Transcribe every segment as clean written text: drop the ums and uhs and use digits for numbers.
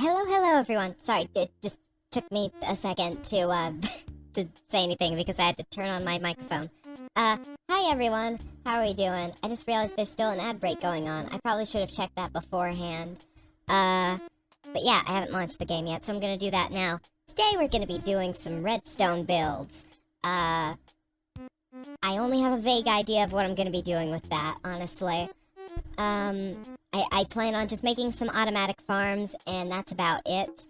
Hello, everyone. Sorry, it just took me a second to to say anything because I had to turn on my microphone. Hi everyone. How are we doing? I just realized there's still an ad break going on. I probably should have checked that beforehand. But yeah, I haven't launched the game yet, so I'm gonna do that now. Today we're gonna be doing some Redstone builds. I only have a vague idea of what I'm gonna be doing with that, honestly. I plan on just making some automatic farms, and that's about it.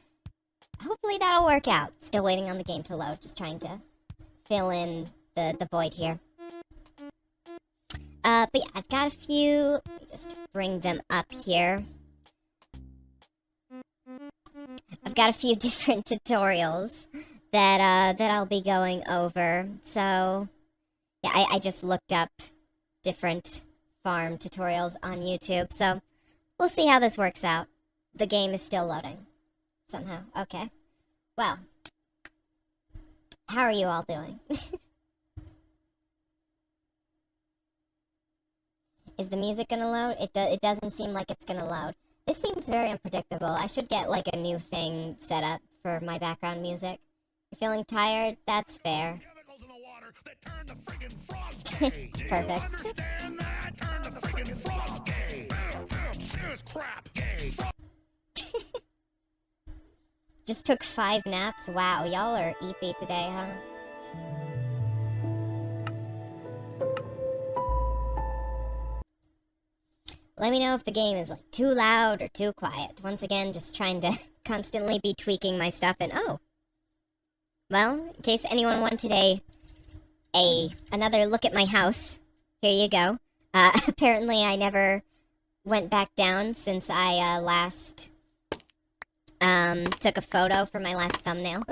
Hopefully that'll work out. Still waiting on the game to load, just trying to fill in the void here. But yeah, I've got a few. Let me just bring them up here. I've got a few different tutorials that I'll be going over. So yeah, I just looked up different farm tutorials on YouTube, so we'll see how this works out. The game is still loading somehow. Okay. Well, how are you all doing? Is the music gonna load? It doesn't seem like it's gonna load. This seems very unpredictable. I should get like a new thing set up for my background music. You're feeling tired? That's fair. Perfect. Just took 5 naps? Wow, y'all are eepy today, huh? Let me know if the game is like too loud or too quiet. Once again, just trying to constantly be tweaking my stuff and oh. Well, in case anyone wanted another look at my house, here you go. Apparently I never went back down since I last took a photo for my last thumbnail.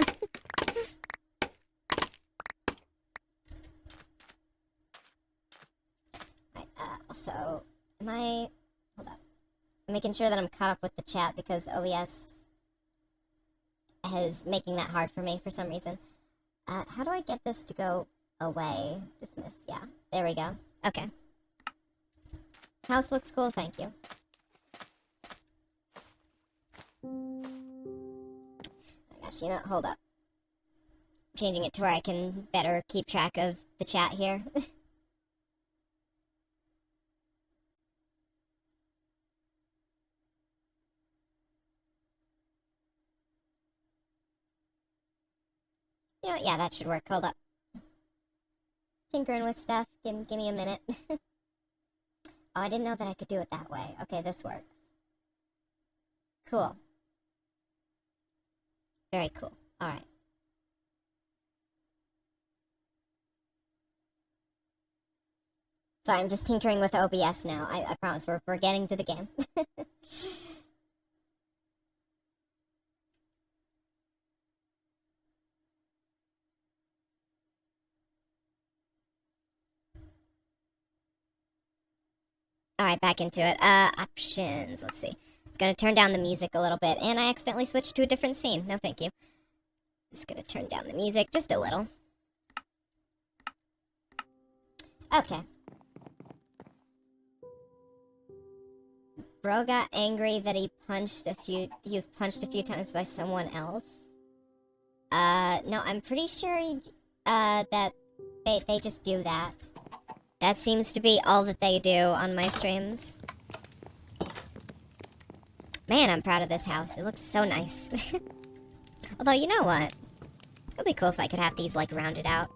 Right, also, hold up. I'm making sure that I'm caught up with the chat because OBS is making that hard for me for some reason. How do I get this to go away? Dismiss, yeah. There we go. Okay. House looks cool, thank you. Oh my gosh, you know, hold up. I'm changing it to where I can better keep track of the chat here. You know what? Yeah, that should work. Hold up. Tinkering with stuff. Give me a minute. Oh, I didn't know that I could do it that way. Okay, this works. Cool. Very cool. Alright. Sorry, I'm just tinkering with OBS now. I promise we're getting to the game. Alright, back into it. Options. Let's see. It's gonna turn down the music a little bit, and I accidentally switched to a different scene. No, thank you. Just gonna turn down the music just a little. Okay. Bro got angry that he was punched a few times by someone else. No, I'm pretty sure that they just do that. That seems to be all that they do on my streams. Man, I'm proud of this house. It looks so nice. Although, you know what? It'd be cool if I could have these, like, rounded out.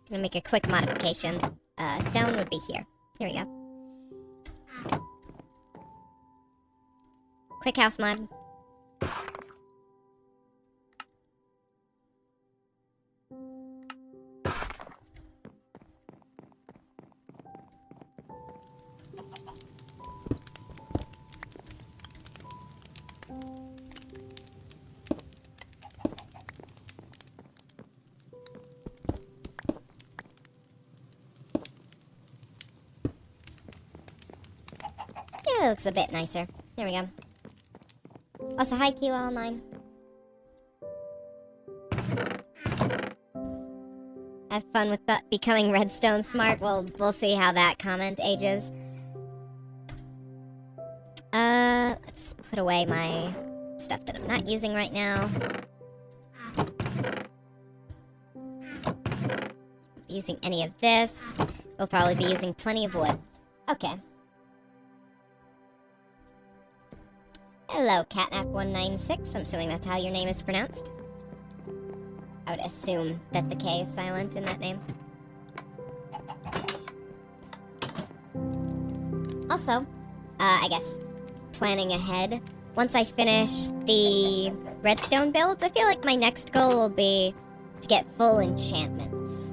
Gonna make a quick modification. Stone would be here. Here we go. Quick house mod. Yeah, it looks a bit nicer. There we go. Also, hi Kilo Online. Have fun with becoming Redstone smart. We'll see how that comment ages. Let's put away my stuff that I'm not using right now. Using any of this. We'll probably be using plenty of wood. Okay. Hello, Catnap196. I'm assuming that's how your name is pronounced. I would assume that the K is silent in that name. Also, I guess, planning ahead. Once I finish the redstone builds, I feel like my next goal will be to get full enchantments.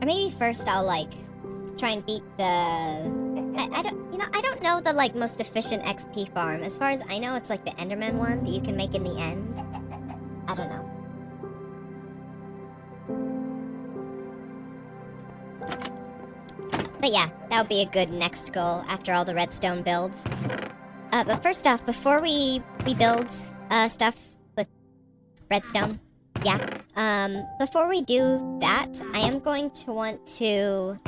Or maybe first I'll, like, try and beat the... I don't know the, like, most efficient XP farm. As far as I know, it's like the Enderman one that you can make in the end. I don't know. But yeah, that would be a good next goal after all the redstone builds. But first off, before we build stuff with redstone, before we do that, I am going to want to,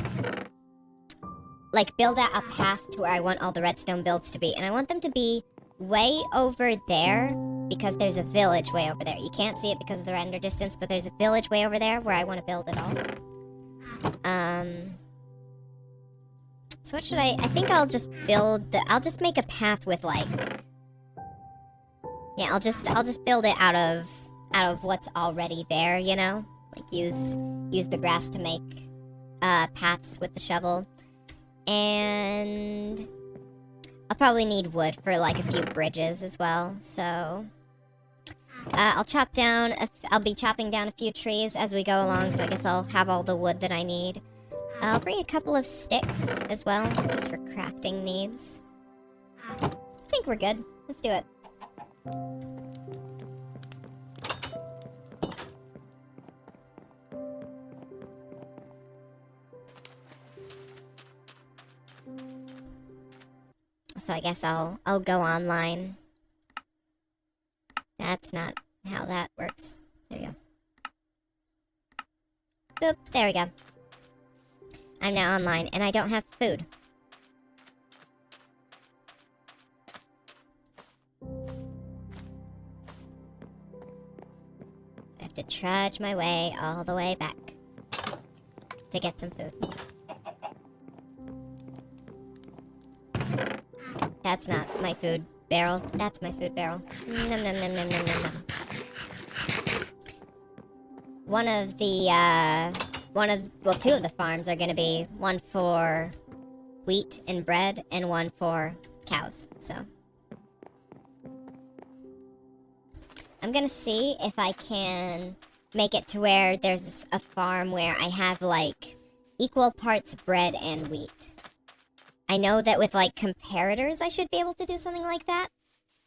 like, build out a path to where I want all the redstone builds to be. And I want them to be way over there, because there's a village way over there. You can't see it because of the render distance, but there's a village way over there where I want to build it all. So what should I think I'll just I'll just make a path with, like... Yeah, I'll just build it out of what's already there, you know? Like, use the grass to make, paths with the shovel. And... I'll probably need wood for, like, a few bridges as well, so... I'll be chopping down a few trees as we go along, so I guess I'll have all the wood that I need. I'll bring a couple of sticks as well, just for crafting needs. I think we're good. Let's do it. So I guess I'll go online. That's not how that works. There you go. Boop, there we go. I'm now online, and I don't have food. I have to trudge my way all the way back to get some food. That's not my food barrel. That's my food barrel. Nom nom nom nom nom nom nom. Two of the farms are gonna be one for wheat and bread and one for cows, so. I'm gonna see if I can make it to where there's a farm where I have, like, equal parts bread and wheat. I know that with, like, comparators I should be able to do something like that,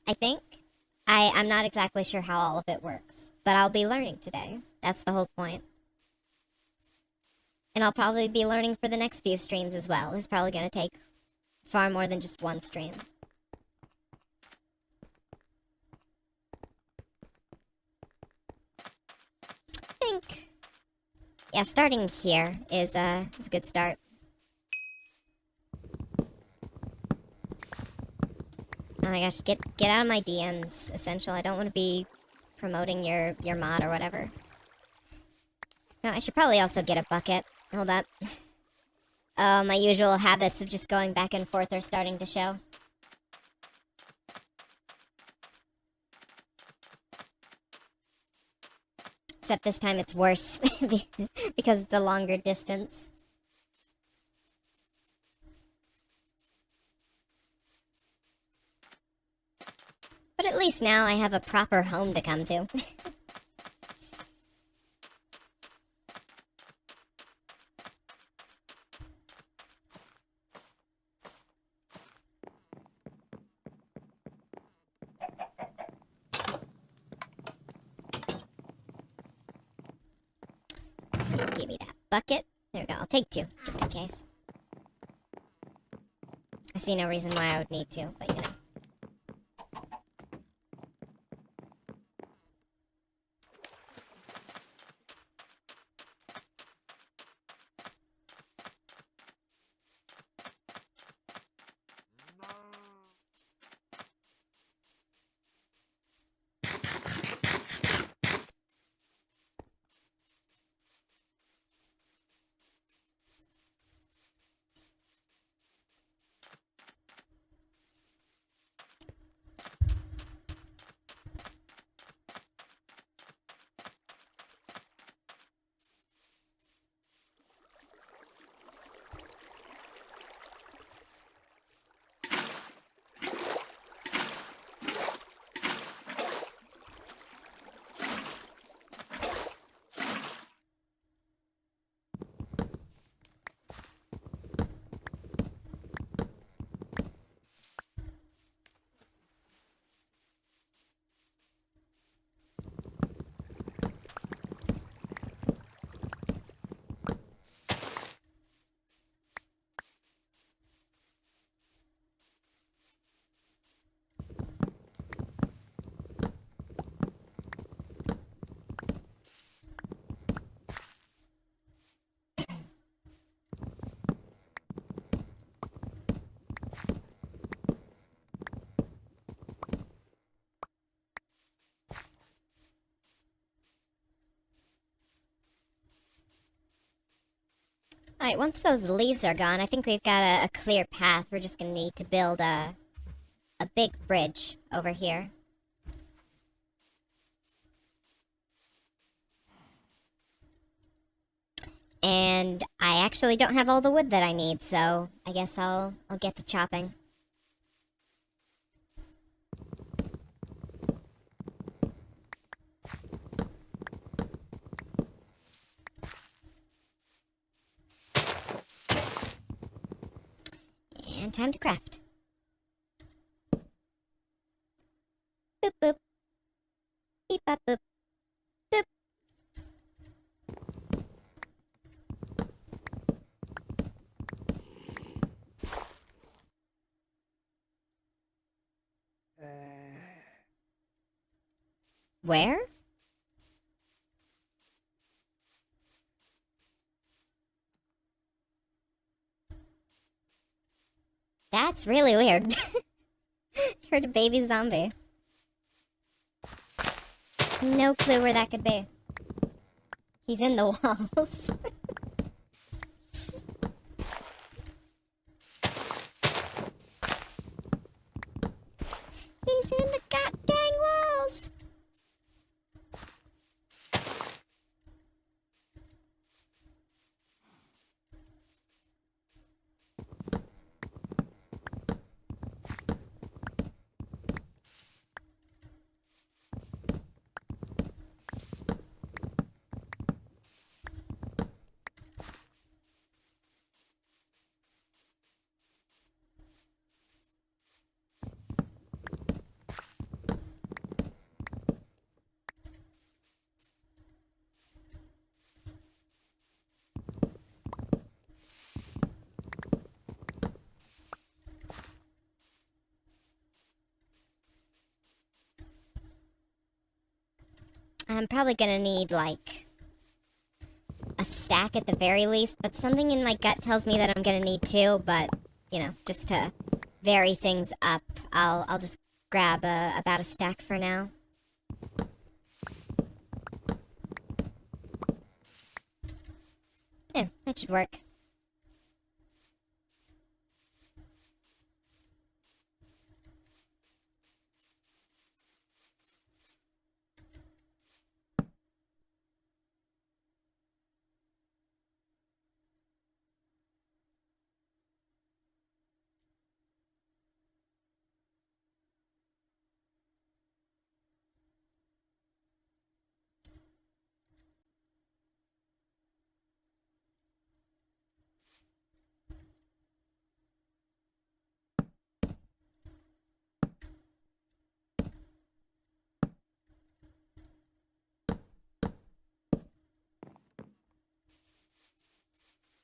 I think. I'm not exactly sure how all of it works, but I'll be learning today. That's the whole point. And I'll probably be learning for the next few streams as well. It's probably going to take far more than just one stream. I think... Yeah, starting here is a good start. Oh my gosh, get out of my DMs, Essential. I don't want to be promoting your mod or whatever. No, I should probably also get a bucket. Hold up. Oh, my usual habits of just going back and forth are starting to show. Except this time it's worse, because it's a longer distance. But at least now I have a proper home to come to. Give me that bucket. There we go. I'll take two, just in case. I see no reason why I would need to, but you know. Alright, once those leaves are gone, I think we've got a clear path. We're just gonna need to build a big bridge over here. And I actually don't have all the wood that I need, so I guess I'll get to chopping. And time to craft. Boop boop. Beep bop boop. Boop. Where? That's really weird. Heard a baby zombie. No clue where that could be. He's in the walls. He's in the goddamn walls! I'm probably gonna need, like, a stack at the very least, but something in my gut tells me that I'm gonna need two, but, you know, just to vary things up, I'll just grab about a stack for now. Yeah, that should work.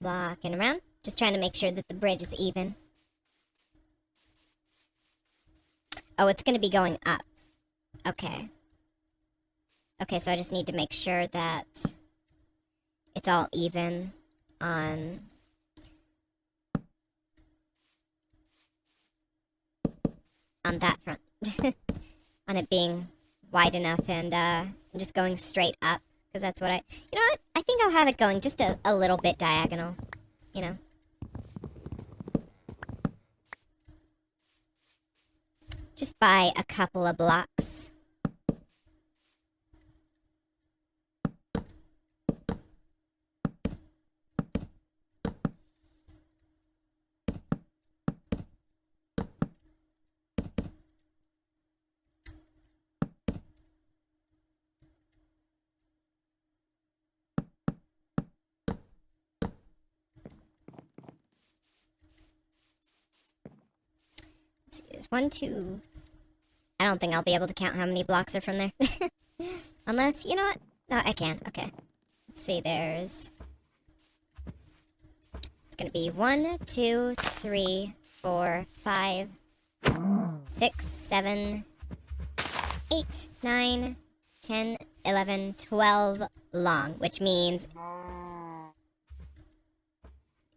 Walking around, just trying to make sure that the bridge is even. Oh, it's gonna be going up. Okay. Okay, so I just need to make sure that it's all even on that front. On it being wide enough and just going straight up. Because that's what you know what? I think I'll have it going just a little bit diagonal. You know? Just by a couple of blocks. There's 1, 2. I don't think I'll be able to count how many blocks are from there. Unless, you know what? No, I can. Okay. Let's see, there's... It's gonna be 1, 2, 3, 4, 5, 6, 7, 8, 9, 10, 11, 12 long, which means...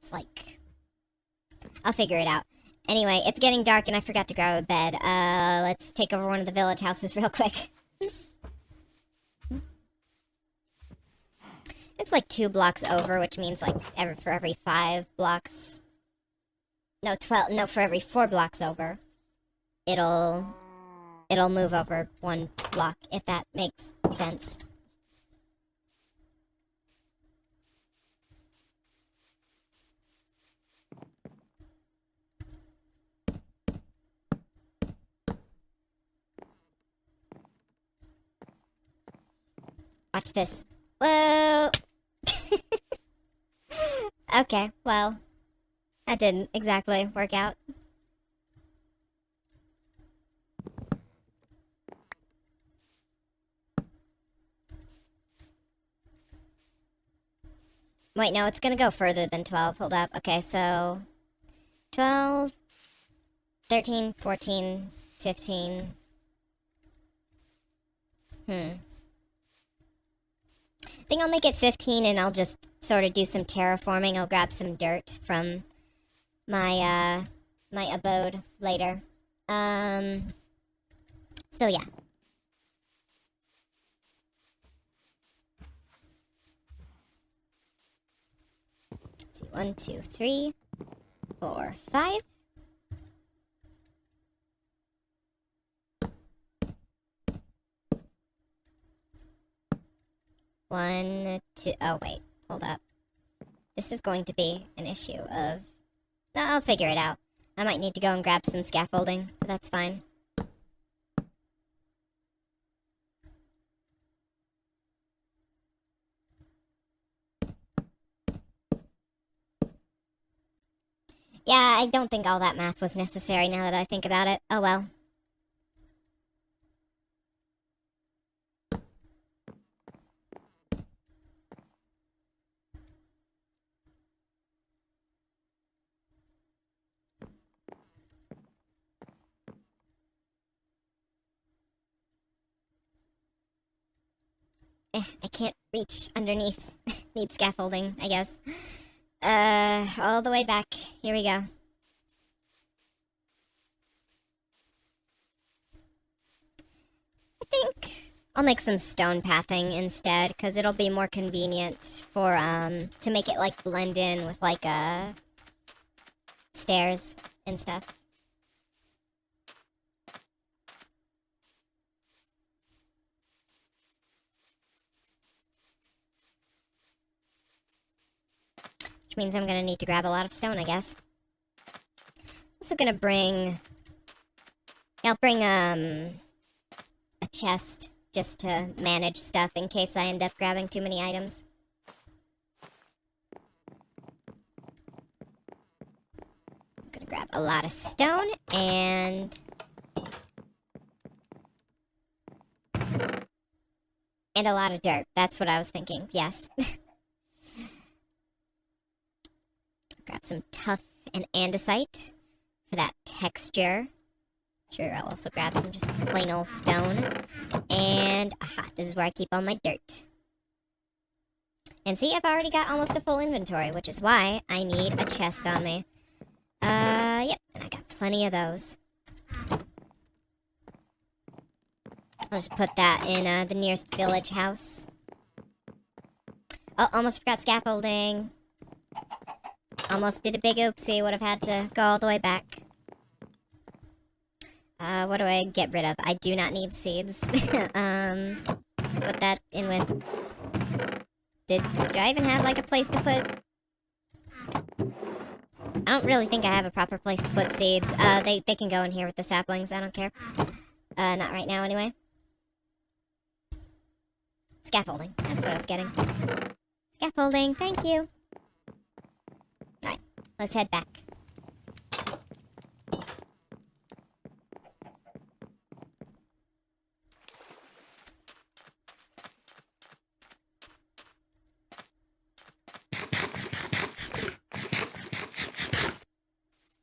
It's like... I'll figure it out. Anyway, it's getting dark and I forgot to grab a bed. Let's take over one of the village houses real quick. It It's like 2 blocks over, which means like for every 5 blocks. No, 12. No, for every 4 blocks over, it'll move over 1 block, if that makes sense. Watch this. Whoa! Okay, well, that didn't exactly work out. Wait, no, it's gonna go further than 12. Hold up. Okay, so 12, 13, 14, 15. I think I'll make it 15 and I'll just sort of do some terraforming. I'll grab some dirt from my my abode later. So yeah. Let's see, 1, 2, 3, 4, 5. 1, 2. Oh wait, hold up. This is going to be an issue of. No, I'll figure it out. I might need to go and grab some scaffolding, but that's fine. Yeah, I don't think all that math was necessary now that I think about it. Oh well. I can't reach underneath. Need scaffolding, I guess. All the way back. Here we go. I think I'll make some stone pathing instead, because it'll be more convenient for, to make it, like, blend in with, like, stairs and stuff. Which means I'm gonna need to grab a lot of stone, I guess. Also gonna bring. I'll bring a chest just to manage stuff in case I end up grabbing too many items. I'm gonna grab a lot of stone and a lot of dirt. That's what I was thinking. Yes. Grab some tuff and andesite for that texture. Sure, I'll also grab some just plain old stone. And, aha, this is where I keep all my dirt. And see, I've already got almost a full inventory, which is why I need a chest on me. Yep, and I got plenty of those. I'll just put that in, the nearest village house. Oh, almost forgot scaffolding. Almost did a big oopsie, would have had to go all the way back. What do I get rid of? I do not need seeds. Put that in with. Do I even have like a place to put? I don't really think I have a proper place to put seeds. They can go in here with the saplings. I don't care. Not right now anyway. Scaffolding. That's what I was getting. Scaffolding. Thank you. All right. Let's head back.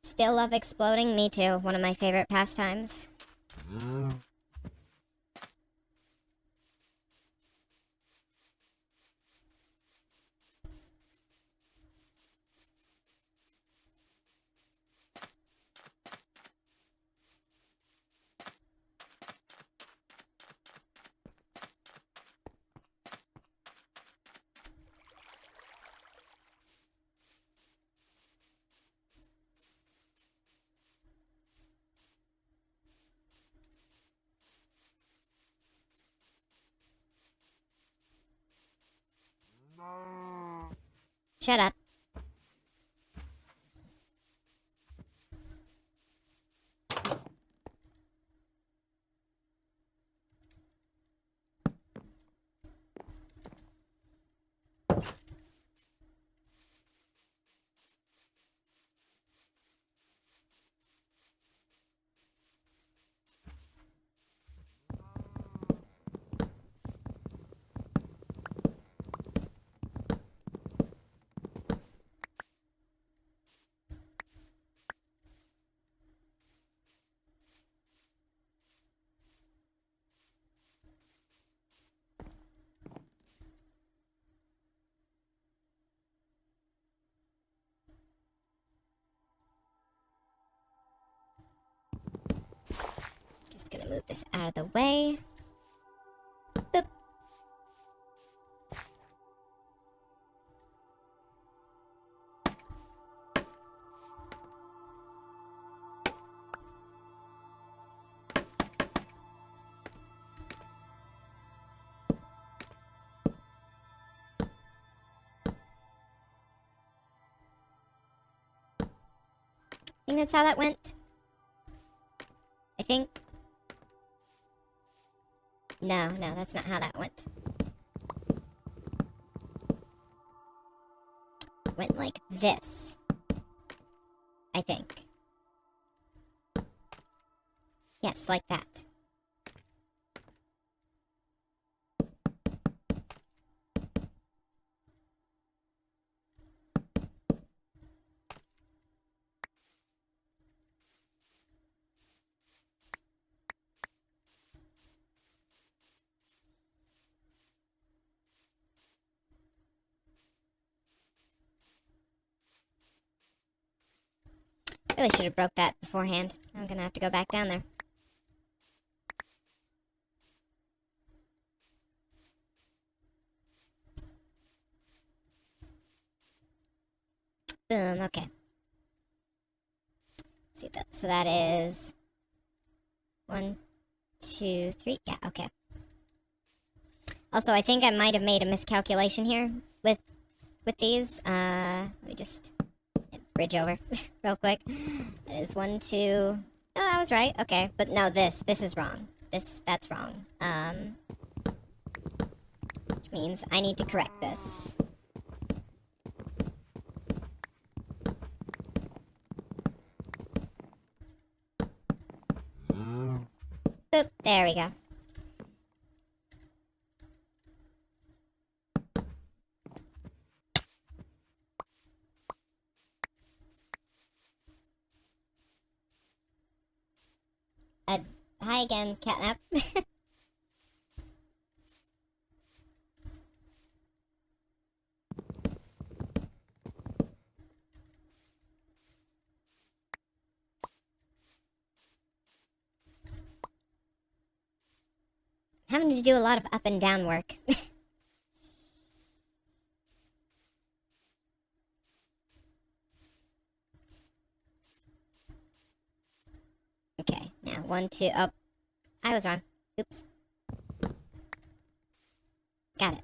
Still love exploding? Me too. One of my favorite pastimes. Shut up. Just gonna move this out of the way. Boop. I think that's how that went. I think. No, that's not how that went. It went like this. I think. Yes, like that. Really should have broke that beforehand. I'm gonna have to go back down there. Boom, okay. Let's see that. So that is 1, 2, 3. Yeah, okay. Also, I think I might have made a miscalculation here with these. Let me just bridge over real quick. It is 1, 2. Oh, I was right. Okay, but no, this is wrong. That's wrong. Which means I need to correct this. Boop, there we go. Hi again, Catnap. Having to do a lot of up and down work. Okay, now 1, 2, oh, I was wrong. Oops. Got it.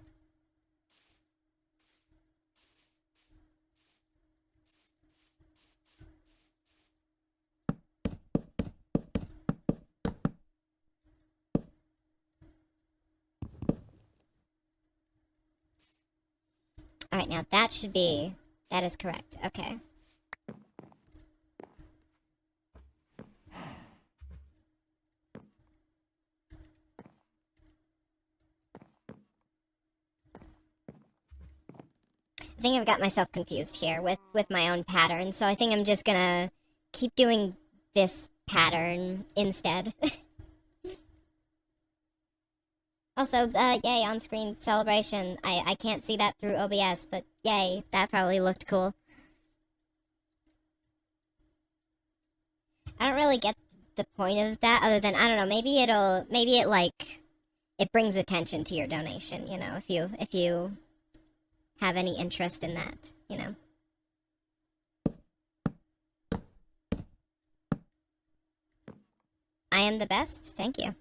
Alright, now that should be... That is correct. Okay. I think I've got myself confused here with my own pattern, so I think I'm just gonna keep doing this pattern instead. Also, yay, on-screen celebration. I can't see that through OBS, but yay, that probably looked cool. I don't really get the point of that, other than, I don't know, maybe it, like, it brings attention to your donation, you know, if you have any interest in that, you know. I am the best? Thank you.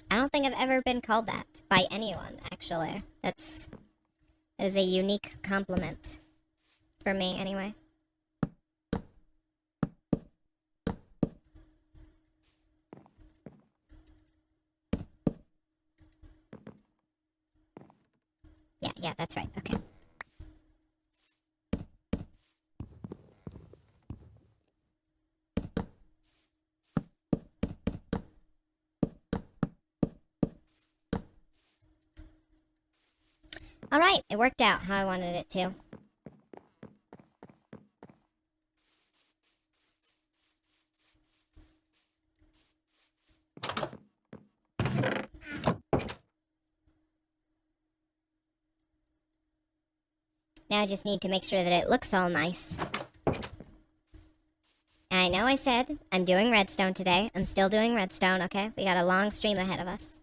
I don't think I've ever been called that by anyone, actually. That is a unique compliment. For me, anyway. Yeah, that's right. Okay. Alright, it worked out how I wanted it to. Now I just need to make sure that it looks all nice. I know I said I'm doing Redstone today. I'm still doing Redstone, okay? We got a long stream ahead of us.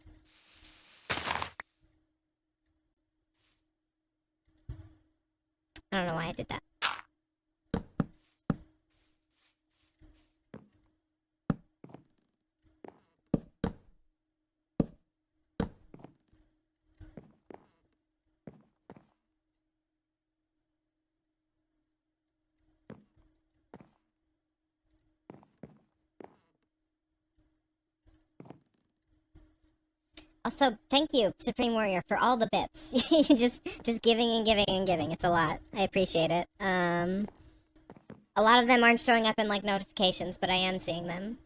I don't know why I did that. Also, thank you, Supreme Warrior, for all the bits. just giving and giving and giving. It's a lot. I appreciate it. A lot of them aren't showing up in, like, notifications, but I am seeing them.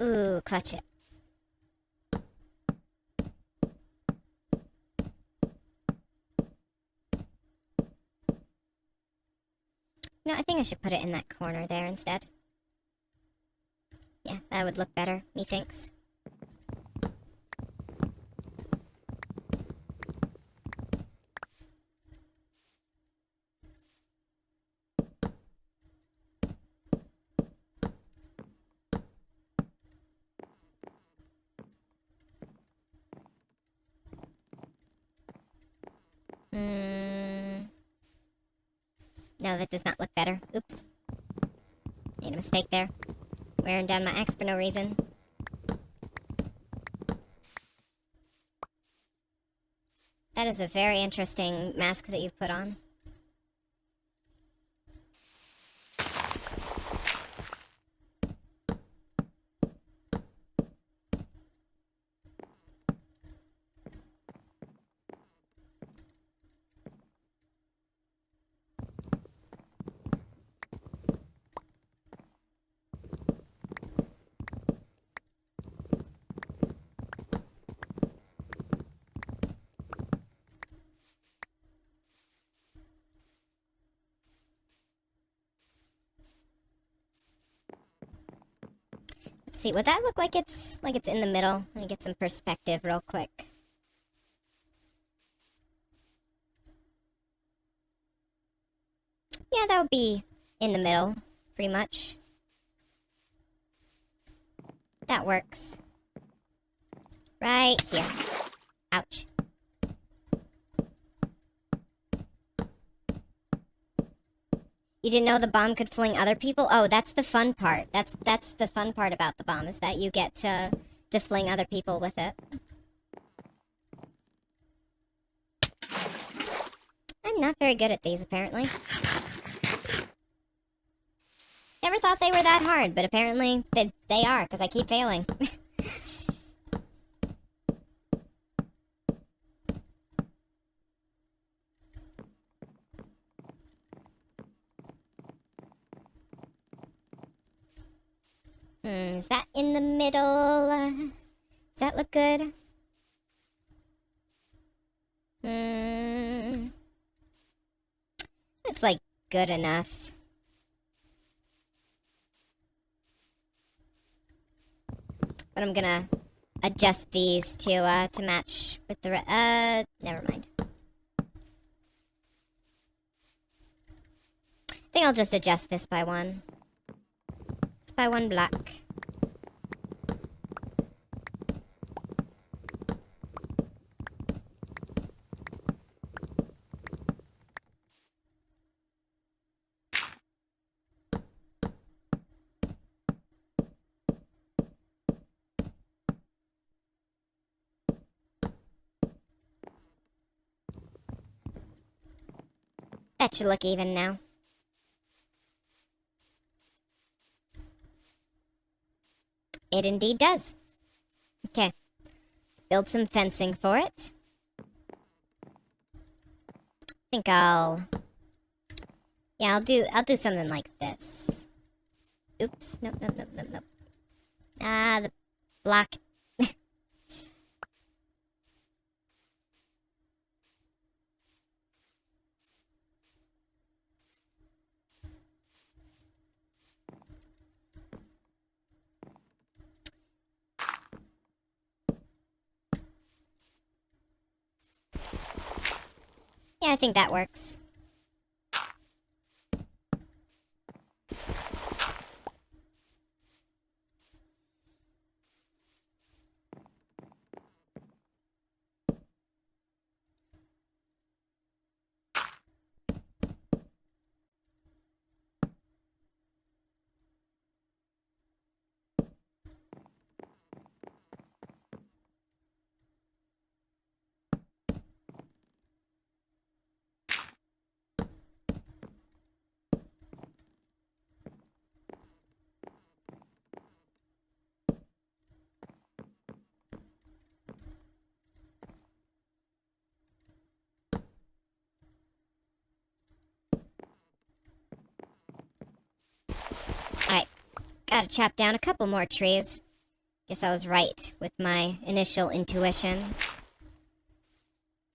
Ooh, clutch it. No, I think I should put it in that corner there instead. Yeah, that would look better, methinks. No, that does not look better. Oops. Made a mistake there. Wearing down my axe for no reason. That is a very interesting mask that you've put on. Let's see, would that look like it's in the middle? Let me get some perspective real quick. Yeah, that would be in the middle, pretty much. That works. Right here. Ouch. You didn't know the bomb could fling other people? Oh, that's the fun part. That's the fun part about the bomb, is that you get to fling other people with it. I'm not very good at these, apparently. Never thought they were that hard, but apparently they are, because I keep failing. Is that in the middle? Does that look good? It's like good enough. But I'm gonna adjust these to match with the never mind. I think I'll just adjust this by one. Just by one block. That should look even now. It indeed does. Okay. Build some fencing for it. I think I'll do something like this. Oops. Nope. Ah, the block. Yeah, I think that works. Alright, gotta chop down a couple more trees. Guess I was right with my initial intuition.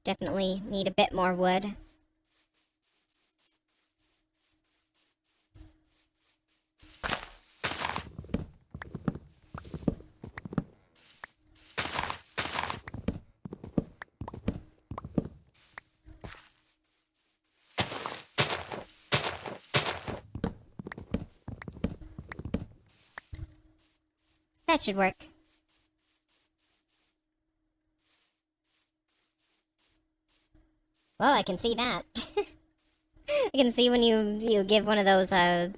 Definitely need a bit more wood. That should work. Well, I can see that. I can see when you give one of those, what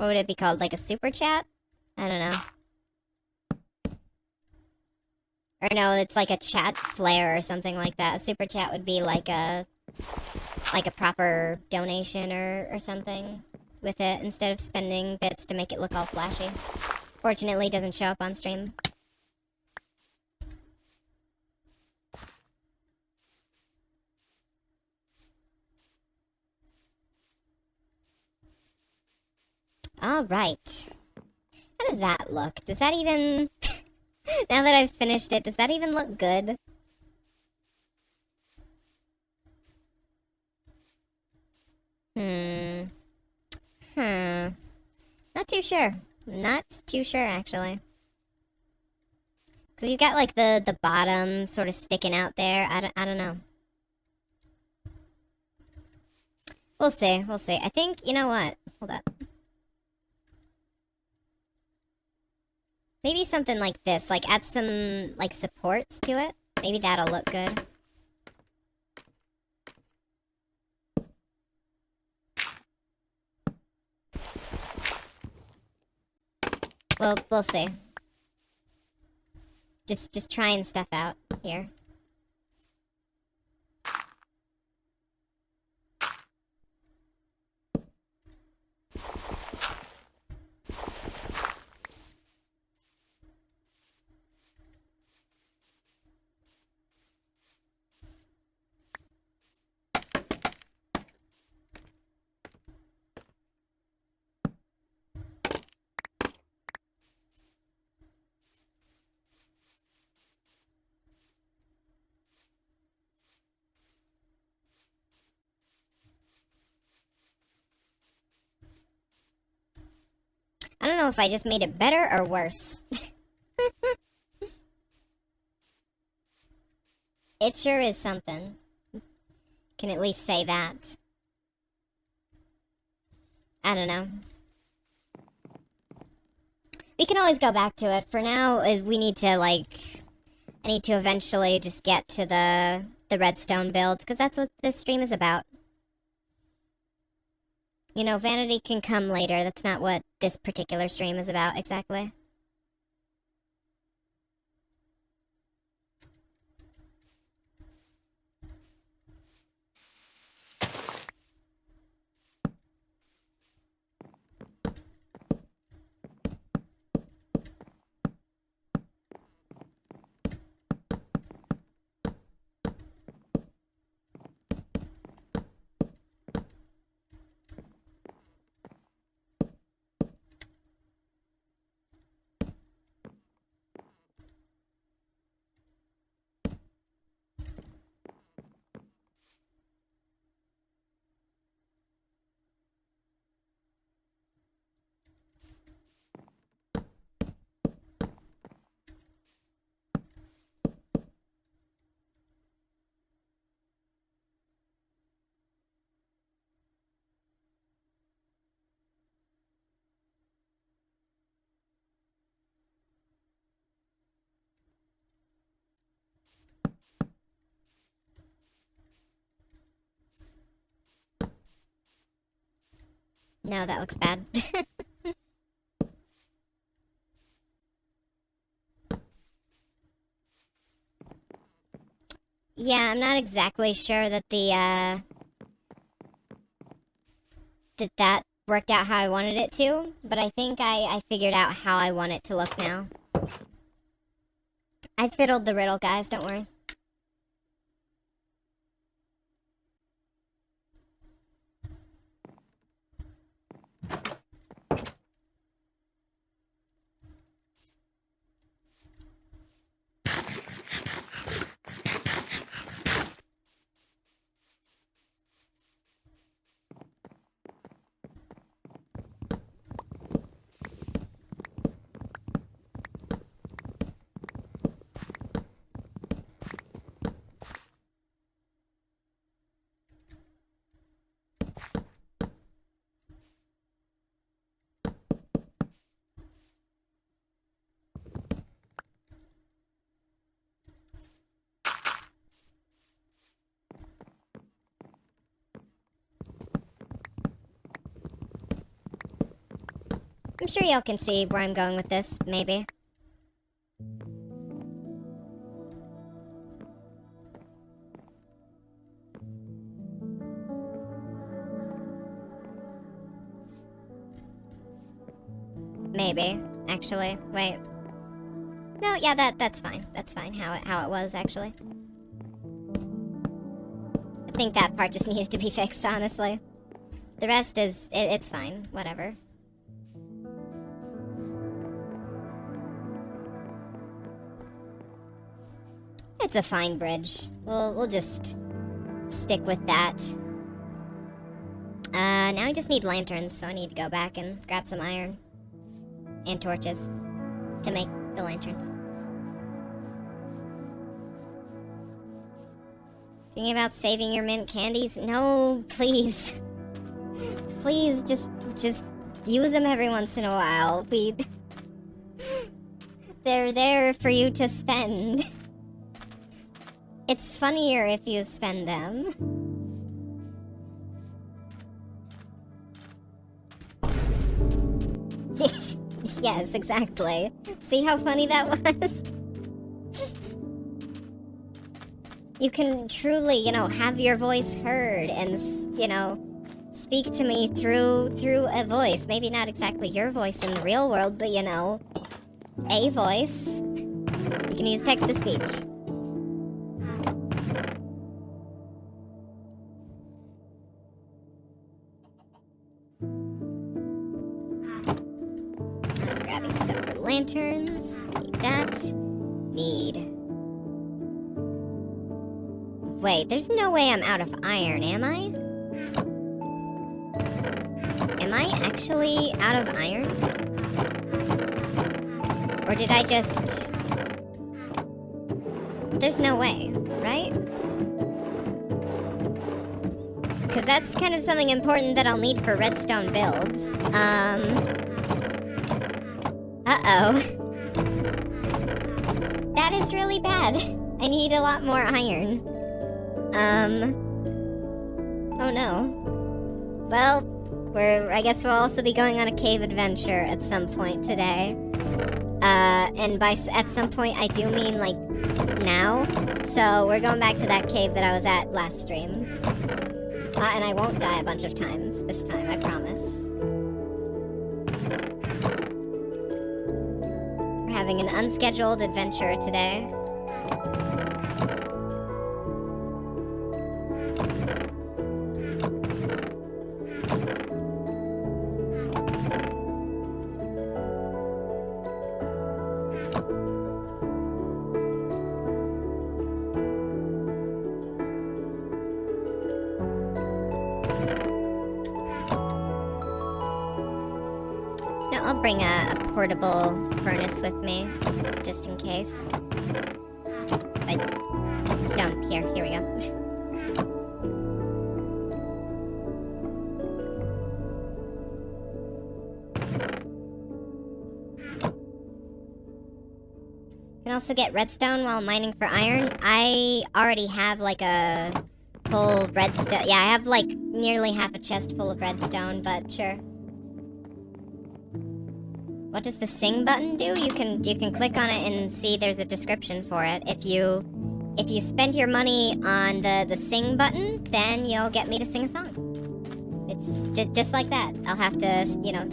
would it be called? Like a super chat? I don't know. Or no, it's like a chat flare or something like that. A super chat would be like a proper donation or something with it instead of spending bits to make it look all flashy. Fortunately, it doesn't show up on stream. Alright. How does that look? Does that even... Now that I've finished it, does that even look good? Not too sure. Not too sure, actually. Because you've got, like, the bottom sort of sticking out there. I don't know. We'll see. We'll see. I think, you know what? Hold up. Maybe something like this. Like, add some, like, supports to it. Maybe that'll look good. Well, we'll see. Just trying stuff out here. I don't know if I just made it better or worse. It sure is something. Can at least say that. I don't know. We can always go back to it. For now, we need to, like... I need to eventually just get to the redstone builds, because that's what this stream is about. You know, vanity can come later. That's not what this particular stream is about, exactly. No, that looks bad. Yeah, I'm not exactly sure that that worked out how I wanted it to, but I think I figured out how I want it to look now. I fiddled the riddle, guys, don't worry. I'm sure y'all can see where I'm going with this, maybe. Maybe, actually. Wait. No, yeah, that's fine. That's fine how it was, actually. I think that part just needed to be fixed, honestly. The rest is... it's fine. Whatever. It's a fine bridge. We'll just stick with that. Now I just need lanterns, so I need to go back and grab some iron. And torches. To make the lanterns. Thinking about saving your mint candies? No, please. Please, just use them every once in a while. They're there for you to spend. It's funnier if you spend them. Yes, exactly. See how funny that was? You can truly, you know, have your voice heard and, you know, speak to me through a voice. Maybe not exactly your voice in the real world, but, you know, a voice. You can use text-to-speech. I was grabbing stuff for lanterns. Need that. Need... Wait, there's no way I'm out of iron, am I? Am I actually out of iron? Or did I just... There's no way, right? Because that's kind of something important that I'll need for redstone builds. Uh-oh. That is really bad. I need a lot more iron. Oh no. Well, I guess we'll also be going on a cave adventure at some point today. And at some point, I do mean, like, now. So, we're going back to that cave that I was at last stream. And I won't die a bunch of times this time, I promise. We're having an unscheduled adventure today. I'll bring a portable furnace with me, just in case. Stone, here we go. You can also get redstone while mining for iron. I already have like a full redstone. Yeah, I have like nearly half a chest full of redstone, but sure. What does the sing button do? You can click on it and see there's a description for it. If you spend your money on the sing button, then you'll get me to sing a song. It's just like that. I'll have to, you know,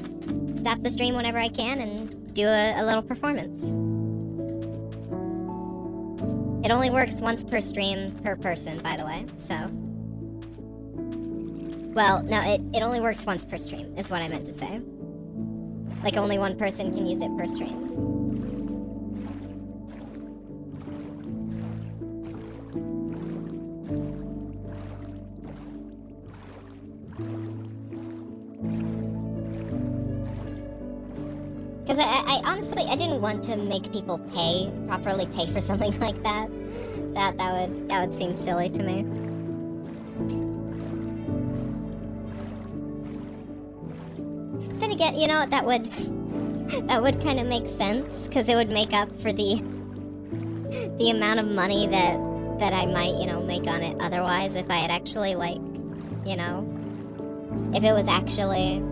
stop the stream whenever I can and do a little performance. It only works once per stream per person, by the way, so. Well, no, it only works once per stream, is what I meant to say. Like, only one person can use it per stream. Because I honestly, I didn't want to make people properly pay for something like that. That would seem silly to me. Then again, you know, that would kind of make sense, because it would make up for the amount of money that I might, you know, make on it otherwise if I had actually, like, you know, if it was actually,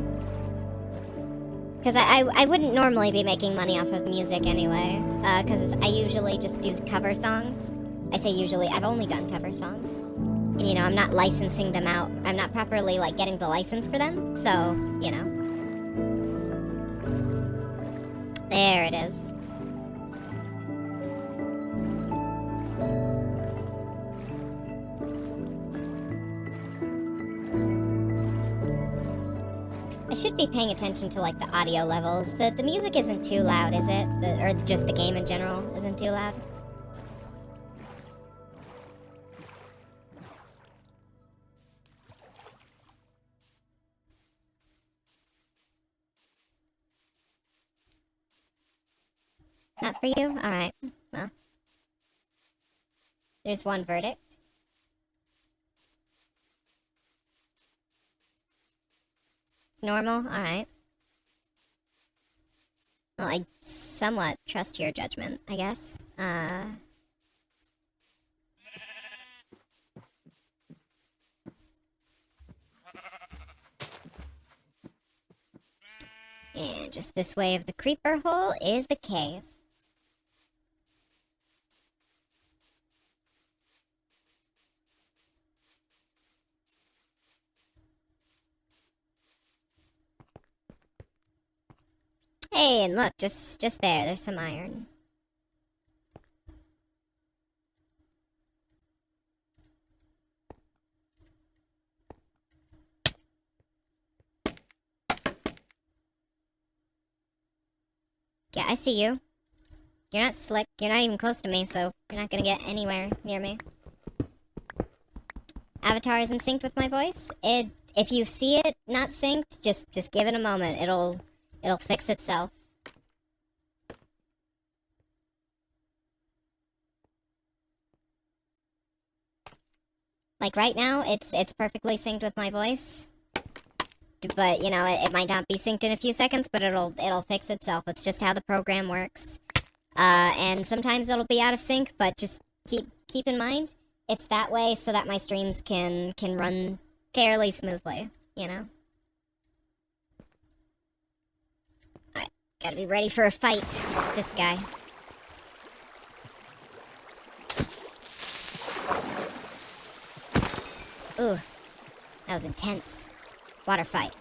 because I wouldn't normally be making money off of music anyway, because I usually just do cover songs. I say usually, I've only done cover songs, and, you know, I'm not licensing them out. I'm not properly, like, getting the license for them, so, you know. There it is. I should be paying attention to, like, the audio levels. The music isn't too loud, is it? Or just the game in general isn't too loud? Not for you? Alright. Well. There's one verdict. Normal? Alright. Well, I somewhat trust your judgment, I guess. And just this way of the creeper hole is the cave. Hey, and look, just there's some iron. Yeah, I see you. You're not slick. You're not even close to me, so you're not gonna get anywhere near me. Avatar isn't synced with my voice. If you see it not synced, just give it a moment. It'll fix itself. Like right now, it's perfectly synced with my voice. But, you know, it might not be synced in a few seconds, but it'll fix itself. It's just how the program works. And sometimes it'll be out of sync, but just keep in mind, it's that way so that my streams can run fairly smoothly, you know? Alright, gotta be ready for a fight with this guy. Ooh, that was intense. Water fight.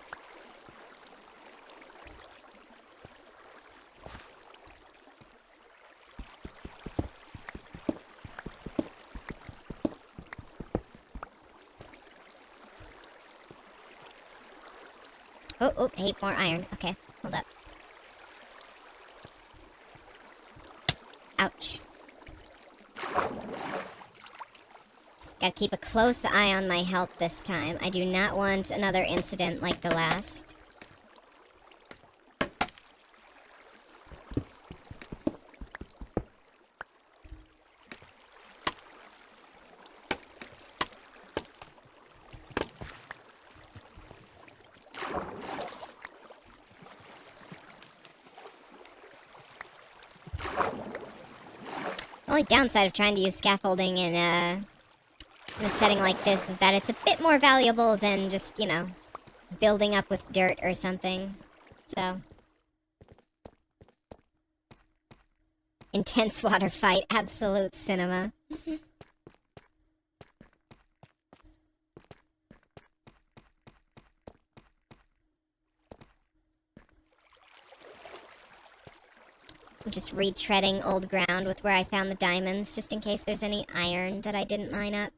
Oh, hate more iron. Okay, hold up. Ouch. Gotta keep a close eye on my health this time. I do not want another incident like the last. The only downside of trying to use scaffolding in a setting like this is that it's a bit more valuable than just, you know, building up with dirt or something. So. Intense water fight, absolute cinema. I'm just retreading old ground with where I found the diamonds, just in case there's any iron that I didn't mine up.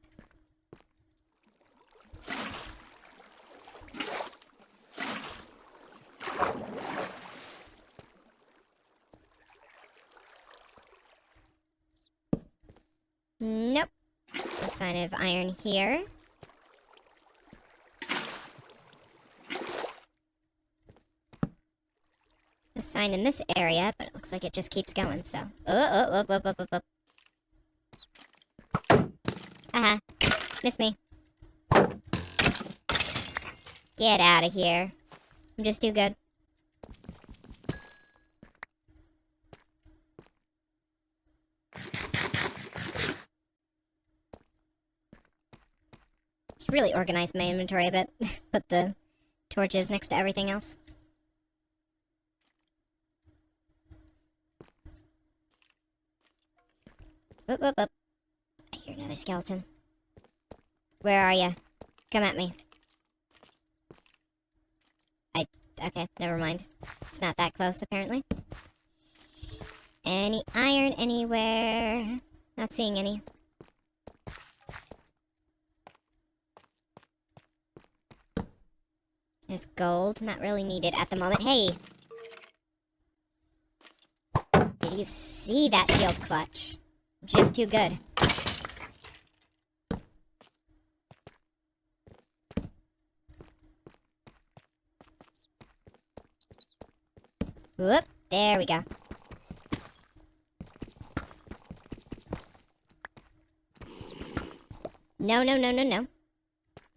Nope. No sign of iron here. No sign in this area, but it looks like it just keeps going, so... Oh. Haha. Missed me. Get out of here. I'm just too good. Should really organize my inventory a bit. Put the torches next to everything else. Up. I hear another skeleton. Where are ya? Come at me. Okay, never mind. It's not that close, apparently. Any iron anywhere? Not seeing any. There's gold. Not really needed at the moment. Hey! Did you see that shield clutch? Just too good. Whoop, there we go. No.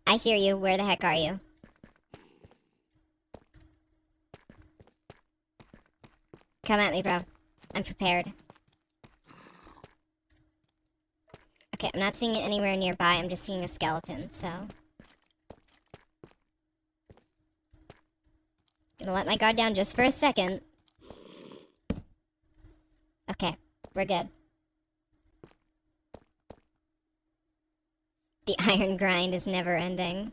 I hear you. Where the heck are you? Come at me, bro. I'm prepared. Okay, I'm not seeing it anywhere nearby. I'm just seeing a skeleton, so... Gonna let my guard down just for a second. Okay, we're good. The iron grind is never ending.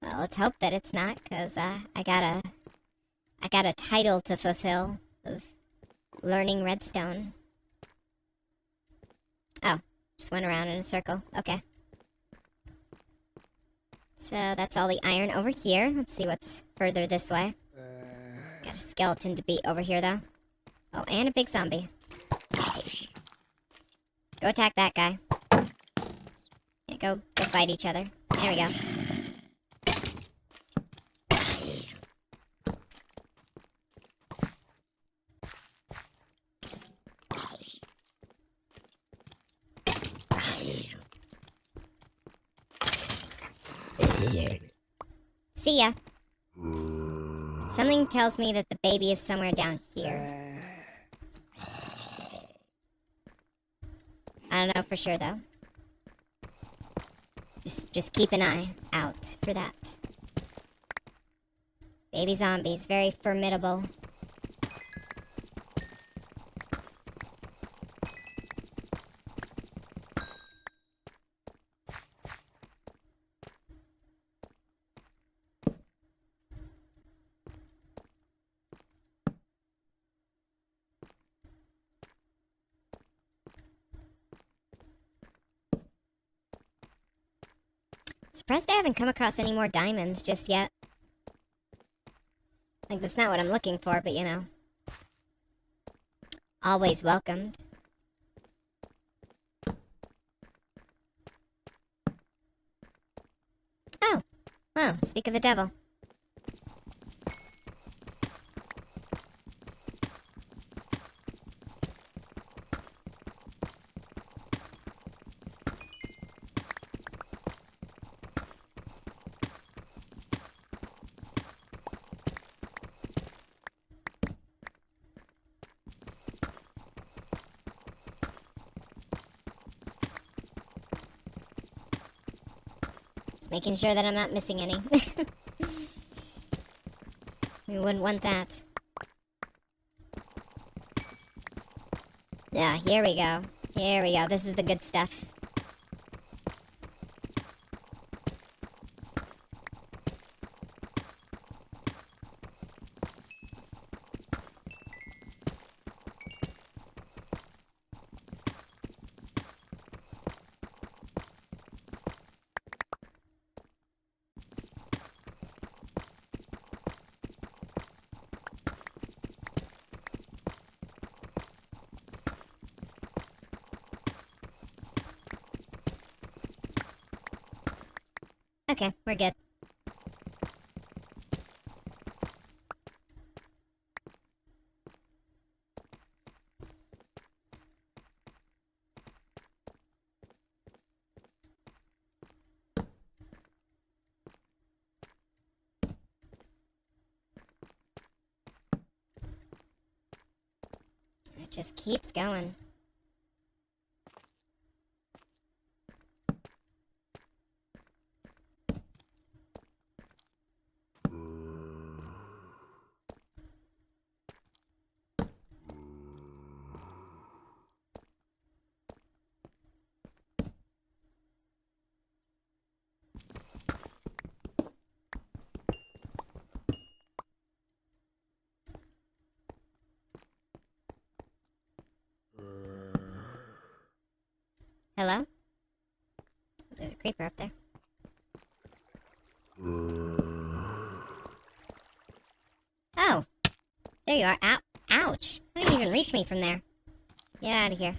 Well, let's hope that it's not, because I got a title to fulfill of learning redstone. Oh, just went around in a circle. Okay. So that's all the iron over here. Let's see what's further this way. Got a skeleton to beat over here, though. Oh, and a big zombie. Go attack that guy. Yeah, go fight each other. There we go. See ya. Something tells me that the baby is somewhere down here. I don't know for sure, though. Just keep an eye out for that. Baby zombies, very formidable. Surprised I haven't come across any more diamonds just yet. Like, that's not what I'm looking for, but you know. Always welcomed. Oh! Well, speak of the devil. Making sure that I'm not missing any. We wouldn't want that. Yeah, here we go. Here we go. This is the good stuff. Okay, we're good. It just keeps going. Hello? There's a creeper up there. Oh! There you are. Ow! Ouch! How did you even reach me from there? Get out of here.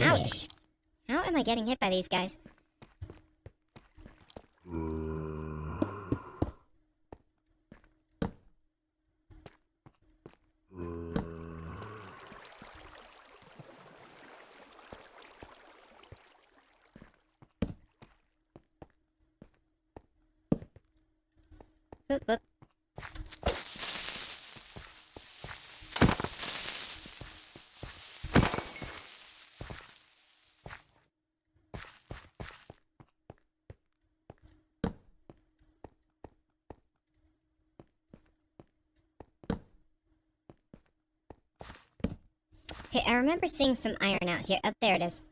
Ouch! How am I getting hit by these guys? Boop, boop. Okay, I remember seeing some iron out here. Oh, there it is.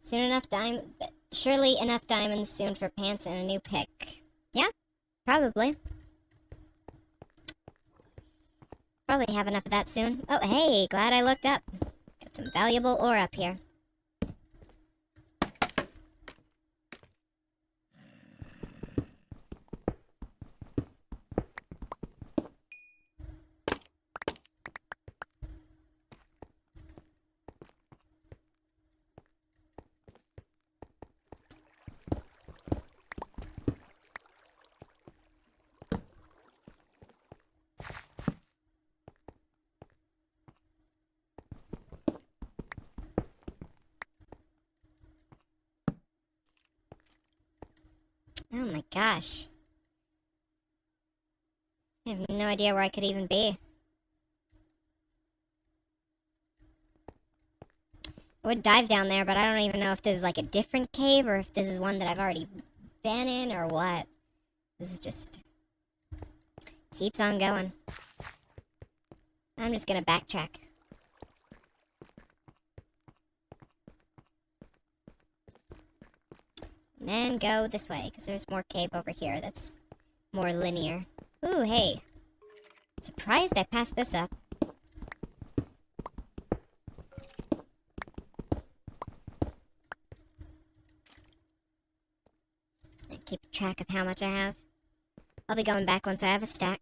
Soon enough surely enough diamonds soon for pants and a new pick. Yeah, probably. Probably have enough of that soon. Oh, hey, glad I looked up. Got some valuable ore up here. gosh. I have no idea where I could even be. I would dive down there, but I don't even know if this is like a different cave or if this is one that I've already been in or what. This is just... keeps on going. I'm just gonna backtrack. And then go this way, because there's more cave over here that's more linear. Ooh, hey. Surprised I passed this up. I keep track of how much I have. I'll be going back once I have a stack.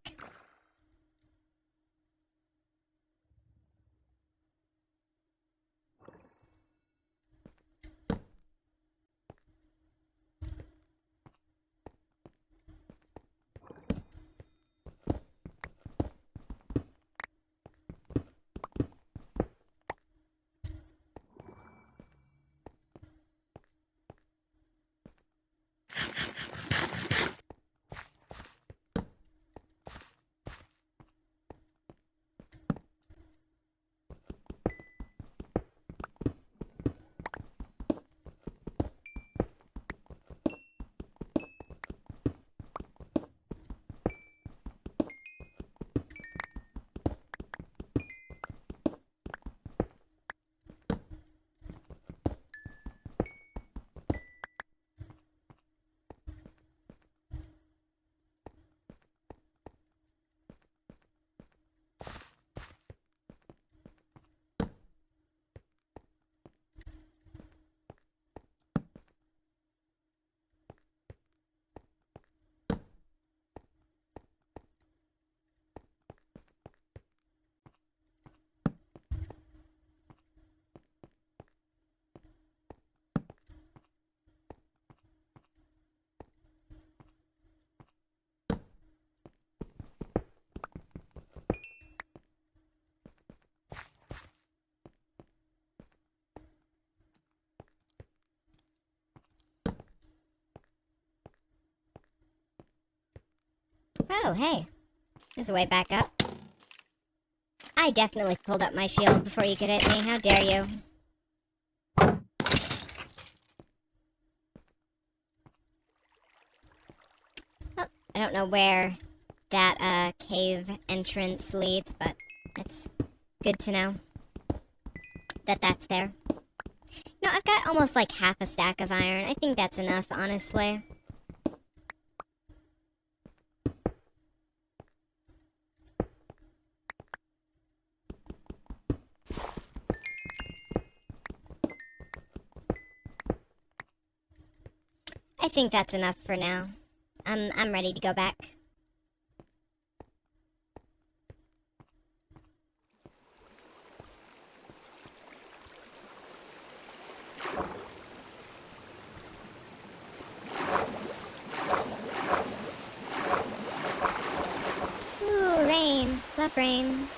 Oh, hey. There's a way back up. I definitely pulled up my shield before you could hit me. How dare you? Well, I don't know where that cave entrance leads, but it's good to know that that's there. No, I've got almost like half a stack of iron. I think that's enough, honestly. I think that's enough for now. I'm ready to go back. Ooh, rain. Love rain.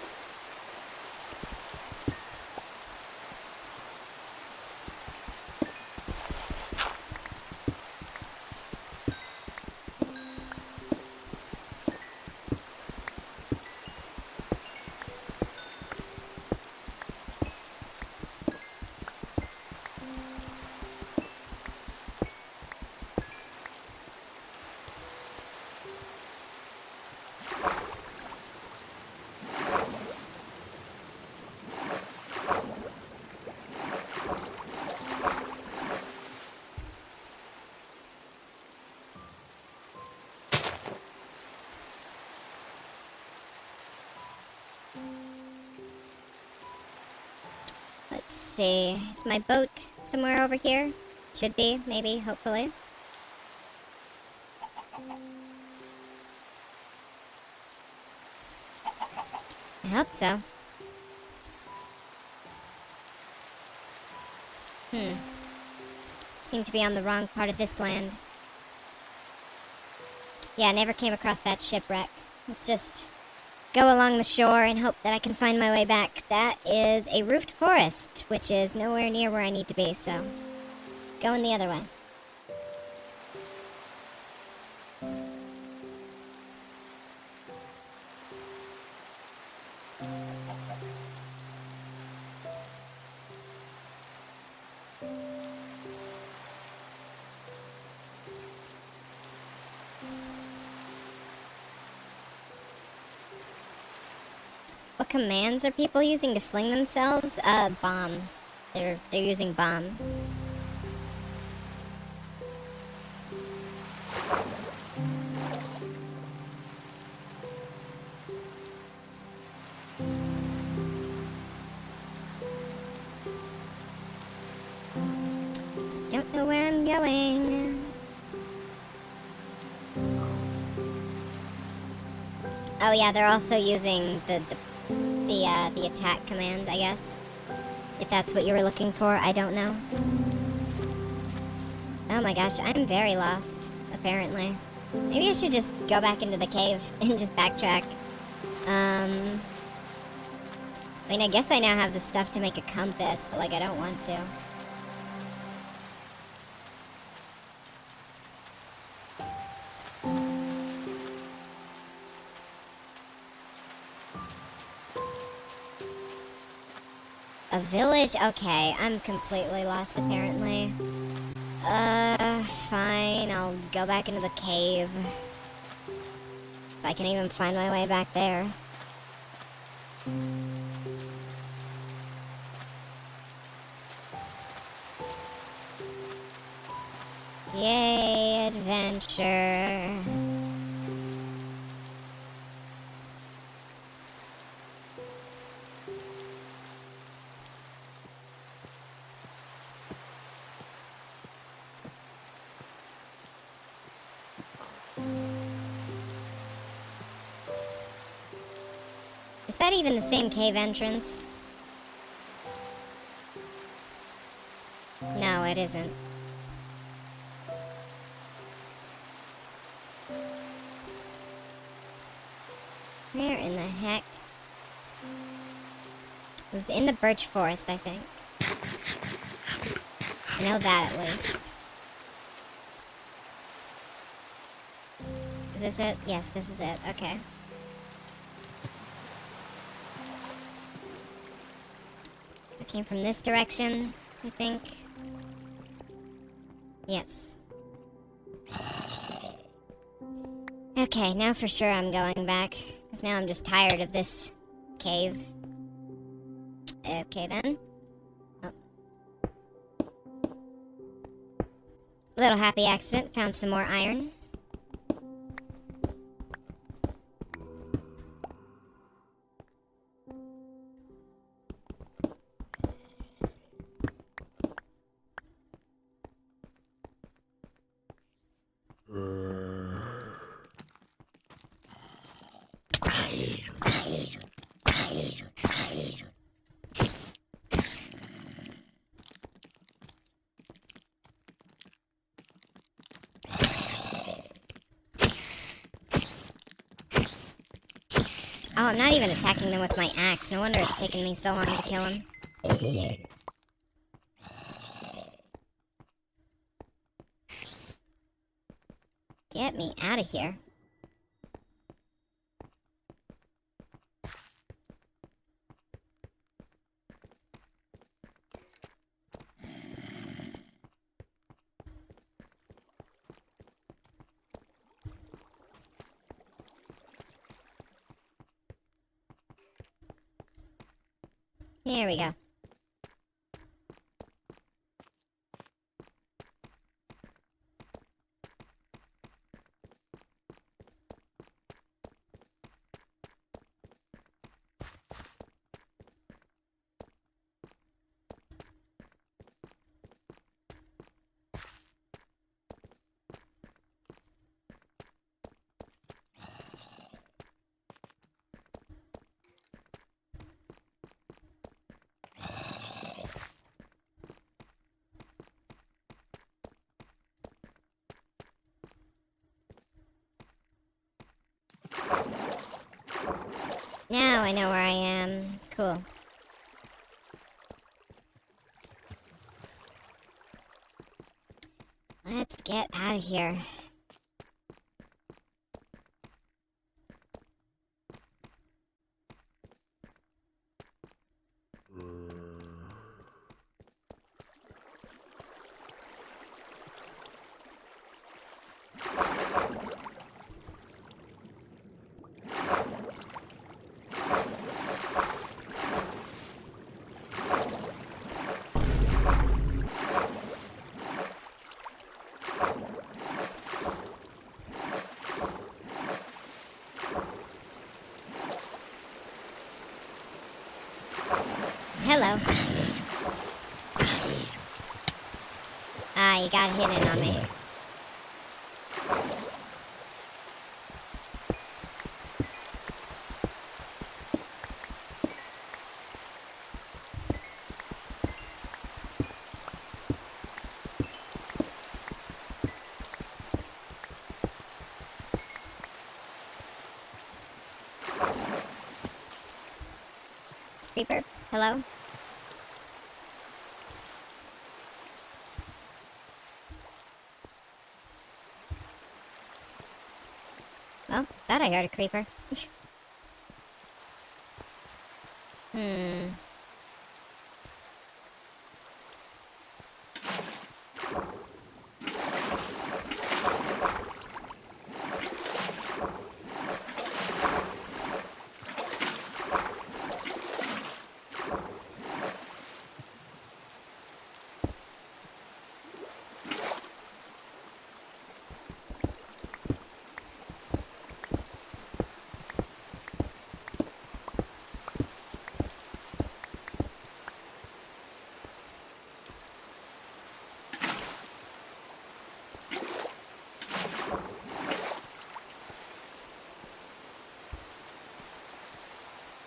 Let's see. Is my boat somewhere over here? Should be, maybe, hopefully. I hope so. Seem to be on the wrong part of this land. Yeah, I never came across that shipwreck. Let's just go along the shore and hope that I can find my way back. That is a roofed forest, which is nowhere near where I need to be, so going the other way. commands are people using to fling themselves? Bomb. They're using bombs. Don't know where I'm going. Oh yeah, they're also using the attack command, I guess. If that's what you were looking for, I don't know. Oh my gosh, I'm very lost, apparently. Maybe I should just go back into the cave and just backtrack. I mean, I guess I now have the stuff to make a compass, but like, I don't want to. A village? Okay, I'm completely lost apparently. Fine, I'll go back into the cave. If I can even find my way back there. Yay, adventure. Is that even the same cave entrance? No, it isn't. Where in the heck? It was in the birch forest, I think. I know that at least. Is this it? Yes, this is it. Okay. It came from this direction, I think. Yes. Okay, now for sure I'm going back. Because now I'm just tired of this cave. Okay then. Oh. Little happy accident, found some more iron. Oh, I'm not even attacking them with my axe. No wonder it's taken me so long to kill him. Get me out of here. Here we go. Now I know where I am. Cool. Let's get out of here. hello. Ah, you got hidden on me. Creeper, hello? Well, thought I heard a creeper. Hmm.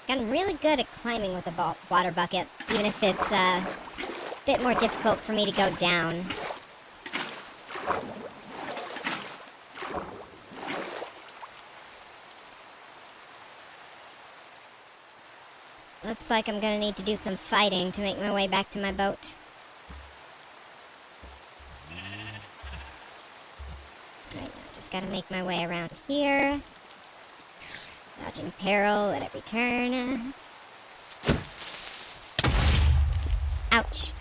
Gotten really good at climbing with a water bucket, even if it's a bit more difficult for me to go down. Looks like I'm gonna need to do some fighting to make my way back to my boat. Right now, just gotta make my way around here. Dodging peril at every turn. Ouch.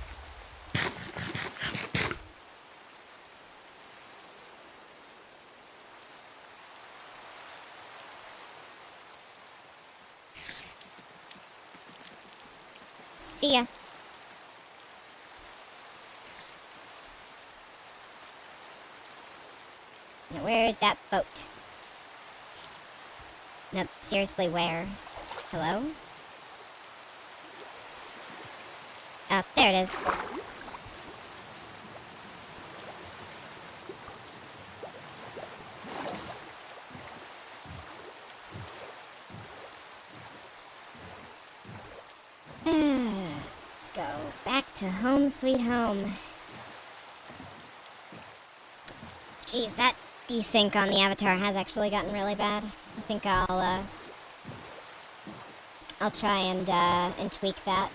See ya. Now, where's that boat? No, seriously, where? Hello? Oh, there it is. Let's go back to home sweet home. Jeez, that desync on the avatar has actually gotten really bad. I think I'll try and tweak that.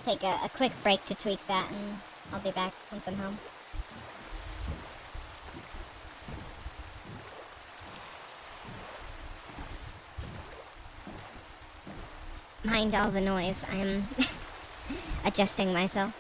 Take a quick break to tweak that, and I'll be back once I'm home. Mind all the noise. I am adjusting myself.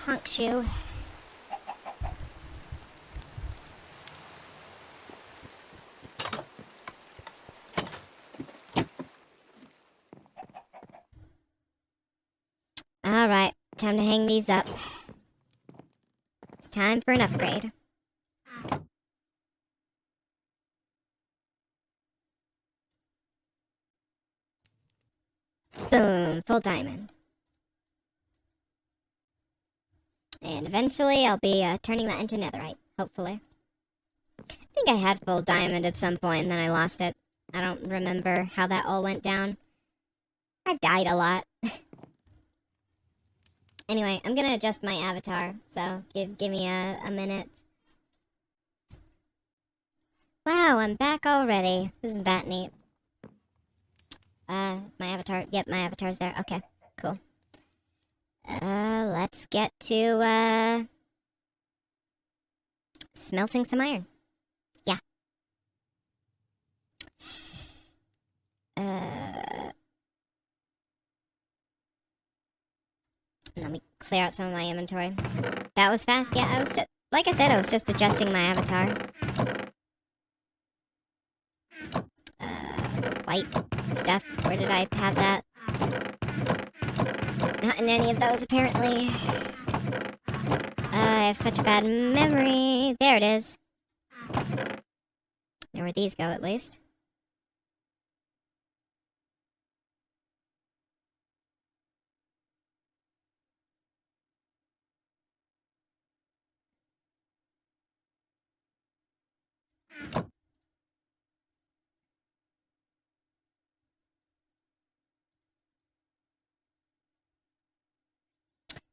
Honk shoe. Alright, time to hang these up. It's time for an upgrade. Boom, full diamond. And eventually I'll be turning that into netherite, hopefully. I think I had full diamond at some point and then I lost it. I don't remember how that all went down. I died a lot. Anyway, I'm gonna adjust my avatar, so give me a minute. Wow, I'm back already. Isn't that neat? My avatar, yep, my avatar's there. Okay, cool. Let's get to, smelting some iron. Yeah. Let me clear out some of my inventory. That was fast. Yeah, I was just, like I said, I was just adjusting my avatar. White stuff. Where did I have that? Not in any of those, apparently. I have such a bad memory. There it is. Know where these go, at least.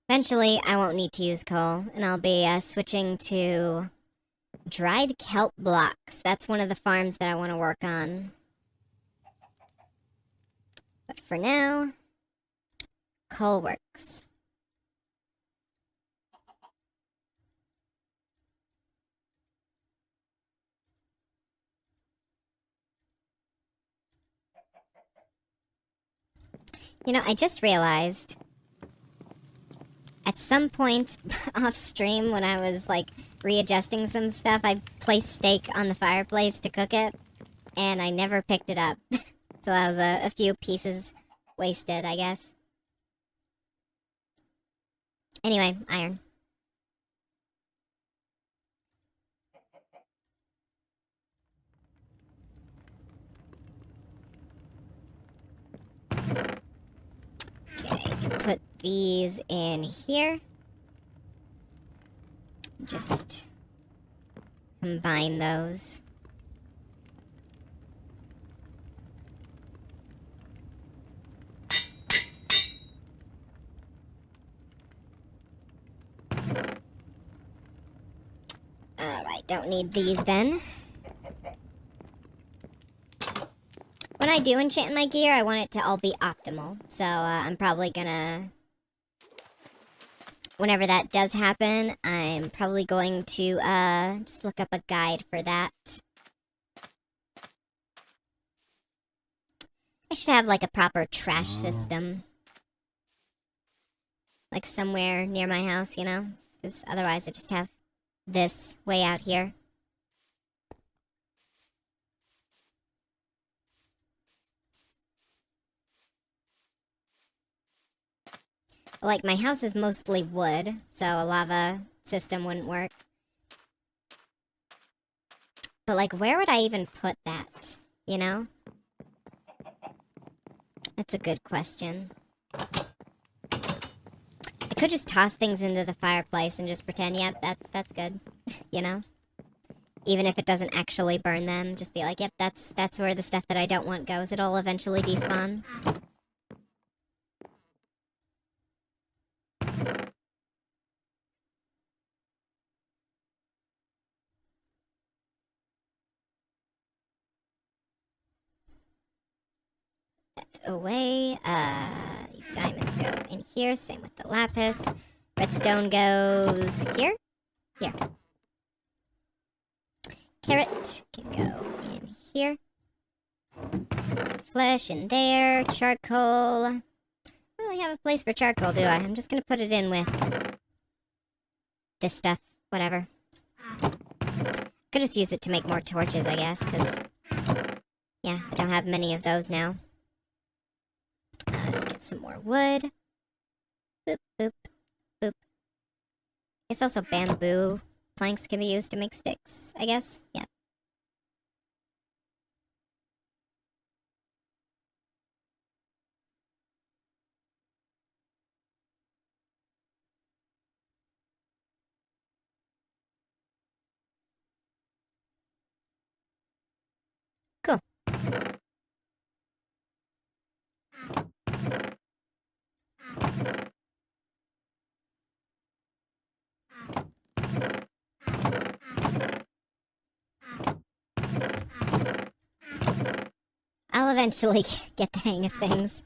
Eventually, I won't need to use coal, and I'll be switching to dried kelp blocks. That's one of the farms that I want to work on. But for now, coal works. You know, I just realized at some point off stream when I was like readjusting some stuff, I placed steak on the fireplace to cook it, and I never picked it up. So that was a few pieces wasted, I guess. Anyway, iron. Okay, put these in here. Just combine those. Alright, don't need these then. When I do enchant my gear, I want it to all be optimal. So, I'm probably gonna... Whenever that does happen, I'm probably going to, just look up a guide for that. I should have, like, a proper trash system. Like, somewhere near my house, you know? Because otherwise I just have this way out here. Like, my house is mostly wood, so a lava system wouldn't work. But, like, where would I even put that? You know? That's a good question. I could just toss things into the fireplace and just pretend, yep, that's good. You know? Even if it doesn't actually burn them, just be like, yep, that's where the stuff that I don't want goes. It'll eventually despawn. Away. These diamonds go in here. Same with the lapis. Redstone goes here. Here. Carrot can go in here. Flesh in there. Charcoal. I don't really have a place for charcoal, do I? I'm just gonna put it in with this stuff. Whatever. Could just use it to make more torches, I guess, because, yeah, I don't have many of those now. Just get some more wood. Boop, boop, boop. It's also bamboo planks can be used to make sticks, I guess. Yeah. I'll eventually get the hang of things.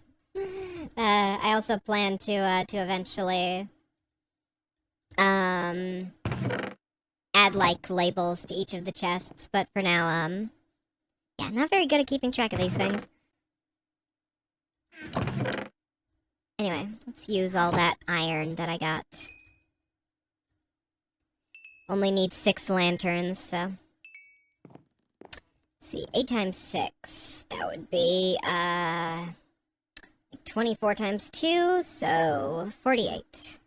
I also plan to eventually, add, like, labels to each of the chests, but for now, yeah, not very good at keeping track of these things. Anyway, let's use all that iron that I got. Only need 6 lanterns, so... Let's see, 8 times 6, that would be, 24 times 2, so 48.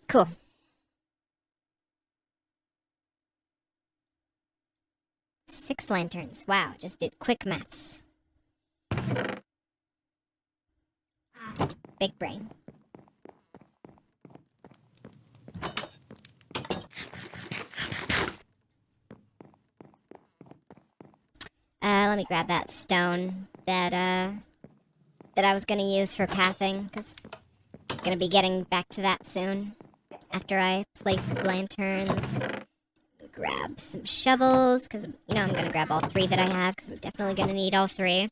Cool. Six lanterns. Wow, just did quick maths. Big brain. Let me grab that stone that I was gonna use for pathing, because I'm gonna be getting back to that soon. After I place the lanterns. Grab some shovels, because, you know, I'm gonna grab all 3 that I have, because I'm definitely gonna need all 3.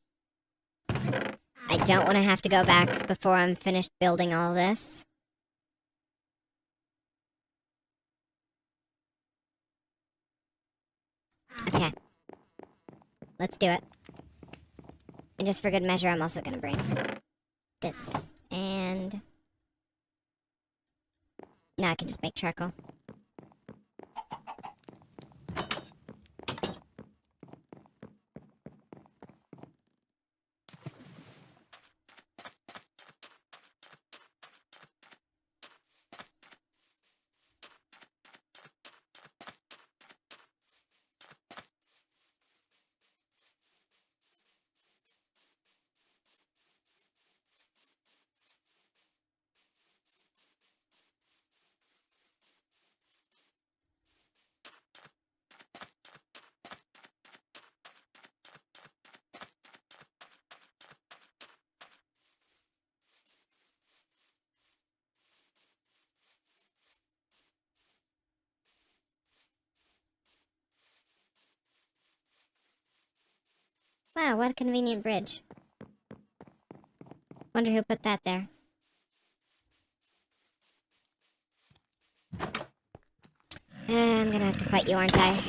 I don't want to have to go back before I'm finished building all this. Okay. Let's do it. And just for good measure, I'm also gonna bring this. And... now I can just make charcoal. Wow, what a convenient bridge. Wonder who put that there. I'm gonna have to fight you, aren't I?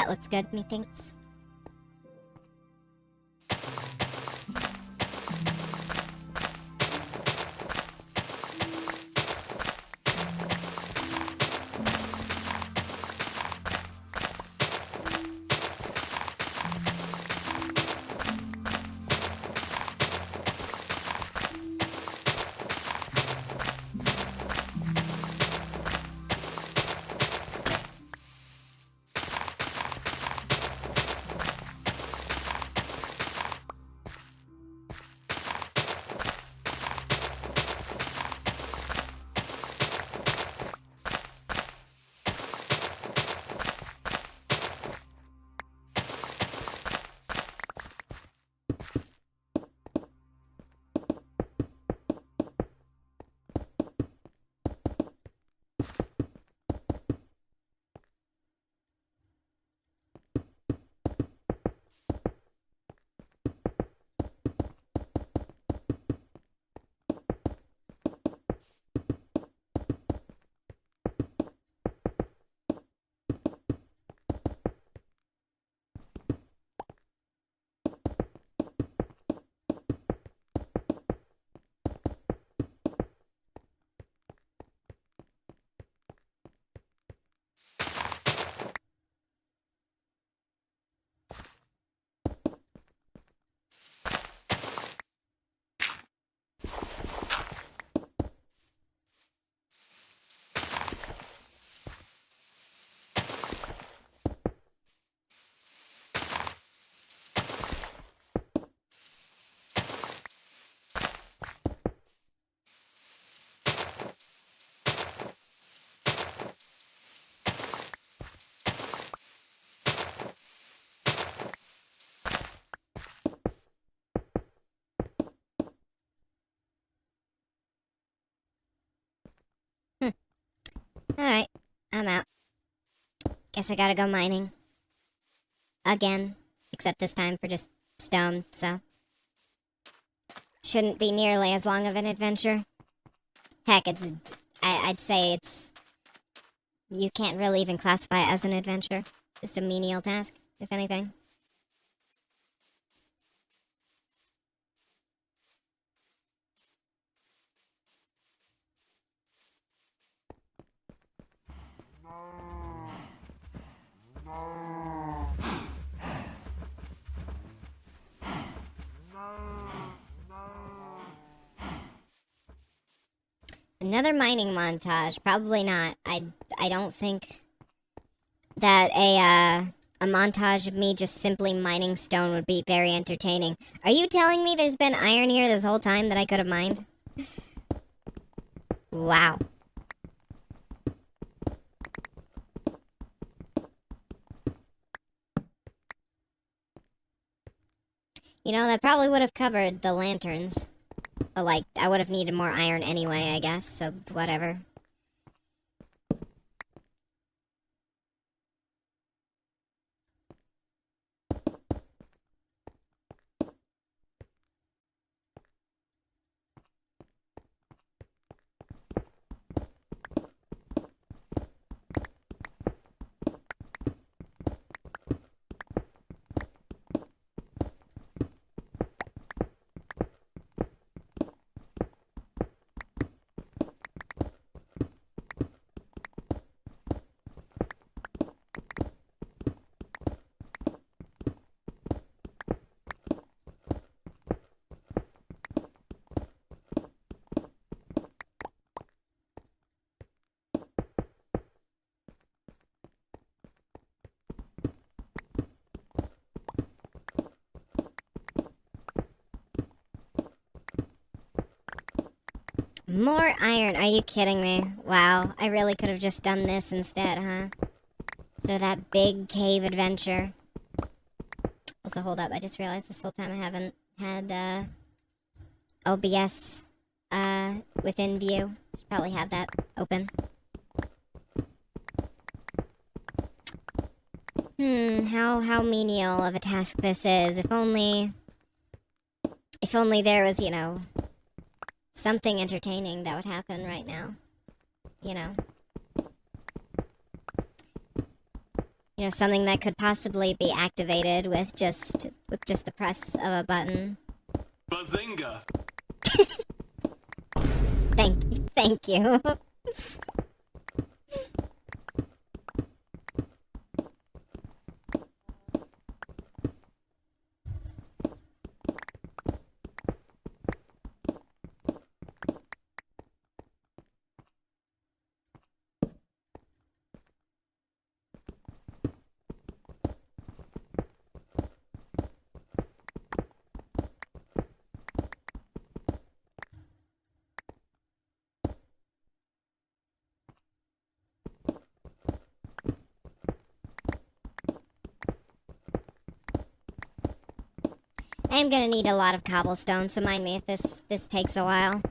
That looks good, methinks. Alright, I'm out. Guess I gotta go mining. Again. Except this time for just stone, so. Shouldn't be nearly as long of an adventure. Heck, I'd say it's... You can't really even classify it as an adventure. Just a menial task, if anything. Another mining montage. Probably not. I don't think that a montage of me just simply mining stone would be very entertaining. Are you telling me there's been iron here this whole time that I could have mined? Wow. You know, that probably would have covered the lanterns. But, like, I would have needed more iron anyway, I guess, so whatever. More iron, are you kidding me? Wow, I really could have just done this instead, huh? Instead of that big cave adventure. Also, hold up, I just realized this whole time I haven't had, OBS, within view. Should probably have that open. How menial of a task this is. If only there was, you know, something entertaining that would happen right now. You know. You know, something that could possibly be activated with just the press of a button. Bazinga! Thank you. I am gonna need a lot of cobblestone, so mind me if this takes a while.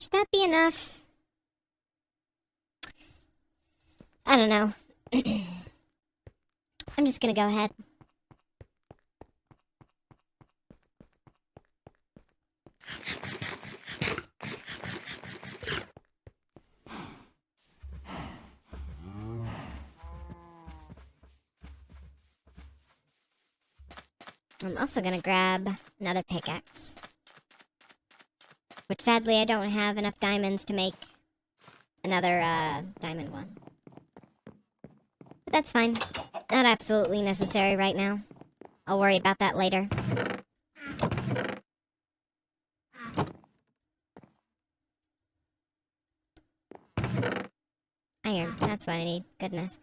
Should that be enough? I don't know. I'm just gonna go ahead. I'm also gonna grab another pickaxe. Which sadly I don't have enough diamonds to make another diamond one. But that's fine. Not absolutely necessary right now. I'll worry about that later. Iron, that's what I need. Goodness.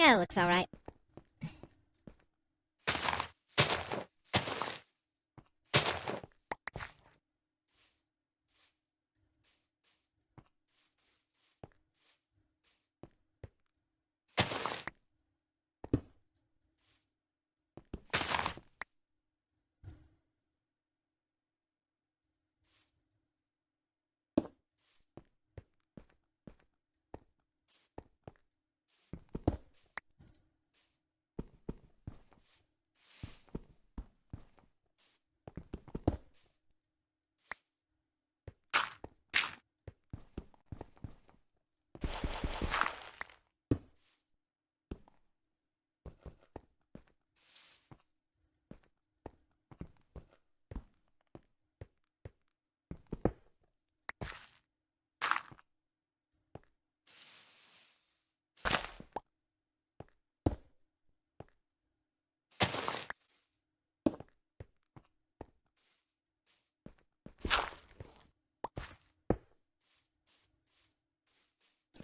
Yeah, it looks alright.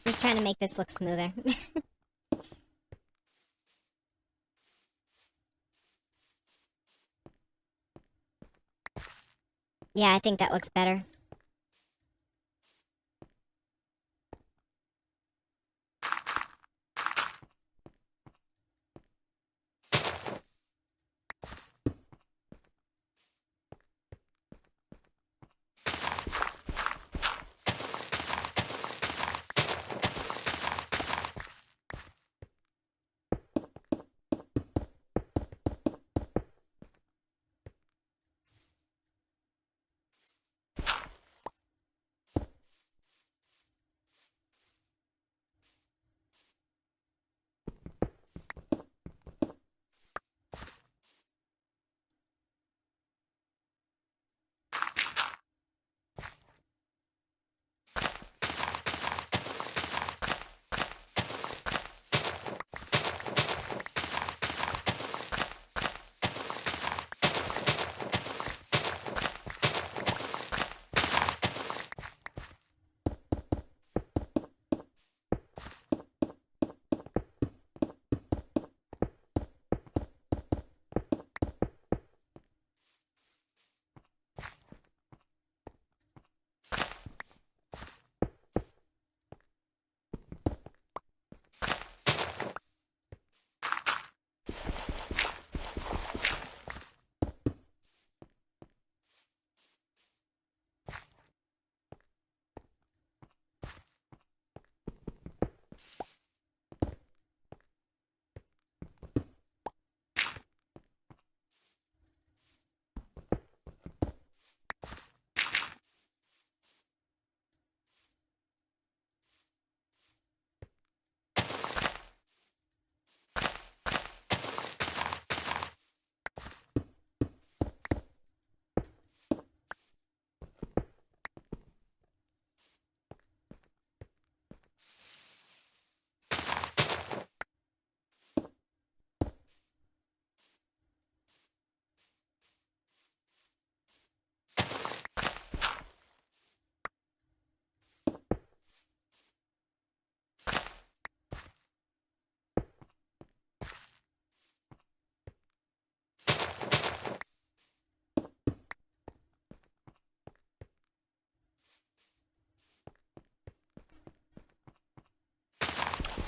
Just trying to make this look smoother. Yeah, I think that looks better.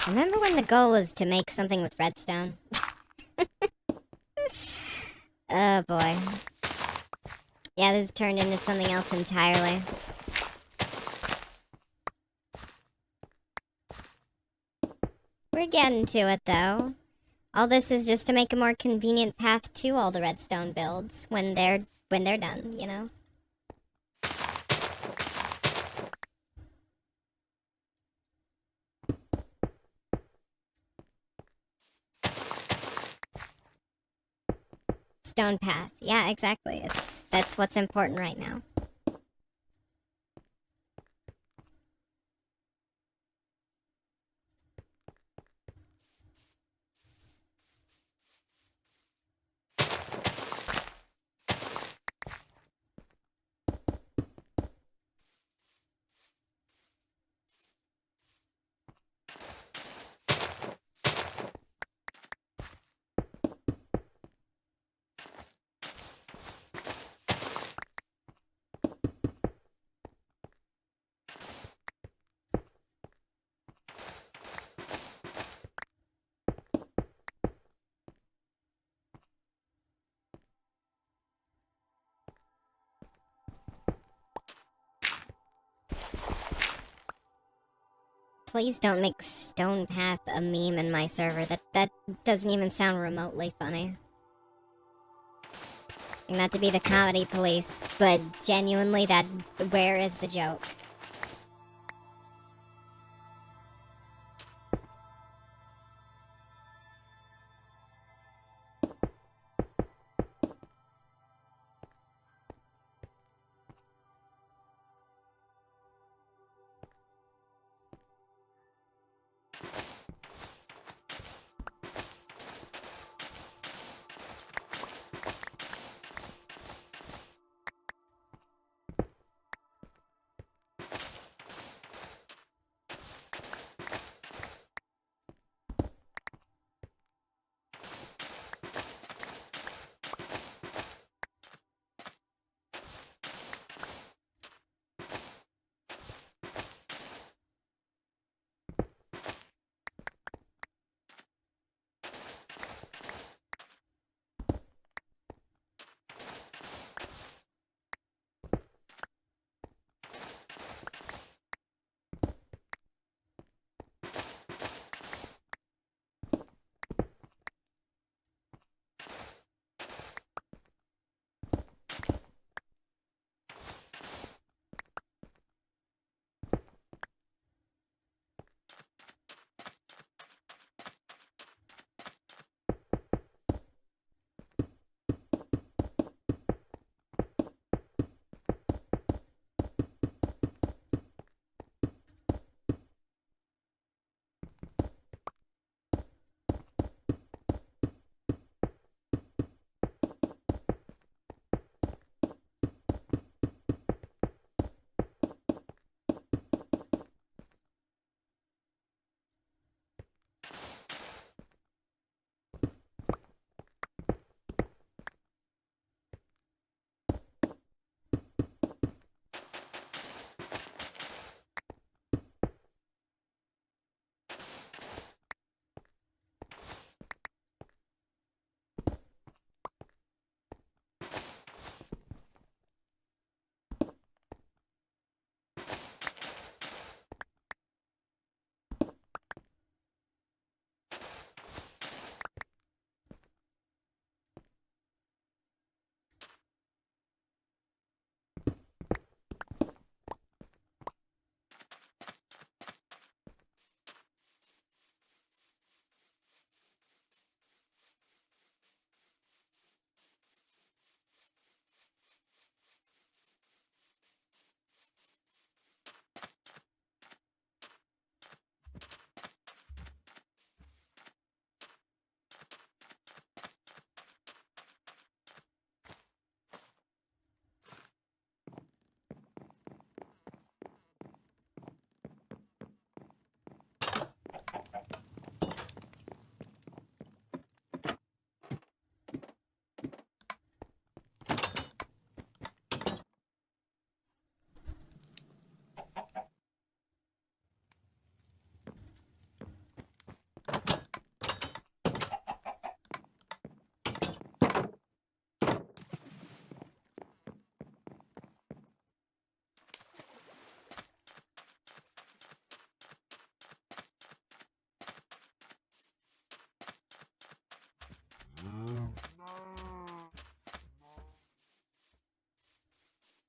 Remember when the goal was to make something with redstone? Oh boy. Yeah, this turned into something else entirely. We're getting to it though. All this is just to make a more convenient path to all the redstone builds when they're done, you know? Stone path. Yeah, exactly. That's what's important right now. Please don't make Stone Path a meme in my server. That doesn't even sound remotely funny. Not to be the comedy police, but genuinely, where is the joke?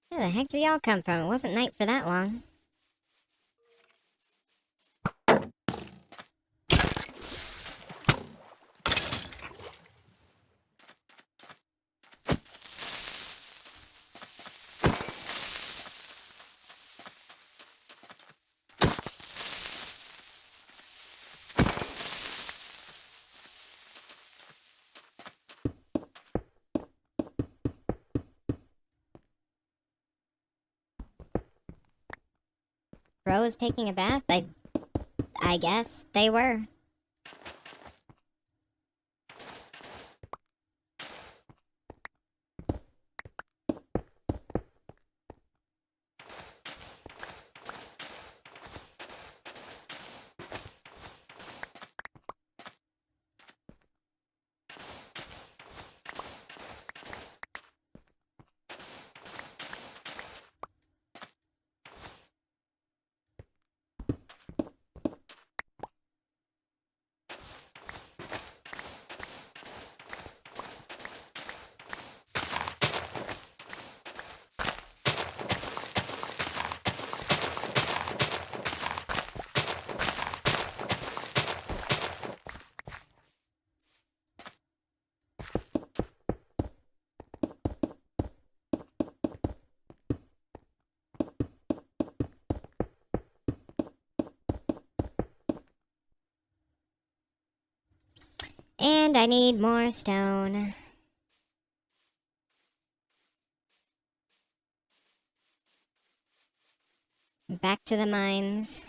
Where the heck did y'all come from? It wasn't night for that long. Bro was taking a bath? I guess they were. And I need more stone. Back to the mines.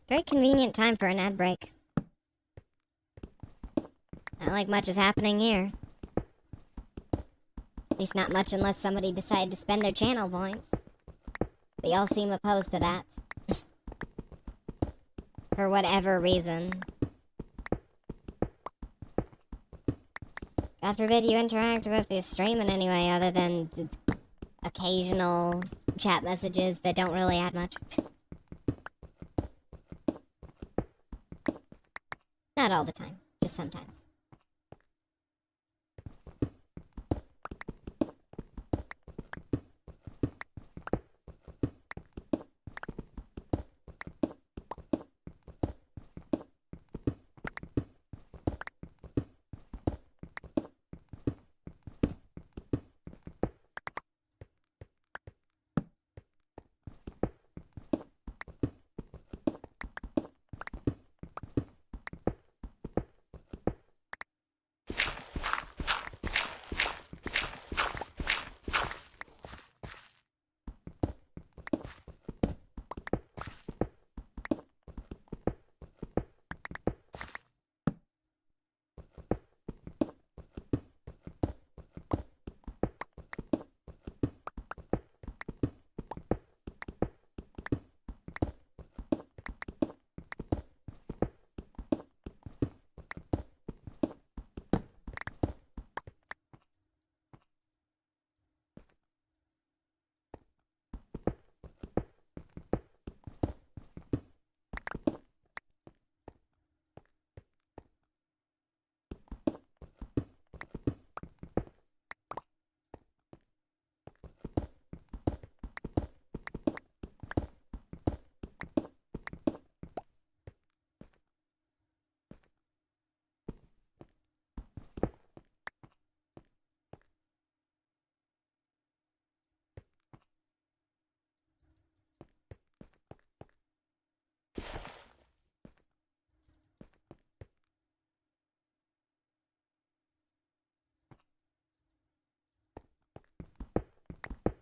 Very convenient time for an ad break. Not like much is happening here. At least not much unless somebody decided to spend their channel points. They all seem opposed to that. For whatever reason. God forbid you interact with the stream in any way other than occasional chat messages that don't really add much. Not all the time, just sometimes.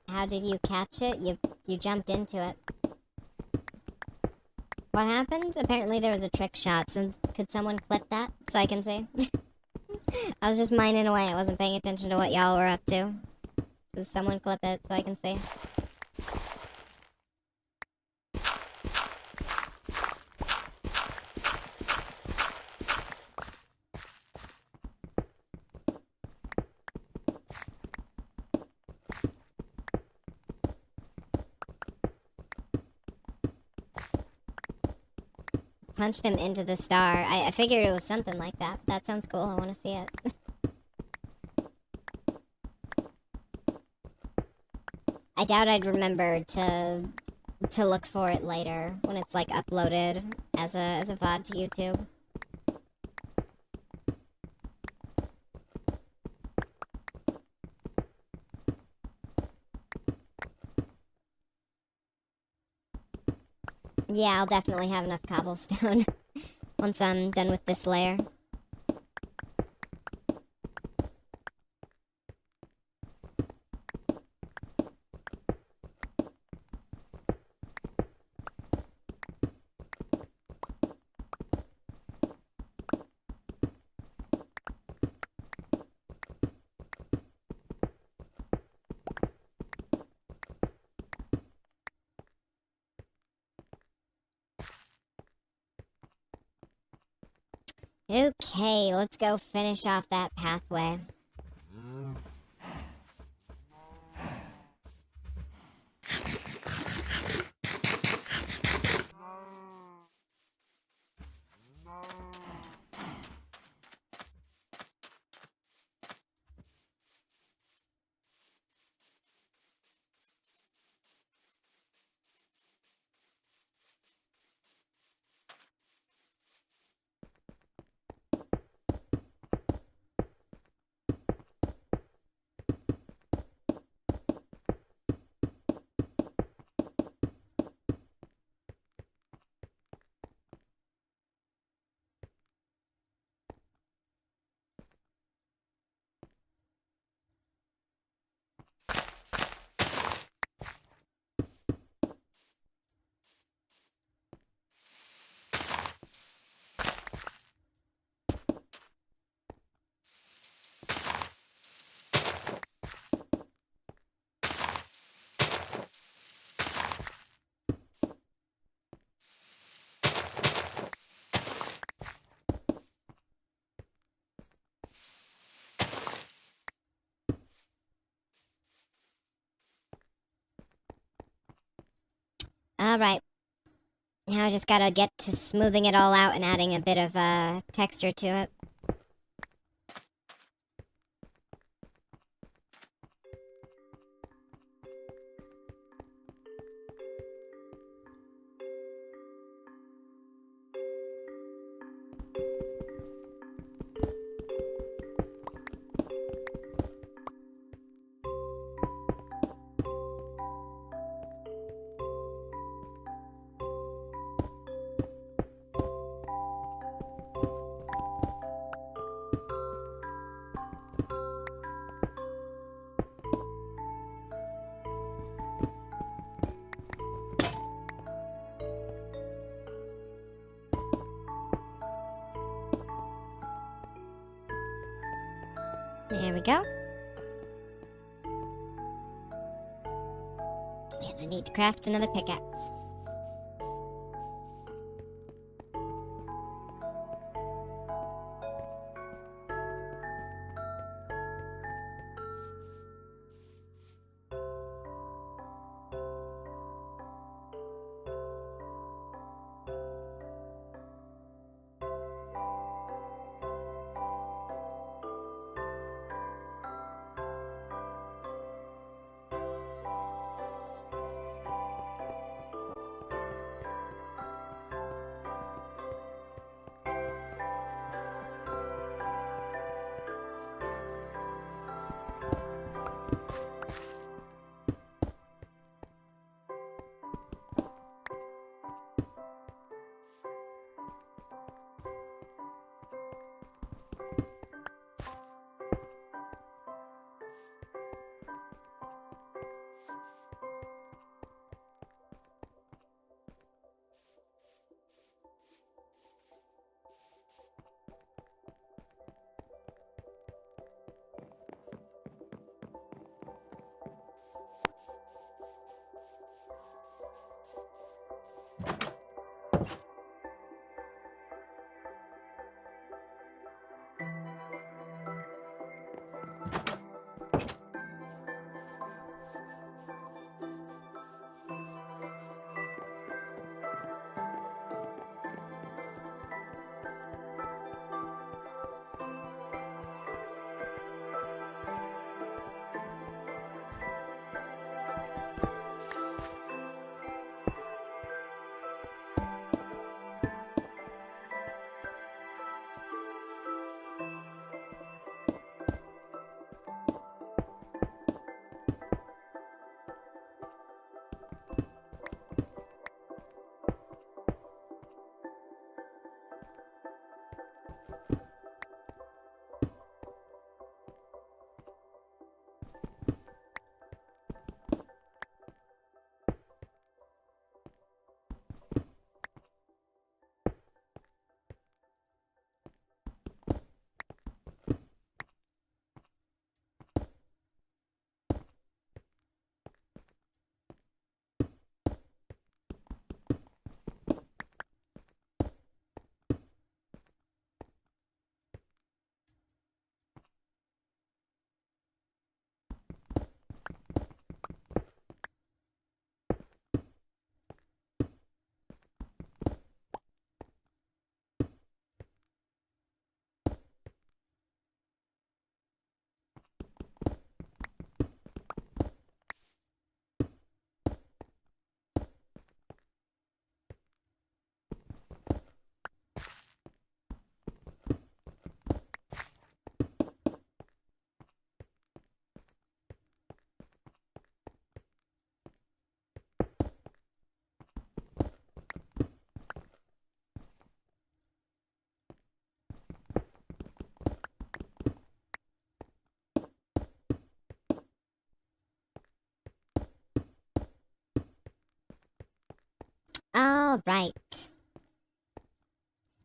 How did you catch it? You jumped into it. What happened? Apparently there was a trick shot. So could someone clip that so I can see? I was just mining away. I wasn't paying attention to what y'all were up to. Does someone clip it so I can see? Punched him into the star. I figured it was something like that. That sounds cool. I want to see it. I doubt I'd remember to look for it later when it's like uploaded as a VOD to YouTube. Yeah, I'll definitely have enough cobblestone once I'm done with this layer. Okay, let's go finish off that pathway. Alright. Now I just gotta get to smoothing it all out and adding a bit of texture to it. There we go. And I need to craft another pickaxe. Alright.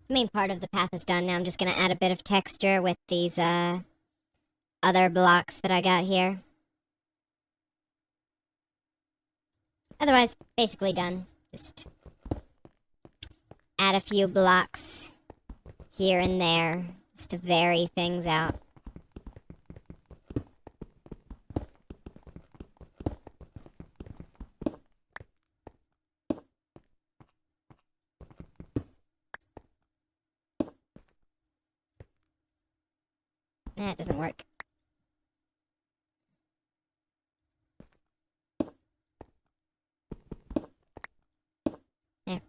The main part of the path is done. Now I'm just gonna add a bit of texture with these, other blocks that I got here. Otherwise, basically done. Just add a few blocks here and there, just to vary things out. That doesn't work. There.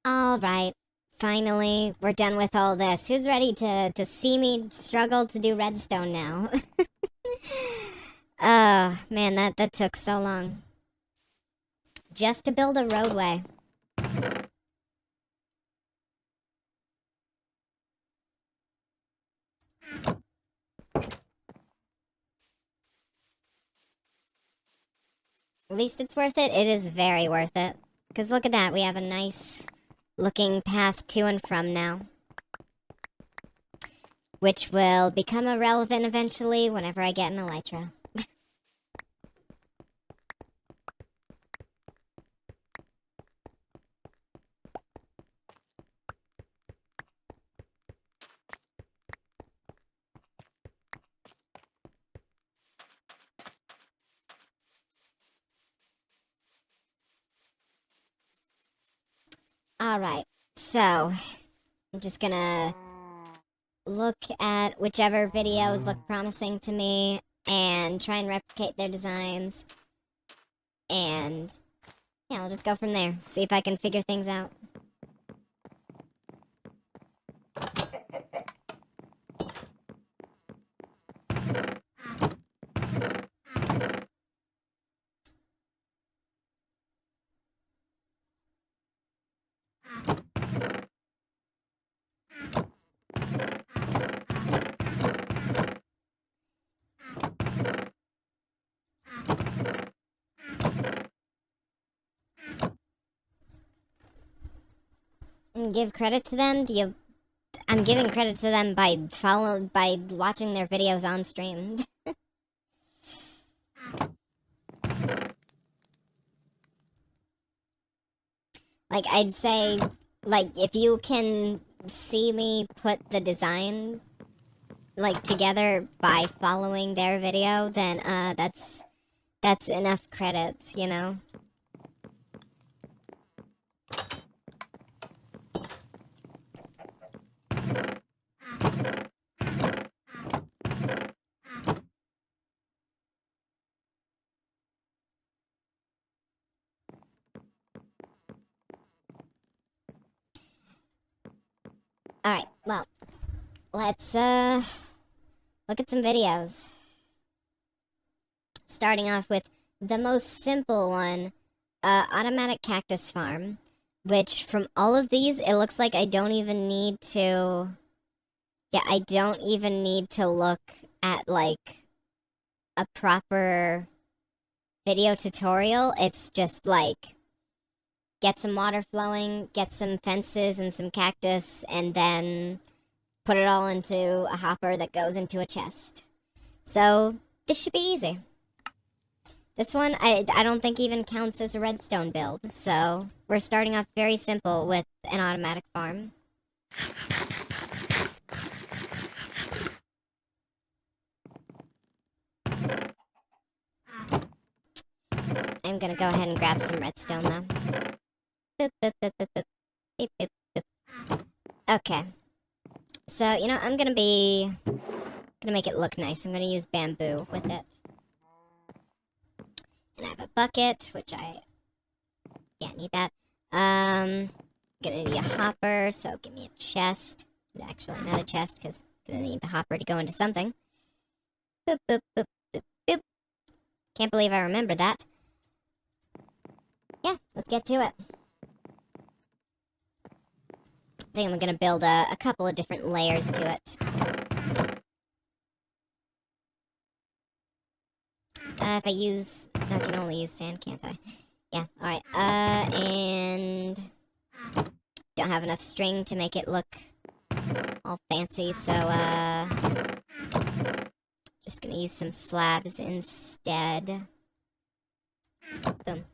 Alright. Finally, we're done with all this. Who's ready to see me struggle to do redstone now? Man, that took so long. Just to build a roadway. At least it's worth it. It is very worth it. Because look at that, we have a nice looking path to and from now. Which will become irrelevant eventually whenever I get an elytra. Alright, so I'm just gonna look at whichever videos look promising to me and try and replicate their designs. And yeah, I'll just go from there. See if I can figure things out. and give credit to them, I'm giving credit to them by watching their videos on stream. Like, I'd say, like, if you can see me put the design, like, together by following their video, then, that's enough credits, you know? Alright, well, let's, look at some videos. Starting off with the most simple one, automatic cactus farm, which from all of these, it looks like I don't even need to, yeah, I don't even need to look at, like, a proper video tutorial. It's just, like, get some water flowing, get some fences and some cactus, and then put it all into a hopper that goes into a chest. So, this should be easy. This one, I don't think even counts as a redstone build, so we're starting off very simple with an automatic farm. I'm gonna go ahead and grab some redstone, though. Boop, boop, boop, boop, boop. Beep, boop, boop. Okay. So, you know, I'm gonna make it look nice. I'm gonna use bamboo with it. And I have a bucket, which I need that. Gonna need a hopper, so give me a chest. Actually, another chest, because I'm gonna need the hopper to go into something. Boop, boop, boop, boop, boop. Can't believe I remembered that. Yeah, let's get to it. I think I'm gonna build a couple of different layers to it. If I use... I can only use sand, can't I? Yeah, alright. And... don't have enough string to make it look all fancy, so, just gonna use some slabs instead. Boom.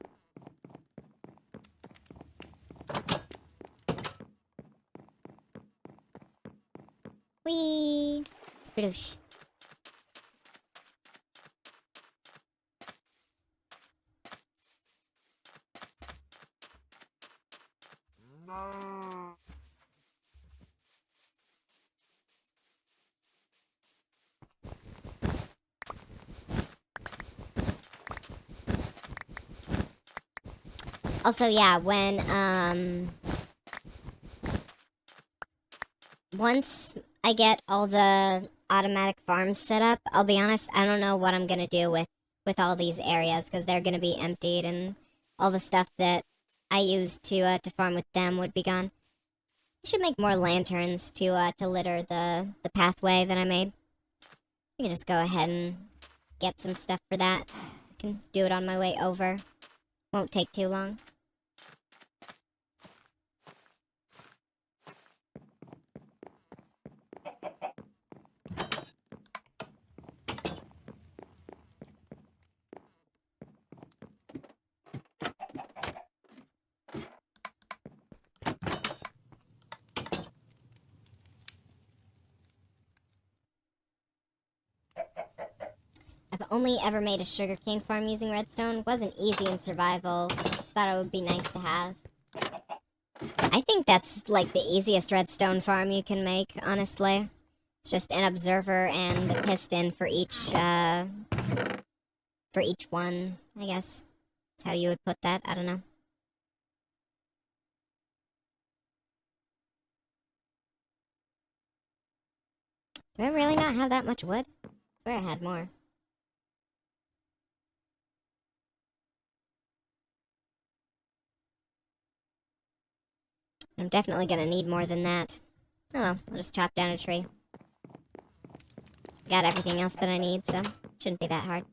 Whee! Sploosh. Also, yeah, once I get all the automatic farms set up, I'll be honest, I don't know what I'm gonna do with all these areas, because they're gonna be emptied, and all the stuff that I used to farm with them would be gone. I should make more lanterns to litter the pathway that I made. I can just go ahead and get some stuff for that. I can do it on my way over. Won't take too long. I've only ever made a sugarcane farm using redstone. Wasn't easy in survival. Just thought it would be nice to have. I think that's like the easiest redstone farm you can make, honestly. It's just an observer and a piston for each one, I guess. That's how you would put that. I don't know. Do I really not have that much wood? I swear I had more. I'm definitely gonna need more than that. Oh well, I'll just chop down a tree. Got everything else that I need, so shouldn't be that hard.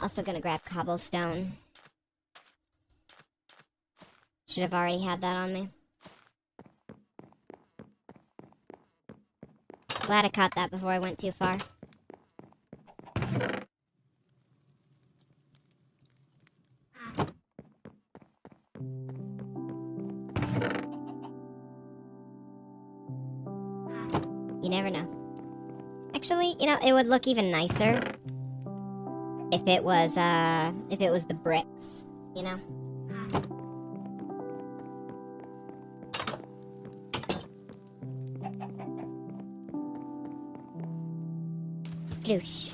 also gonna grab cobblestone. Should have already had that on me. Glad I caught that before I went too far. You never know. Actually, you know, it would look even nicer if it was the bricks, you know? Sploosh.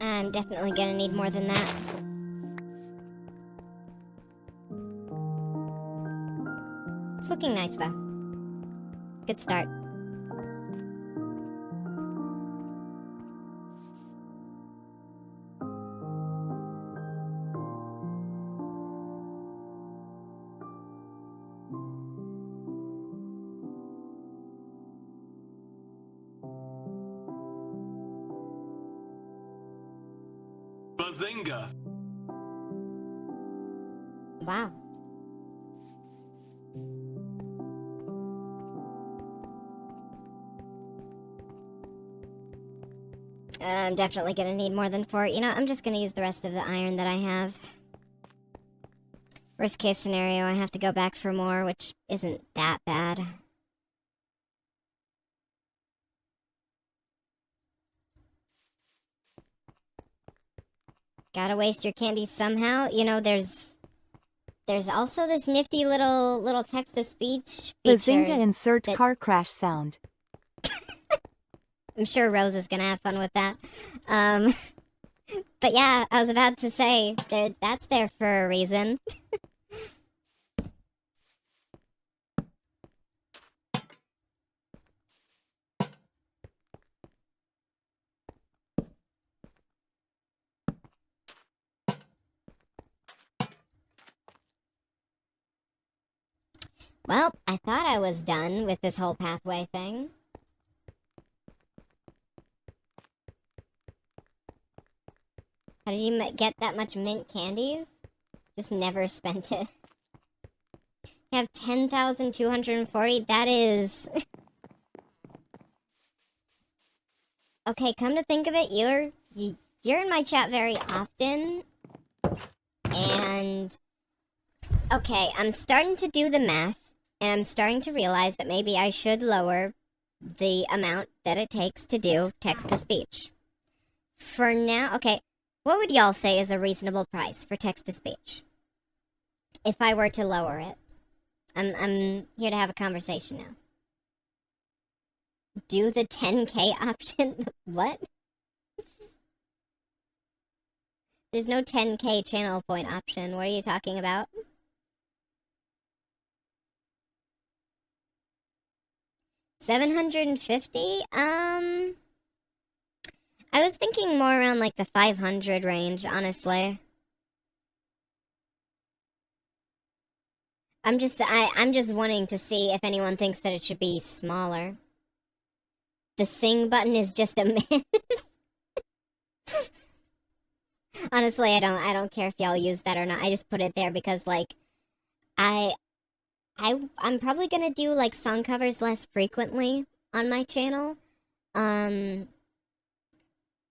I'm definitely gonna need more than that. It's looking nice, though. Good start. Bazinga! Wow. I'm definitely gonna need more than 4. You know, I'm just gonna use the rest of the iron that I have. Worst case scenario, I have to go back for more, which isn't that bad. Gotta waste your candy somehow. You know, there's also this nifty little text-to-speech feature. Bazinga, insert that- car crash sound. I'm sure Rose is gonna have fun with that. But yeah, I was about to say, that's there for a reason. Well, I thought I was done with this whole pathway thing. How did you get that much mint candies? Just never spent it. You have 10,240? That is... Okay, come to think of it, you're in my chat very often. And... Okay, I'm starting to do the math. And I'm starting to realize that maybe I should lower the amount that it takes to do text-to-speech. For now... Okay, what would y'all say is a reasonable price for text-to-speech? If I were to lower it. I'm here to have a conversation now. Do the 10K option? What? There's no 10K channel point option. What are you talking about? $750? I was thinking more around like the 500 range, honestly. I'm just wanting to see if anyone thinks that it should be smaller. The sing button is just a myth. Honestly, I don't care if y'all use that or not. I just put it there because like I'm probably gonna do like song covers less frequently on my channel.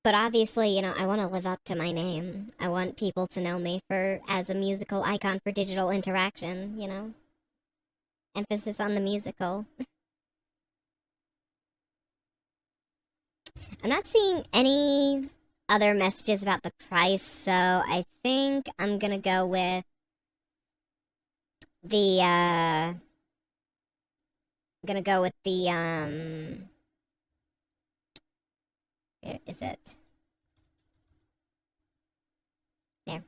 But obviously, you know, I want to live up to my name. I want people to know me as a musical icon for digital interaction, you know? Emphasis on the musical. I'm not seeing any other messages about the price, so I think I'm gonna go with the, where is it? There.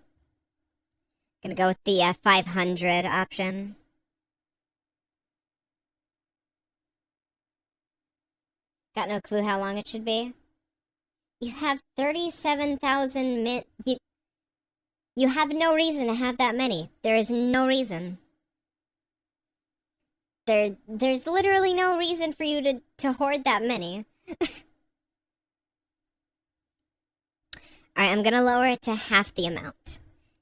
Gonna go with the 500 option. Got no clue how long it should be. You have 37,000 mint. You have no reason to have that many. There is no reason. There's literally no reason for you to hoard that many. Alright, I'm gonna lower it to half the amount.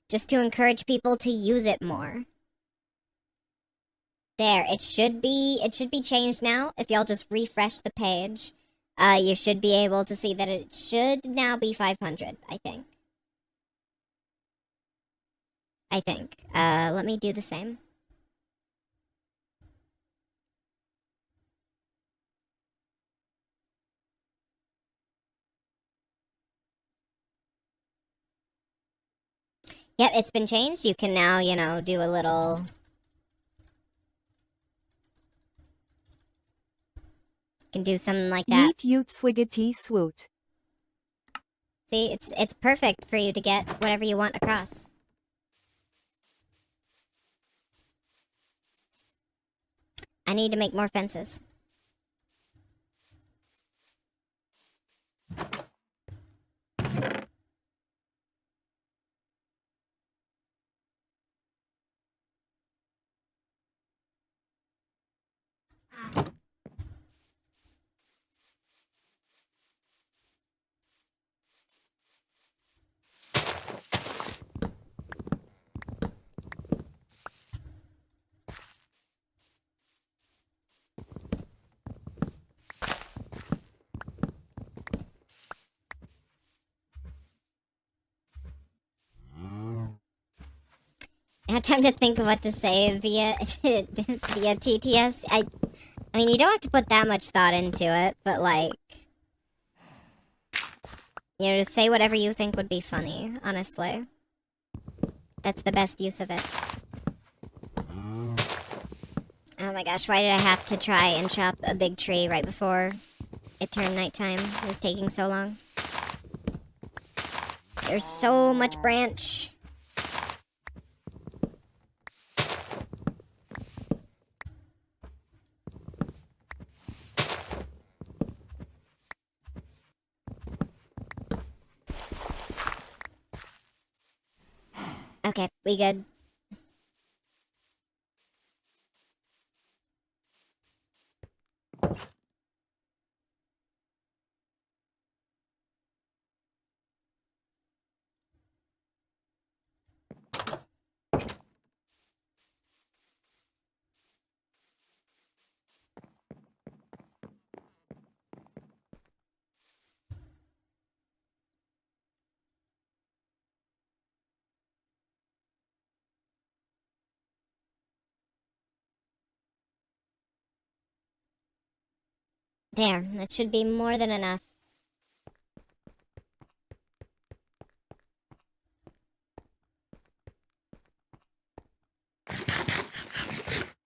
Just to encourage people to use it more. There, it should be changed now. If y'all just refresh the page, you should be able to see that it should now be 500, I think. Let me do the same. Yep, it's been changed. You can now, you know, do a little... You can do something like that. Yeet yoot swiggity swoot. See, it's perfect for you to get whatever you want across. I need to make more fences. I had time to think of what to say via TTS. I mean, you don't have to put that much thought into it, but like, you know, just say whatever you think would be funny, honestly. That's the best use of it. Oh my gosh, why did I have to try and chop a big tree right before it turned nighttime? It was taking so long. There's so much branch. Okay, we good. There, that should be more than enough.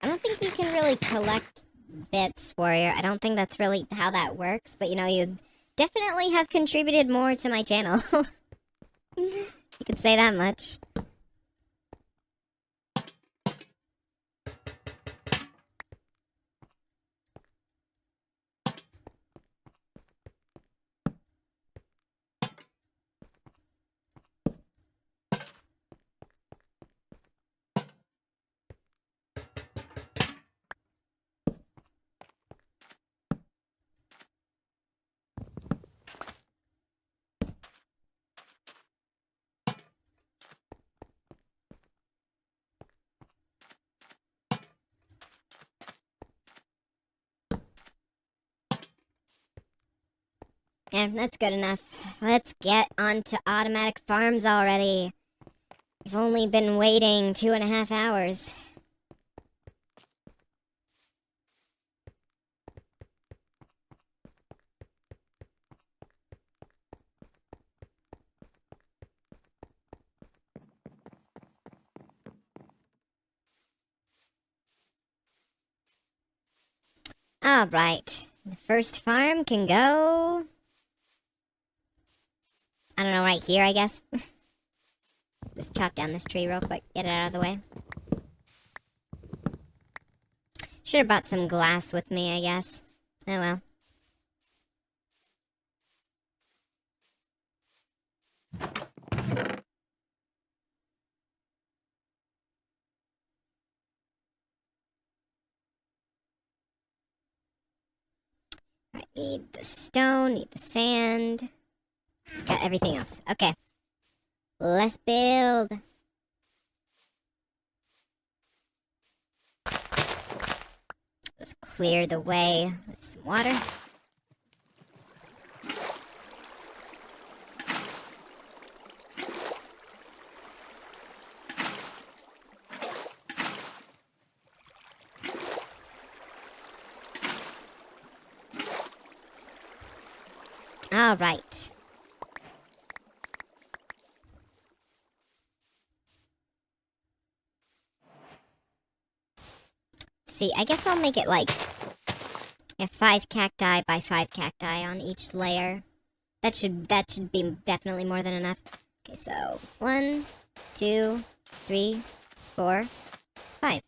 I don't think you can really collect bits, Warrior. I don't think that's really how that works, but you know, you definitely have contributed more to my channel. You could say that much. Yeah, that's good enough. Let's get on to automatic farms already. We've only been waiting 2.5 hours. Alright. The first farm can go... I don't know, right here, I guess? Just chop down this tree real quick, get it out of the way. Should have brought some glass with me, I guess. Oh well. Alright, need the stone, need the sand. Got everything else. Okay. Let's build. Just clear the way with some water. All right. See, I guess I'll make it like 5 cacti by 5 cacti on each layer. That should be definitely more than enough. Okay, so 1, 2, 3, 4, 5.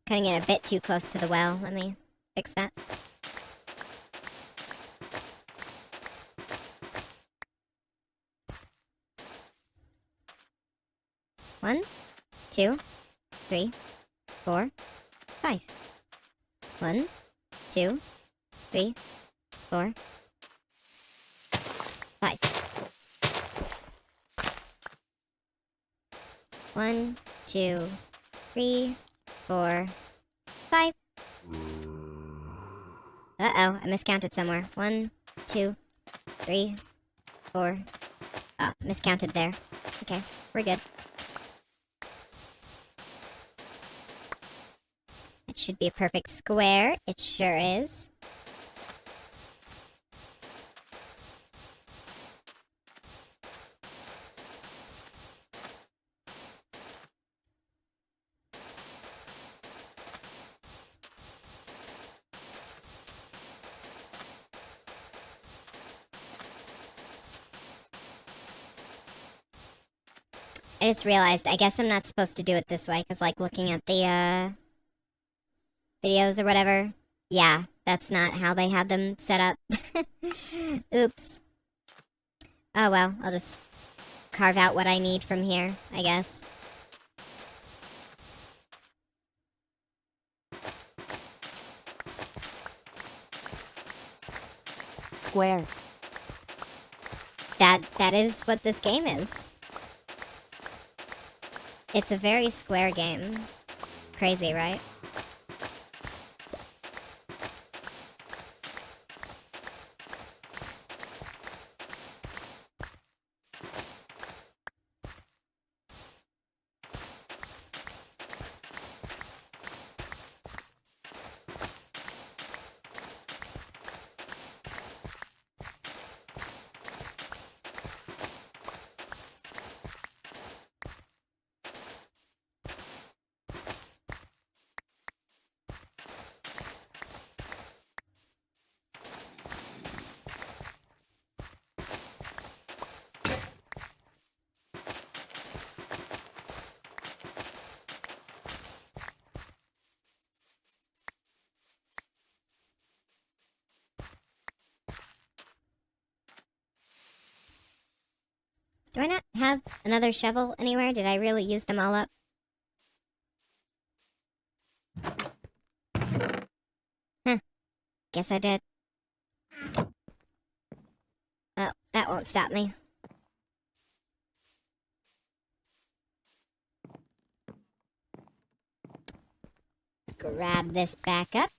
Cutting it a bit too close to the well. Let me fix that. One, 2, 3, 4, 5. 1, 2, 3, 4, 5. 1, 2, 3, 4, 5. Uh-oh, I miscounted somewhere. 1, 2, 3, 4. Oh, miscounted there. Okay, we're good. It should be a perfect square. It sure is. I just realized, I guess I'm not supposed to do it this way, because, like, looking at the, videos or whatever, yeah, that's not how they had them set up. Oops. Oh well, I'll just carve out what I need from here, I guess. Square. That is what this game is. It's a very square game. Crazy, right? Do I not have another shovel anywhere? Did I really use them all up? Huh. Guess I did. Oh, that won't stop me. Let's grab this back up.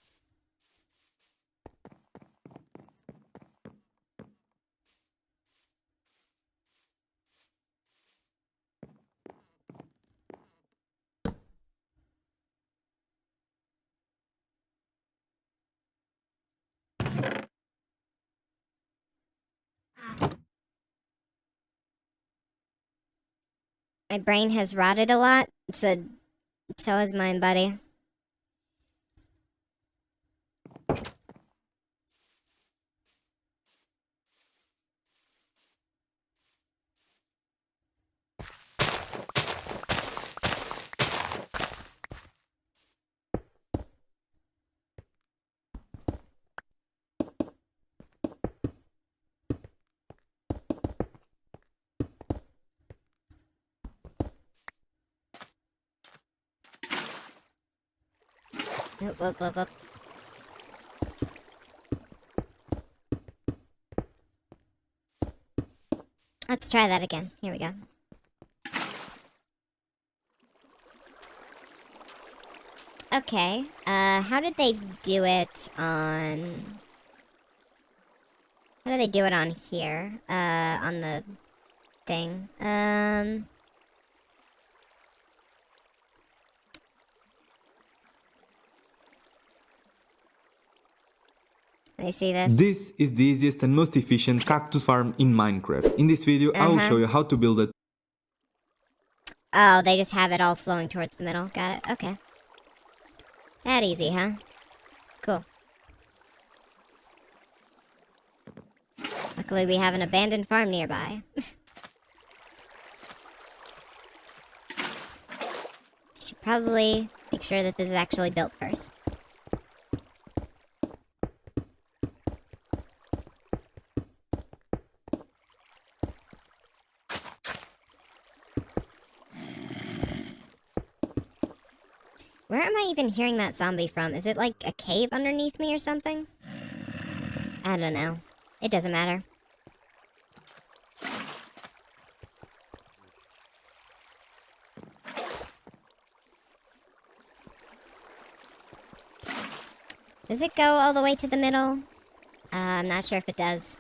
My brain has rotted a lot, so has mine, buddy. Whoop, whoop, whoop, whoop. Let's try that again. Here we go. Okay, how did they do it on... How do they do it on here? On the thing. Let me see this. This is the easiest and most efficient cactus farm in Minecraft. In this video, I will show you how to build it. Oh, they just have it all flowing towards the middle. Got it. Okay. That easy, huh? Cool. Luckily, we have an abandoned farm nearby. I should probably make sure that this is actually built first. Where am I even hearing that zombie from? Is it like a cave underneath me or something? I don't know. It doesn't matter. Does it go all the way to the middle? I'm not sure if it does.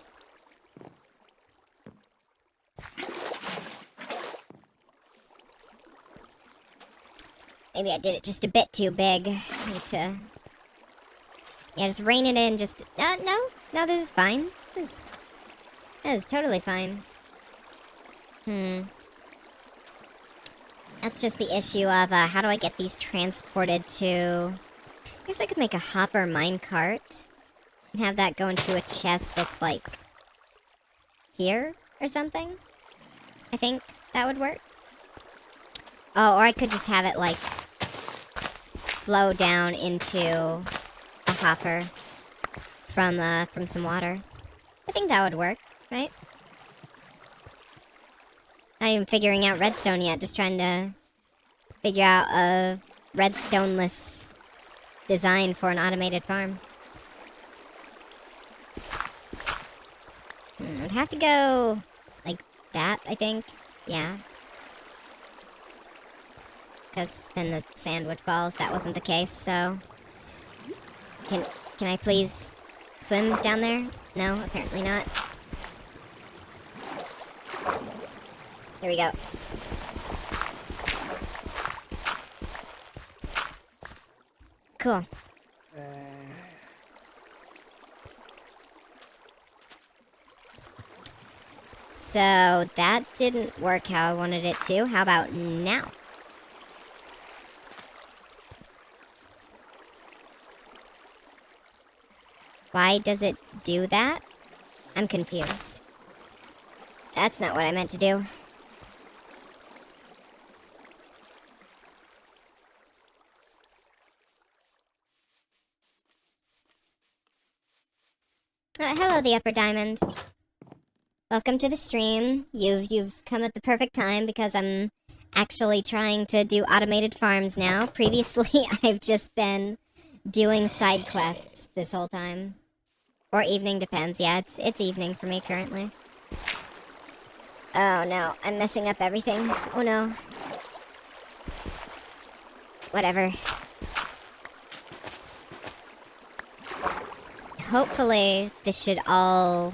Maybe I did it just a bit too big. I need to... Yeah, just rein it in, just... No, this is fine. This is totally fine. That's just the issue of, how do I get these transported to... I guess I could make a hopper minecart. And have that go into a chest that's, like... here? Or something? I think that would work. Oh, or I could just have it, like... flow down into a hopper from some water. I think that would work, right? Not even figuring out redstone yet, just trying to figure out a redstone-less design for an automated farm. I'd have to go like that, I think. Yeah. Because then the sand would fall if that wasn't the case, so... Can I please swim down there? No, apparently not. There we go. Cool. So, that didn't work how I wanted it to. How about now? Why does it do that? I'm confused. That's not what I meant to do. Hello, the upper diamond. Welcome to the stream. You've come at the perfect time because I'm actually trying to do automated farms now. Previously, I've just been doing side quests this whole time. Or evening, depends. Yeah, it's evening for me currently. Oh no, I'm messing up everything. Oh no. Whatever. Hopefully, this should all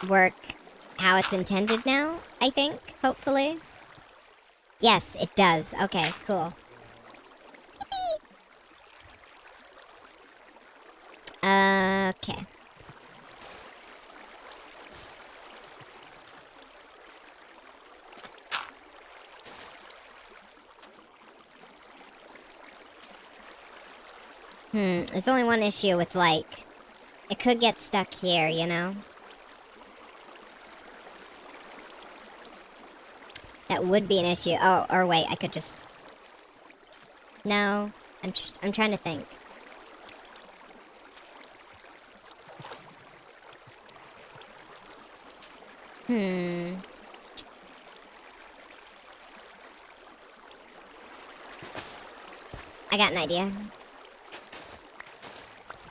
work how it's intended now, I think. Hopefully. Yes, it does. Okay, cool. Okay. There's only one issue with, like, it could get stuck here, you know? That would be an issue. Oh, or wait, I could just... No, I'm trying to think. I got an idea.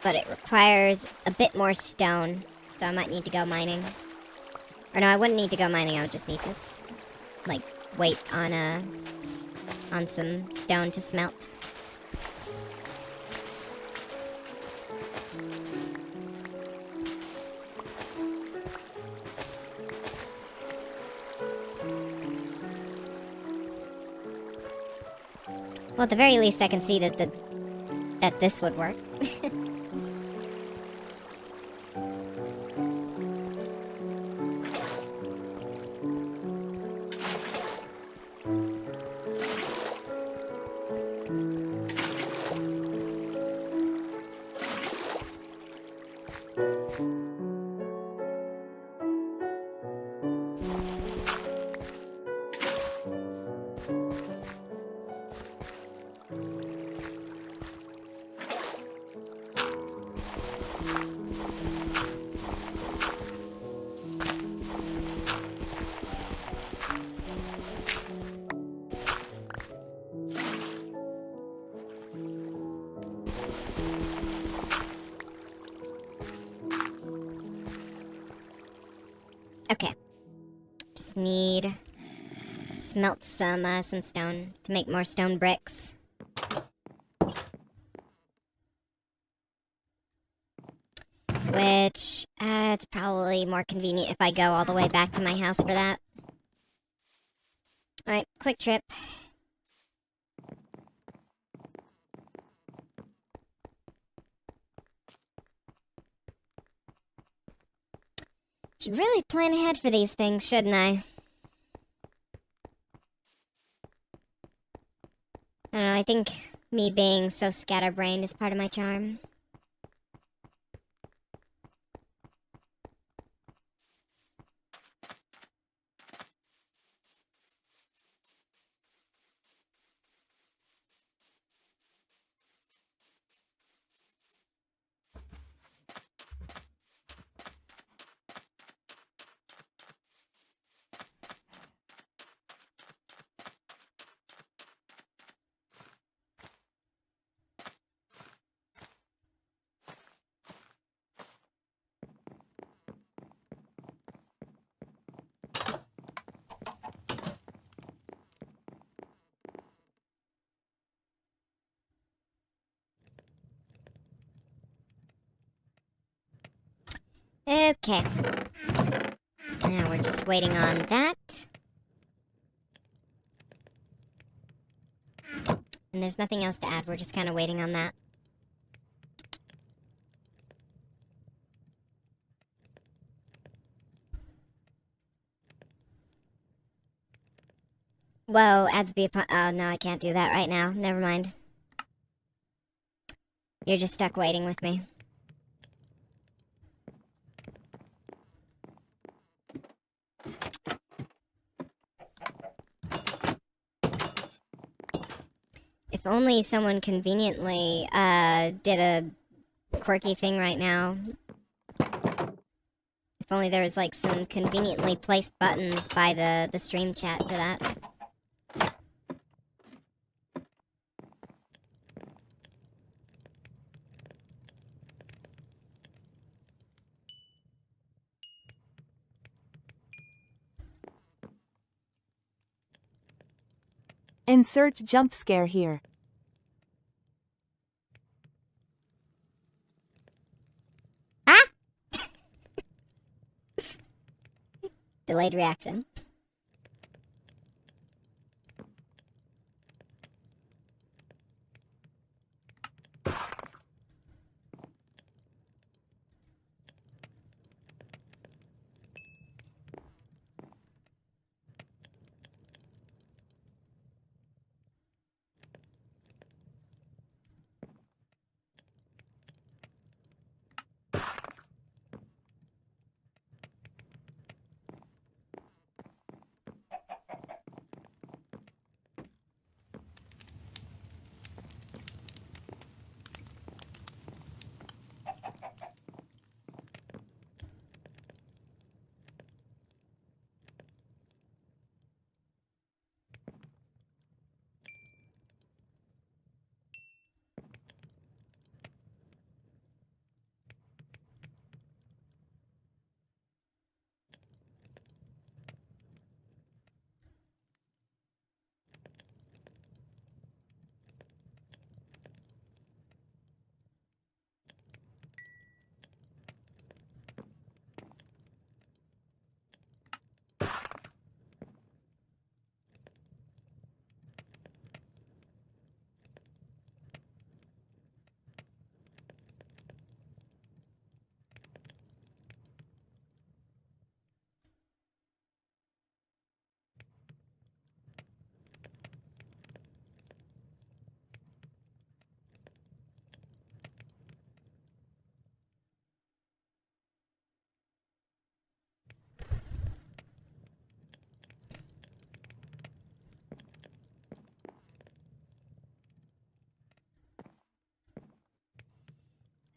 But it requires a bit more stone, so I might need to go mining. Or no, I wouldn't need to go mining, I would just need to, like, wait on some stone to smelt. Well, at the very least, I can see that that this would work. Okay. Just need smelt some stone to make more stone bricks. Which, it's probably more convenient if I go all the way back to my house for that. Alright, quick trip. Should really plan ahead for these things, shouldn't I? I don't know, I think me being so scatterbrained is part of my charm. Okay. Now we're just waiting on that. And there's nothing else to add, we're just kind of waiting on that. Whoa, adds be upon- oh no, I can't do that right now. Never mind. You're just stuck waiting with me. If only someone conveniently, did a quirky thing right now. If only there was like some conveniently placed buttons by the stream chat for that. Insert jump scare here. Ah! Delayed reaction.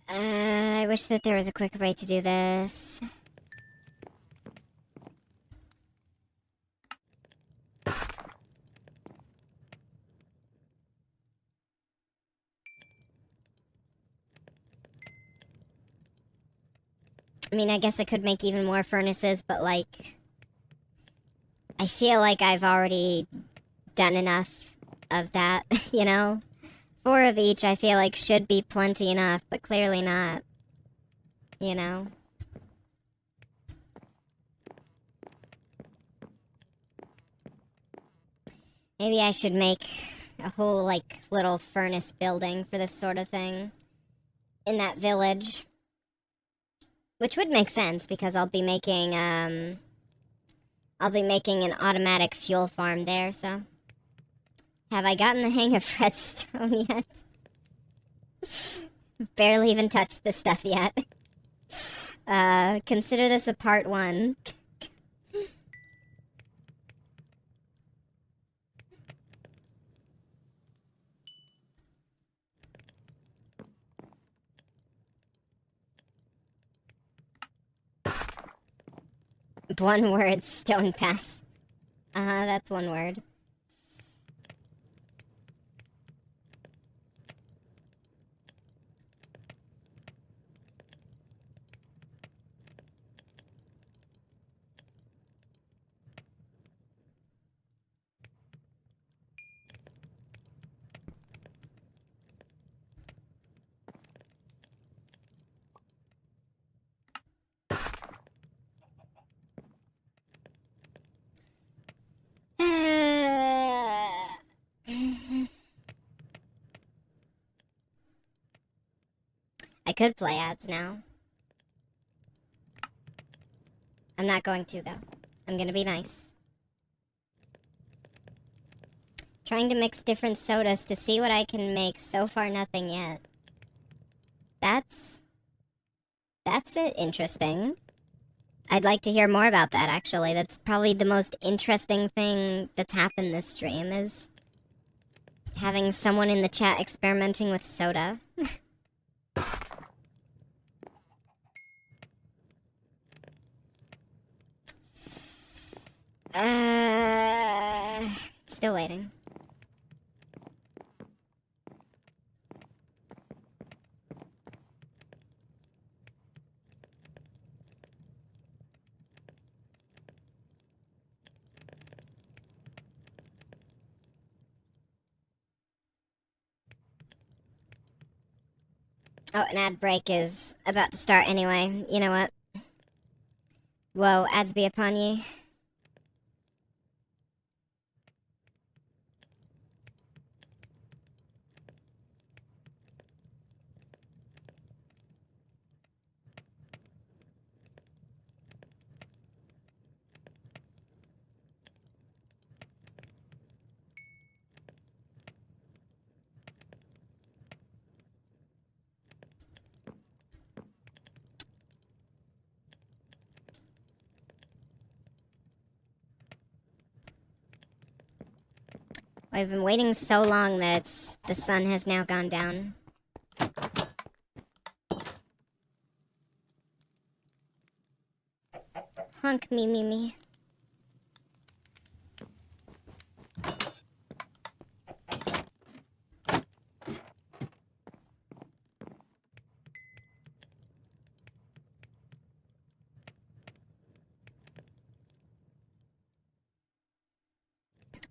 I wish that there was a quicker way to do this. I mean, I guess I could make even more furnaces, but, like, I feel like I've already done enough of that, you know? 4 of each I feel like should be plenty enough, but clearly not. You know? Maybe I should make a whole, like, little furnace building for this sort of thing in that village. Which would make sense, because I'll be making an automatic fuel farm there, so. Have I gotten the hang of Redstone yet? Barely even touched this stuff yet. Consider this a part 1. One word, stone path. That's one word. I could play ads now. I'm not going to, though. I'm gonna be nice. Trying to mix different sodas to see what I can make. So far, nothing yet. That's it. Interesting. I'd like to hear more about that, actually. That's probably the most interesting thing that's happened this stream, is having someone in the chat experimenting with soda. Still waiting. Oh, an ad break is about to start anyway. You know what? Woe, ads be upon ye. I've been waiting so long that the sun has now gone down. Honk me me me.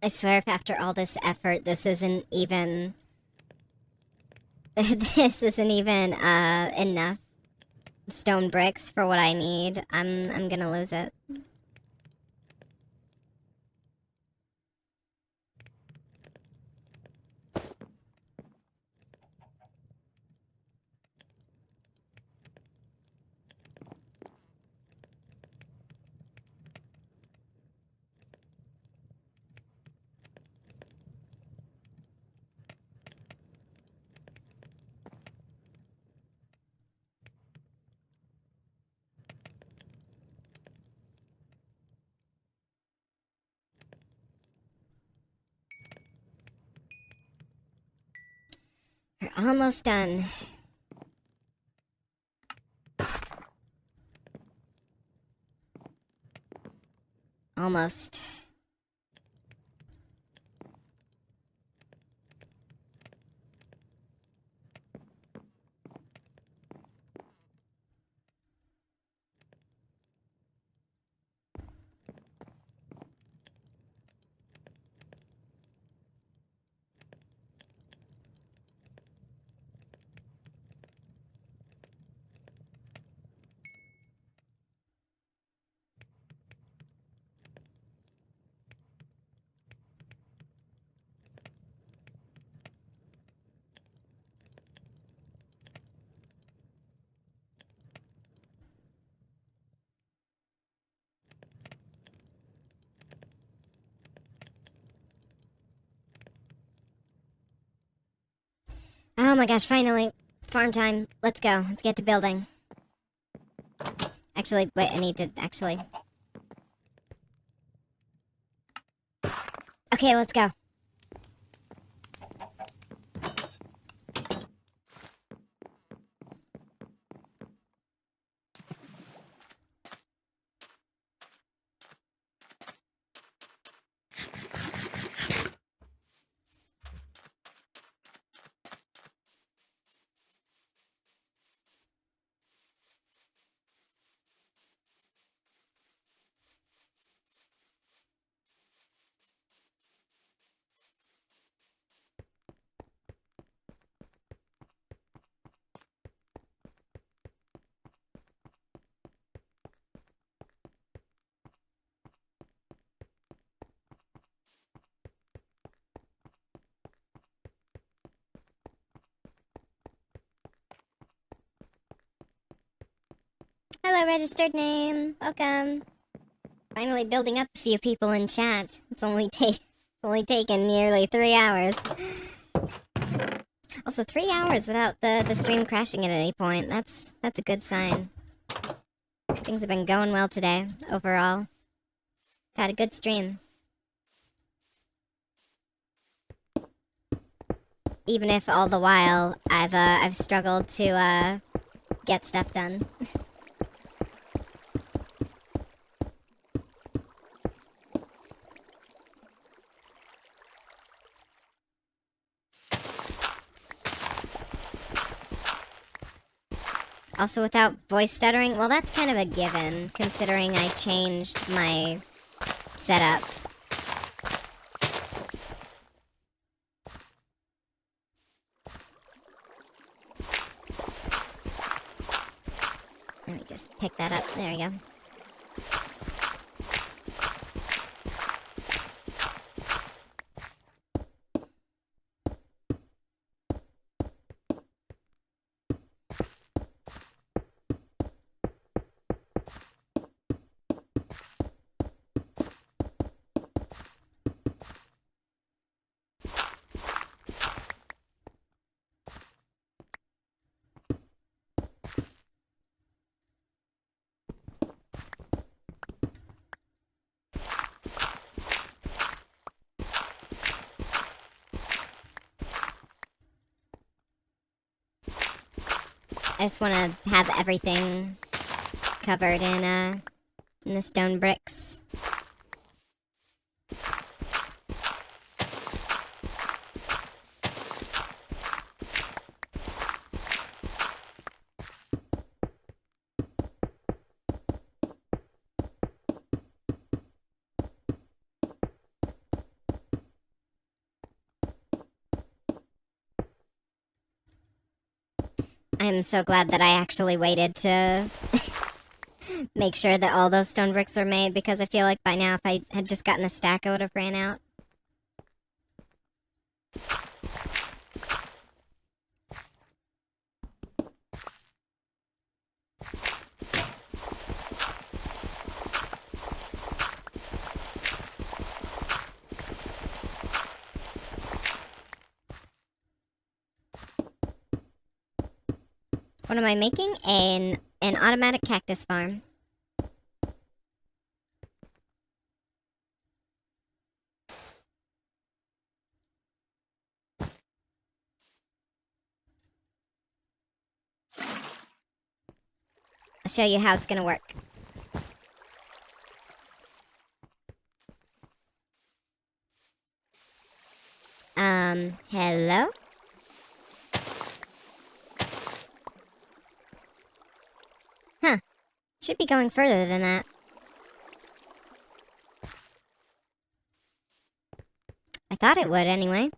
I swear if after all this effort this isn't even this isn't even enough stone bricks for what I need, I'm gonna lose it. We're almost done. Almost. Oh my gosh, finally. Farm time. Let's go. Let's get to building. Actually, wait, I need to actually... Okay, let's go. Hello, registered name. Welcome. Finally building up a few people in chat. It's only taken nearly 3 hours. Also, 3 hours without the stream crashing at any point. That's a good sign. Things have been going well today, overall. Had a good stream. Even if all the while I've struggled to get stuff done. Also without voice stuttering? Well, that's kind of a given, considering I changed my setup. Let me just pick that up. There we go. I just want to have everything covered in the stone bricks. I'm so glad that I actually waited to make sure that all those stone bricks were made, because I feel like by now if I had just gotten a stack I would have ran out. What am I making? An automatic cactus farm. I'll show you how it's gonna work. Hello? Huh. Should be going further than that. I thought it would, anyway.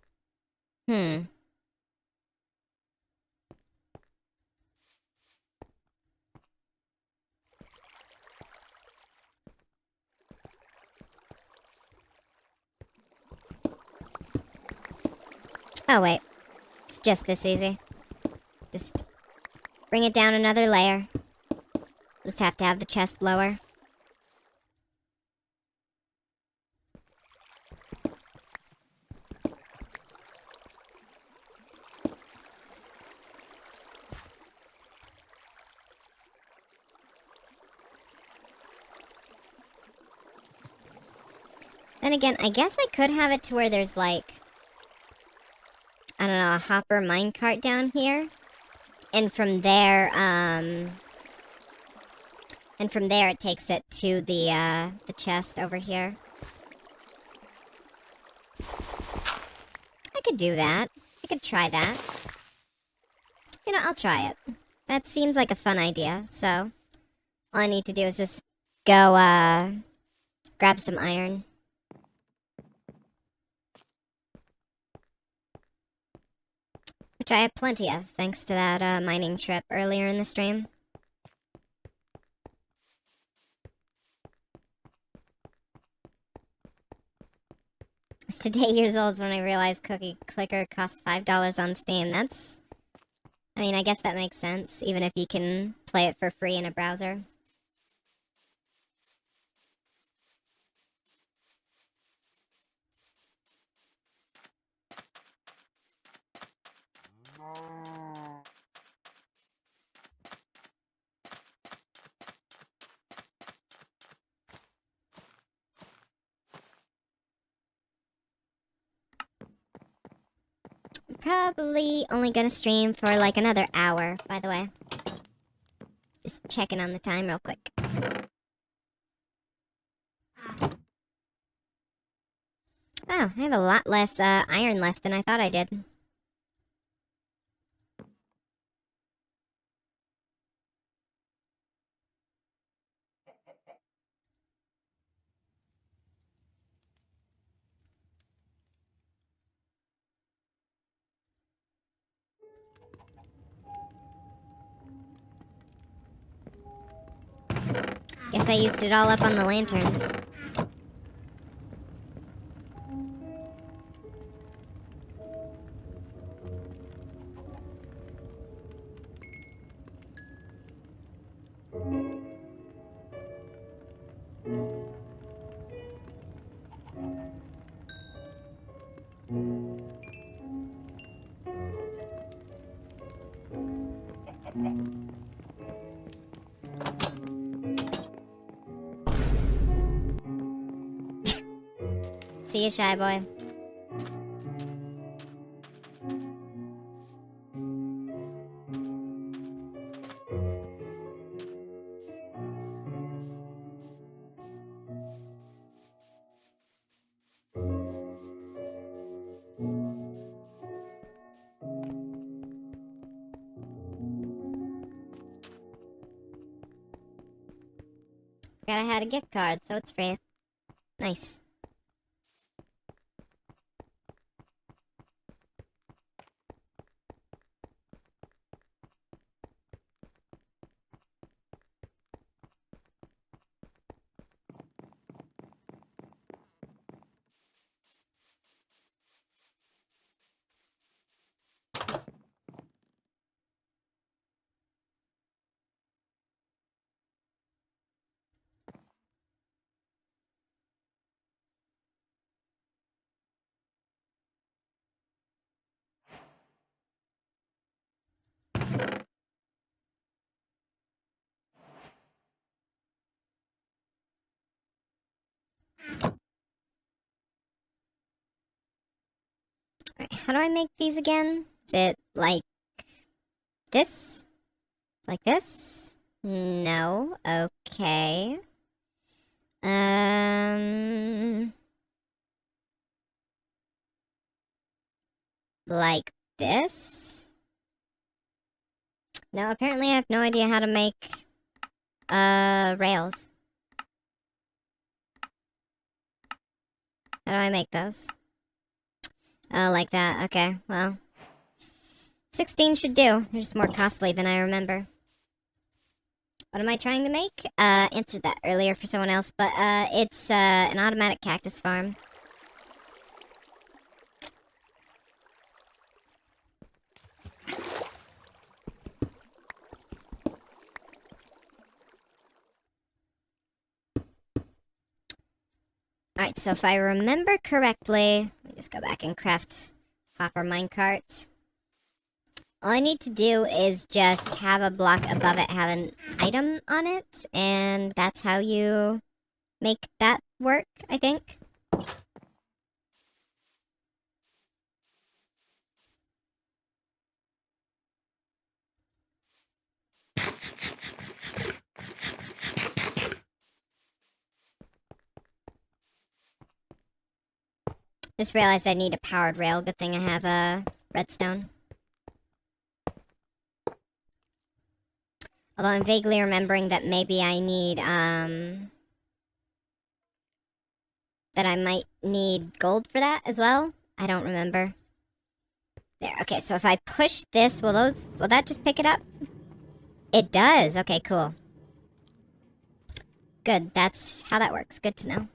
Oh, wait. It's just this easy. Just bring it down another layer. Just have to have the chest lower. Then again, I guess I could have it to where there's like, I don't know, a hopper minecart down here. And from there it takes it to the chest over here. I could do that. I could try that. You know, I'll try it. That seems like a fun idea, so all I need to do is just go, grab some iron. Which I have plenty of, thanks to that, mining trip earlier in the stream. I was today years old when I realized Cookie Clicker costs $5 on Steam. That's... I mean, I guess that makes sense, even if you can play it for free in a browser. Probably only gonna stream for like another hour, by the way. Just checking on the time real quick. Oh, I have a lot less iron left than I thought I did. Guess I used it all up on the lanterns. See you, shy boy. Forgot I had a gift card, so it's free. Nice. Alright, how do I make these again? Is it like this? Like this? No. Okay. Like this? No, apparently I have no idea how to make, rails. How do I make those? Oh, like that. Okay, well. 16 should do. They're just more costly than I remember. What am I trying to make? Answered that earlier for someone else, but, it's, an automatic cactus farm. Alright, so if I remember correctly, let me just go back and craft hopper minecart. All I need to do is just have a block above it have an item on it, and that's how you make that work, I think. Just realized I need a powered rail. Good thing I have a redstone. Although I'm vaguely remembering that maybe I need, that I might need gold for that as well. I don't remember. There, okay, so if I push this, will that just pick it up? It does! Okay, cool. Good, that's how that works. Good to know.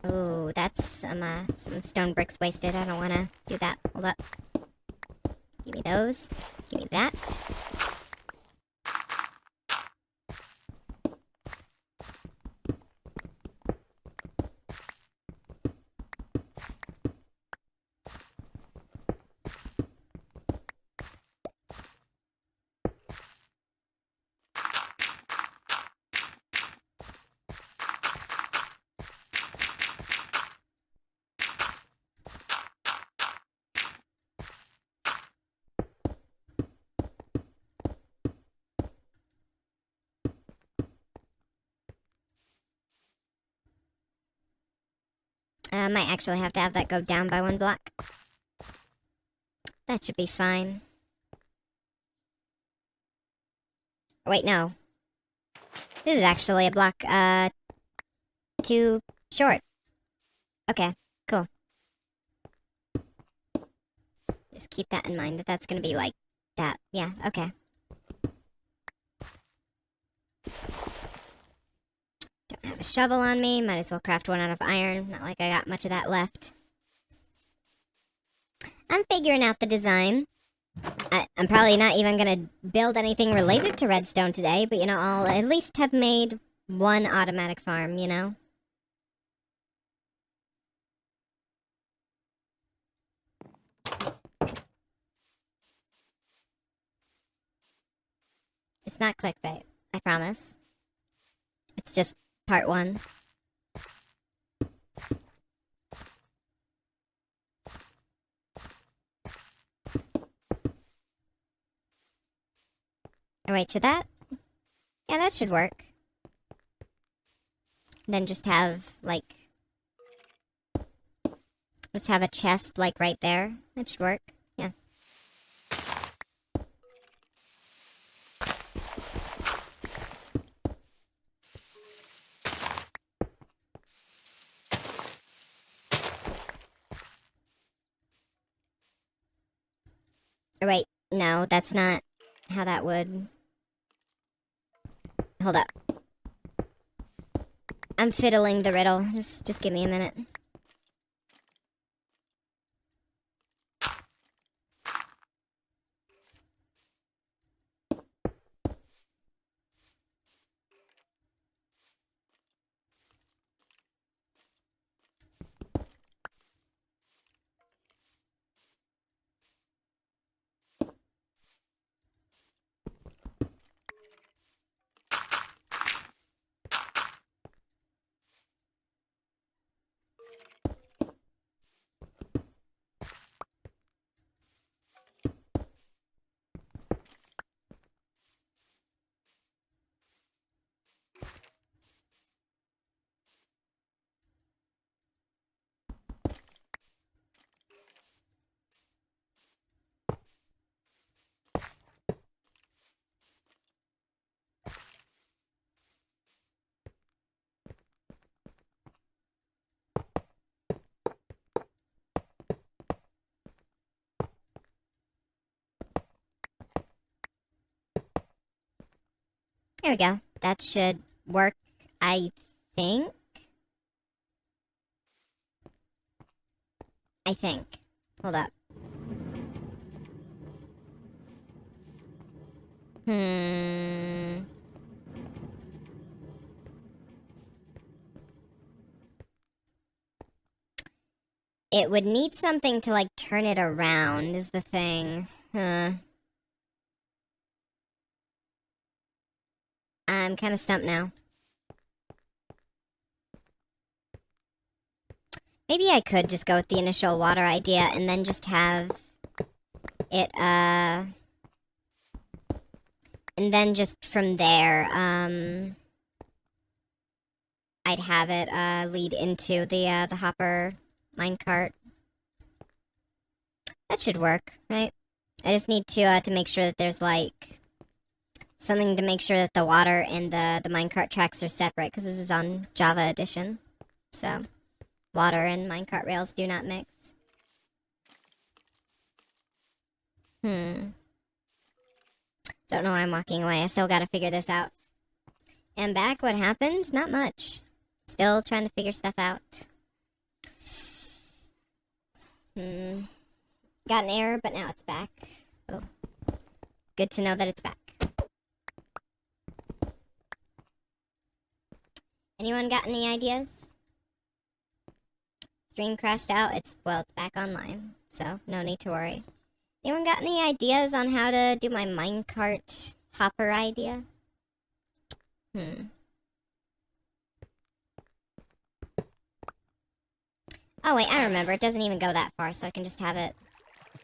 Ooh, that's some stone bricks wasted. I don't want to do that. Hold up. Give me those. Give me that. I might actually have to have that go down by 1 block. That should be fine. Wait, no. This is actually a block, too short. Okay, cool. Just keep that in mind, that that's gonna be like that. Yeah, okay. Don't have a shovel on me, might as well craft one out of iron. Not like I got much of that left. I'm figuring out the design. I'm probably not even gonna build anything related to redstone today, but you know, I'll at least have made one automatic farm, you know? It's not clickbait, I promise. It's just part 1. Oh wait, should that? Yeah, that should work. Then just have, like... Just have a chest, like, right there. That should work. Yeah. Oh, wait, no, that's not how that would... Hold up. I'm fiddling the riddle. Just give me a minute. There we go. That should work, I think. Hold up. It would need something to, like, turn it around, is the thing. I'm kind of stumped now. Maybe I could just go with the initial water idea and then just have it, and then just from there, I'd have it, lead into the hopper minecart. That should work, right? I just need to make sure that there's, like, something to make sure that the water and the minecart tracks are separate, because this is on Java Edition. So, water and minecart rails do not mix. Don't know why I'm walking away. I still gotta figure this out. And back, what happened? Not much. Still trying to figure stuff out. Got an error, but now it's back. Oh. Good to know that it's back. Anyone got any ideas? Stream crashed out. Well, it's back online, so no need to worry. Anyone got any ideas on how to do my minecart hopper idea? Oh wait, I remember. It doesn't even go that far, so I can just have it...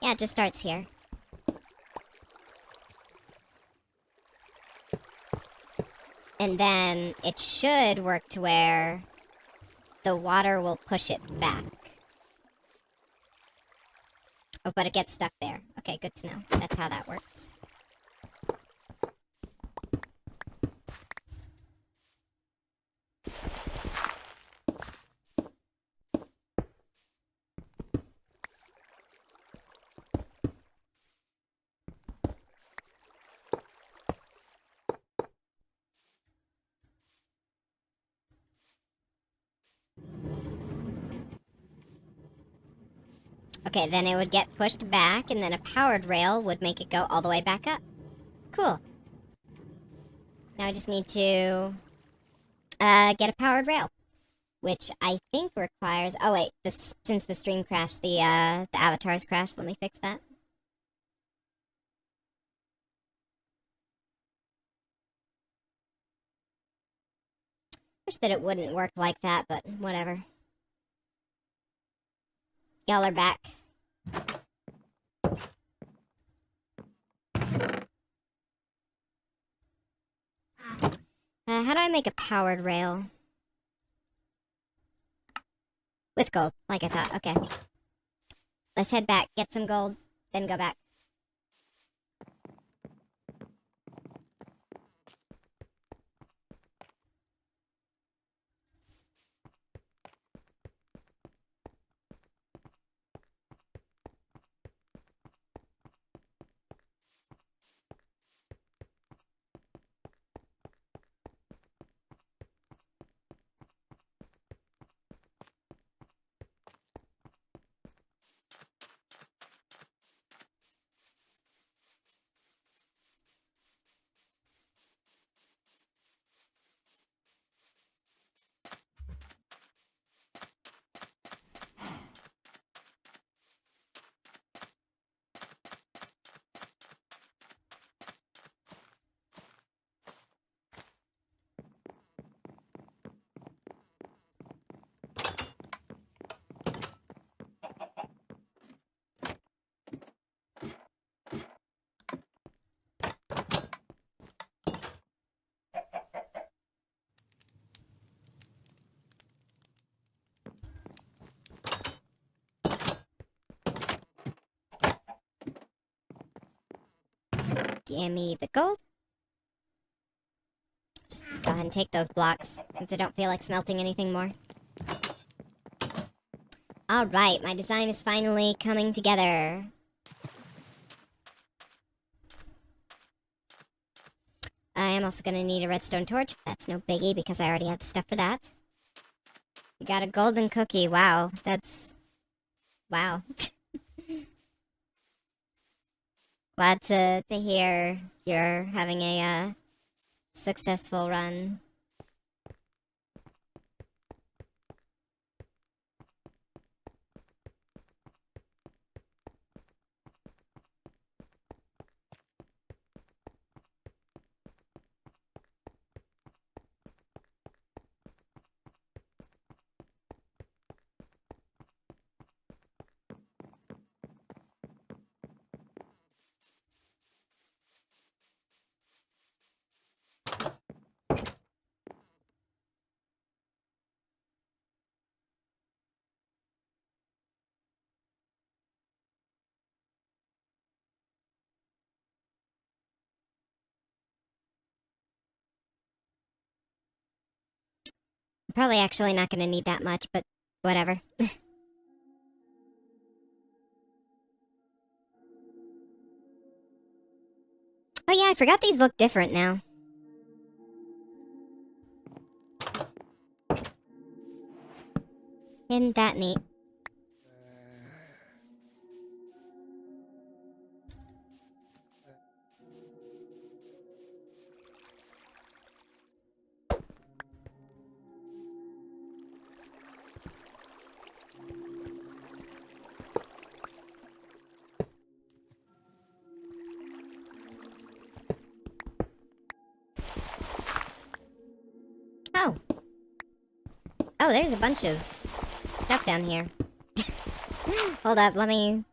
Yeah, it just starts here. And then it should work to where the water will push it back. Oh, but it gets stuck there. Okay, good to know. That's how that works. Okay, then it would get pushed back, and then a powered rail would make it go all the way back up. Cool. Now I just need to get a powered rail, which I think requires. Oh wait, since the stream crashed, the avatars crashed. Let me fix that. Wish that it wouldn't work like that, but whatever. Y'all are back. How do I make a powered rail? With gold, like I thought. Okay. Let's head back, get some gold, then go back. Give me the gold. Just go ahead and take those blocks, since I don't feel like smelting anything more. Alright, my design is finally coming together. I am also going to need a redstone torch. That's no biggie, because I already have the stuff for that. You got a golden cookie. Wow, that's... Wow. Glad to hear you're having a successful run. Probably actually not going to need that much, but whatever. Oh yeah, I forgot these look different now. Isn't that neat? Oh. Oh, there's a bunch of stuff down here. Hold up, let me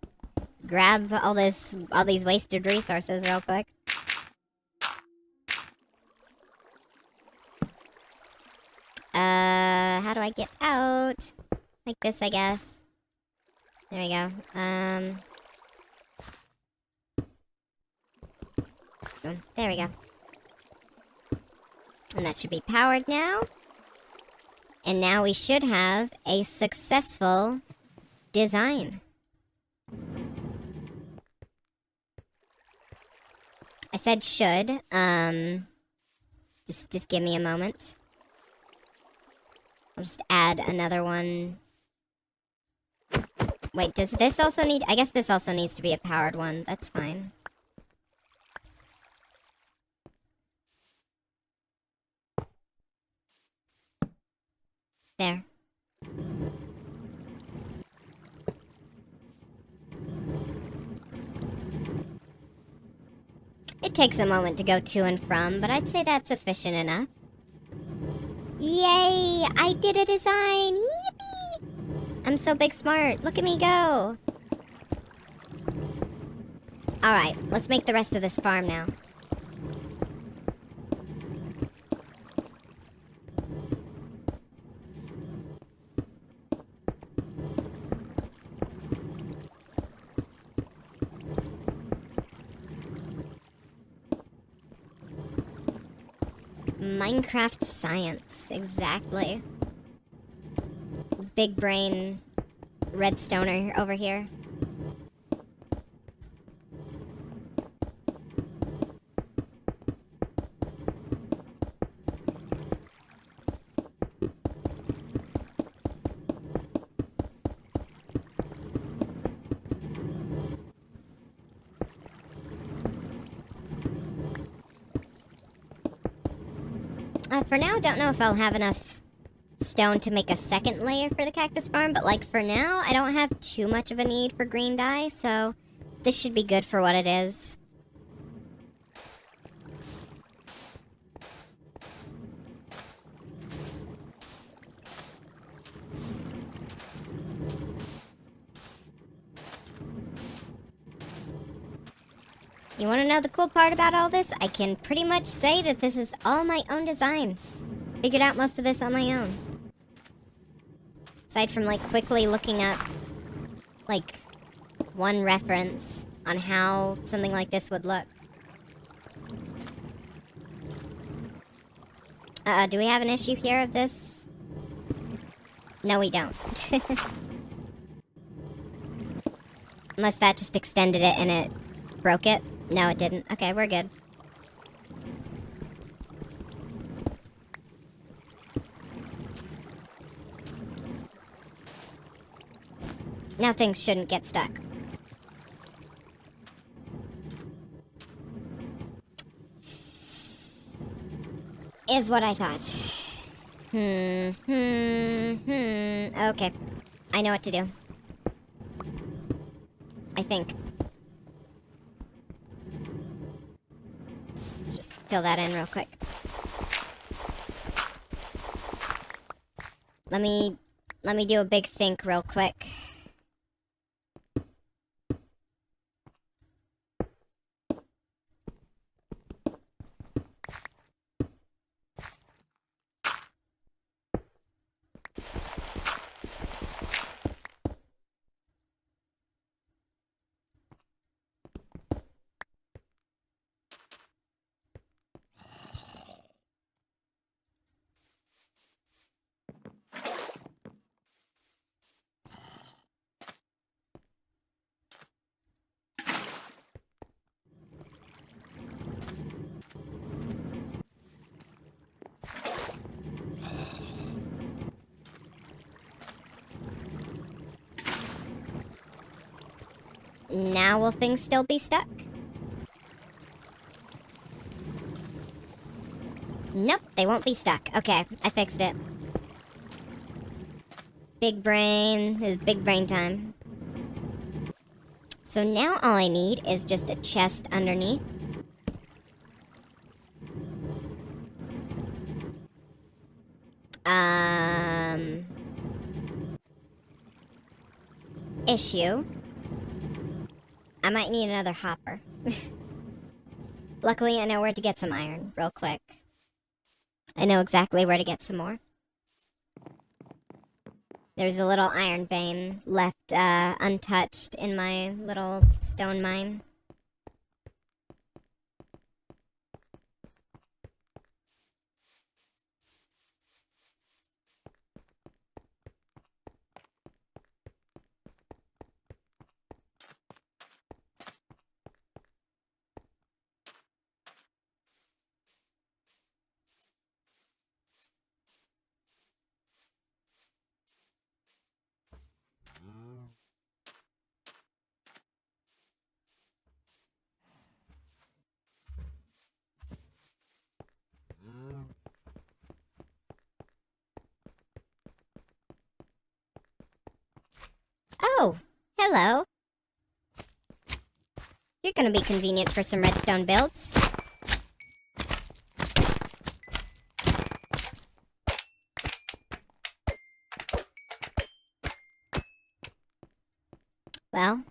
grab all these wasted resources real quick. How do I get out? Like this, I guess. There we go. There we go. And that should be powered now. And now we should have a successful design. I said should. Just give me a moment. I'll just add another one. Wait, does this also need... I guess this also needs to be a powered one. That's fine. There. It takes a moment to go to and from, but I'd say that's efficient enough. Yay! I did a design! Yippee! I'm so big smart. Look at me go! Alright, let's make the rest of this farm now. Minecraft science, exactly. Big brain redstoner over here. For now, don't know if I'll have enough stone to make a second layer for the cactus farm, but like for now, I don't have too much of a need for green dye, so this should be good for what it is. You want to know the cool part about all this? I can pretty much say that this is all my own design. Figured out most of this on my own. Aside from, like, quickly looking up, like, one reference on how something like this would look. Do we have an issue here of this? No, we don't. Unless that just extended it and it broke it. No, it didn't. Okay, we're good. Now things shouldn't get stuck. Is what I thought. Okay. I know what to do. I think. Let's just fill that in real quick. Let me do a big think real quick. Now will things still be stuck? Nope, they won't be stuck. Okay, I fixed it. Big brain is big brain time. So now all I need is just a chest underneath. Issue. I might need another hopper. Luckily, I know where to get some iron, real quick. I know exactly where to get some more. There's a little iron vein left untouched in my little stone mine. Hello. You're gonna be convenient for some redstone builds. Well,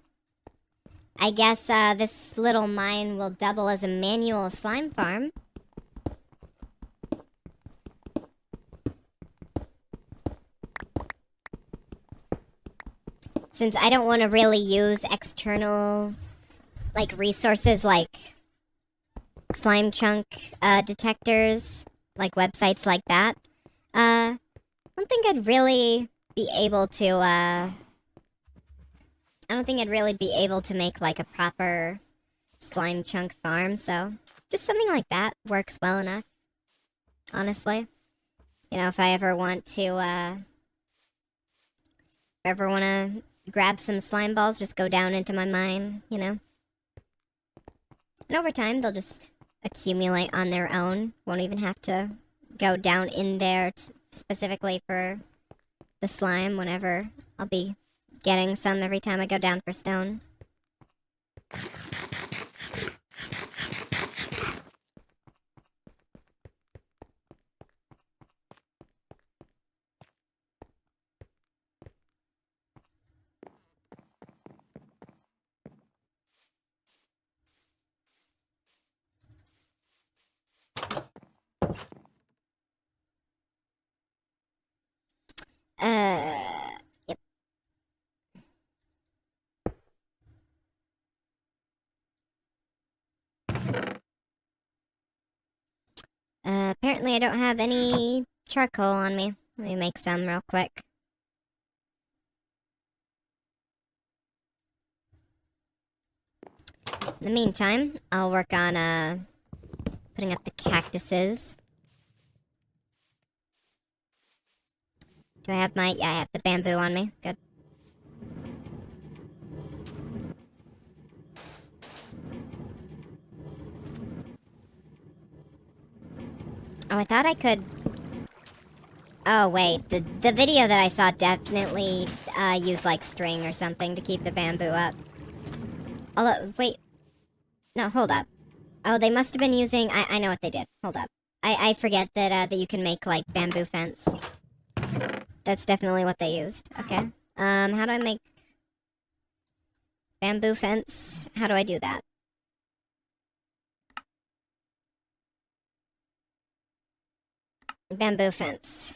I guess this little mine will double as a manual slime farm. Since I don't want to really use external, like, resources like slime chunk detectors, like websites like that, I don't think I'd really be able to, I don't think I'd really be able to make, like, a proper slime chunk farm, so just something like that works well enough, honestly. You know, if I ever want to, grab some slime balls, just go down into my mine, you know? And over time, they'll just accumulate on their own. Won't even have to go down in there specifically for the slime whenever I'll be getting some every time I go down for stone. Yep. Apparently I don't have any charcoal on me. Let me make some real quick. In the meantime, I'll work on, putting up the cactuses. Do I have my... Yeah, I have the bamboo on me. Good. Oh, I thought I could... Oh, wait. The video that I saw definitely used, like, string or something to keep the bamboo up. Although, wait. No, hold up. Oh, they must have been using... I know what they did. Hold up. I forget that you can make, like, bamboo fence. That's definitely what they used. Okay. How do I make... bamboo fence? How do I do that? Bamboo fence.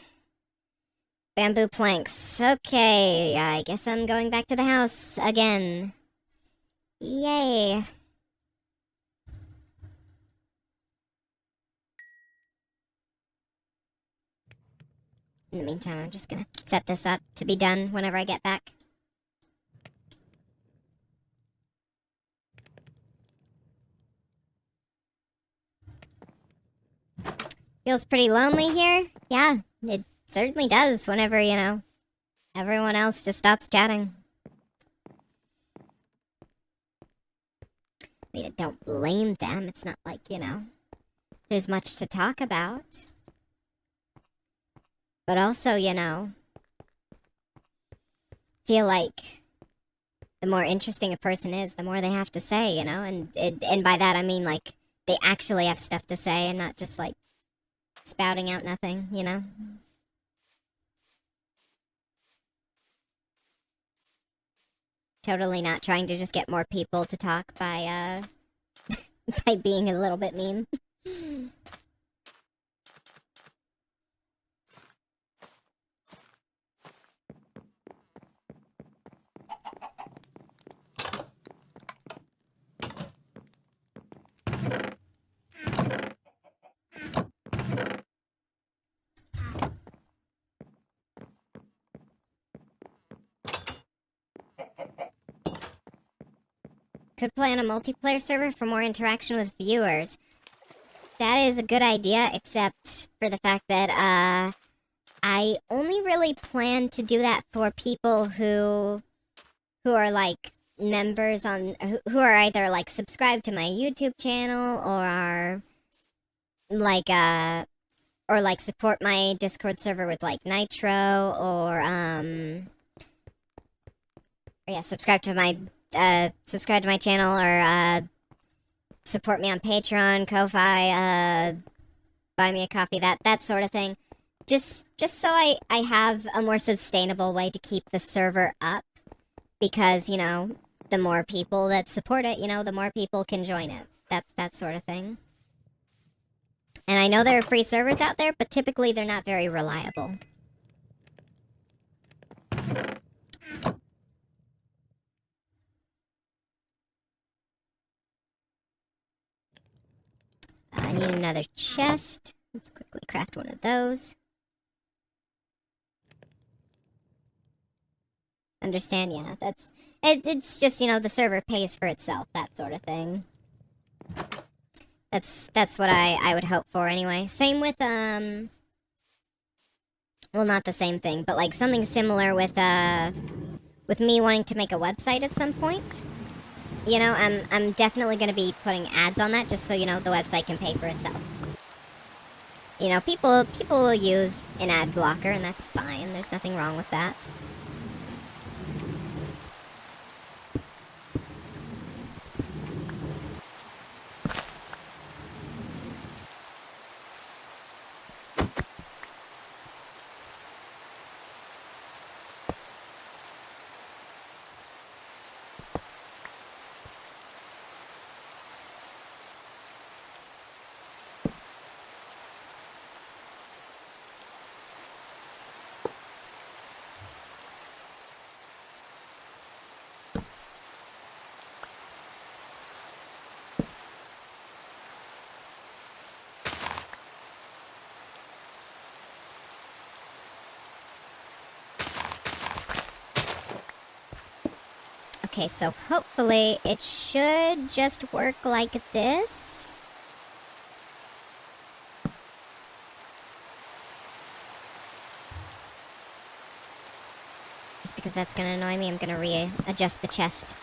Bamboo planks. Okay, I guess I'm going back to the house again. Yay. In the meantime, I'm just gonna set this up to be done whenever I get back. Feels pretty lonely here? Yeah, it certainly does whenever, you know, everyone else just stops chatting. I mean, I don't blame them. It's not like, you know, there's much to talk about. But also, you know, feel like the more interesting a person is, the more they have to say, you know? And by that, I mean, like, they actually have stuff to say and not just, like, spouting out nothing, you know? Totally not trying to just get more people to talk by, by being a little bit mean. Could play on a multiplayer server for more interaction with viewers. That is a good idea, except for the fact that, I only really plan to do that for people who are, like, members on... who are either, like, subscribed to my YouTube channel, or are, like, or, like, support my Discord server with, like, Nitro, or, or yeah, subscribe to my channel, or support me on Patreon, Ko-Fi, buy me a coffee, that sort of thing. Just so I have a more sustainable way to keep the server up, because, you know, the more people that support it, you know, the more people can join it. That sort of thing. And I know there are free servers out there, but typically they're not very reliable. I need another chest. Let's quickly craft one of those. Understand, yeah, it's just, you know, the server pays for itself, that sort of thing. That's what I would hope for anyway. Same with, well, not the same thing, but like something similar with me wanting to make a website at some point. You know, I'm definitely going to be putting ads on that, just so, you know, the website can pay for itself. You know, people will use an ad blocker, and that's fine. There's nothing wrong with that. Okay, so hopefully it should just work like this. Just because that's gonna annoy me, I'm gonna readjust the chest.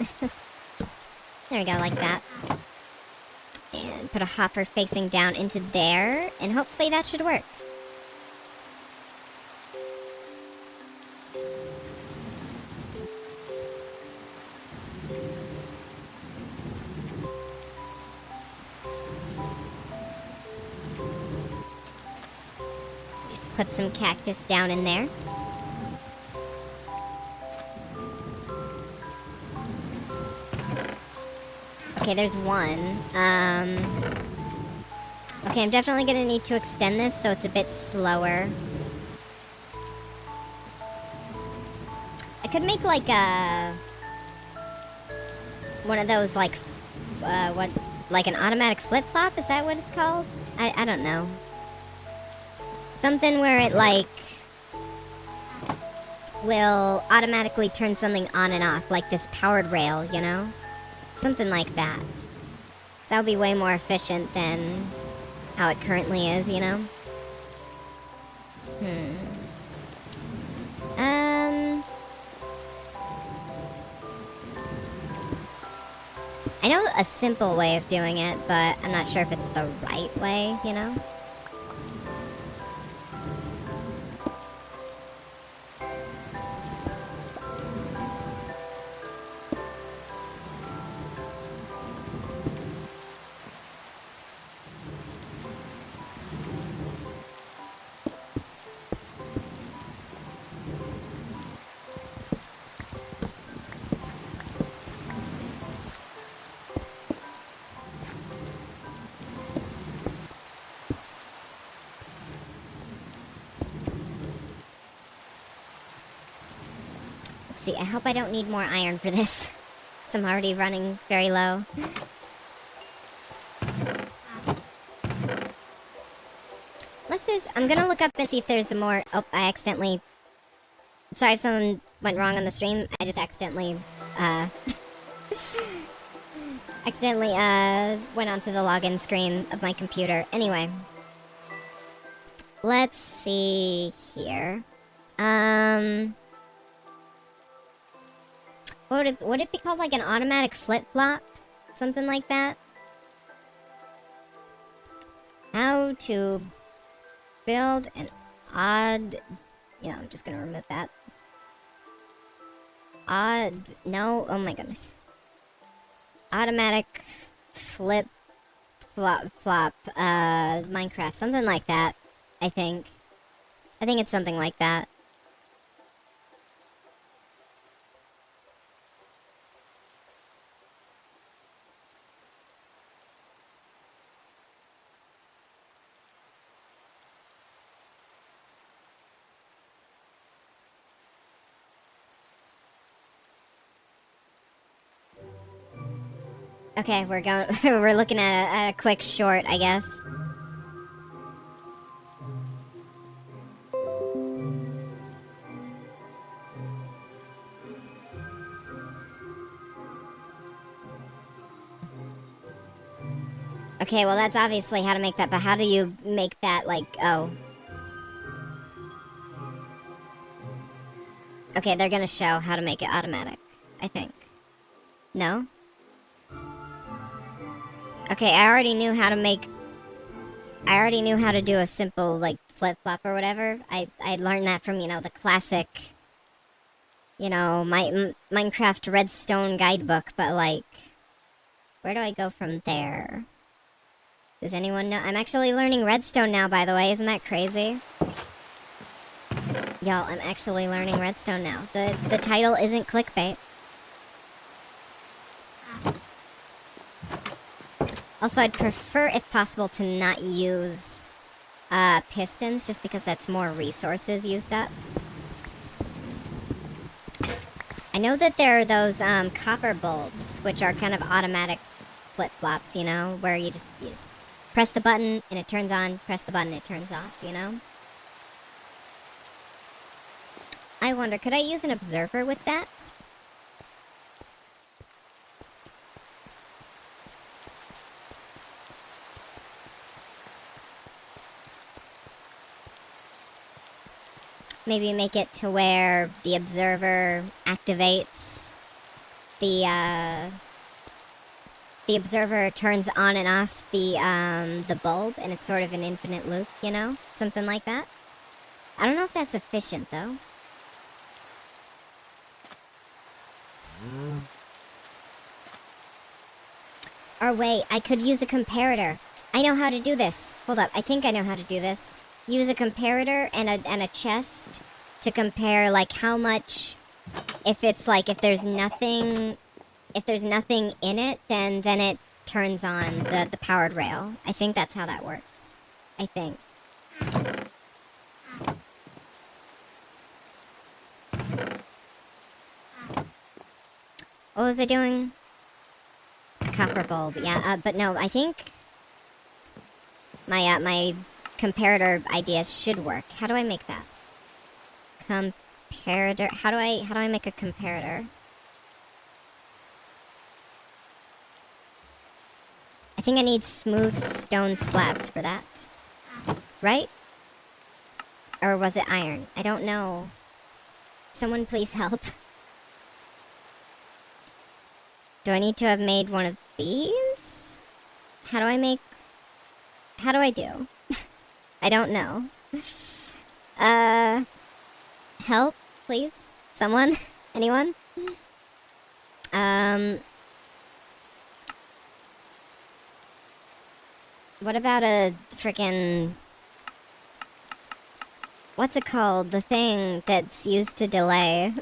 There we go, like that. And put a hopper facing down into there, and hopefully that should work. Just put some cactus down in there. Okay, there's one. Okay, I'm definitely gonna need to extend this so it's a bit slower. I could make like one of those like like an automatic flip-flop, is that what it's called? I don't know. Something where it like will automatically turn something on and off, like this powered rail, you know? Something like that. That would be way more efficient than how it currently is, you know? I know a simple way of doing it, but I'm not sure if it's the right way, you know? See, I hope I don't need more iron for this. So I'm already running very low. Unless there's... I'm gonna look up and see if there's a more... Oh, I accidentally... Sorry if something went wrong on the stream. I just accidentally, went onto the login screen of my computer. Anyway. Let's see here. Would it be called like an automatic flip-flop? Something like that? How to build an odd... You know, I'm just gonna remove that. No, oh my goodness. Automatic flip flop Minecraft, something like that. I think it's something like that. Okay, we're going. We're looking at a quick short, I guess. Okay, well that's obviously how to make that, but how do you make that like, oh. Okay, they're gonna show how to make it automatic, I think. No? Okay, I already knew how to do a simple, like, flip-flop or whatever. I learned that from, you know, the classic, you know, Minecraft Redstone guidebook, but, like, where do I go from there? Does anyone know? I'm actually learning Redstone now, by the way. Isn't that crazy? Y'all, I'm actually learning Redstone now. The title isn't clickbait. Also, I'd prefer, if possible, to not use pistons, just because that's more resources used up. I know that there are those copper bulbs, which are kind of automatic flip-flops, you know, where you just press the button and it turns on, press the button, it turns off, you know? I wonder, could I use an observer with that? Maybe make it to where the observer activates the observer turns on and off the bulb, and it's sort of an infinite loop, you know? Something like that. I don't know if that's efficient, though. Or wait, I could use a comparator. I know how to do this. Hold up, I think I know how to do this. Use a comparator and a chest to compare, like, how much... If it's, like, if there's nothing in it, then it turns on the powered rail. I think that's how that works. I think. What was I doing? Copper bulb, yeah, but no, I think my comparator ideas should work. How do I make that? Comparator, how do I make a comparator? I think I need smooth stone slabs for that. Right? Or was it iron? I don't know. Someone please help. Do I need to have made one of these? How do I do? I don't know. Help, please? Someone? Anyone? What about a frickin'... What's it called? The thing that's used to delay.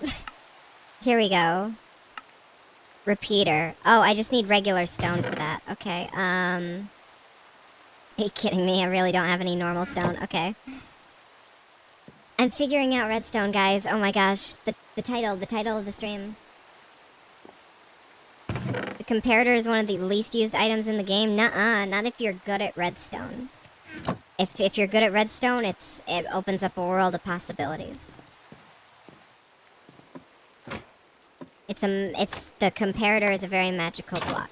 Here we go. Repeater. Oh, I just need regular stone for that. Okay, Are you kidding me? I really don't have any normal stone. Okay. I'm figuring out redstone, guys. Oh my gosh. The title of the stream. The comparator is one of the least used items in the game. Nuh-uh, not if you're good at redstone. If you're good at redstone, it opens up a world of possibilities. The comparator is a very magical block.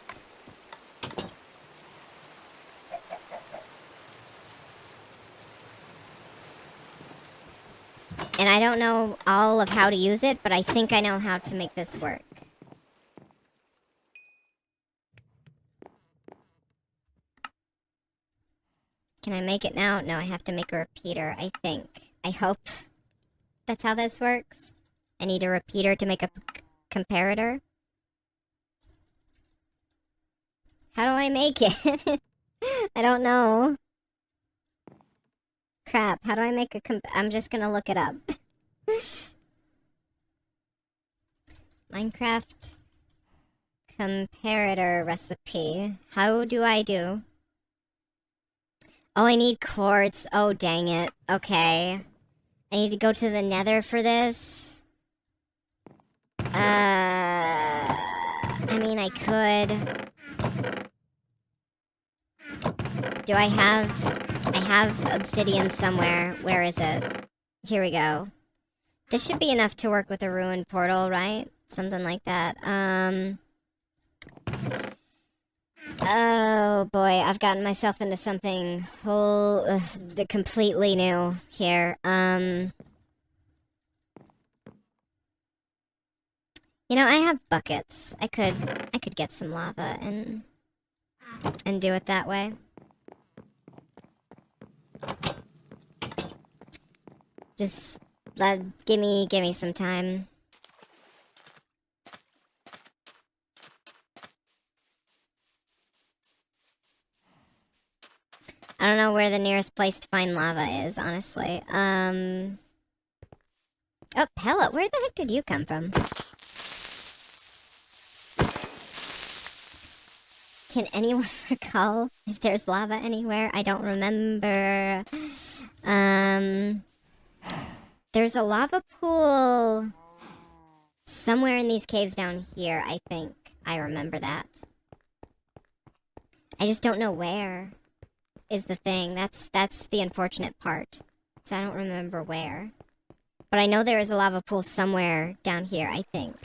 And I don't know all of how to use it, but I think I know how to make this work. Can I make it now? No, I have to make a repeater, I think. I hope that's how this works. I need a repeater to make a comparator? How do I make it? I don't know. Crap, how do I make a I'm just gonna look it up. Minecraft comparator recipe. How do I do? Oh, I need quartz. Oh, dang it. Okay. I need to go to the nether for this. I mean, I could. Do I have obsidian somewhere. Where is it? Here we go. This should be enough to work with a ruined portal, right? Something like that. Oh boy, I've gotten myself into something completely new here. You know, I have buckets. I could get some lava and do it that way. Just give me some time. I don't know where the nearest place to find lava is, honestly. Oh, Pella, where the heck did you come from? Can anyone recall if there's lava anywhere? I don't remember. There's a lava pool somewhere in these caves down here, I think. I remember that. I just don't know where is the thing. That's the unfortunate part. So I don't remember where. But I know there is a lava pool somewhere down here, I think.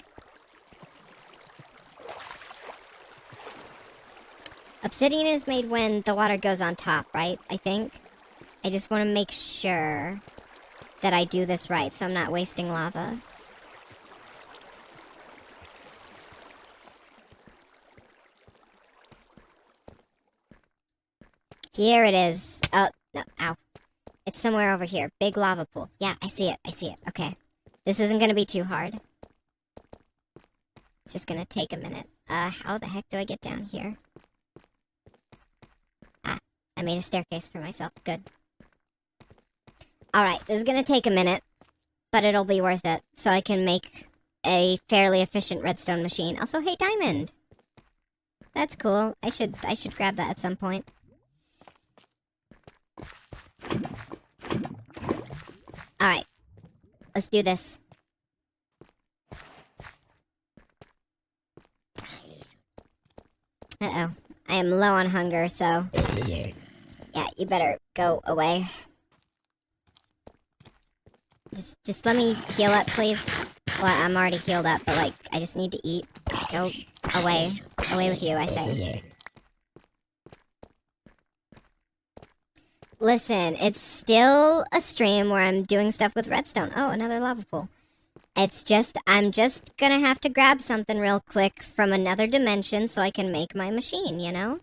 Obsidian is made when the water goes on top, right? I think. I just want to make sure that I do this right, so I'm not wasting lava. Here it is. Oh, no, ow. It's somewhere over here. Big lava pool. Yeah, I see it. I see it. Okay. This isn't gonna be too hard. It's just gonna take a minute. How the heck do I get down here? Ah, I made a staircase for myself. Good. Alright, this is gonna take a minute, but it'll be worth it, so I can make a fairly efficient redstone machine. Also, hey, diamond! That's cool. I should grab that at some point. Alright. Let's do this. Uh-oh. I am low on hunger, so... Yeah, you better go away. Just let me heal up, please. Well, I'm already healed up, but, like, I just need to eat. Go away. Away with you, I say. Listen, it's still a stream where I'm doing stuff with redstone. Oh, another lava pool. It's just, I'm just gonna have to grab something real quick from another dimension so I can make my machine, you know?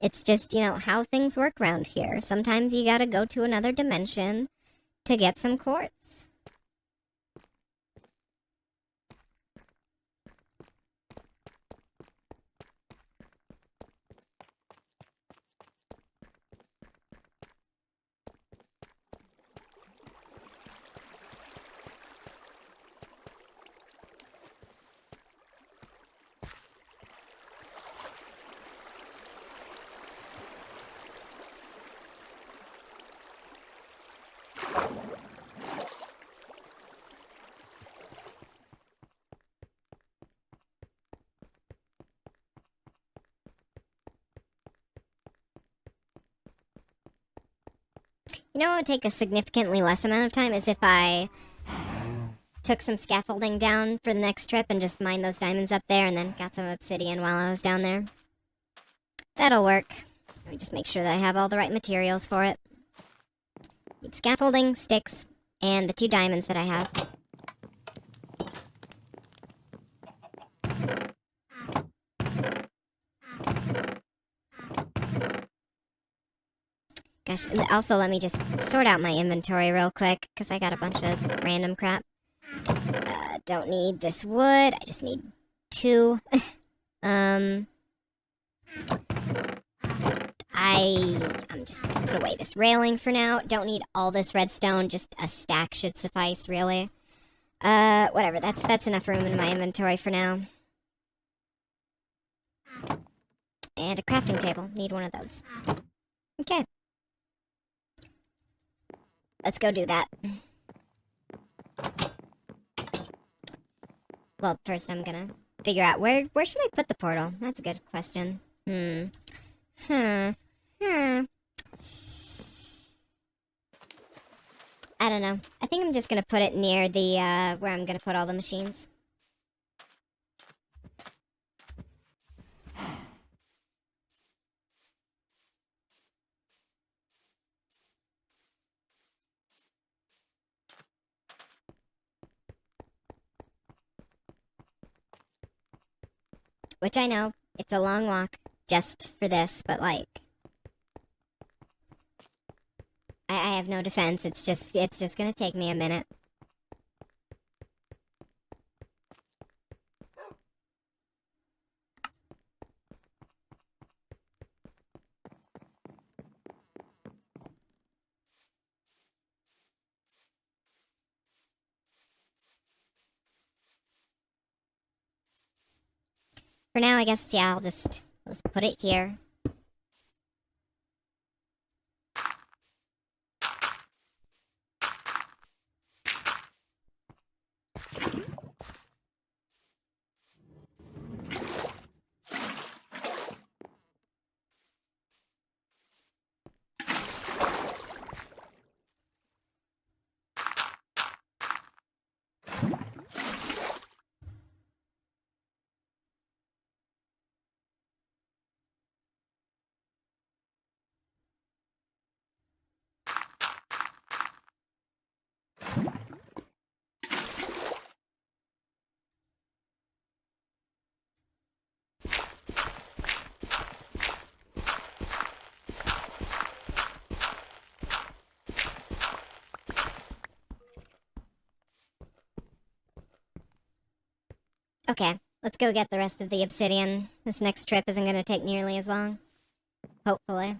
It's just, you know, how things work around here. Sometimes you gotta go to another dimension to get some quartz. You know what would take a significantly less amount of time is if I took some scaffolding down for the next trip and just mined those diamonds up there and then got some obsidian while I was down there. That'll work. Let me just make sure that I have all the right materials for it. Need scaffolding, sticks, and the 2 diamonds that I have. Gosh, also let me just sort out my inventory real quick, because I got a bunch of random crap. Don't need this wood, I just need 2. I'm just gonna put away this railing for now. Don't need all this redstone, just a stack should suffice, really. Whatever, that's enough room in my inventory for now. And a crafting table, need one of those. Okay. Let's go do that. Well, first I'm gonna figure out where should I put the portal? That's a good question. I don't know. I think I'm just gonna put it near the, where I'm gonna put all the machines. Which I know, it's a long walk just for this, but like... I have no defense, it's just gonna take me a minute. For now, I guess, yeah, let's put it here. Okay, let's go get the rest of the obsidian. This next trip isn't gonna take nearly as long. Hopefully.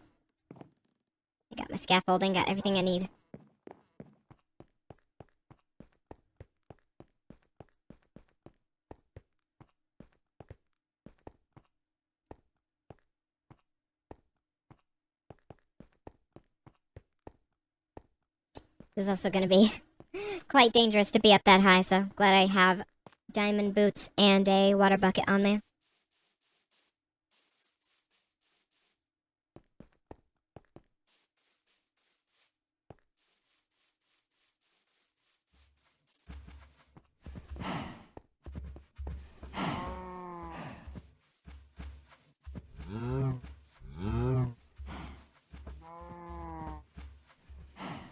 I got my scaffolding, got everything I need. This is also gonna be quite dangerous to be up that high, so glad I have diamond boots and a water bucket on me.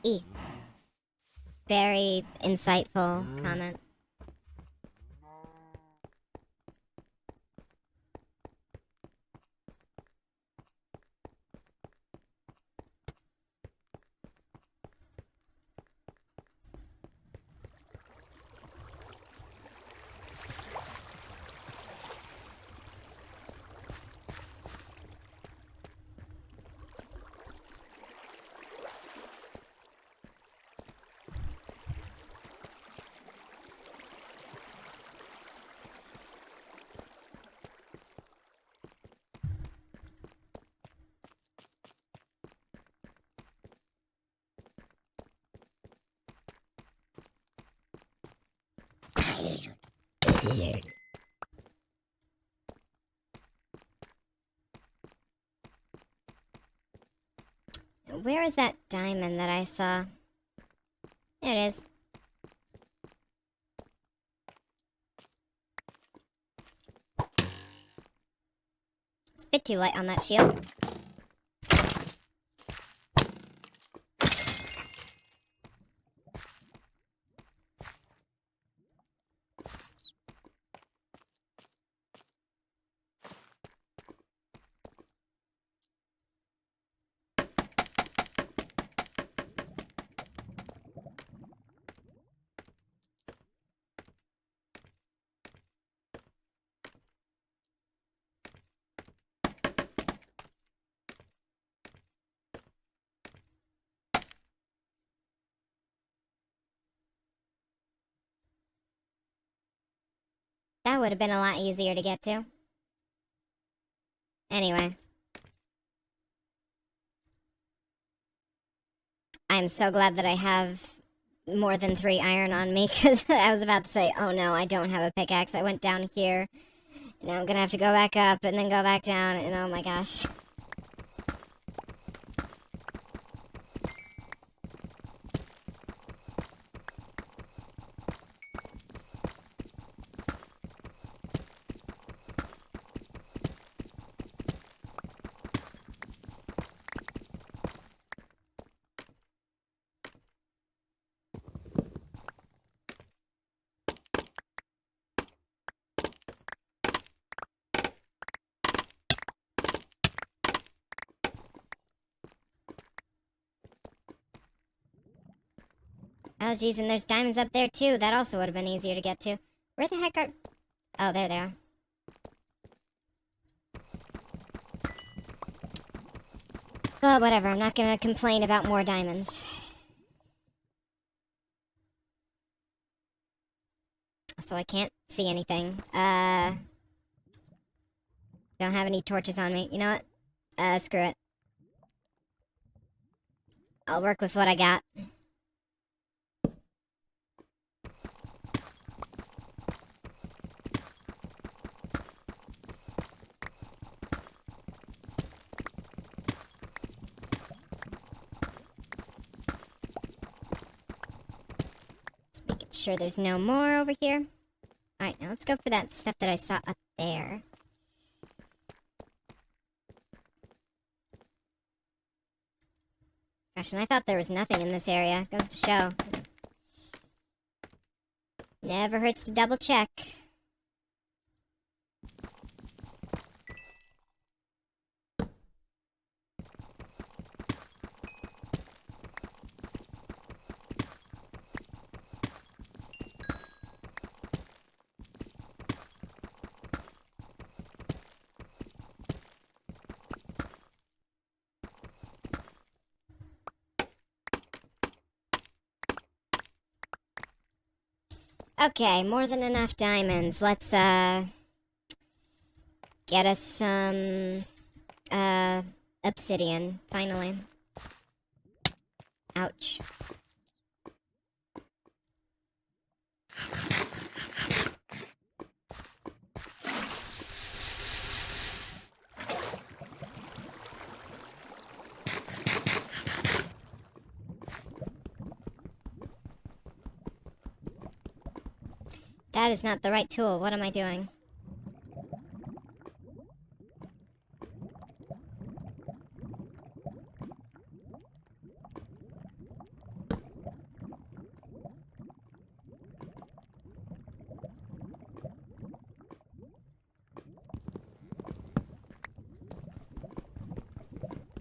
E. Very insightful comment. Where is that diamond that I saw? There it is. It's a bit too light on that shield. That would have been a lot easier to get to. Anyway. I'm so glad that I have more than 3 iron on me, because I was about to say, oh no, I don't have a pickaxe. I went down here. Now I'm gonna have to go back up and then go back down, and oh my gosh. Oh geez, and there's diamonds up there too. That also would have been easier to get to. Where the heck are... Oh, there they are. Well, whatever. I'm not gonna complain about more diamonds. So I can't see anything. Don't have any torches on me. You know what? Screw it. I'll work with what I got. Just making sure there's no more over here. Alright, now let's go for that stuff that I saw up there. Gosh, and I thought there was nothing in this area. Goes to show. Never hurts to double check. Okay, more than enough diamonds. Let's, get us some, obsidian, finally. Ouch. That is not the right tool. What am I doing?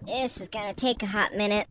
This is gonna take a hot minute.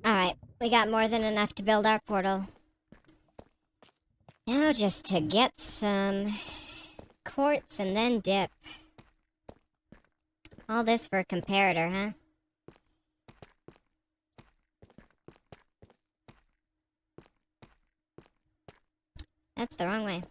Alright, we got more than enough to build our portal. Now just to get some quartz and then dip. All this for a comparator, huh? That's the wrong way.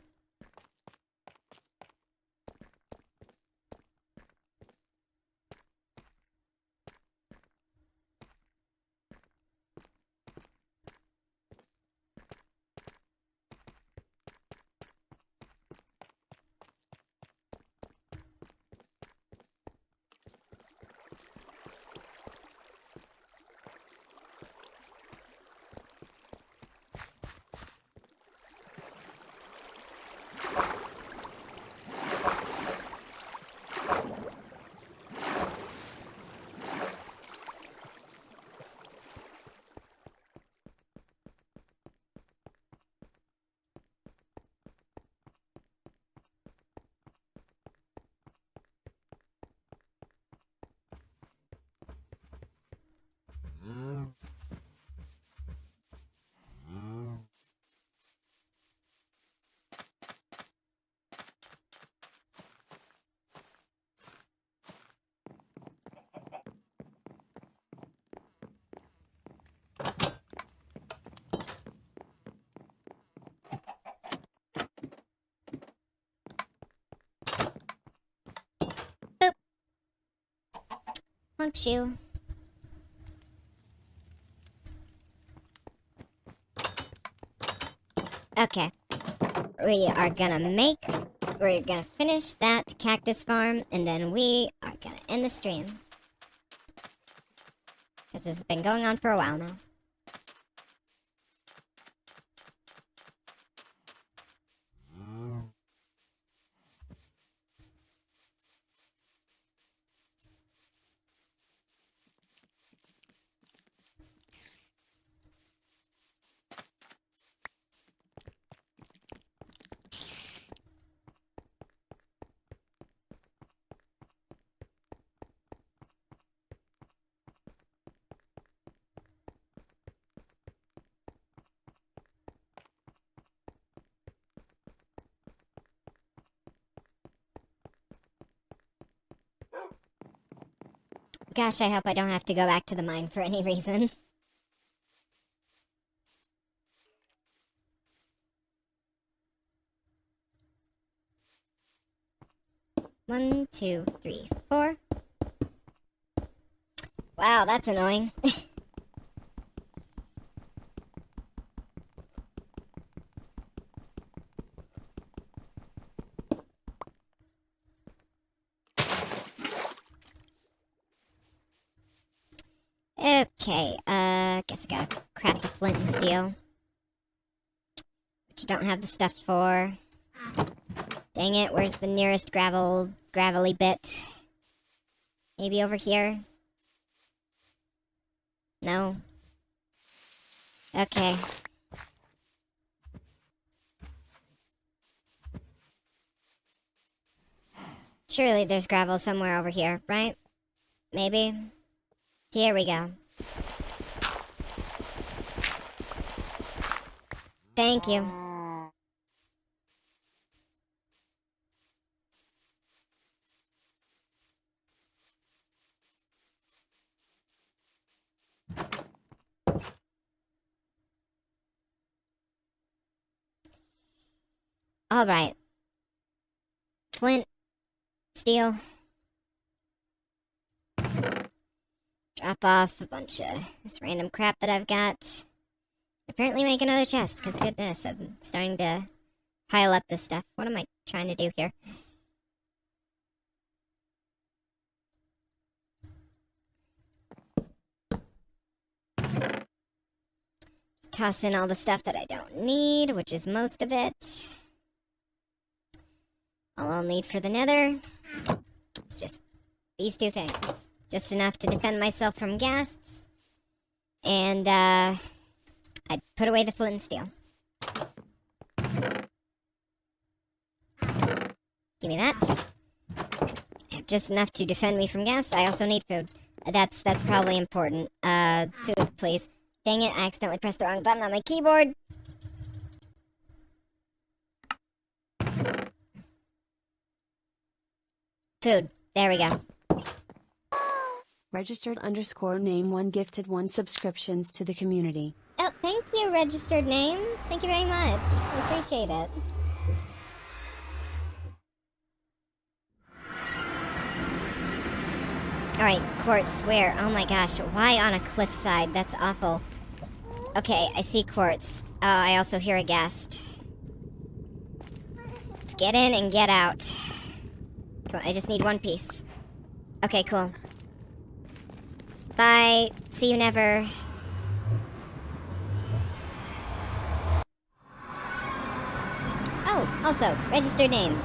Plunk shoe. Okay. We're gonna finish that cactus farm, and then we are gonna end the stream. Because this has been going on for a while now. Gosh, I hope I don't have to go back to the mine for any reason. One, two, three, four. Wow, that's annoying. Okay, guess I gotta craft a flint and steel. Which I don't have the stuff for. Dang it, where's the nearest gravelly bit? Maybe over here? No? Okay. Surely there's gravel somewhere over here, right? Maybe? Here we go. Thank you. Alright. Flint. Steel. Drop off a bunch of this random crap that I've got. Apparently make another chest, because goodness, I'm starting to pile up this stuff. What am I trying to do here? Just toss in all the stuff that I don't need, which is most of it. All I'll need for the nether is just these two things. Just enough to defend myself from ghasts. And, I'd put away the flint and steel. Give me that. I have just enough to defend me from ghasts. I also need food. That's probably important. Food, please. Dang it, I accidentally pressed the wrong button on my keyboard. food. There we go. Registered _ name 1 gifted 1 subscriptions to the community. Oh, thank you, registered name. Thank you very much. I appreciate it. Alright, quartz, where? Oh my gosh, why on a cliffside? That's awful. Okay, I see quartz. Oh, I also hear a guest. Let's get in and get out. Come on, I just need one piece. Okay, cool. Bye. See you never. Oh, also, registered name.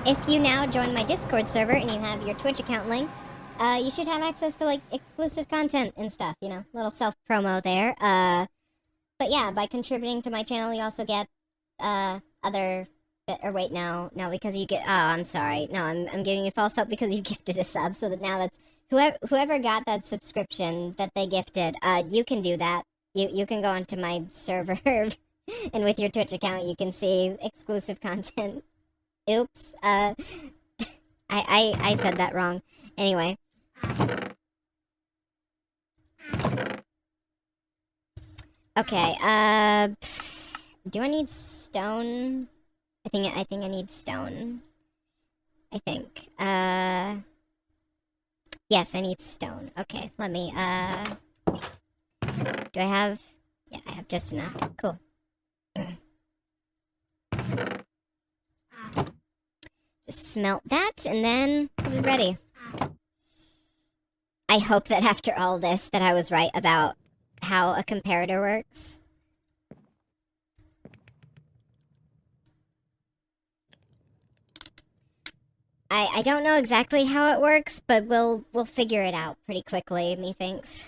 If you now join my Discord server and you have your Twitch account linked, you should have access to, like, exclusive content and stuff, you know? Little self-promo there. But yeah, by contributing to my channel, you also get, other... Or wait, no, because you get... Oh, I'm sorry. No, I'm giving you false hope because you gifted a sub, so that now that's... Whoever got that subscription that they gifted, you can do that. You can go onto my server, and with your Twitch account, you can see exclusive content. Oops, I said that wrong. Anyway. Okay, do I need stone? I think I need stone. I think. Yes, I need stone. Okay, let me, do I have... Yeah, I have just enough. Cool. Just smelt that, and then we'll be ready. I hope that after all this, that I was right about how a comparator works. I don't know exactly how it works, but we'll figure it out pretty quickly, methinks.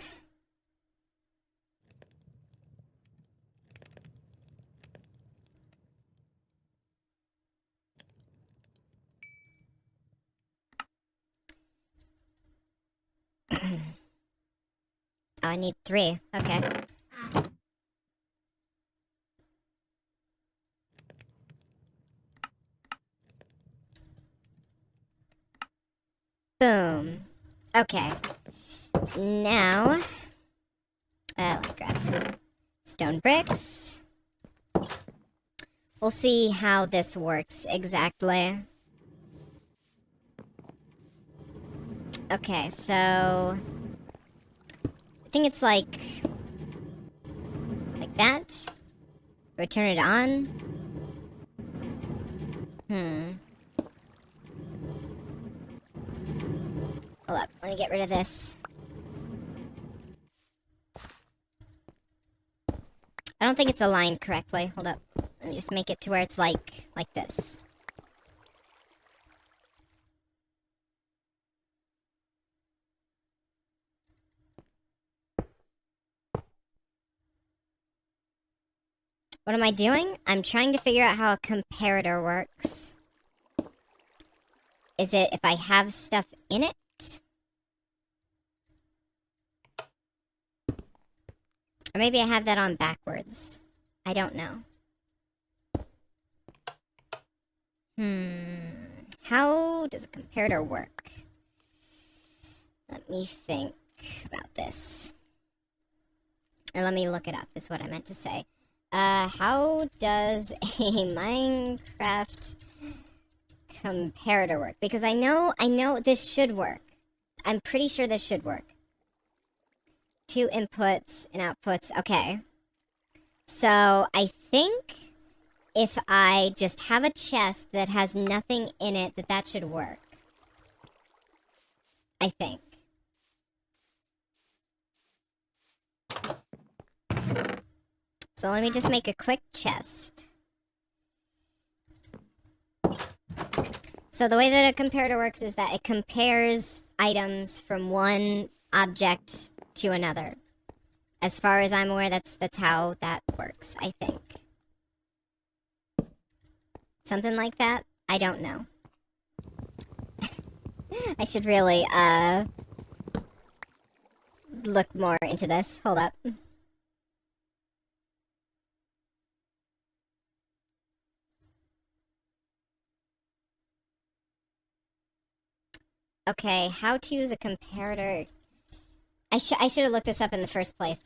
Oh, I need 3. Okay. Boom. Okay. Now, let me grab some stone bricks. We'll see how this works exactly. Okay, so... I think it's like that. We turn it on. Hold up, let me get rid of this. I don't think it's aligned correctly. Hold up. Let me just make it to where it's like this. What am I doing? I'm trying to figure out how a comparator works. Is it if I have stuff in it? Or maybe I have that on backwards. I don't know. How does a comparator work? Let me think about this. Or let me look it up, is what I meant to say. How does a Minecraft comparator work? Because I know this should work. I'm pretty sure this should work. 2 inputs and outputs. Okay. So, I think if I just have a chest that has nothing in it, that should work. I think. So let me just make a quick chest. So the way that a comparator works is that it compares items from one object to another. As far as I'm aware, that's how that works, I think. Something like that? I don't know. I should really, look more into this. Hold up. Okay, how to use a comparator. I should have looked this up in the first place.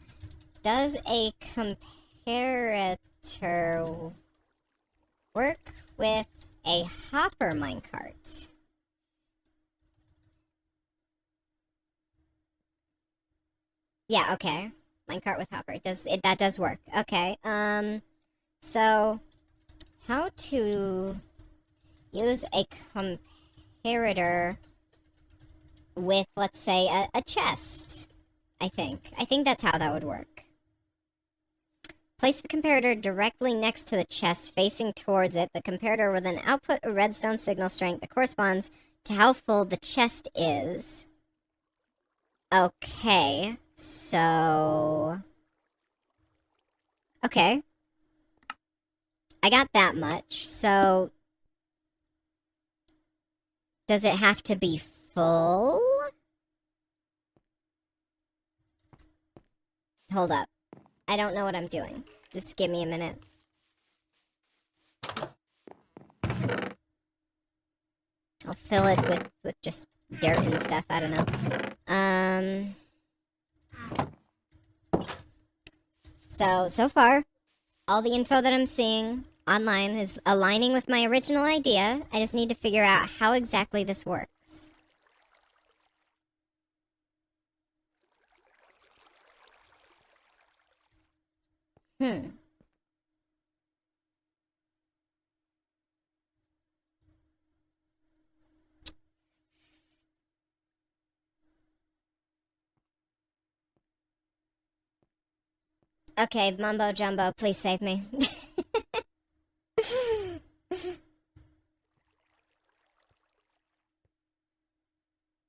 Does a comparator work with a hopper minecart? Yeah, okay. Minecart with hopper. That does work. Okay. So how to use a comparator with, let's say, a chest, I think. I think that's how that would work. Place the comparator directly next to the chest, facing towards it. The comparator will then output a redstone signal strength that corresponds to how full the chest is. Okay, so... Okay. I got that much, so... Does it have to be full? Hold up. I don't know what I'm doing. Just give me a minute. I'll fill it with just dirt and stuff. I don't know. So far, all the info that I'm seeing online is aligning with my original idea. I just need to figure out how exactly this works. Okay, Mumbo Jumbo, please save me.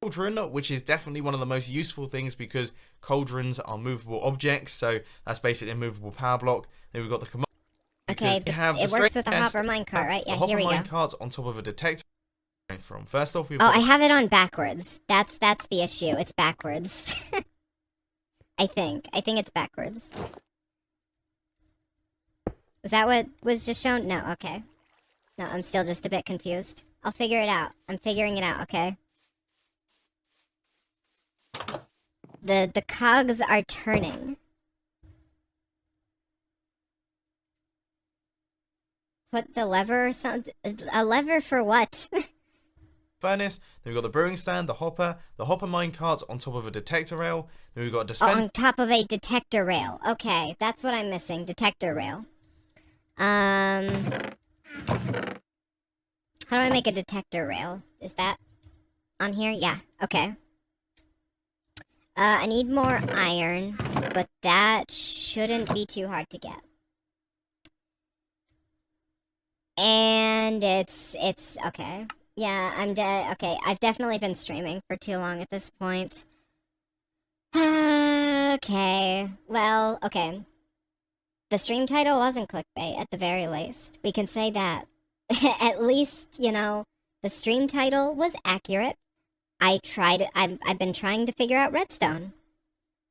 Cauldron, which is definitely one of the most useful things because cauldrons are movable objects, so that's basically a movable power block. Then we've got the command. Okay, but it works with a hopper minecart, right? Yeah, here we go. The hopper minecart on top of a detector. From first off, I have it on backwards. That's the issue. It's backwards. I think it's backwards. Was that what was just shown? No, okay. No, I'm still just a bit confused. I'll figure it out. I'm figuring it out, okay? The cogs are turning. Put the lever or something? A lever for what? Furnace. Then we've got the brewing stand, the hopper minecart on top of a detector rail. Then we've got a dispenser. Oh, on top of a detector rail. Okay, that's what I'm missing. Detector rail. How do I make a detector rail? Is that on here? Yeah, okay. I need more iron, but that shouldn't be too hard to get. And it's okay. Yeah, I'm dead. Okay, I've definitely been streaming for too long at this point. Okay, well, okay. The stream title wasn't clickbait, at the very least. We can say that. At least, you know, the stream title was accurate. I've been trying to figure out Redstone.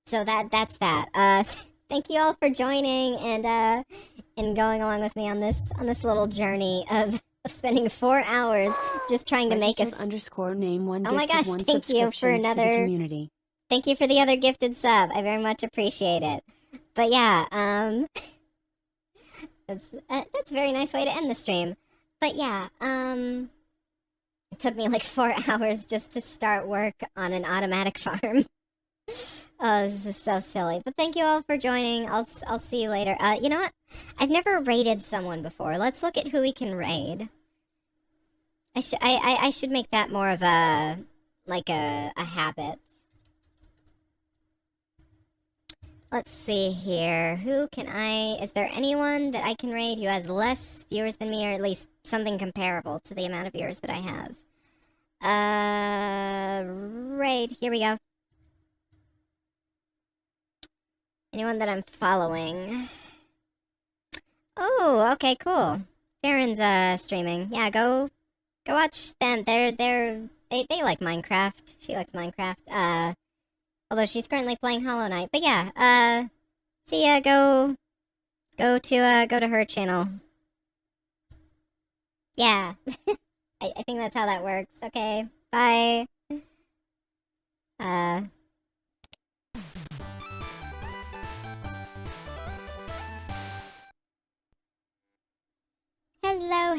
So that's that. Thank you all for joining and going along with me on this little journey of spending 4 hours just trying to make us _name one. Oh my gosh, thank you for another community. Thank you for the other gifted sub. I very much appreciate it. But yeah, that's a very nice way to end the stream. But yeah, it took me like 4 hours just to start work on an automatic farm. Oh, this is so silly. But thank you all for joining. I'll see you later. You know what? I've never raided someone before. Let's look at who we can raid. I should make that more of a habit. Let's see here. Is there anyone that I can raid who has less viewers than me, or at least something comparable to the amount of viewers that I have? Raid. Here we go. Anyone that I'm following. Oh, okay, cool. Farron's streaming. Yeah, go watch them. They like Minecraft. She likes Minecraft. Although she's currently playing Hollow Knight. But yeah, see ya, go to her channel. Yeah. I think that's how that works. Okay, bye.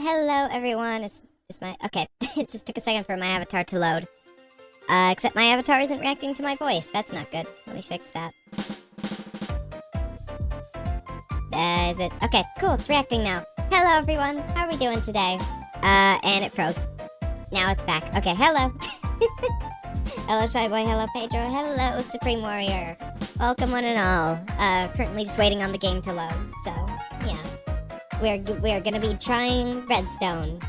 Hello everyone. It's my okay. It just took a second for my avatar to load. Except my avatar isn't reacting to my voice. That's not good. Let me fix that. Is it? Okay, cool. It's reacting now. Hello everyone. How are we doing today? And it froze. Now it's back. Okay, hello. Hello Shy Boy. Hello Pedro. Hello Supreme Warrior. Welcome one and all. Currently just waiting on the game to load. So yeah. We're gonna be trying Redstone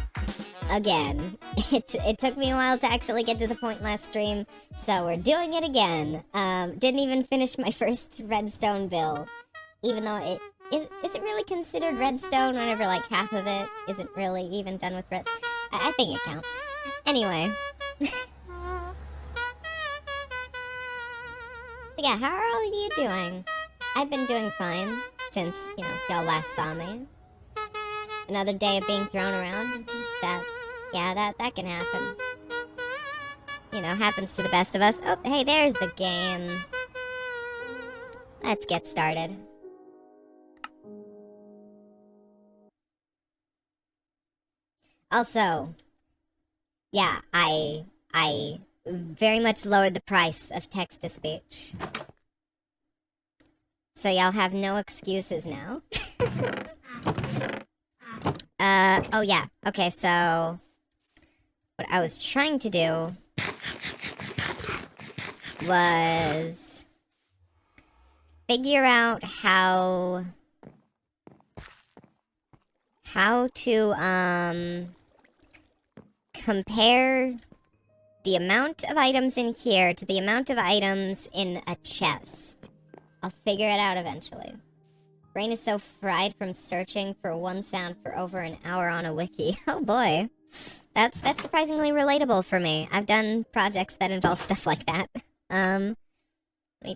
again. It took me a while to actually get to the point last stream, so we're doing it again. Didn't even finish my first Redstone build, even though is it really considered Redstone whenever like half of it isn't really even done with red? I think it counts. Anyway. So yeah, how are all of you doing? I've been doing fine since, you know, y'all last saw me. Another day of being thrown around. That can happen. You know, happens to the best of us. Oh, hey, there's the game. Let's get started. Also, yeah, I very much lowered the price of text-to-speech. So y'all have no excuses now. Oh yeah. Okay, so what I was trying to do was figure out how to compare the amount of items in here to the amount of items in a chest. I'll figure it out eventually. Brain is so fried from searching for one sound for over an hour on a wiki. Oh boy. That's surprisingly relatable for me. I've done projects that involve stuff like that. Let me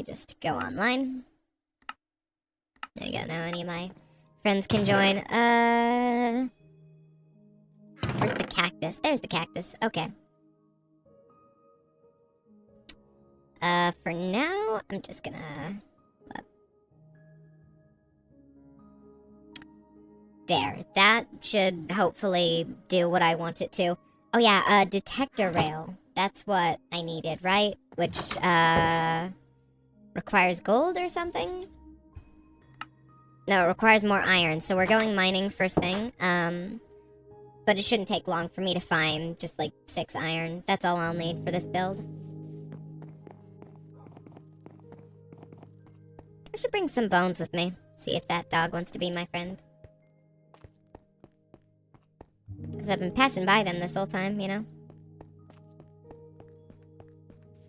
just go online. There you go, now any of my friends can join. Where's the cactus? There's the cactus. Okay. For now, I'm just gonna... There. That should hopefully do what I want it to. Oh yeah, detector rail. That's what I needed, right? Which, requires gold or something? No, it requires more iron, so we're going mining first thing. But it shouldn't take long for me to find just, like, 6 iron. That's all I'll need for this build. I should bring some bones with me. See if that dog wants to be my friend. Because I've been passing by them this whole time, you know?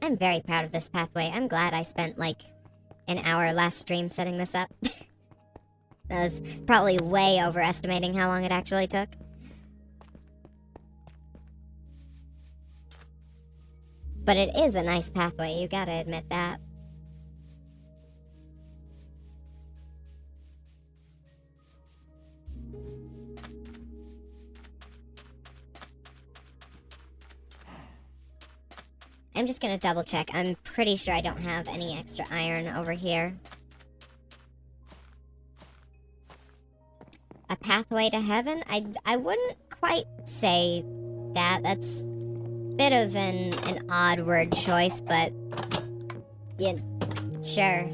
I'm very proud of this pathway. I'm glad I spent, like, an hour last stream setting this up. I was probably way overestimating how long it actually took. But it is a nice pathway, you gotta admit that. I'm just gonna double check. I'm pretty sure I don't have any extra iron over here. A pathway to heaven? I wouldn't quite say that. That's a bit of an odd word choice, but yeah, sure.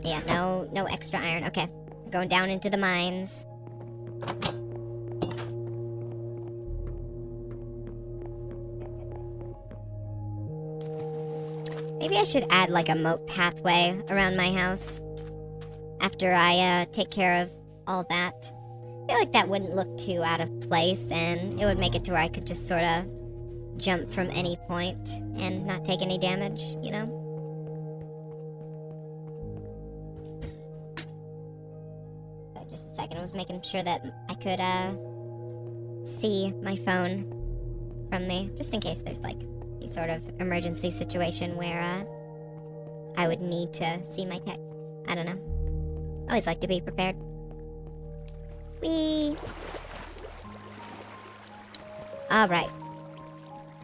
Yeah, no extra iron. Okay, going down into the mines. Maybe I should add like a moat pathway around my house after I take care of all that. I feel like that wouldn't look too out of place, and it would make it to where I could just sort of jump from any point and not take any damage, you know? So just a second, I was making sure that I could see my phone from me, just in case there's like any sort of emergency situation where I would need to see my texts. I don't know. Always like to be prepared. Whee! Alright.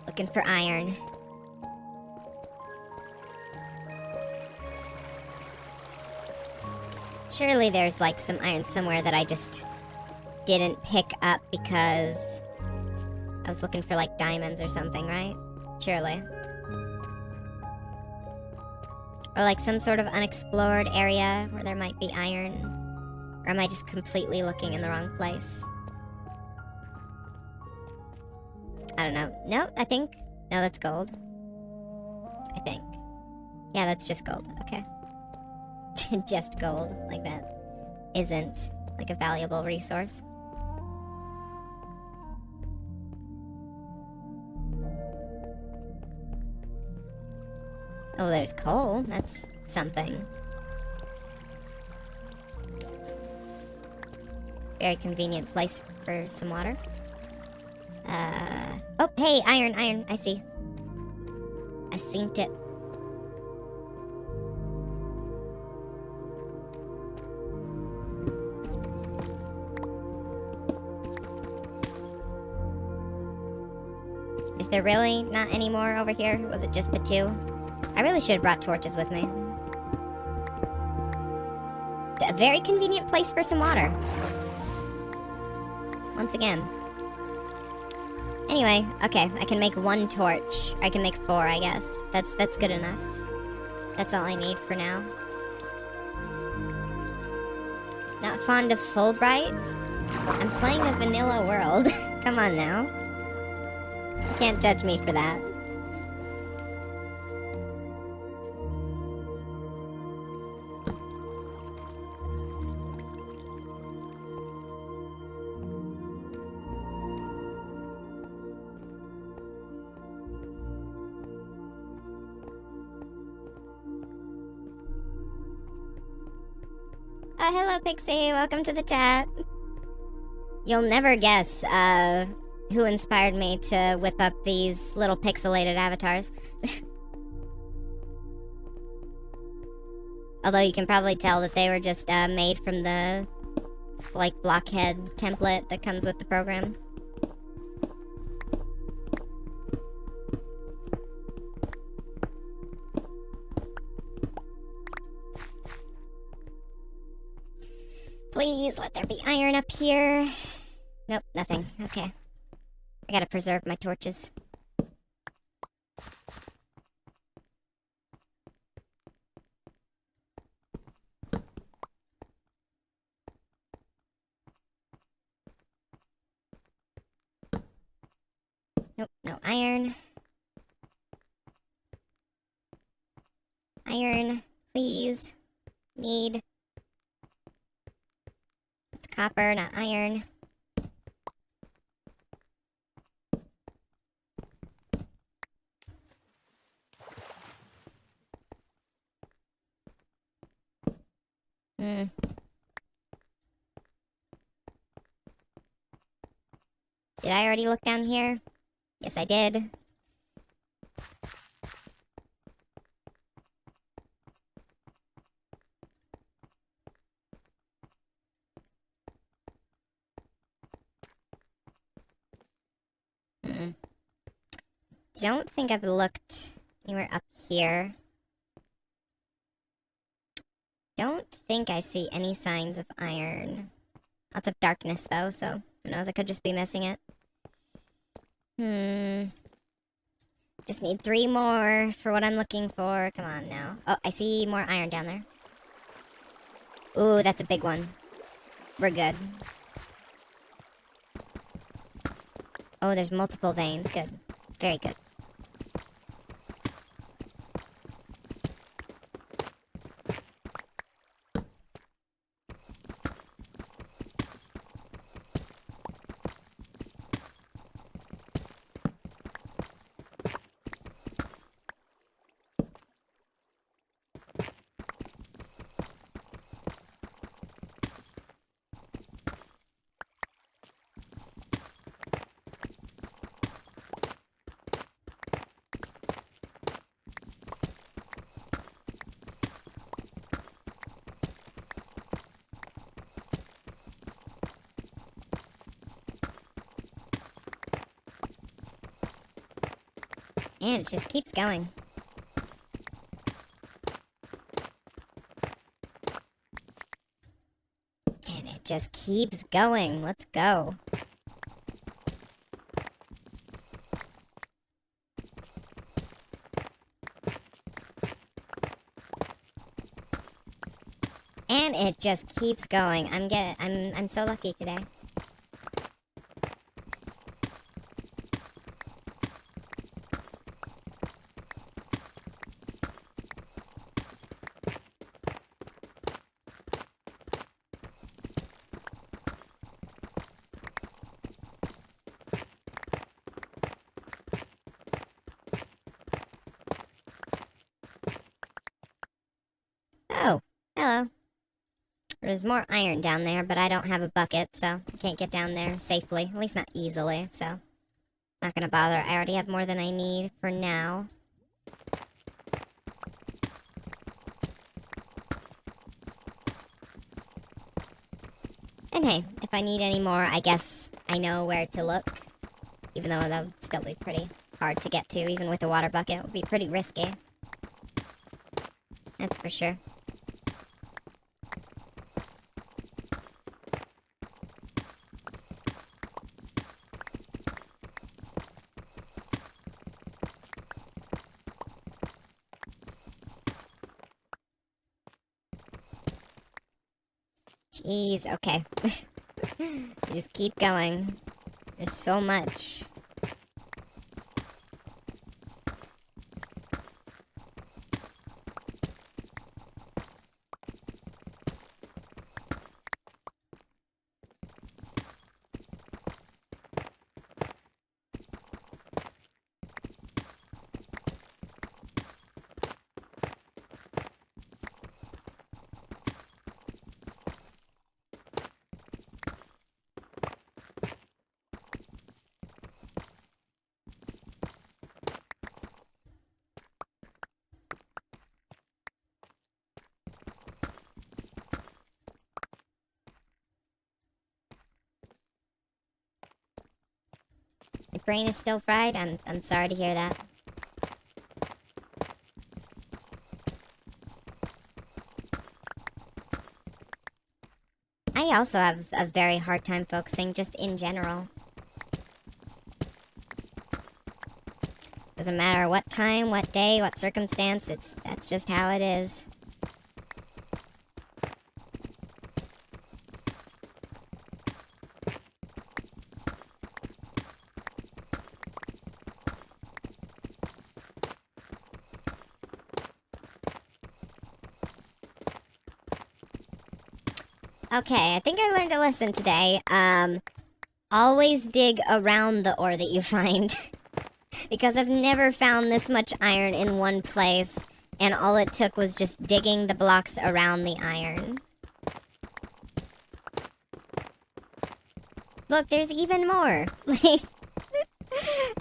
Looking for iron. Surely there's like some iron somewhere that I just didn't pick up because I was looking for like diamonds or something, right? Surely. Or like some sort of unexplored area where there might be iron. Or am I just completely looking in the wrong place? I don't know. No, I think... No, that's gold. I think. Yeah, that's just gold. Okay. Just gold. Like that isn't like a valuable resource. Oh, there's coal. That's something. Very convenient place for some water. Oh, hey, iron, iron. I see. I seen it. Is there really not any more over here? Was it just the two? I really should have brought torches with me. A very convenient place for some water. Once again. Anyway, okay, I can make one torch. I can make 4, I guess. That's good enough. That's all I need for now. Not fond of Fulbright? I'm playing a vanilla world. Come on now. You can't judge me for that. Oh, hello, Pixie. Welcome to the chat. You'll never guess, who inspired me to whip up these little pixelated avatars. Although you can probably tell that they were just, made from the, like, blockhead template that comes with the program. Please, let there be iron up here. Nope, nothing. Okay. I gotta preserve my torches. Nope, no iron. Iron, please. Need. It's copper, not iron. Did I already look down here? Yes, I did. Don't think I've looked anywhere up here. Don't think I see any signs of iron. Lots of darkness, though, so who knows, I could just be missing it. Just need 3 more for what I'm looking for. Come on now. Oh, I see more iron down there. Ooh, that's a big one. We're good. Oh, there's multiple veins. Good. Very good. And it just keeps going. And it just keeps going. Let's go. And it just keeps going. I'm so lucky today. Oh, hello. There's more iron down there, but I don't have a bucket, so I can't get down there safely. At least not easily, so not gonna bother. I already have more than I need for now. And hey, if I need any more, I guess I know where to look. Even though that would still be pretty hard to get to, even with a water bucket. It would be pretty risky. That's for sure. Jeez, okay. You just keep going. There's so much. My brain is still fried. I'm sorry to hear that. I also have a very hard time focusing, just in general. Doesn't matter what time, what day, what circumstance, that's just how it is. Okay, I think I learned a lesson today. Always dig around the ore that you find. Because I've never found this much iron in one place, and all it took was just digging the blocks around the iron. Look, there's even more! Like,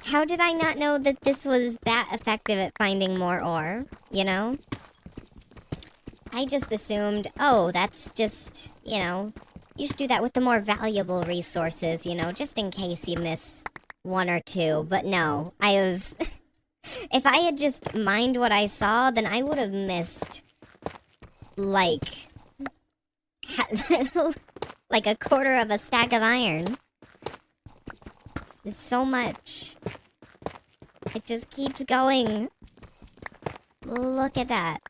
how did I not know that this was that effective at finding more ore, you know? I just assumed, oh, that's just, you know, you should do that with the more valuable resources, you know, just in case you miss one or two. But no, I have... If I had just mined what I saw, then I would have missed, like... like a quarter of a stack of iron. It's so much. It just keeps going. Look at that.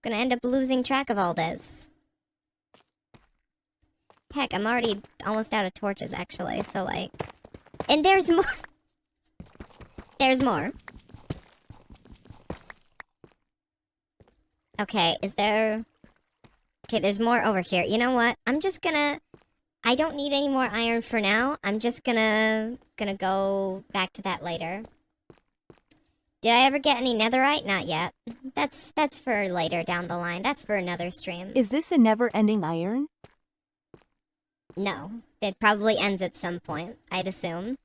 Gonna end up losing track of all this. Heck, I'm already almost out of torches, actually, so, like... And there's more! There's more. Okay, is there... Okay, there's more over here. You know what? I'm just gonna... I don't need any more iron for now. I'm just gonna go back to that later. Did I ever get any netherite? Not yet. That's for later down the line. That's for another stream. Is this a never-ending iron? No. It probably ends at some point, I'd assume.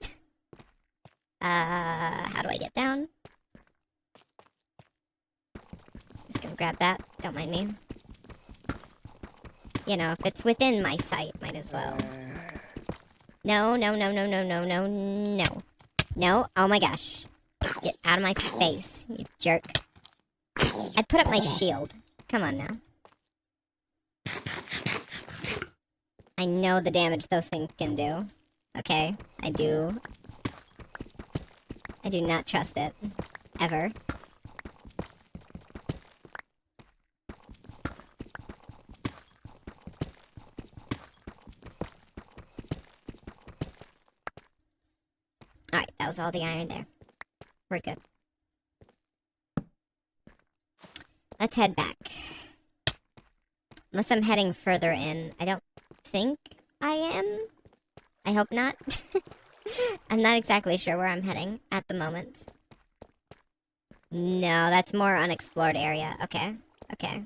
How do I get down? Just gonna grab that. Don't mind me. You know, if it's within my sight, might as well. No, no, no, no, no, no, no, no. No. Oh my gosh. Get out of my face, you jerk. I put up my shield. Come on now. I know the damage those things can do. Okay, I do not trust it. Ever. Alright, that was all the iron there. We're good. Let's head back. Unless I'm heading further in. I don't think I am. I hope not. I'm not exactly sure where I'm heading at the moment. No, that's more unexplored area. Okay. Okay.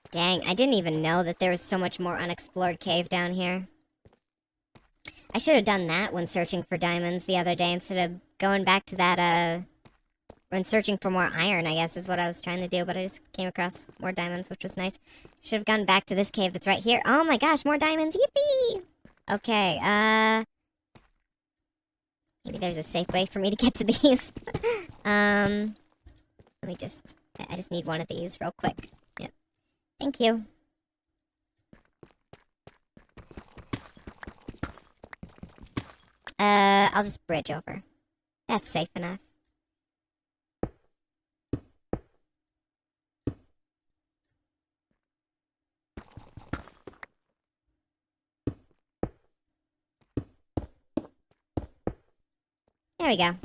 Dang, I didn't even know that there was so much more unexplored cave down here. I should have done that when searching for diamonds the other day instead of going back to that, when searching for more iron, I guess, is what I was trying to do, but I just came across more diamonds, which was nice. Should have gone back to this cave that's right here. Oh my gosh, more diamonds! Yippee! Okay, maybe there's a safe way for me to get to these. Let me just... I just need one of these real quick. Yep. Thank you. I'll just bridge over. That's safe enough. There we go.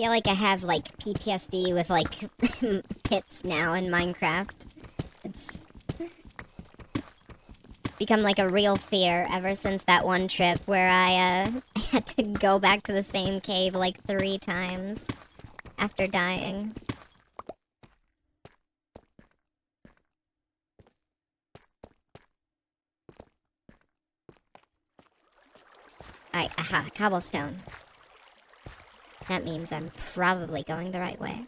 I feel like I have, like, PTSD with, like, pits now in Minecraft. It's become, like, a real fear ever since that one trip where I had to go back to the same cave, like, 3 times after dying. Alright, aha, cobblestone. That means I'm probably going the right way.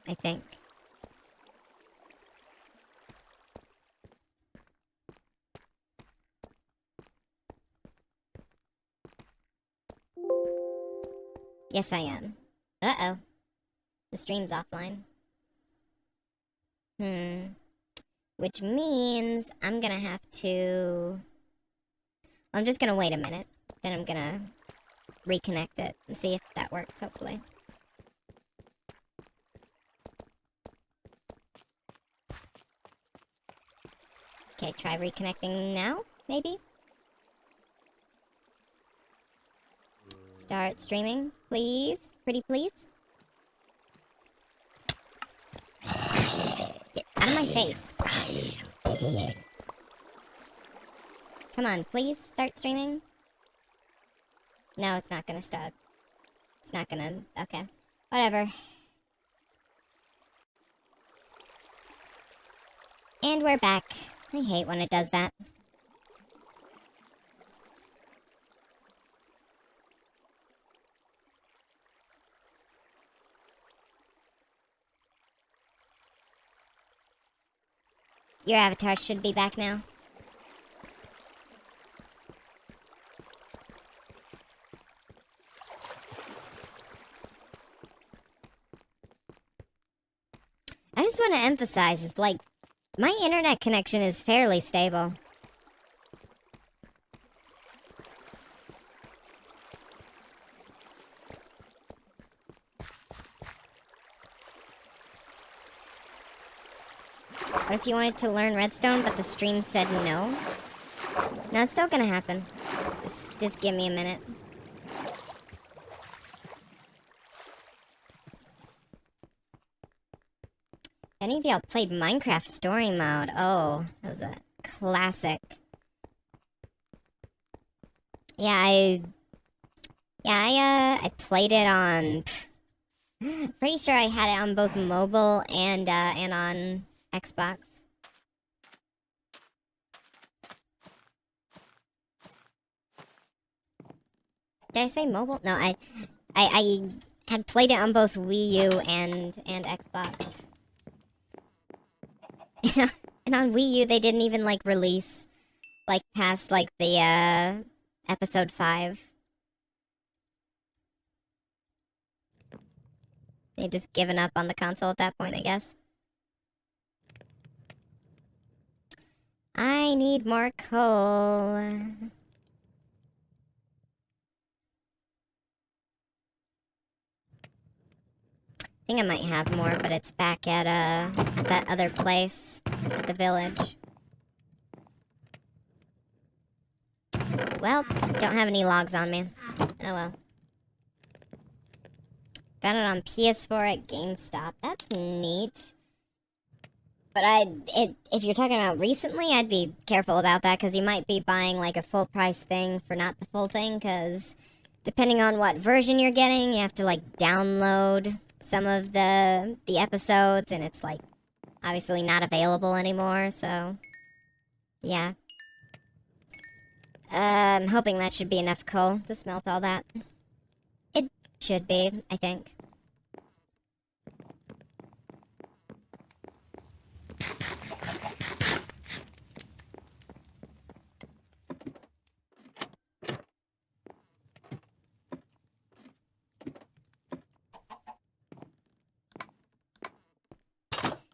I think. Yes, I am. Uh-oh. The stream's offline. Which means I'm gonna have to... I'm just gonna wait a minute. Then I'm gonna reconnect it and see if that works, hopefully. Okay, try reconnecting now, maybe? Start streaming, please. Pretty please. Get out of my face. Come on, please start streaming. No, it's not gonna start. It's not gonna... Okay. Whatever. And we're back. I hate when it does that. Your avatar should be back now. I just want to emphasize, is like, my internet connection is fairly stable. What if you wanted to learn Redstone, but the stream said no? No, it's still gonna happen. Just give me a minute. Any of y'all played Minecraft Story Mode? Oh, that was a classic. Yeah, I played it on... Pretty sure I had it on both mobile and on Xbox. I say mobile? No, I had played it on both Wii U and Xbox. And on Wii U, they didn't even, like, release, like, past, like, the, episode 5. They'd just given up on the console at that point, I guess. I need more coal. I think I might have more, but it's back at that other place, at the village. Well, don't have any logs on me. Oh well. Found it on PS4 at GameStop. That's neat. But if you're talking about recently, I'd be careful about that, because you might be buying, like, a full price thing for not the full thing, because depending on what version you're getting, you have to, like, download some of the episodes, and it's, like, obviously not available anymore, so yeah. I'm hoping that should be enough coal to smelt all that. It should be, I think.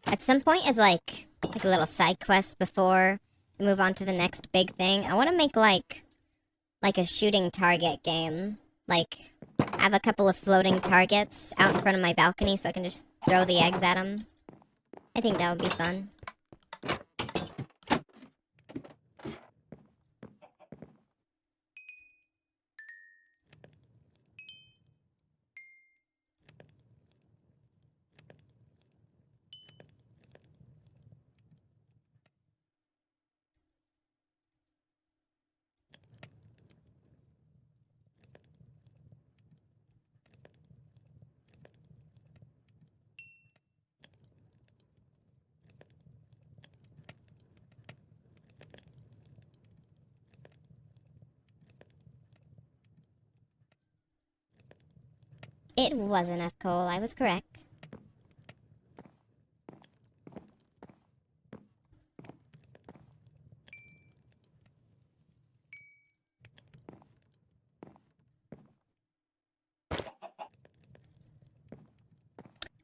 At some point, as like a little side quest before we move on to the next big thing, I want to make like a shooting target game. Like, have a couple of floating targets out in front of my balcony so I can just throw the eggs at them. I think that would be fun. It was enough coal, I was correct.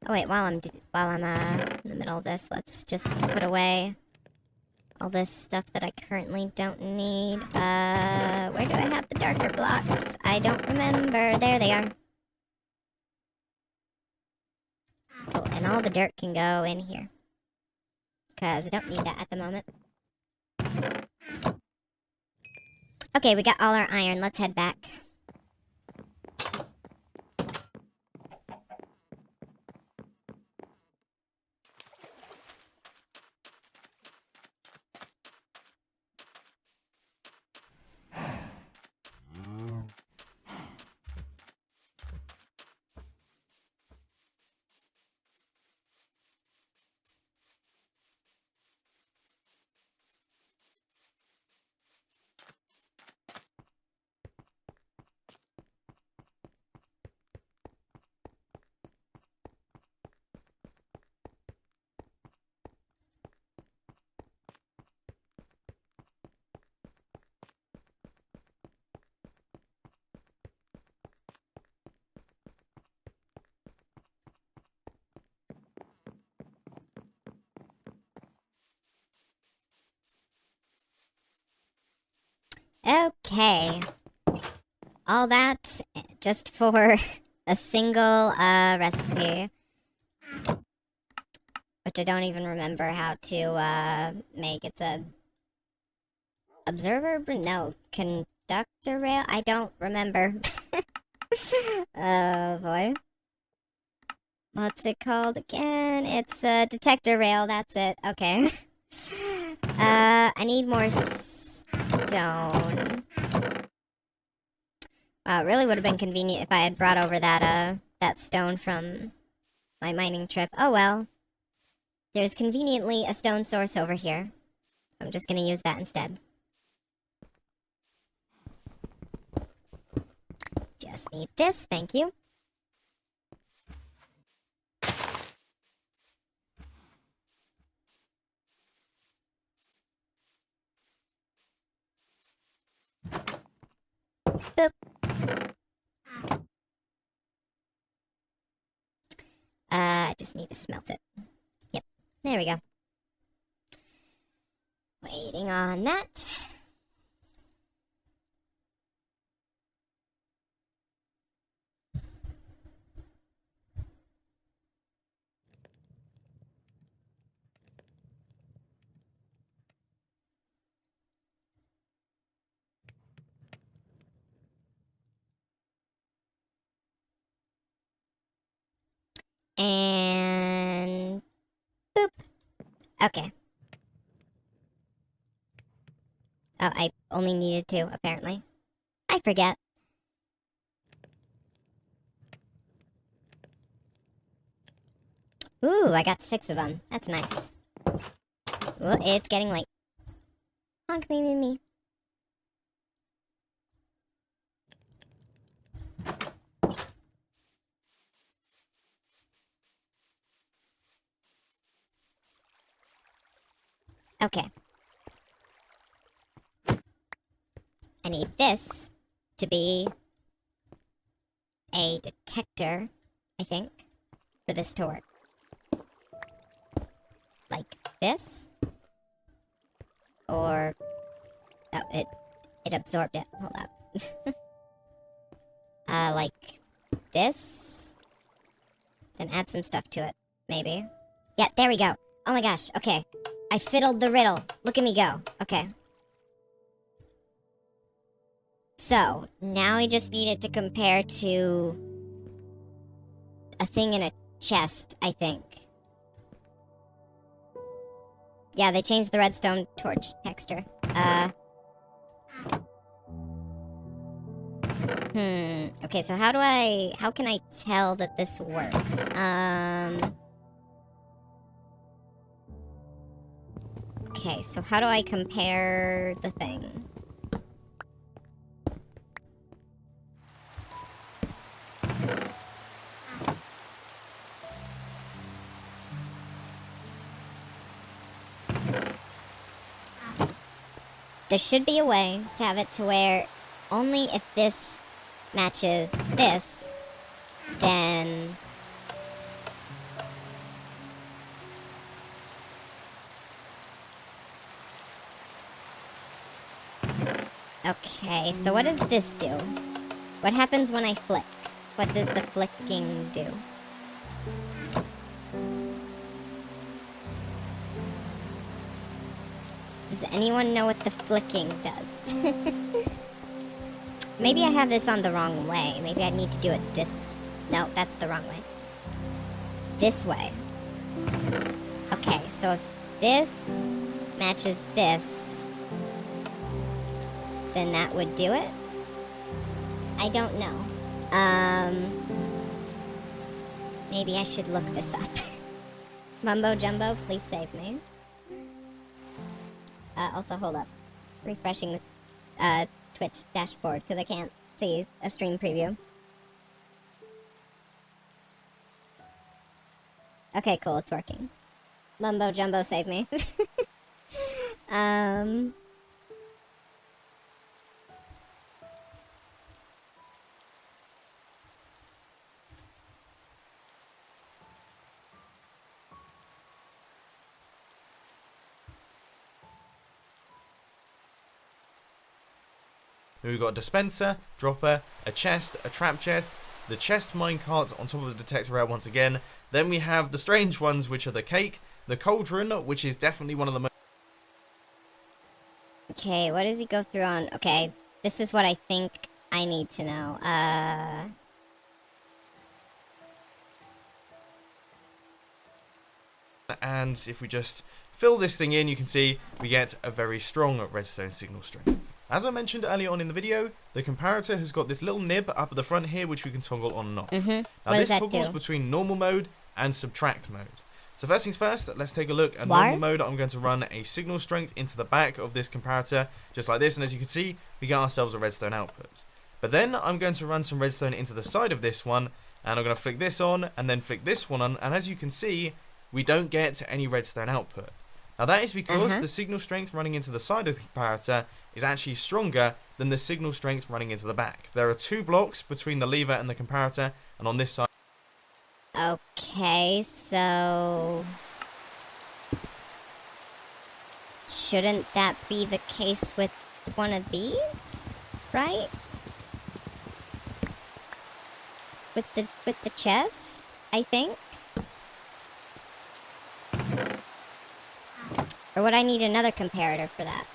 Oh wait, while I'm in the middle of this, let's just put away all this stuff that I currently don't need. Where do I have the darker blocks? I don't remember. There they are. Cool, and all the dirt can go in here. Because I don't need that at the moment. Okay, we got all our iron. Let's head back. Okay. All that just for a single recipe. Which I don't even remember how to make. It's a observer? No. Conductor rail? I don't remember. Oh boy. What's it called again? It's a detector rail, that's it. Okay. I need more stone. Wow, it really would have been convenient if I had brought over that stone from my mining trip. Oh well. There's conveniently a stone source over here. So I'm just gonna use that instead. just need this, thank you. Boop. I just need to smelt it. Yep, there we go. Waiting on that. And boop. Okay. Oh, I only needed two, apparently. I forget. Ooh, I got 6 of them. That's nice. Ooh, it's getting late. Honk me. Okay. I need this to be a detector, I think, for this to work. Like this? Or... oh, it absorbed it. Hold up. Like this? Then add some stuff to it, maybe. Yeah, there we go. Oh my gosh, okay. I fiddled the riddle. Look at me go. Okay. So, now I just need it to compare to a thing in a chest, I think. Yeah, they changed the redstone torch texture. Okay, so how can I tell that this works? Okay, so how do I compare the thing? There should be a way to have it to where only if this matches this, then... okay, so what does this do? What happens when I flick? What does the flicking do? Does anyone know what the flicking does? Maybe I have this on the wrong way. Maybe I need to do it this... no, that's the wrong way. This way. Okay, so if this matches this, then that would do it? I don't know. Maybe I should look this up. Mumbo Jumbo, please save me. Also, hold up. Refreshing the Twitch dashboard, because I can't see a stream preview. Okay, cool, it's working. Mumbo Jumbo, save me. We've got a dispenser, dropper, a chest, a trap chest, the chest minecarts on top of the detector rail once again. Then we have the strange ones, which are the cake, the cauldron, which is definitely one of the most... okay, what does he go through on... okay, this is what I think I need to know. And if we just fill this thing in, you can see we get a very strong redstone signal strength. As I mentioned earlier on in the video, the comparator has got this little nib up at the front here, which we can toggle on and off. Now this toggles between normal mode and subtract mode. So first things first, let's take a look at normal mode. I'm going to run a signal strength into the back of this comparator, just like this, and as you can see, we get ourselves a redstone output. But then I'm going to run some redstone into the side of this one, and I'm going to flick this on, and then flick this one on, and as you can see, we don't get any redstone output. Now that is because the signal strength running into the side of the comparator is actually stronger than the signal strength running into the back. There are 2 blocks between the lever and the comparator, and on this side... Okay, so... shouldn't that be the case with one of these? Right? With the chest, I think? Or would I need another comparator for that?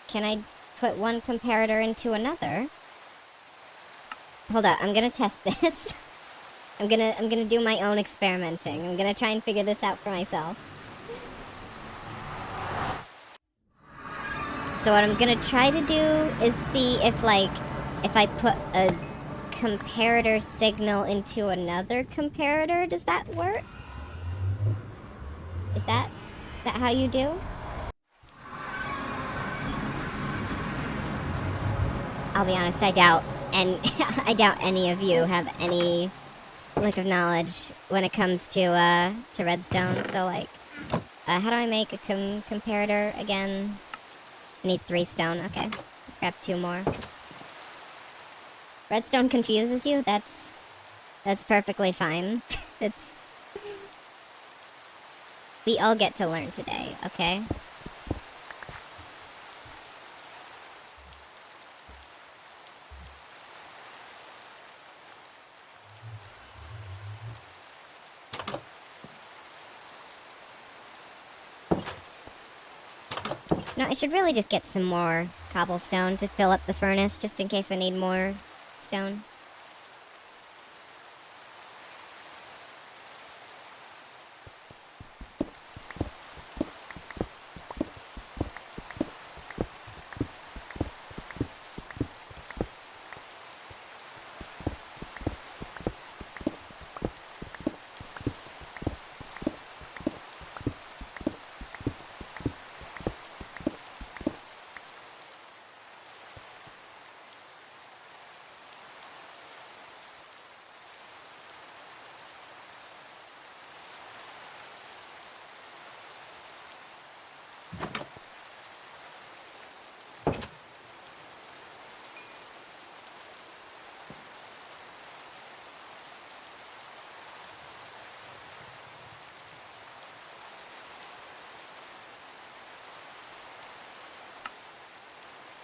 Can I put one comparator into another? Hold up, I'm gonna test this. I'm gonna do my own experimenting. I'm gonna try and figure this out for myself. So what I'm gonna try to do is see if, like, if I put a comparator signal into another comparator, does that work? Is that how you do? I'll be honest, I doubt any of you have any lack of knowledge when it comes to redstone. So, like, how do I make a comparator again? I need 3 stone. Okay, grab 2 more. Redstone confuses you? That's perfectly fine. We all get to learn today, okay? No, I should really just get some more cobblestone to fill up the furnace, just in case I need more stone.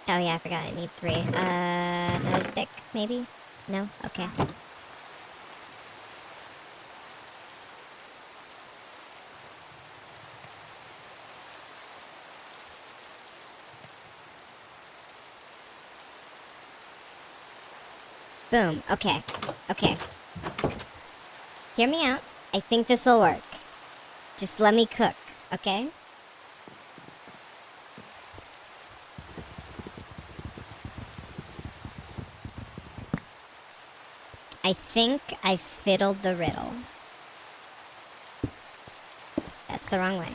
Oh yeah, I forgot I need 3. Another stick, maybe? No? Okay. Boom. Okay. Okay. Hear me out. I think this'll work. Just let me cook, okay? I think I fiddled the riddle. That's the wrong way.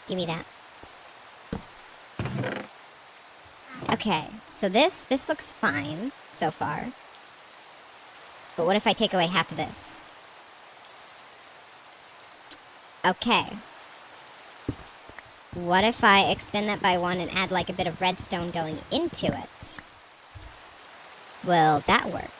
Give me that. Okay, so this looks fine so far. But what if I take away half of this? Okay. What if I extend that by 1 and add like a bit of redstone going into it? Will that work?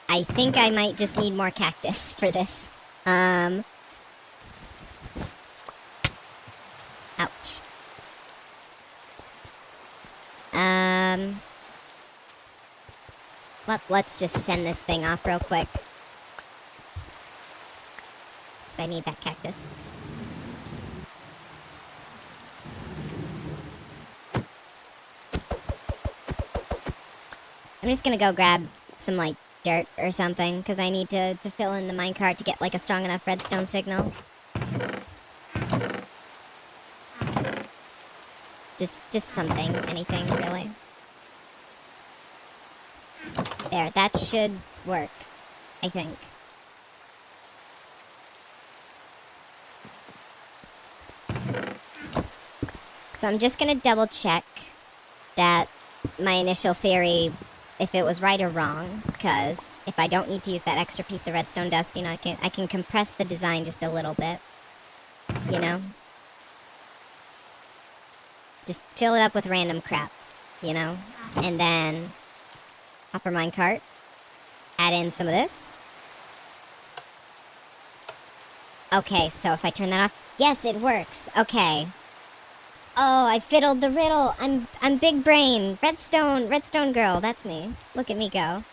I think I might just need more cactus for this. Ouch. Let's just send this thing off real quick. 'Cause I need that cactus. I'm just gonna go grab some, like, dirt or something, because I need to fill in the minecart to get, like, a strong enough redstone signal. Just something, anything, really. There, that should work, I think. So I'm just gonna double check that my initial theory, if it was right or wrong, because if I don't need to use that extra piece of redstone dust, you know, I can compress the design just a little bit, you know? Just fill it up with random crap, you know? And then hopper minecart, add in some of this. Okay, so if I turn that off, yes, it works. Okay. Oh, I fiddled the riddle. I'm big brain. Redstone girl. That's me. Look at me go.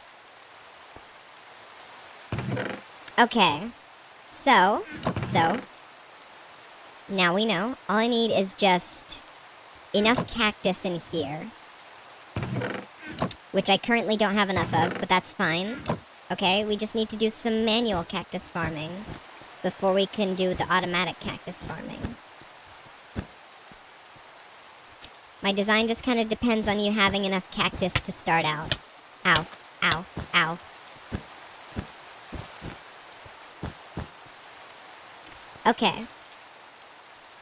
Okay. So, now we know. All I need is just enough cactus in here. Which I currently don't have enough of, but that's fine. Okay, we just need to do some manual cactus farming before we can do the automatic cactus farming. My design just kind of depends on you having enough cactus to start out. Ow, ow, ow. Okay.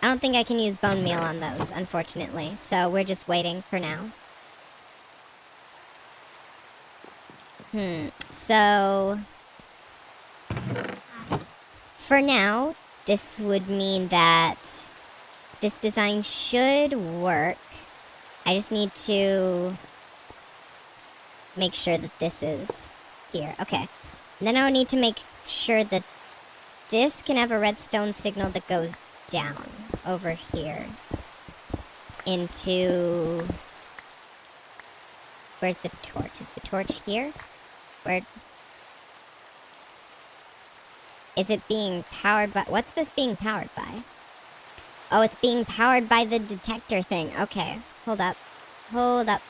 I don't think I can use bone meal on those, unfortunately, so we're just waiting for now. So... for now, this would mean that this design should work. I just need to make sure that this is here. Okay. And then I'll need to make sure that this can have a redstone signal that goes down over here into... where's the torch? Is the torch here? Where... is it being powered by... what's this being powered by? Oh, it's being powered by the detector thing. Okay. Hold up. Hold up.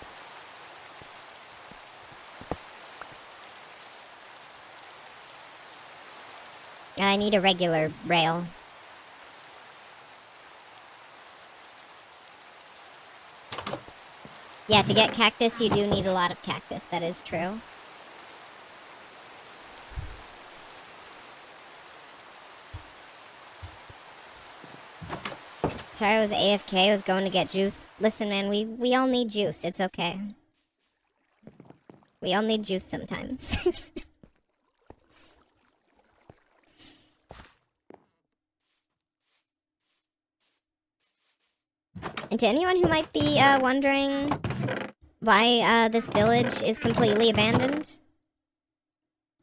I need a regular rail. Yeah, to get cactus, you do need a lot of cactus. That is true. Sorry, I was AFK. I was going to get juice. Listen, man, we all need juice. It's okay. We all need juice sometimes. And to anyone who might be wondering why this village is completely abandoned,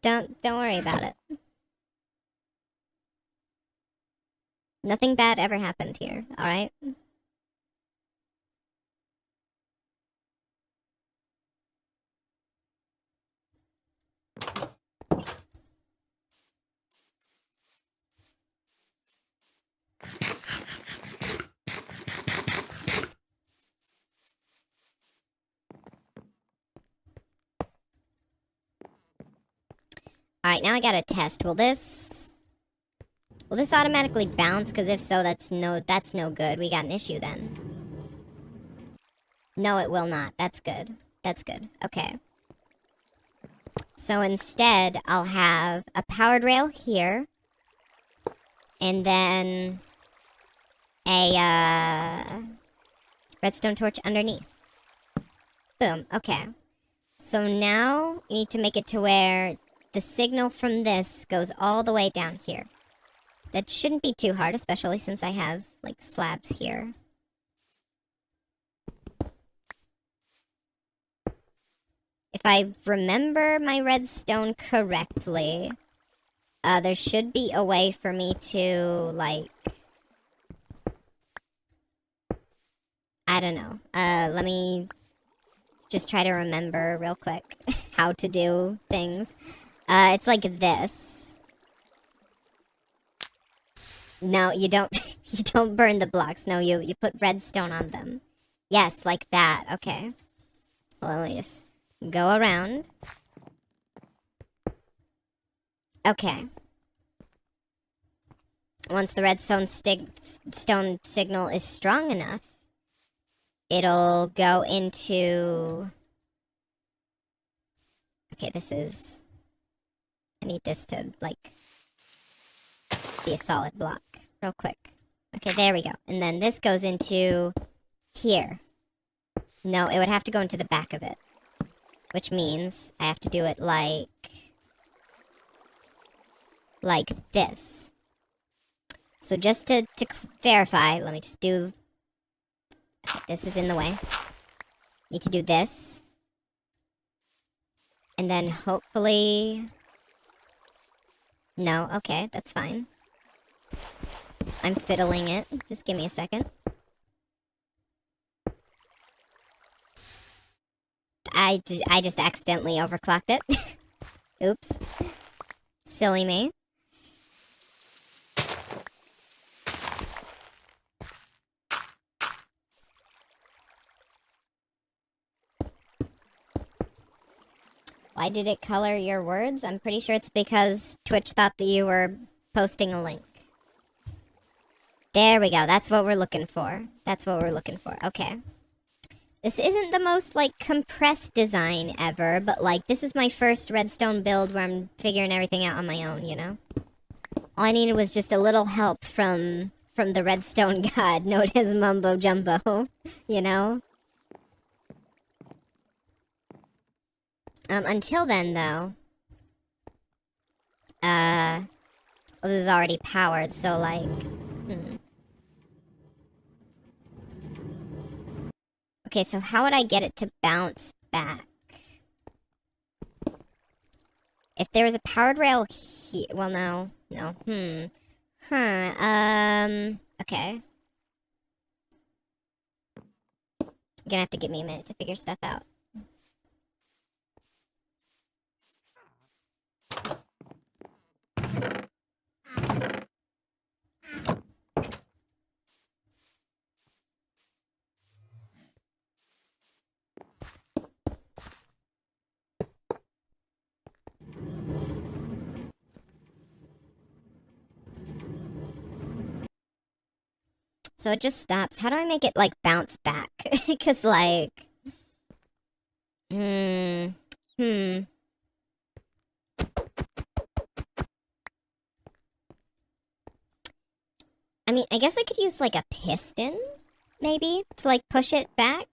don't worry about it. Nothing bad ever happened here, alright? Alright, now I gotta test. Will this automatically bounce? Because if so, that's no good. We got an issue then. No, it will not. That's good. That's good. Okay. So instead, I'll have a powered rail here. And then a redstone torch underneath. Boom. Okay. So now you need to make it to where the signal from this goes all the way down here. That shouldn't be too hard, especially since I have, like, slabs here. If I remember my redstone correctly, there should be a way for me to, like... I don't know. Let me just try to remember real quick how to do things. It's like this. No, you don't you don't burn the blocks. No, you put redstone on them. Yes, like that. Okay. Well, let me just go around. Okay. Once the redstone stone signal is strong enough, it'll go into... Okay, this is... I need this to, like, be a solid block. Real quick. Okay, there we go. And then this goes into here. No, it would have to go into the back of it. Which means I have to do it like this. So just to verify, let me just do... Okay, this is in the way. Need to do this. And then hopefully... No, okay, that's fine. I'm fiddling it. Just give me a second. I just accidentally overclocked it. Oops. Silly me. Why did it color your words? I'm pretty sure it's because Twitch thought that you were posting a link. There we go. That's what we're looking for. That's what we're looking for. Okay. This isn't the most, like, compressed design ever, but, like, this is my first Redstone build where I'm figuring everything out on my own, you know? All I needed was just a little help from the Redstone god known as Mumbo Jumbo, you know? Until then, though, well, this is already powered, so, like, Okay, so how would I get it to bounce back? If there was a powered rail here... Well, no. No. Okay. You're gonna have to give me a minute to figure stuff out. So it just stops. How do I make it, like, bounce back? Because, like... I mean, I guess I could use, like, a piston, maybe, to, like, push it back.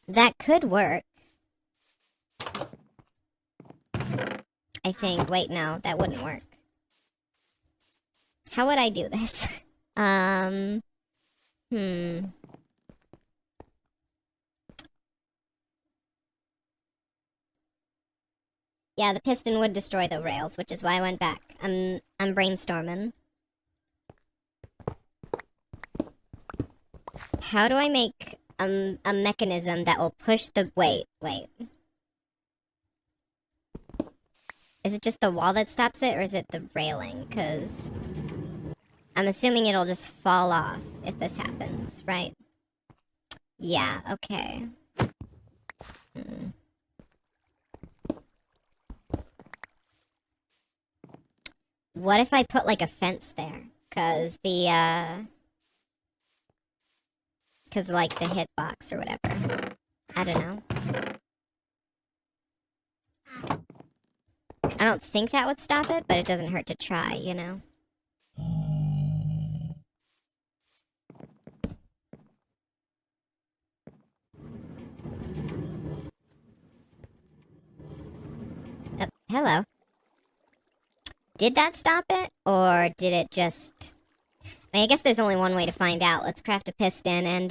That could work. I think. Wait, no, that wouldn't work. How would I do this? Yeah, the piston would destroy the rails, which is why I went back. I'm brainstorming. How do I make a mechanism that will push the... Wait. Is it just the wall that stops it, or is it the railing? Because I'm assuming it'll just fall off if this happens, right? Yeah, okay. What if I put, like, a fence there? Because the, because, like, the hitbox or whatever. I don't know. I don't think that would stop it, but it doesn't hurt to try, you know? Oh, hello. Did that stop it? Or did it just... I mean, I guess there's only one way to find out. Let's craft a piston and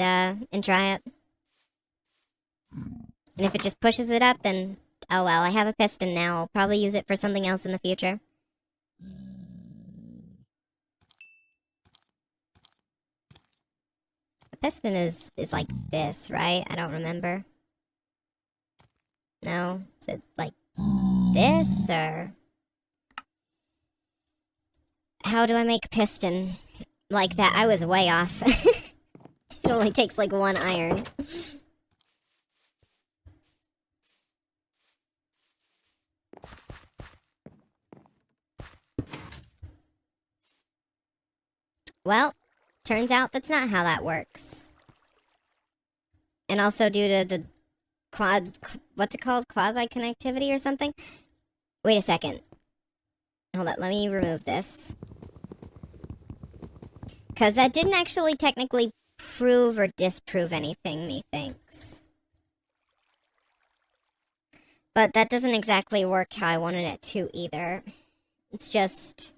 try it. And if it just pushes it up, then... Oh well, I have a piston now. I'll probably use it for something else in the future. The piston is like this, right? I don't remember. No? Is it like this, or... How do I make a piston like that? I was way off. It only takes like one iron. Well, turns out that's not how that works. and also due to the what's it called? Quasi-connectivity or something? Wait a second. Hold on, let me remove this. Because that didn't actually technically prove or disprove anything, methinks. But that doesn't exactly work how I wanted it to either. It's just...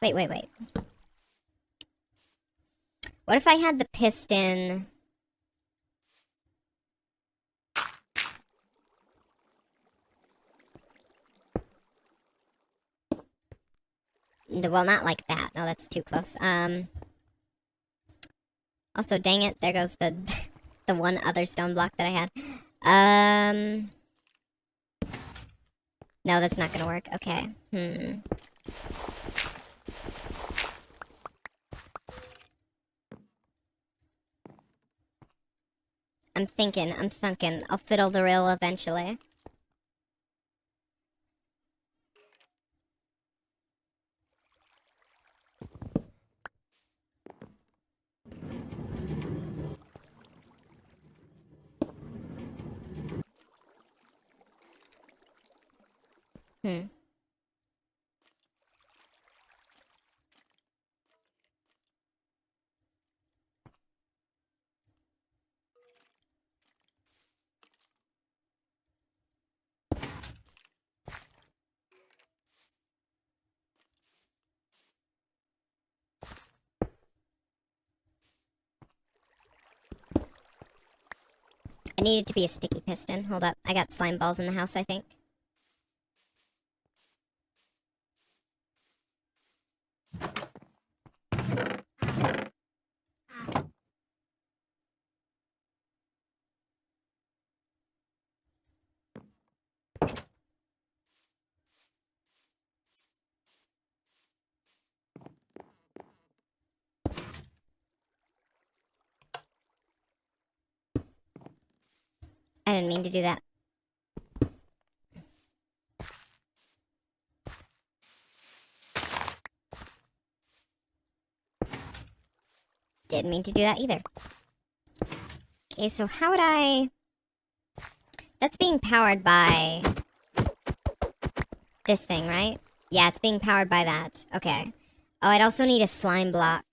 Wait. What if I had the piston... Well, not like that. No, that's too close. Also, dang it, there goes the the one other stone block that I had. No, that's not gonna work. Okay. I'm thinking. I'll fiddle the rail eventually. I need it to be a sticky piston. Hold up. I got slime balls in the house, I think. I didn't mean to do that. Didn't mean to do that either. Okay, so how would I... That's being powered by... this thing, right? Yeah, it's being powered by that. Okay. Oh, I'd also need a slime block.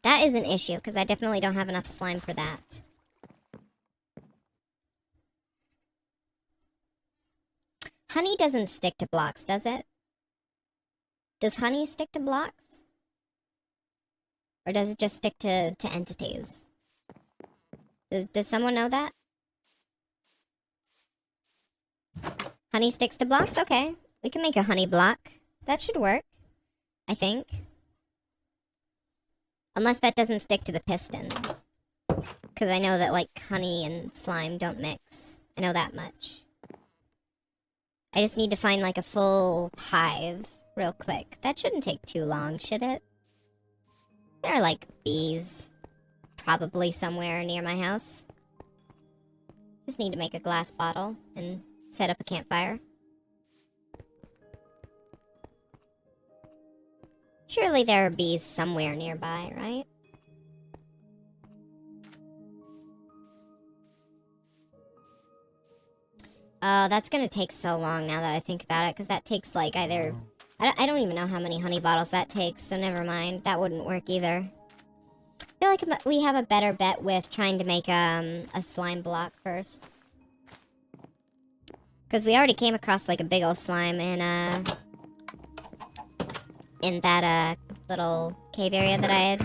That is an issue, because I definitely don't have enough slime for that. Honey doesn't stick to blocks, does it? Does honey stick to blocks? Or does it just stick to entities? Does someone know that? Honey sticks to blocks? Okay. We can make a honey block. That should work. I think. Unless that doesn't stick to the piston. Because I know that, like, honey and slime don't mix. I know that much. I just need to find, like, a full hive real quick. That shouldn't take too long, should it? There are, like, bees probably somewhere near my house. Just need to make a glass bottle and set up a campfire. Surely there are bees somewhere nearby, right? Oh, that's gonna take so long now that I think about it, because that takes, like, either... I don't even know how many honey bottles that takes, so never mind. That wouldn't work either. I feel like we have a better bet with trying to make a slime block first. Because we already came across, like, a big old slime in that, little cave area that I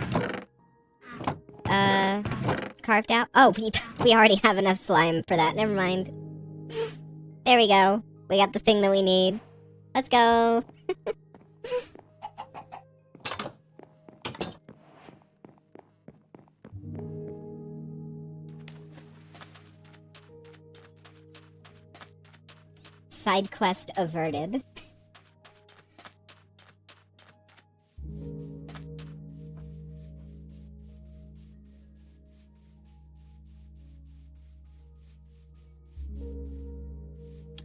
had, carved out. Oh, we already have enough slime for that. Never mind. There we go. We got the thing that we need. Let's go. Side quest averted.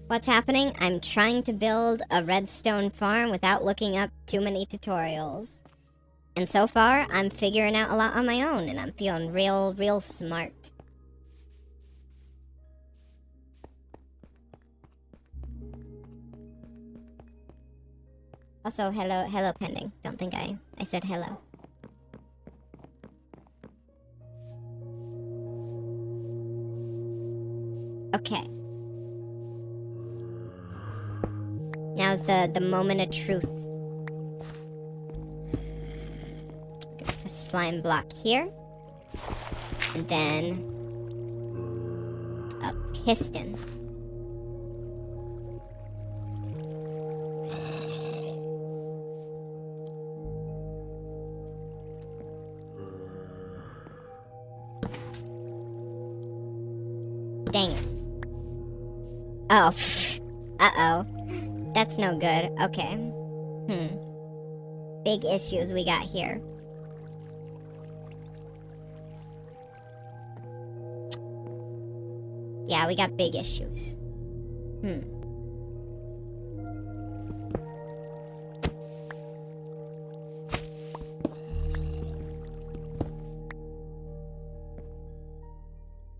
What's happening? I'm trying to build a redstone farm without looking up too many tutorials. And so far, I'm figuring out a lot on my own, and I'm feeling real smart. Also, hello pending. Don't think I said hello. Okay. Now's the moment of truth. A slime block here. And then a piston. Dang it. Oh. Uh-oh. That's no good. Okay. Big issues we got here. Yeah, we got big issues.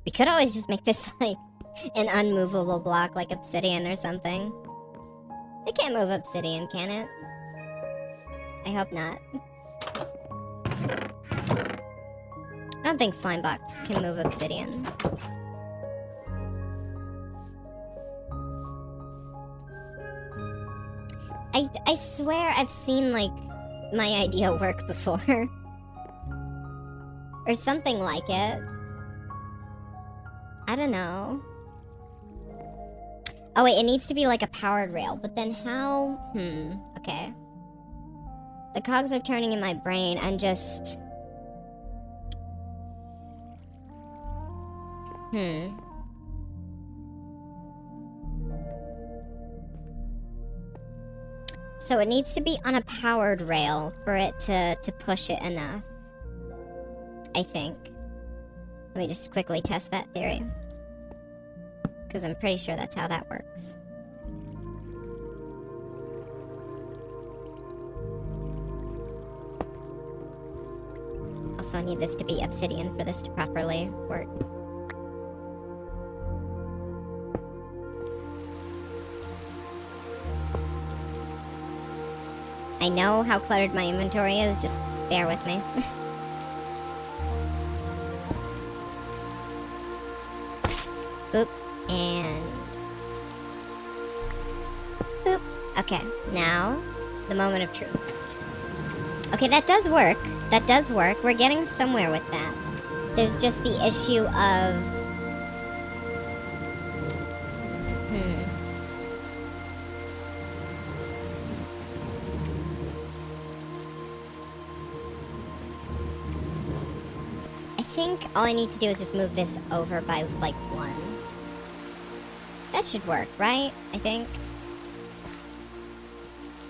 We could always just make this like an unmovable block like obsidian or something. It can't move obsidian, can it? I hope not. I don't think slime blocks can move obsidian. I swear I've seen, like, my idea work before. Or something like it. I don't know. Oh wait, it needs to be like a powered rail, but then how? Okay. The cogs are turning in my brain, I'm just... So it needs to be on a powered rail for it to push it enough. I think. Let me just quickly test that theory. Because I'm pretty sure that's how that works. Also, I need this to be obsidian for this to properly work. I know how cluttered my inventory is, just bear with me. Boop, and... boop. Okay, now, the moment of truth. Okay, that does work. That does work. We're getting somewhere with that. There's just the issue of... I think all I need to do is just move this over by, like, 1. That should work, right? I think.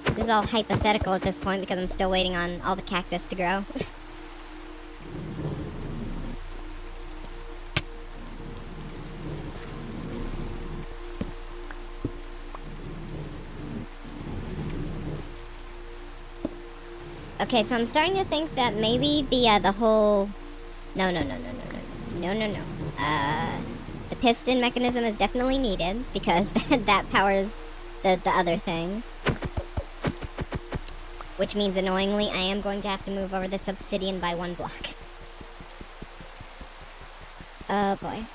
This is all hypothetical at this point because I'm still waiting on all the cactus to grow. Okay, so I'm starting to think that maybe the whole... No. The piston mechanism is definitely needed because that powers the other thing. Which means, annoyingly, I am going to have to move over this obsidian by 1 block. Oh boy.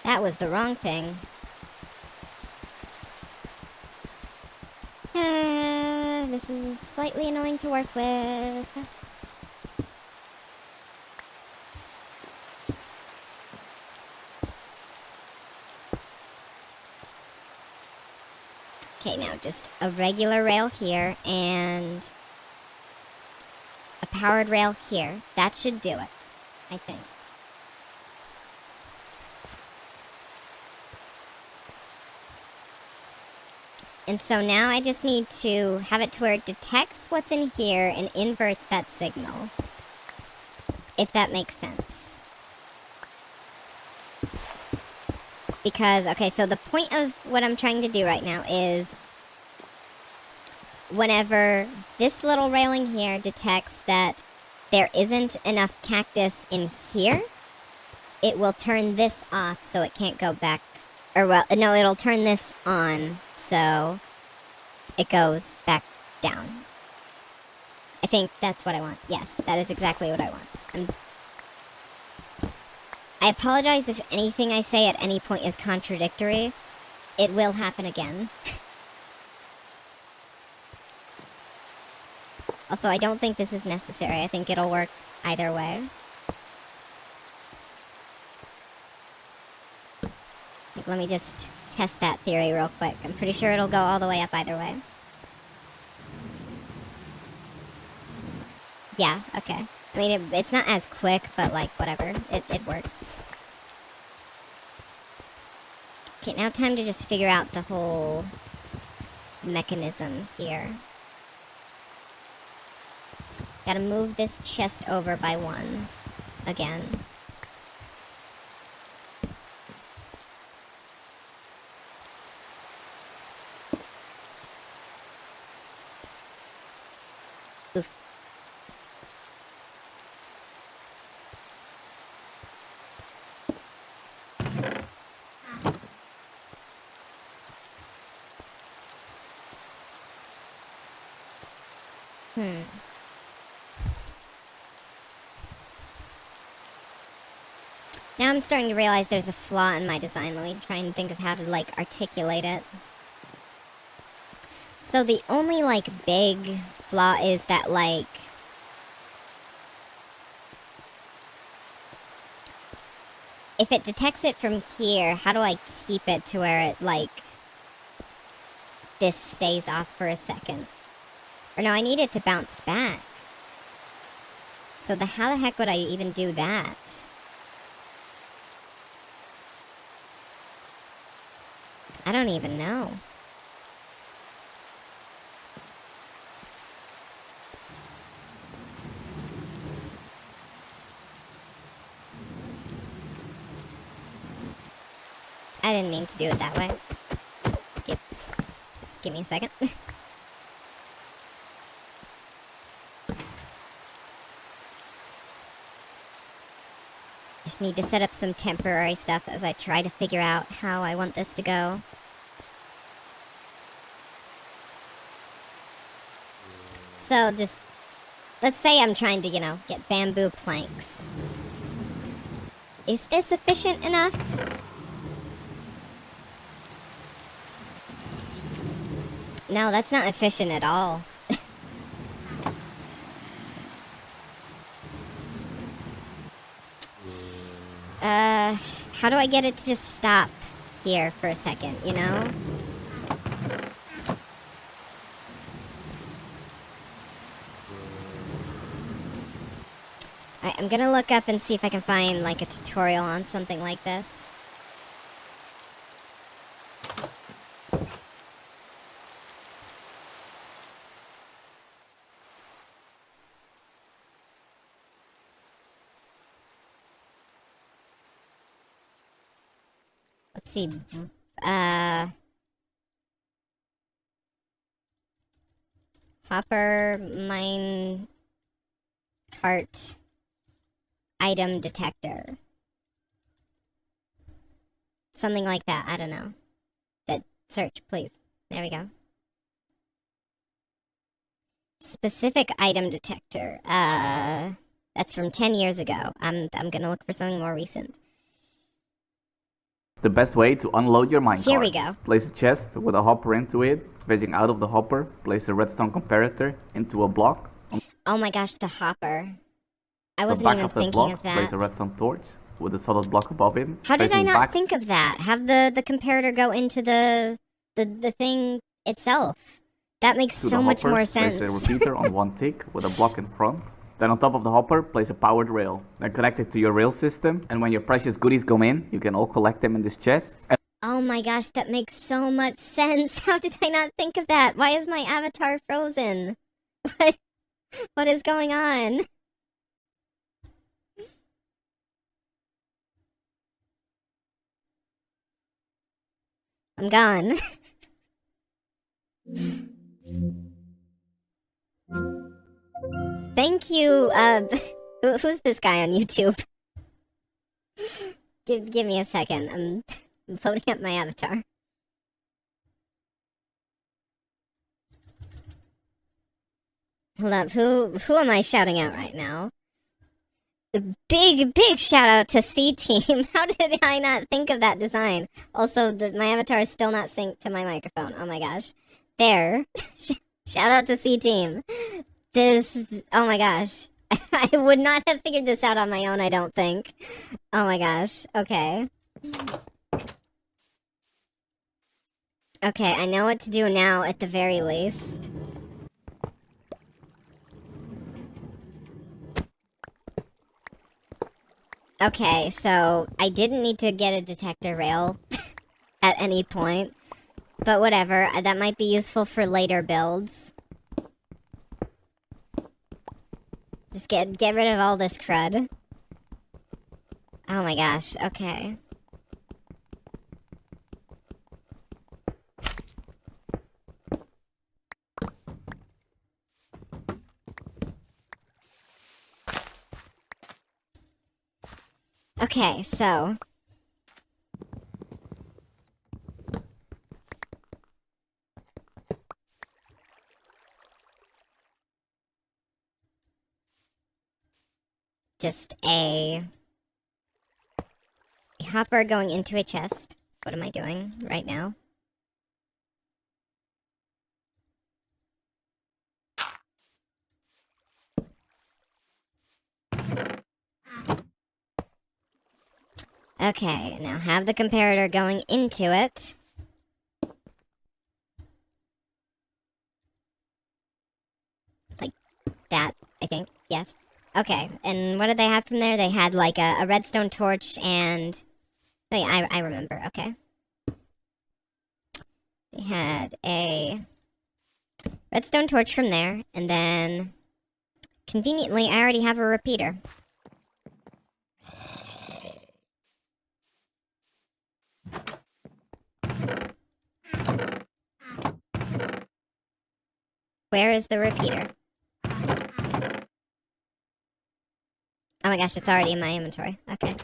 That was the wrong thing. This is slightly annoying to work with. Okay, now just a regular rail here and a powered rail here. That should do it, I think. And so now I just need to have it to where it detects what's in here and inverts that signal. If that makes sense. Because, okay, so the point of what I'm trying to do right now is whenever this little railing here detects that there isn't enough cactus in here, it will turn this off so it can't go back. Or, well, no, it'll turn this on so it goes back down. I think that's what I want. Yes, that is exactly what I want. I apologize if anything I say at any point is contradictory. It will happen again. Also, I don't think this is necessary. I think it'll work either way. Like, let me just test that theory real quick. I'm pretty sure it'll go all the way up either way. Yeah, okay. I mean, it's not as quick, but, like, whatever. It works. Okay, now time to just figure out the whole mechanism here. Gotta move this chest over by one. Again. Oof. Now I'm starting to realize there's a flaw in my design. Let me try and think of how to, like, articulate it. So the only, like, big flaw is that, like, if it detects it from here, how do I keep it to where it, like, this stays off for a second? Or no, I need it to bounce back. So how the heck would I even do that? I don't even know. I didn't mean to do it that way. Just give me a second. Just need to set up some temporary stuff as I try to figure out how I want this to go. So just, let's say I'm trying to, you know, get bamboo planks. Is this efficient enough? No, that's not efficient at all. How do I get it to just stop here for a second, you know? Alright, I'm gonna look up and see if I can find, like, a tutorial on something like this. Let's see. Hopper mine cart item detector. Something like that. I don't know. Search, please. There we go. Specific item detector. That's from 10 years ago. I'm gonna look for something more recent. The best way to unload your minecart. Here we go. Place a chest with a hopper into it. Facing out of the hopper, place a redstone comparator into a block. Oh my gosh, the hopper. I On the wasn't back even of that thinking block, of that. place a redstone torch with a solid block above it. How did I Facing not back think of that? Have the comparator go into the thing itself. That makes to so the much hopper, more sense. place a repeater on one tick with a block in front. Then on top of the hopper, place a powered rail. Then connect it to your rail system. And when your precious goodies come in, you can all collect them in this chest. Oh my gosh, that makes so much sense. How did I not think of that? Why is my avatar frozen? What? What is going on? I'm gone. Thank you, who's this guy on YouTube? Give me a second. I'm loading up my avatar. Hold up, who am I shouting out right now? The big shout out to C Team. How did I not think of that design? Also, my avatar is still not synced to my microphone. Oh my gosh. There. Shout out to C Team. Oh my gosh. I would not have figured this out on my own, I don't think. Oh my gosh. Okay. Okay, I know what to do now at the very least. Okay, so I didn't need to get a detector rail at any point, but whatever, that might be useful for later builds. Just get rid of all this crud. Oh my gosh, okay. Okay, so just a hopper going into a chest. What am I doing right now? Okay, now have the comparator going into it. Like that, I think. Yes. Okay, and what did they have from there? They had like a redstone torch and... Oh yeah, I remember, okay. They had a redstone torch from there, and then... Conveniently, I already have a repeater. Where is the repeater? Oh my gosh, it's already in my inventory. Okay.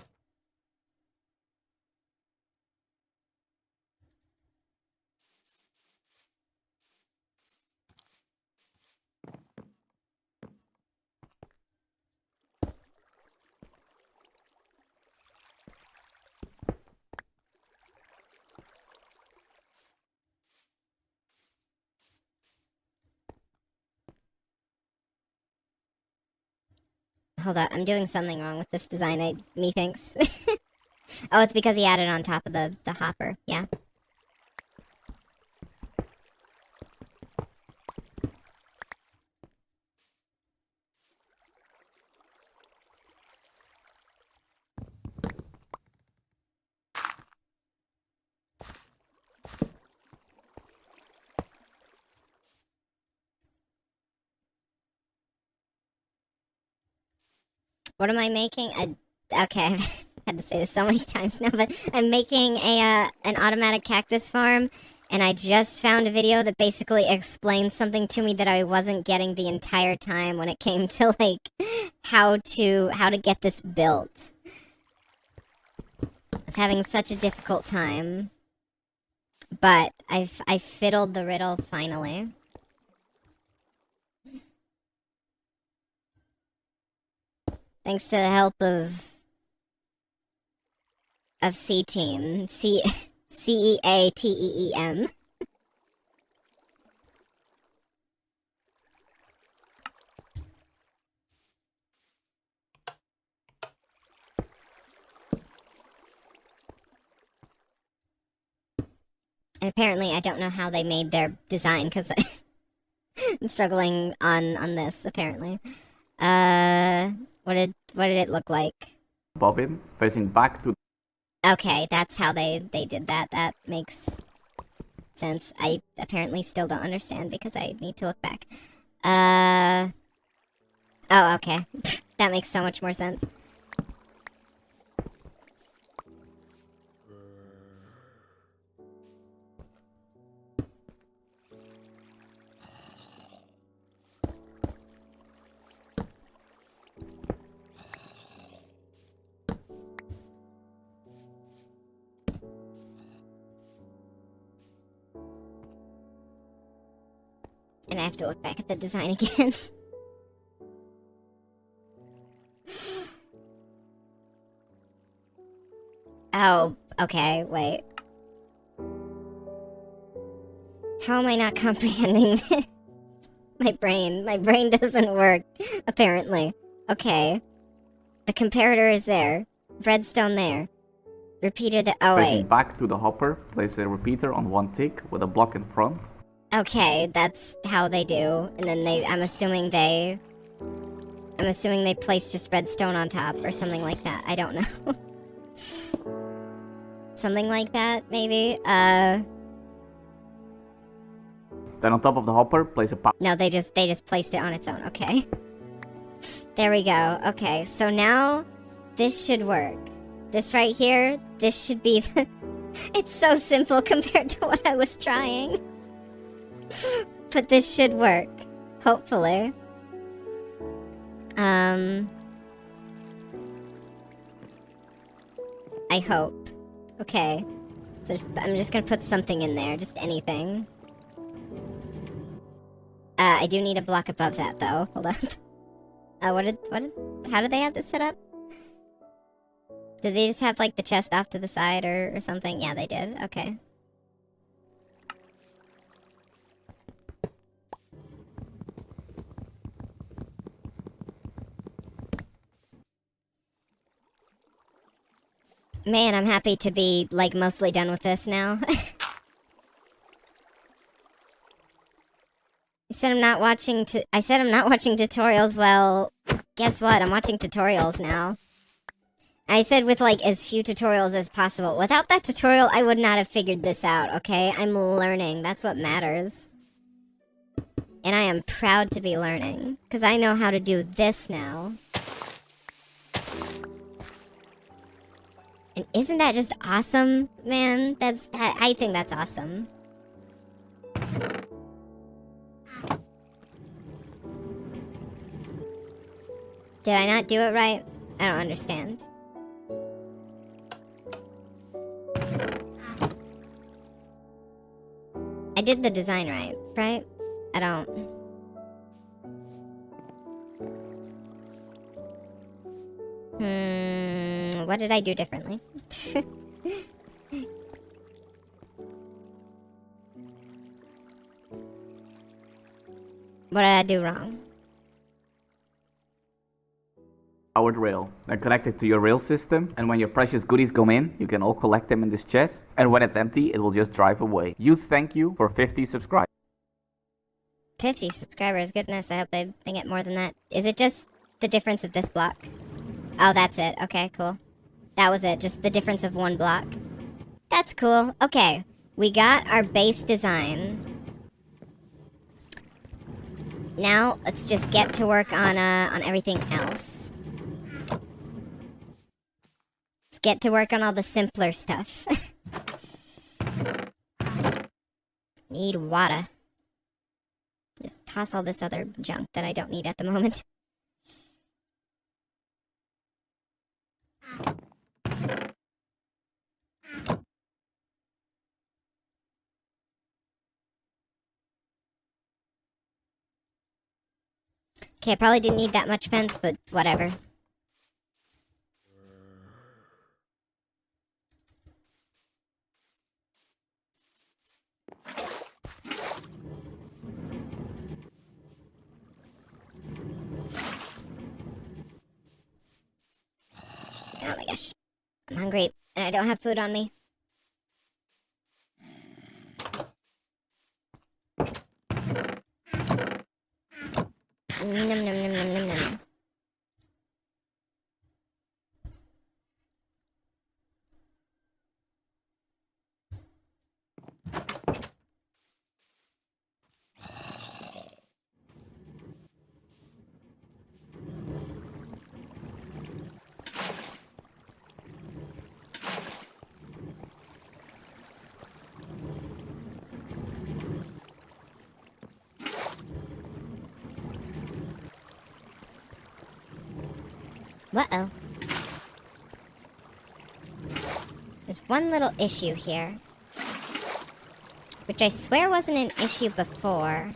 Hold up, I'm doing something wrong with this design, methinks. Oh, it's because he added on top of the hopper, yeah. What am I making? Okay, I've had to say this so many times now, but I'm making an automatic cactus farm, and I just found a video that basically explains something to me that I wasn't getting the entire time when it came to like how to get this built. I was having such a difficult time, but I fiddled the riddle finally. Thanks to the help of C Team. CEATEEM. And apparently I don't know how they made their design, because I'm struggling on this, apparently. What did it look like? Above it, facing back to Okay, that's how they did that. That makes sense. I apparently still don't understand because I need to look back. Oh, okay. That makes so much more sense. And I have to look back at the design again. Oh, okay, wait. How am I not comprehending this? My brain doesn't work, apparently. Okay. The comparator is there. Redstone there. Repeater the- oh Facing wait. back to the hopper, place a repeater on one tick with a block in front. Okay, that's how they do. And then I'm assuming they place just redstone on top or something like that. I don't know. Something like that, maybe? Then on top of the hopper, place a power. No, they just placed it on its own. Okay. There we go. Okay, so now this should work. This right here, this should be the... It's so simple compared to what I was trying. But this should work. Hopefully. I hope. Okay. So I'm just gonna put something in there. Just anything. I do need a block above that, though. Hold on. How did they have this set up? Did they just have, like, the chest off to the side or something? Yeah, they did. Okay. Man, I'm happy to be, like, mostly done with this now. I said I'm not watching tutorials. Well, guess what? I'm watching tutorials now. I said with, like, as few tutorials as possible. Without that tutorial, I would not have figured this out, okay? I'm learning. That's what matters. And I am proud to be learning. Because I know how to do this now. And isn't that just awesome, man? I think that's awesome. Did I not do it right? I don't understand. I did the design right? I don't... what did I do differently? What did I do wrong? Powered rail. They're connected to your rail system, and when your precious goodies come in, you can all collect them in this chest, and when it's empty, it will just drive away. Huge thank you for 50 subscribers. 50 subscribers, goodness, I hope they get more than that. Is it just the difference of this block? Oh, that's it. Okay, cool. That was it, just the difference of one block. That's cool. Okay, we got our base design. Now, let's just get to work on everything else. Let's get to work on all the simpler stuff. Need water. Just toss all this other junk that I don't need at the moment. Okay, I probably didn't need that much fence, but whatever. Oh my gosh. I'm hungry, and I don't have food on me. Nom nom nom nom nom nom. Uh-oh. There's one little issue here. Which I swear wasn't an issue before.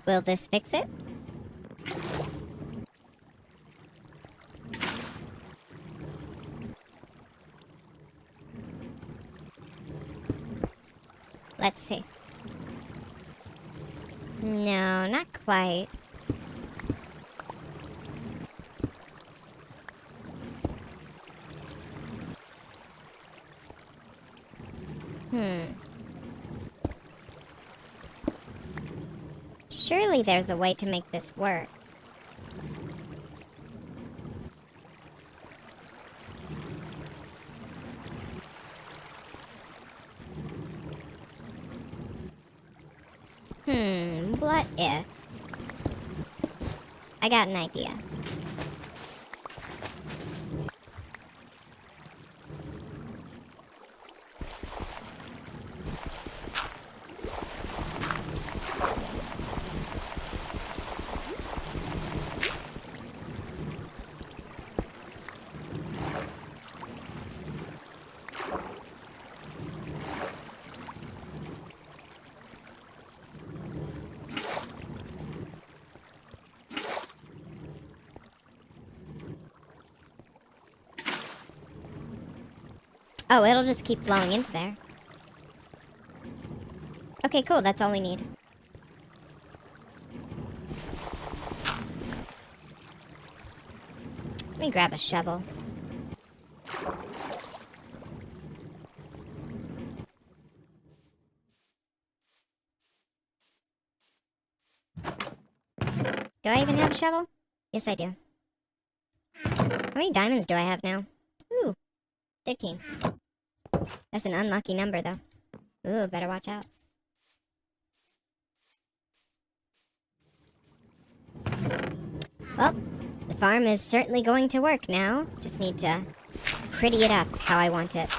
Will this fix it? Let's see. No, not quite. Surely there's a way to make this work. What if? I got an idea. Oh, it'll just keep flowing into there. Okay, cool. That's all we need. Let me grab a shovel. Do I even have a shovel? Yes, I do. How many diamonds do I have now? Ooh, 13. That's an unlucky number, though. Ooh, better watch out. Well, the farm is certainly going to work now. Just need to pretty it up how I want it.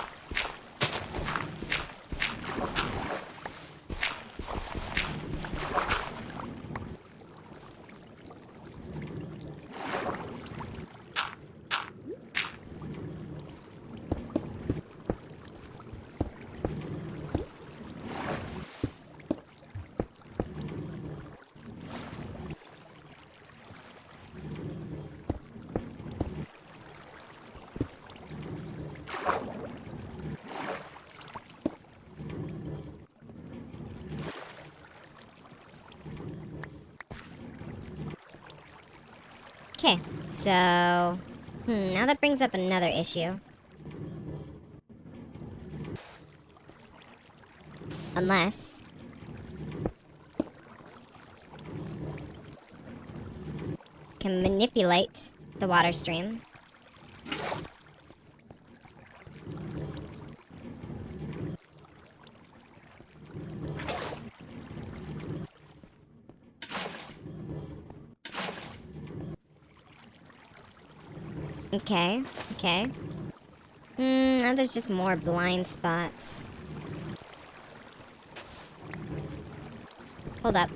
Okay, so... now that brings up another issue. Unless... can manipulate the water stream. Okay, okay. Now there's just more blind spots. Hold up.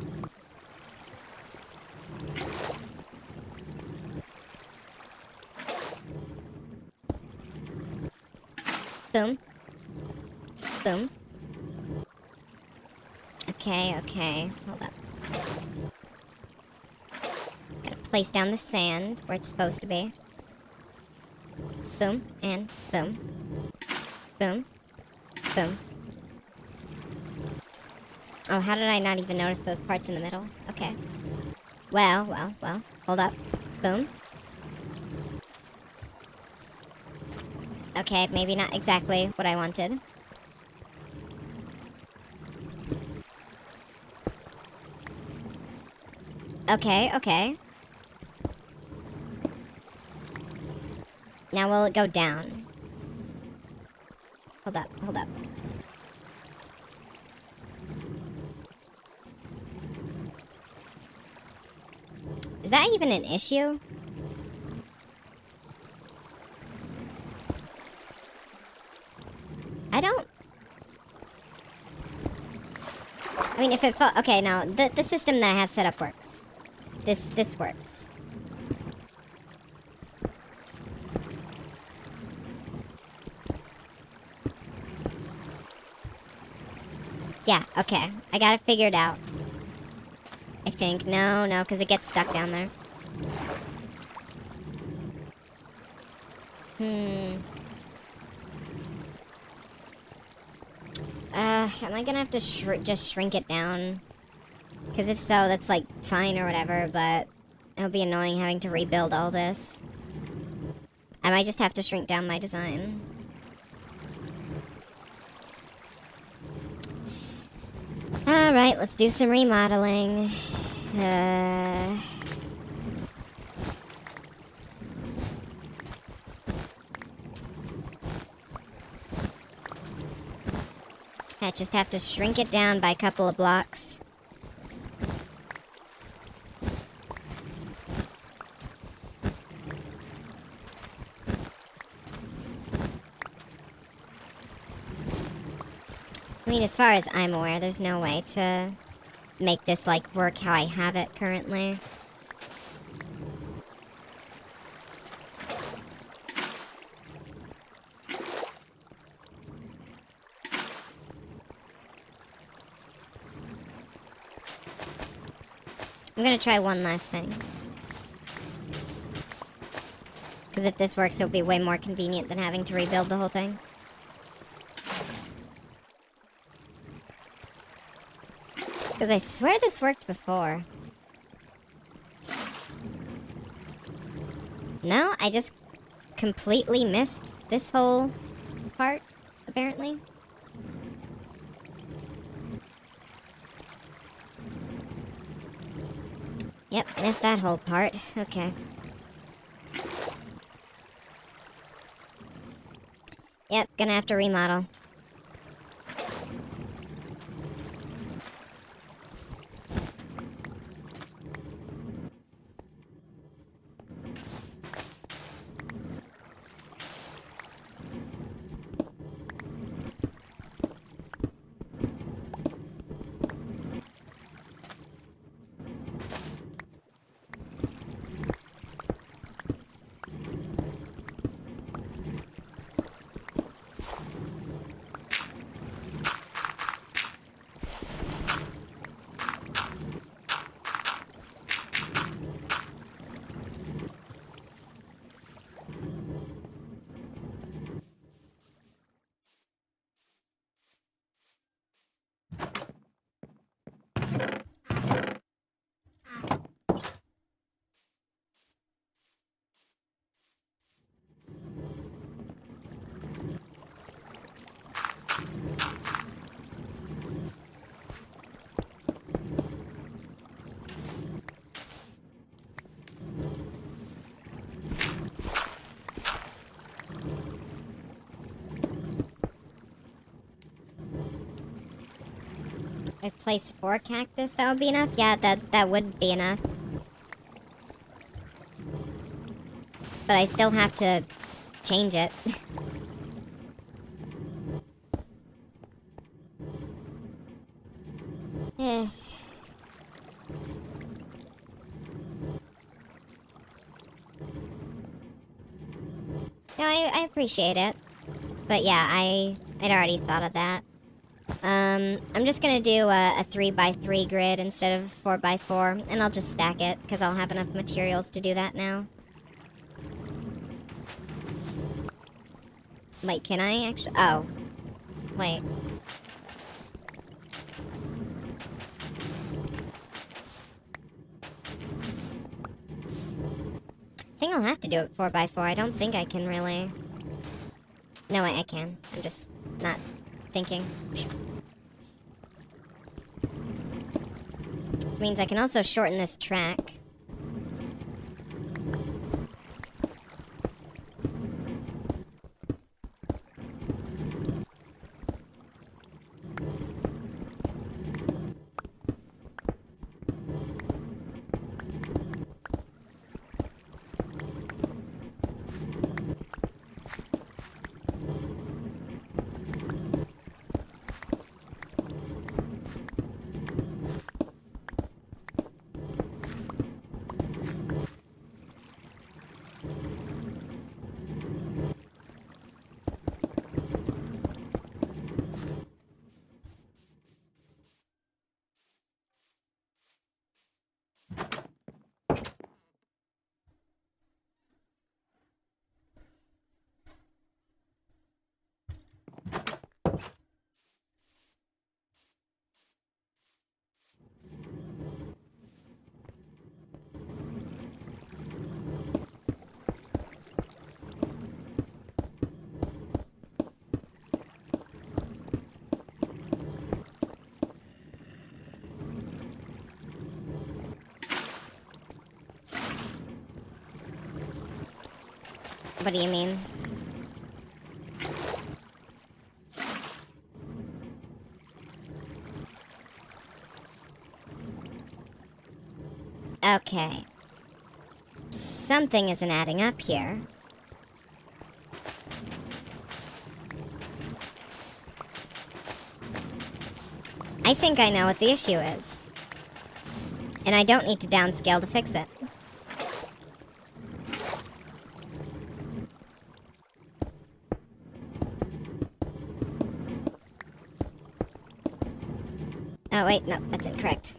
Boom. Boom. Okay, okay. Hold up. Gotta place down the sand where it's supposed to be. Boom, and boom. Boom. Boom. Oh, how did I not even notice those parts in the middle? Okay. Well, well, well. Hold up. Boom. Okay, maybe not exactly what I wanted. Okay, okay. Now will it go down? Hold up, hold up. Is that even an issue? mean, if it okay, now the system that I have set up works. This works. Yeah, okay. I got it figured out. I think. No, because it gets stuck down there. Am I gonna have to just shrink it down? Because if so, that's like fine or whatever, but it'll be annoying having to rebuild all this. I might just have to shrink down my design. Alright, let's do some remodeling. I just have to shrink it down by a couple of blocks. I mean, as far as I'm aware, there's no way to make this, like, work how I have it currently. I'm gonna try one last thing. Because if this works, it'll be way more convenient than having to rebuild the whole thing. Because I swear this worked before. No, I just completely missed this whole part, apparently. Yep, missed that whole part. Okay. Yep, gonna have to remodel. If I place 4 cactus, that would be enough? Yeah, that would be enough. But I still have to change it. Eh. No, I appreciate it. But yeah, I'd already thought of that. I'm just gonna do a 3x3 grid instead of 4x4, and I'll just stack it, because I'll have enough materials to do that now. Wait, can I actually? Oh. Wait. I think I'll have to do it 4x4. I don't think I can really. No, I can. I'm just not thinking. Means I can also shorten this track. What do you mean? Okay. Something isn't adding up here. I think I know what the issue is. And I don't need to downscale to fix it. Oh, wait, no, that's incorrect.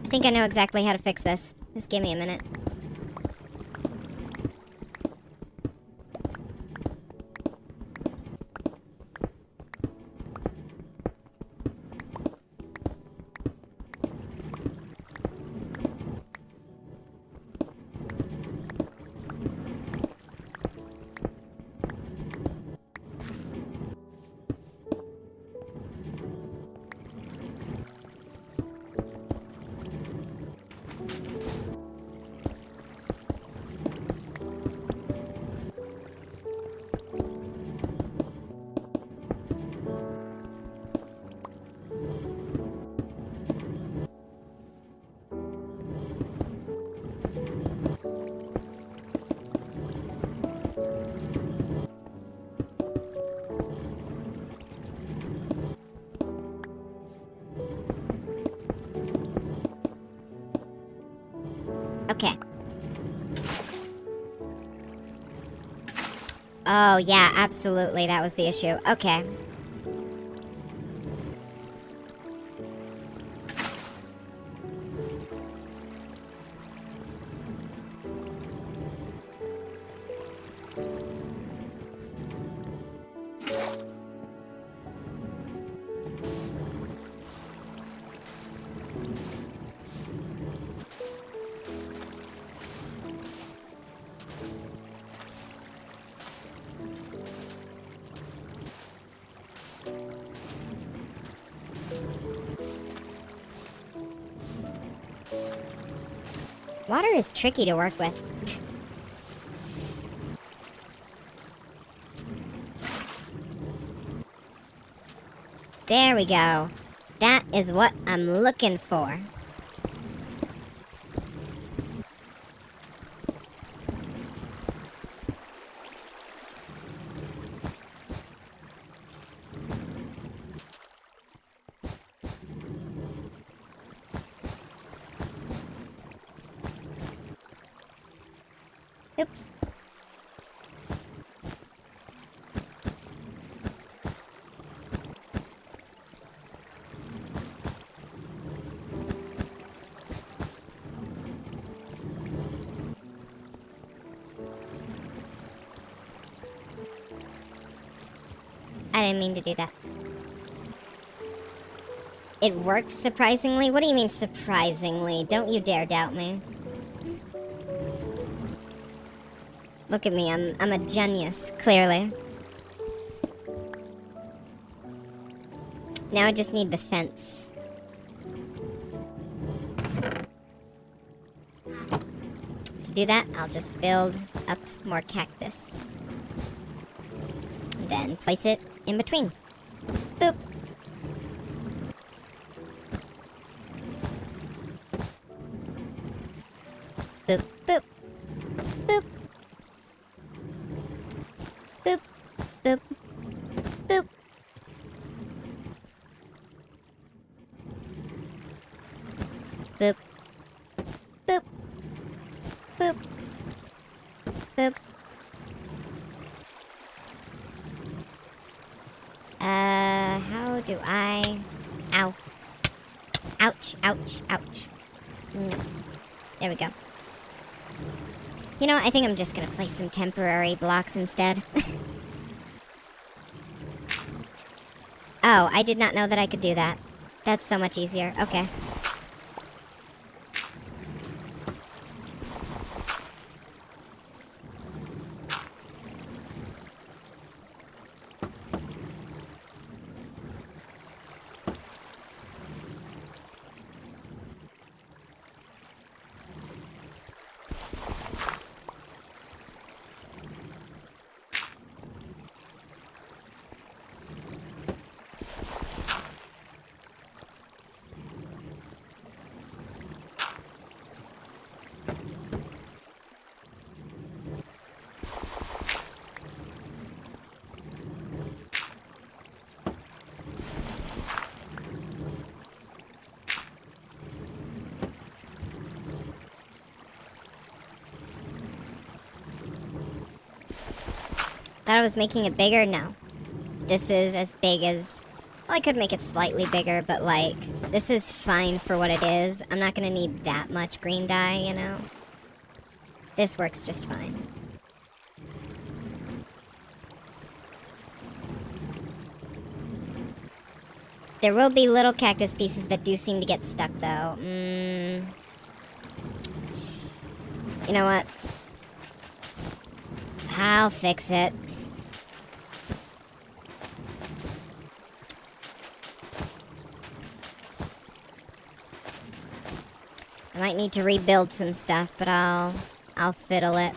I think I know exactly how to fix this. Just give me a minute. Okay. Oh, yeah, absolutely. That was the issue. Okay. Water is tricky to work with. There we go. That is what I'm looking for. Oops. I didn't mean to do that. It works surprisingly? What do you mean surprisingly? Don't you dare doubt me. Look at me, I'm a genius, clearly. Now I just need the fence. To do that, I'll just build up more cactus. And then place it in between. Boop. Boop, boop. Boop. Boop, boop, boop. Boop. Boop. Boop. Boop. How do I... Ow. Ouch, ouch, ouch. No. There we go. You know, I think I'm just gonna place some temporary blocks instead. Oh, I did not know that I could do that. That's so much easier. Okay. Thought I was making it bigger? No. This is as big as... Well, I could make it slightly bigger, but, like, this is fine for what it is. I'm not gonna need that much green dye, you know? This works just fine. There will be little cactus pieces that do seem to get stuck, though. You know what? I'll fix it. I might need to rebuild some stuff, but I'll fiddle it.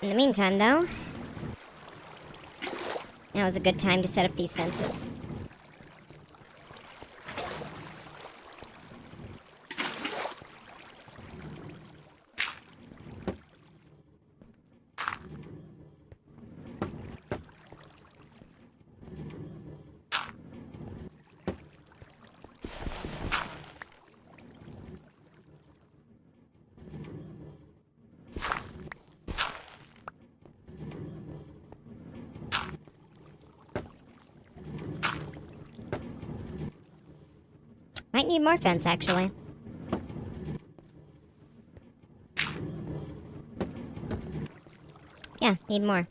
In the meantime, though, now is a good time to set up these fences. Might need more fence, actually. Yeah, need more.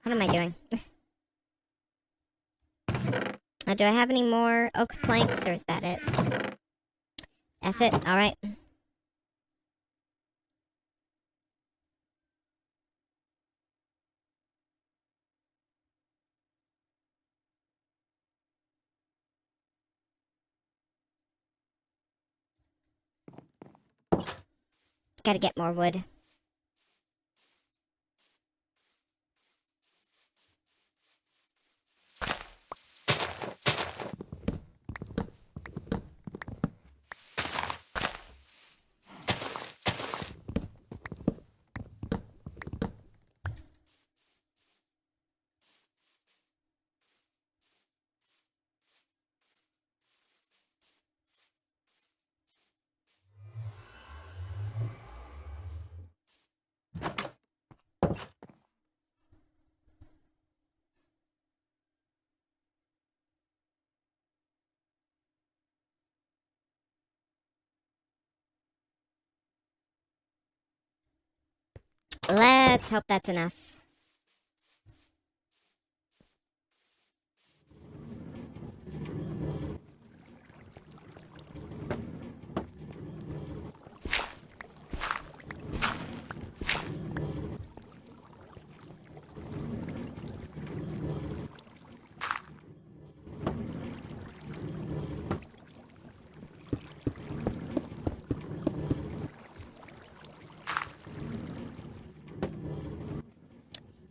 What am I doing? Do I have any more oak planks, or is that it? That's it? Alright. Gotta get more wood. Let's hope that's enough.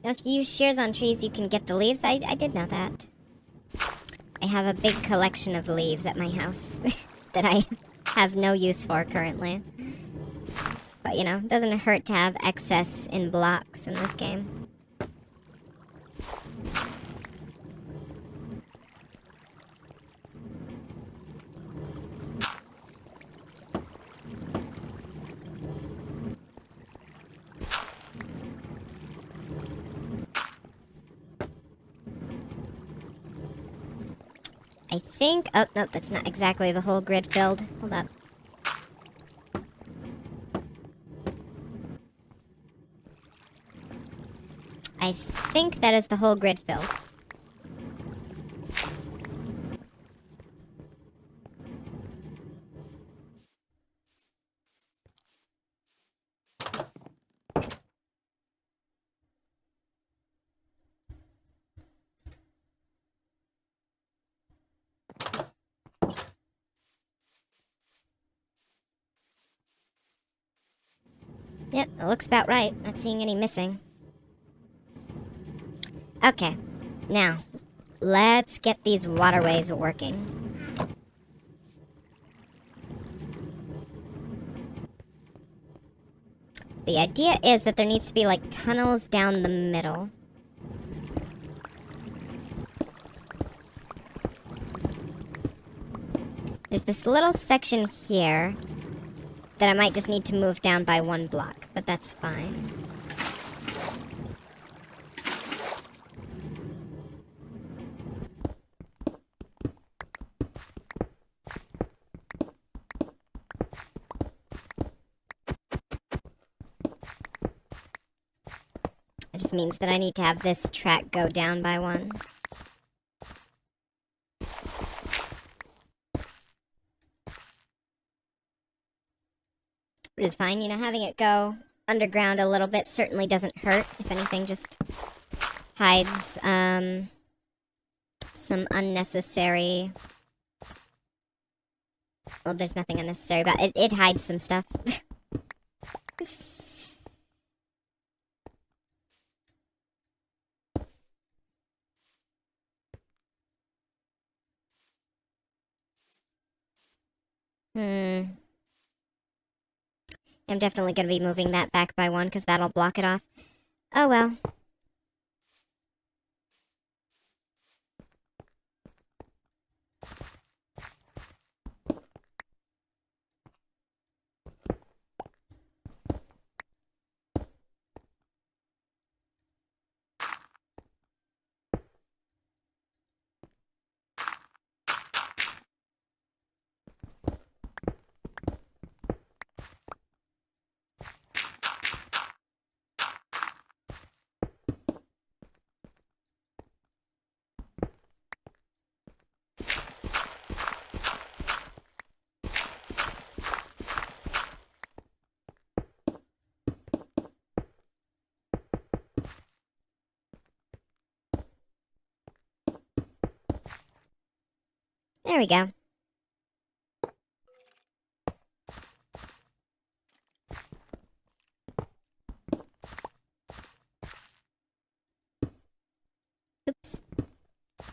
Now, if you use shears on trees, you can get the leaves. I did know that. I have a big collection of leaves at my house that I have no use for currently. But, you know, it doesn't hurt to have excess in blocks in this game. I think... Oh, no, that's not exactly the whole grid filled. Hold up. I think that is the whole grid filled. Yep, it looks about right. Not seeing any missing. Okay, now, let's get these waterways working. The idea is that there needs to be, like, tunnels down the middle. There's this little section here that I might just need to move down by 1 block, but that's fine. It just means that I need to have this track go down by 1. Which is fine, you know, having it go underground a little bit certainly doesn't hurt. If anything, just hides, some unnecessary... Well, there's nothing unnecessary about it. It hides some stuff. I'm definitely going to be moving that back by 1 because that'll block it off. Oh well. There we go. Oops. Oh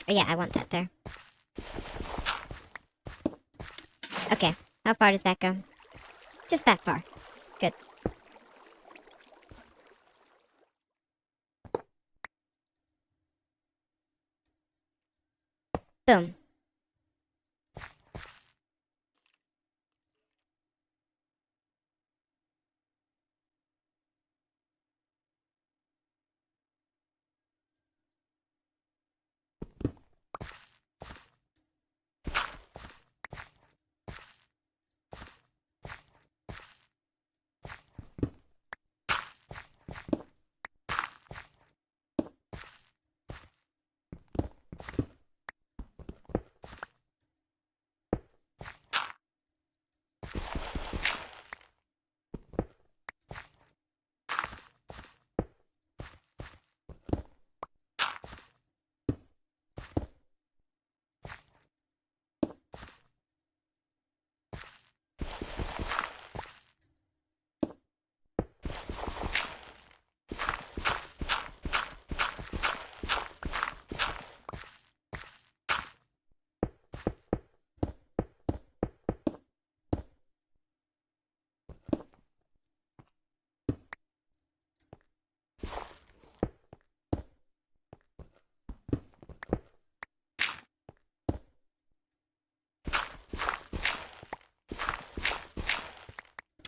yeah, I want that there. Okay, how far does that go? Just that far. Good. Boom.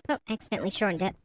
Oh, accidentally shortened it.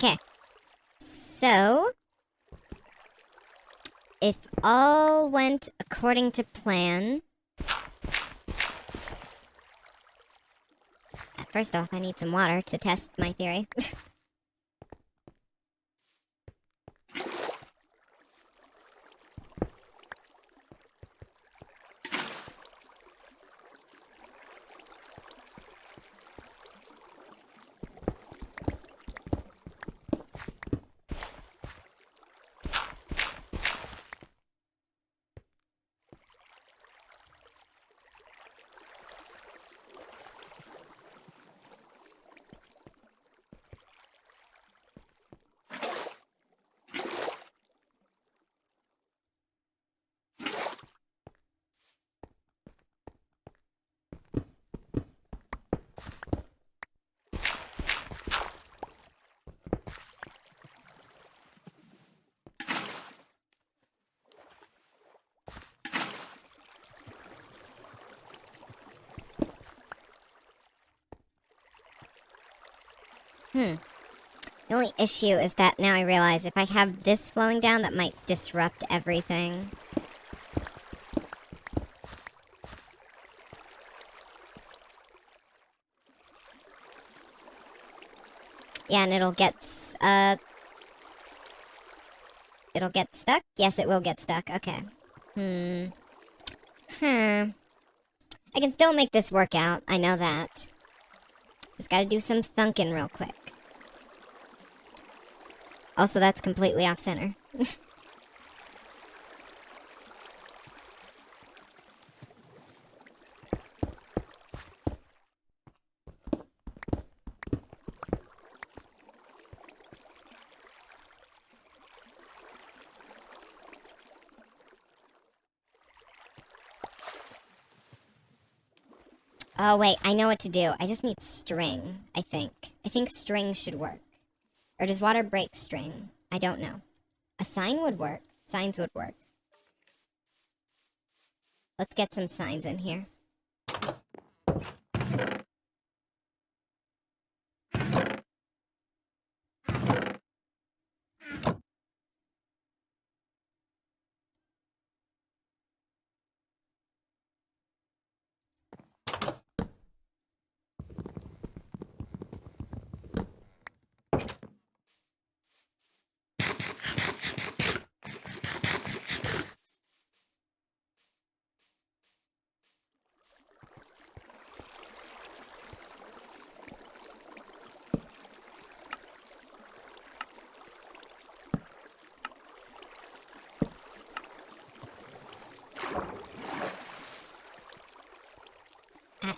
Okay. So, if all went according to plan, first off, I need some water to test my theory. The only issue is that now I realize if I have this flowing down, that might disrupt everything. Yeah, and it'll get stuck? Yes, it will get stuck. Okay. I can still make this work out. I know that. Just gotta do some thunking real quick. Also, that's completely off-center. Oh, wait, I know what to do. I just need string, I think. I think string should work. Or does water break string? I don't know. A sign would work. Signs would work. Let's get some signs in here.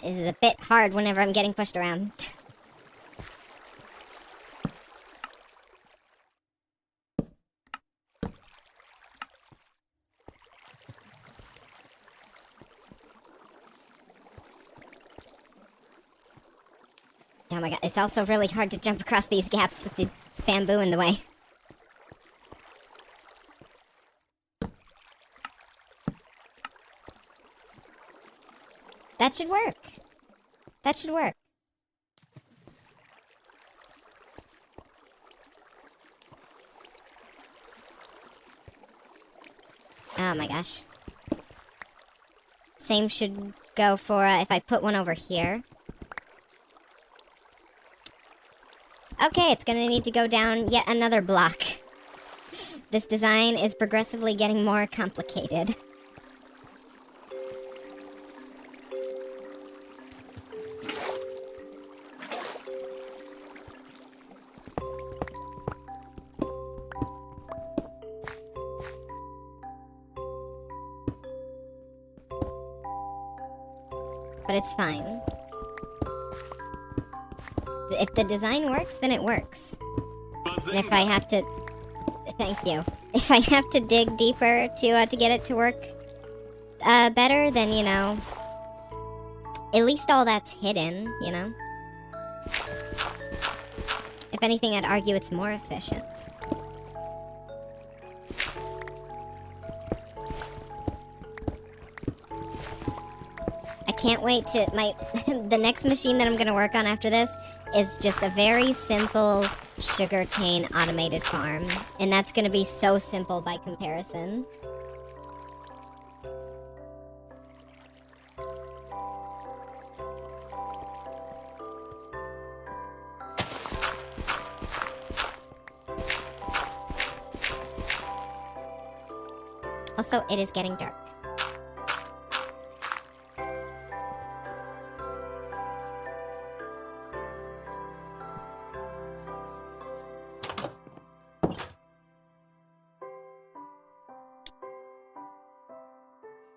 This is a bit hard whenever I'm getting pushed around. Oh my god, it's also really hard to jump across these gaps with the bamboo in the way. That should work. That should work. Oh my gosh. Same should go for if I put one over here. Okay, it's gonna need to go down yet another block. This design is progressively getting more complicated. But it's fine. If the design works, then it works. And if I have to... Thank you. If I have to dig deeper to get it to work better, then, you know... At least all that's hidden, you know? If anything, I'd argue it's more efficient. I can't wait to... the next machine that I'm gonna work on after this is just a very simple sugarcane automated farm. And that's gonna be so simple by comparison. Also, it is getting dark.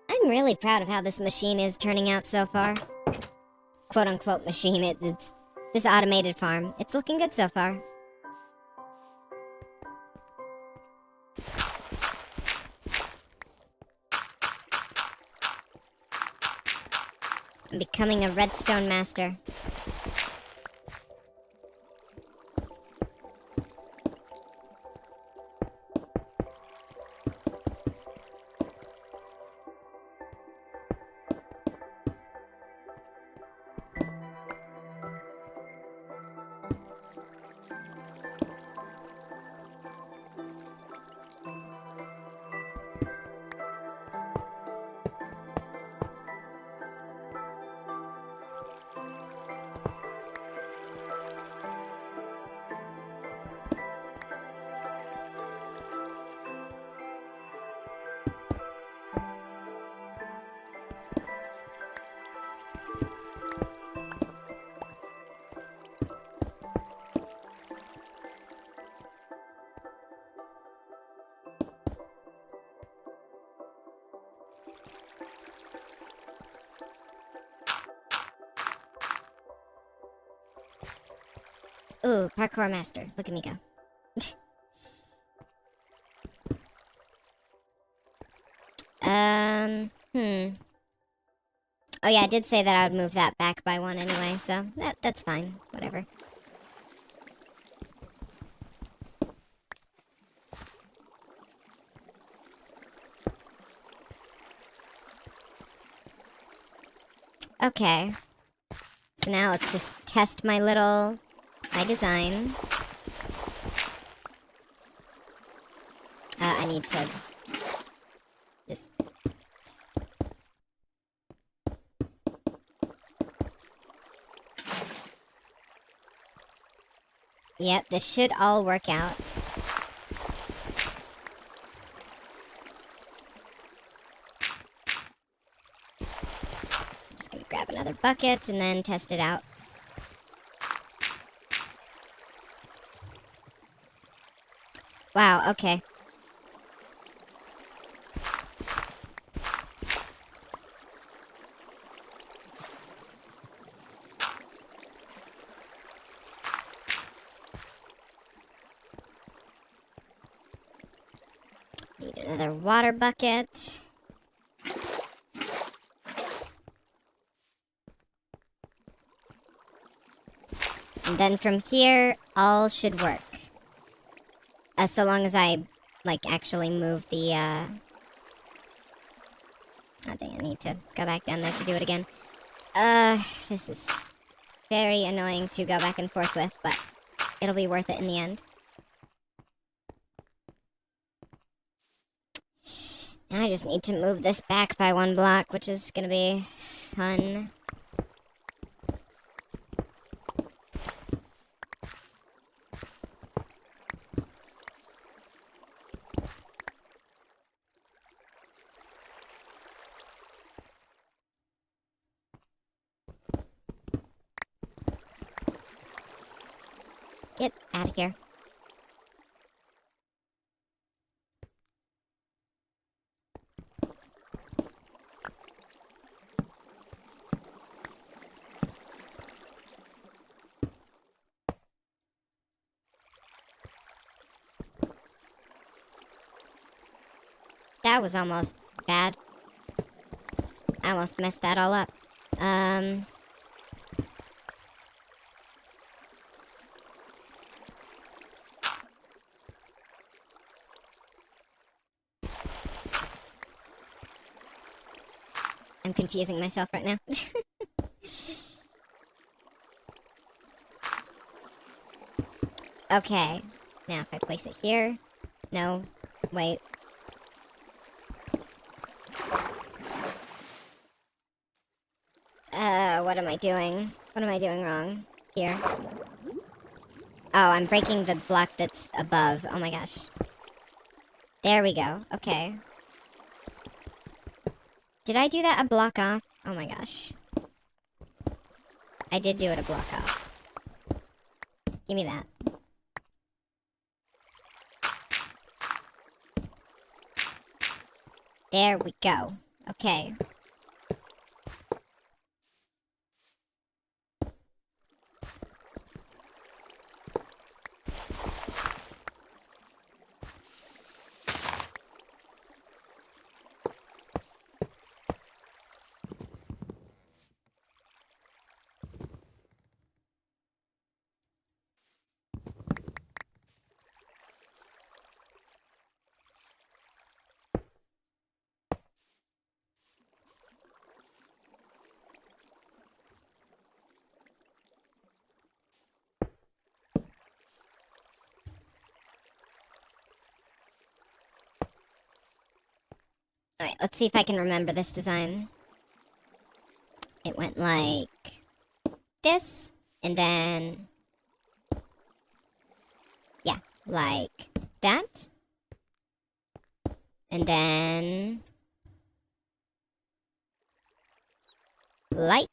I'm really proud of how this machine is turning out so far. Quote-unquote machine. It's this automated farm. It's looking good so far. I'm becoming a redstone master. Ooh, parkour master. Look at me go. Oh yeah, I did say that I would move that back by one anyway, so that's fine. Whatever. Okay. So now let's just test my design. I need to just... Yep, this should all work out. Just gonna grab another bucket and then test it out. Wow, okay. Need another water bucket. And then from here, all should work. So long as I, like, actually move the, Oh, dang, I need to go back down there to do it again. This is very annoying to go back and forth with, but it'll be worth it in the end. Now I just need to move this back by one block, which is gonna be fun. Get out of here. That was almost bad. I almost messed that all up. I'm confusing myself right now. Okay. Now if I place it here... No. Wait. What am I doing? What am I doing wrong? Here. Oh, I'm breaking the block that's above. Oh my gosh. There we go. Okay. Did I do that a block off? Oh my gosh. I did do it a block off. Give me that. There we go. Okay. Alright, let's see if I can remember this design. It went like this, and then... yeah, like that. And then... like...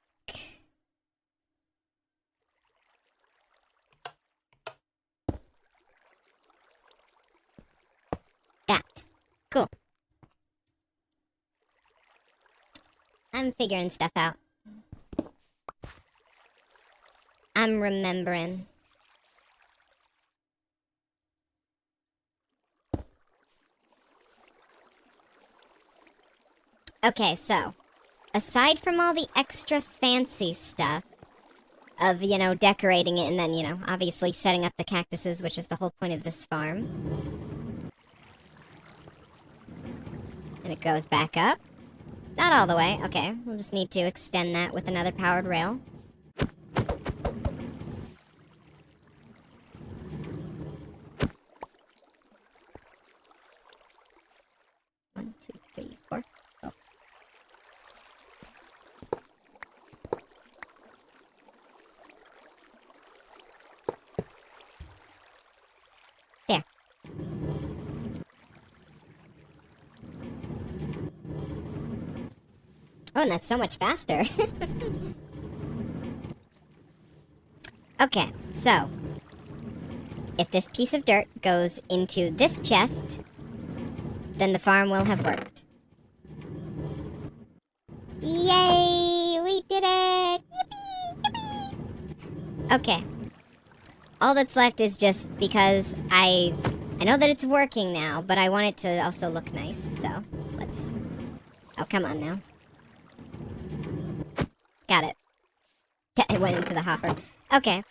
that. Cool. I'm figuring stuff out. I'm remembering. Okay, so, aside from all the extra fancy stuff of, you know, decorating it and then, you know, obviously setting up the cactuses, which is the whole point of this farm. And it goes back up. Not all the way. Okay, we'll just need to extend that with another powered rail. One, two, three, four. Go. There. Oh, and that's so much faster. Okay, so if this piece of dirt goes into this chest, then the farm will have worked. Yay! We did it! Yippee! Yippee! Okay. All that's left is just because I know that it's working now, but I want it to also look nice, so let's... oh, come on now. Got it. It went into the hopper. Okay.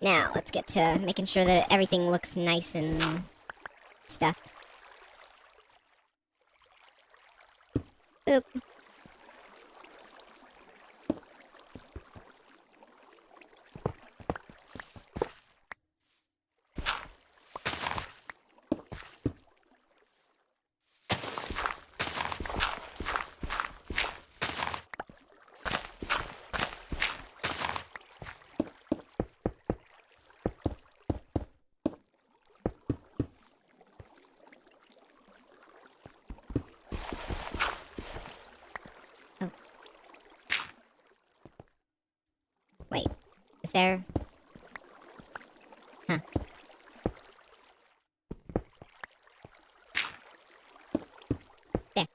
Now, let's get to making sure that everything looks nice and stuff. Oop. Wait, is there... huh. There.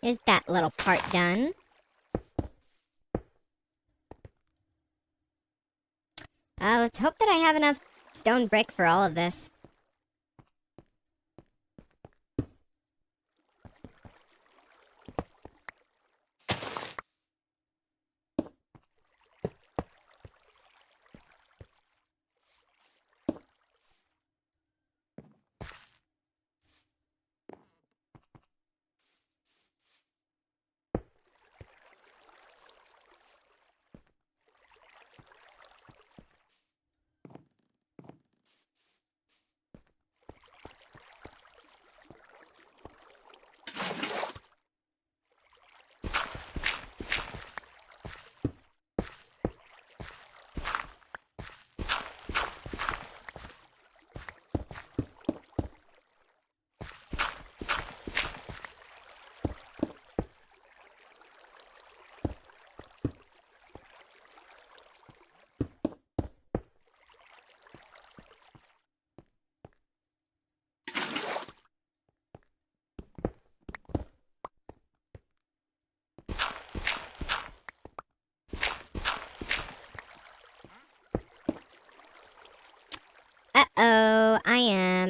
There's that little part done. Let's hope that I have enough stone brick for all of this.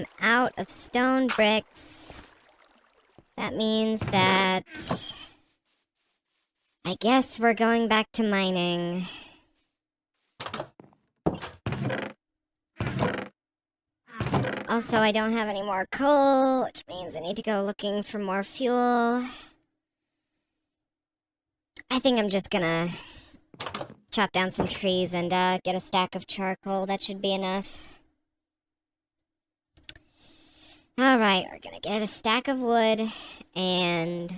I'm out of stone bricks. That means that... I guess we're going back to mining. Also, I don't have any more coal, which means I need to go looking for more fuel. I think I'm just gonna chop down some trees and get a stack of charcoal. That should be enough. Alright, we're gonna get a stack of wood and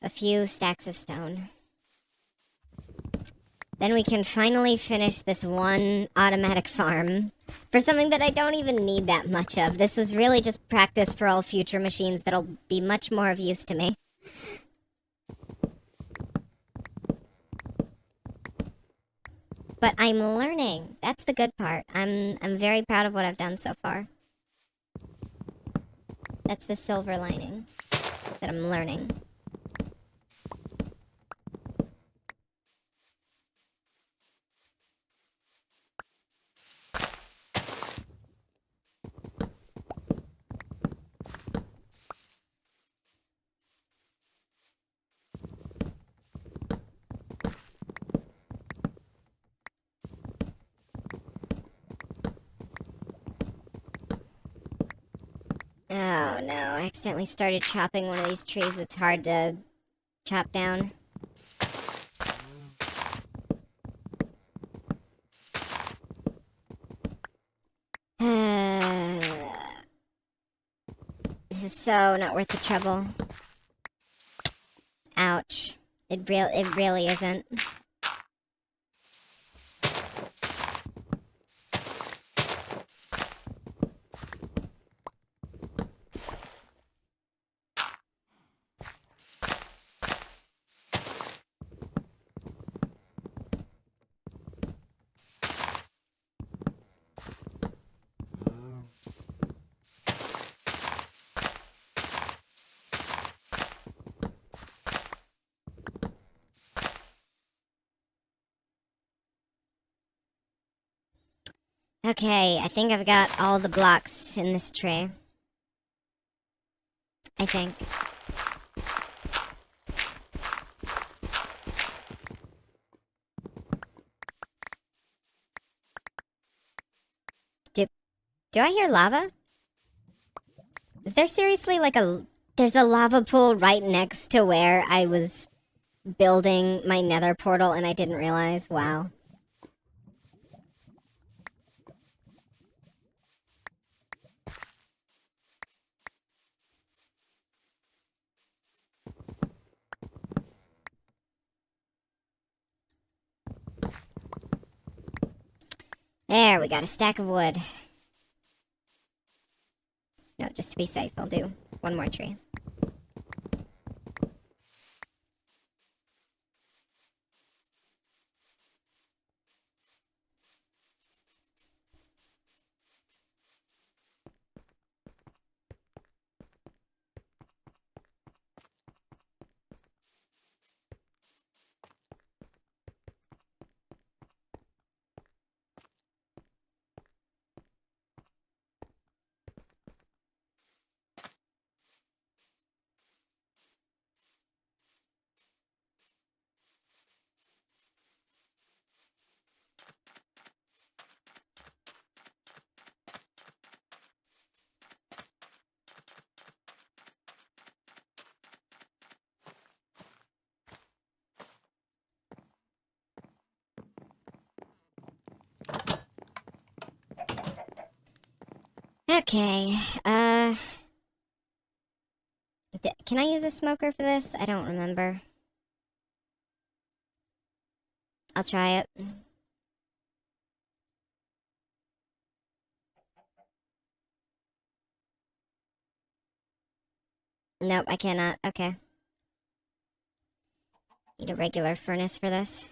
a few stacks of stone. Then we can finally finish this one automatic farm for something that I don't even need that much of. This was really just practice for all future machines that'll be much more of use to me. But I'm learning. That's the good part. I'm very proud of what I've done so far. That's the silver lining that I'm learning. Oh no, I accidentally started chopping one of these trees that's hard to chop down. This is so not worth the trouble. Ouch. It really isn't. Okay, I think I've got all the blocks in this tray. I think. Do I hear lava? Is there seriously like there's a lava pool right next to where I was building my nether portal and I didn't realize? Wow. There, we got a stack of wood. No, just to be safe, I'll do one more tree. Okay, can I use a smoker for this? I don't remember. I'll try it. Nope, I cannot. Okay. Need a regular furnace for this.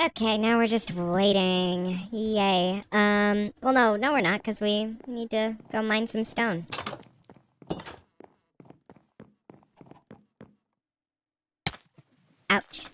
Okay, now we're just waiting. Yay. Well, no, we're not, because we need to go mine some stone. Ouch.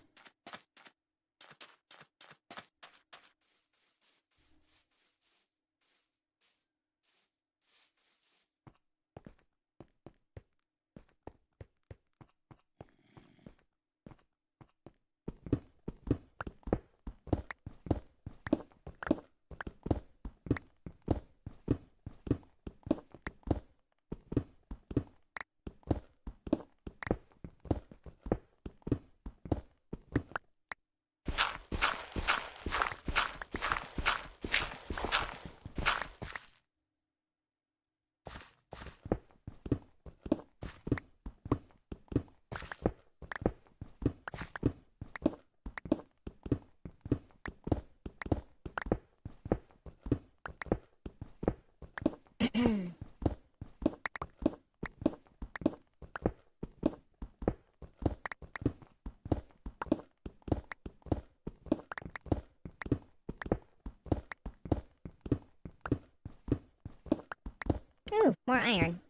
Ooh, more iron.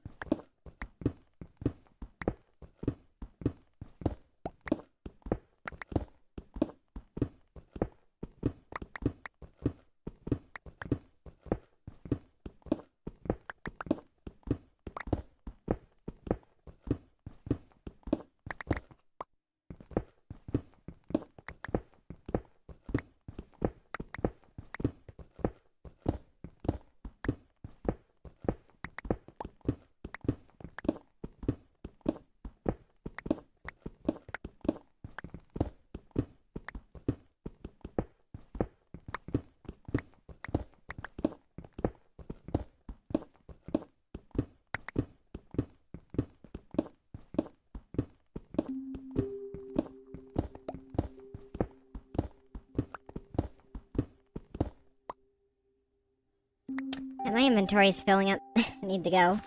And my inventory is filling up. I need to go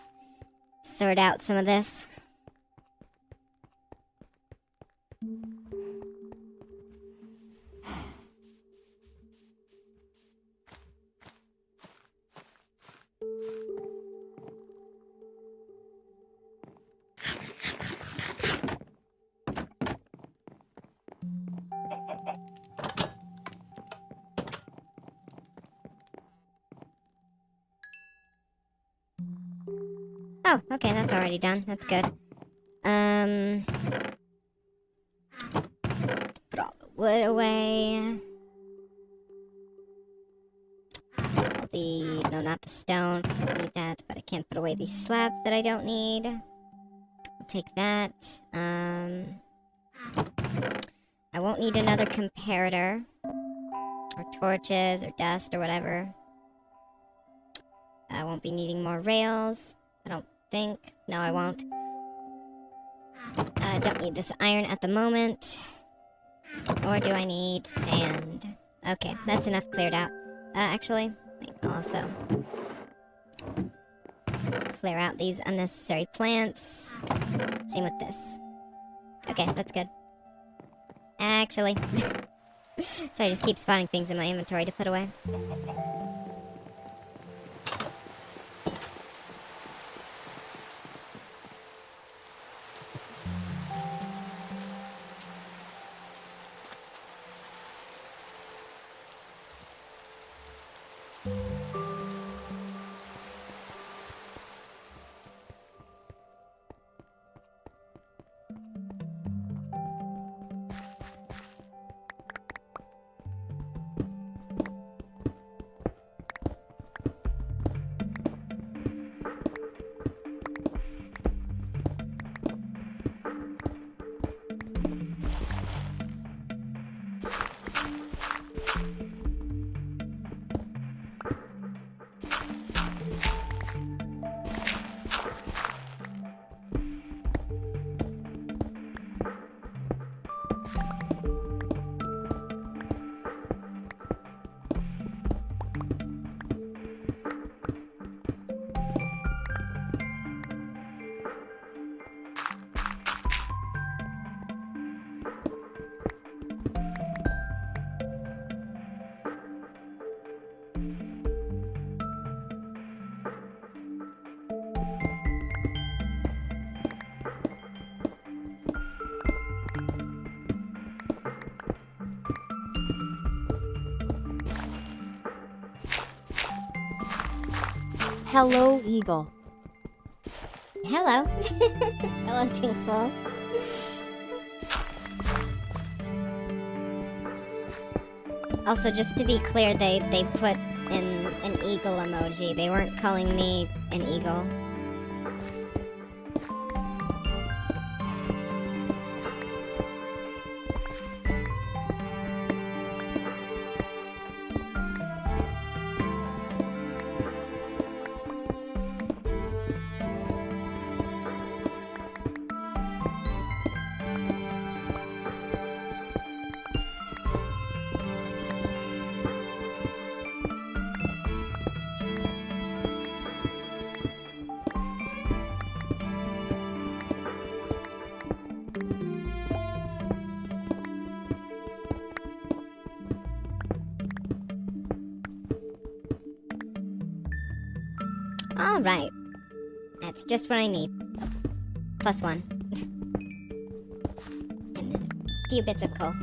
sort out some of this. Oh, okay, that's already done. That's good. Let's put all the wood away. No, not the stone, because I don't need that, but I can't put away these slabs that I don't need. I'll take that. I won't need another comparator, or torches, or dust, or whatever. I won't be needing more rails, I don't think. No, I won't. I don't need this iron at the moment. Or do I need sand? Okay, that's enough cleared out. Actually, I'll also clear out these unnecessary plants. Same with this. Okay, that's good. Actually. So I just keep spotting things in my inventory to put away. Hello, Eagle. Hello. Hello, Jinxwell. Also, just to be clear, they put in an eagle emoji. They weren't calling me an eagle. Alright. That's just what I need. Plus one. And a few bits of coal.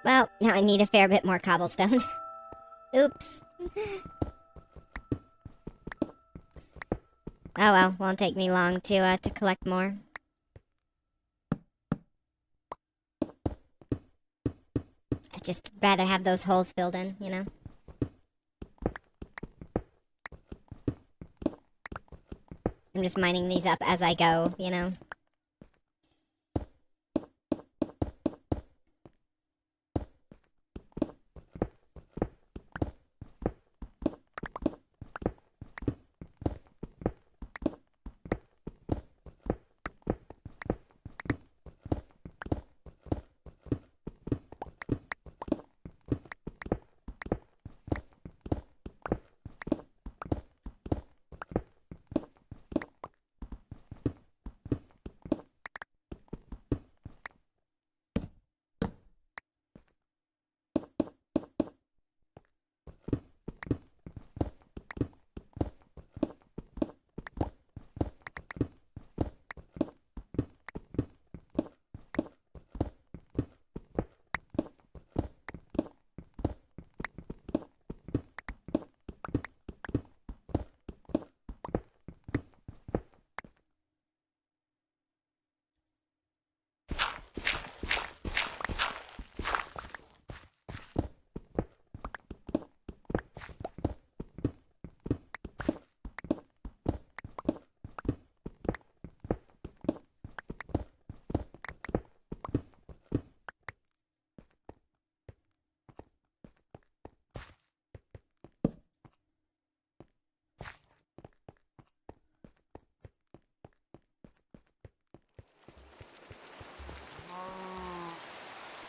Well, now I need a fair bit more cobblestone. Oops. Oh well, won't take me long to collect more. I'd just rather have those holes filled in, you know? I'm just mining these up as I go, you know?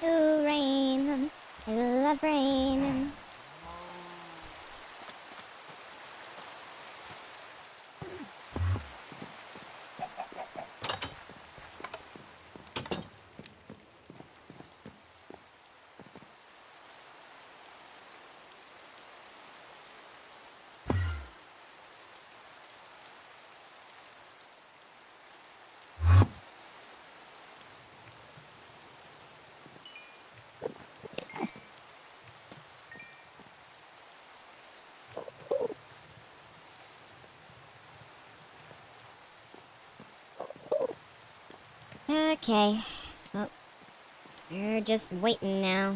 Ooh, rain. I love rain. Okay. Well, you're just waiting now.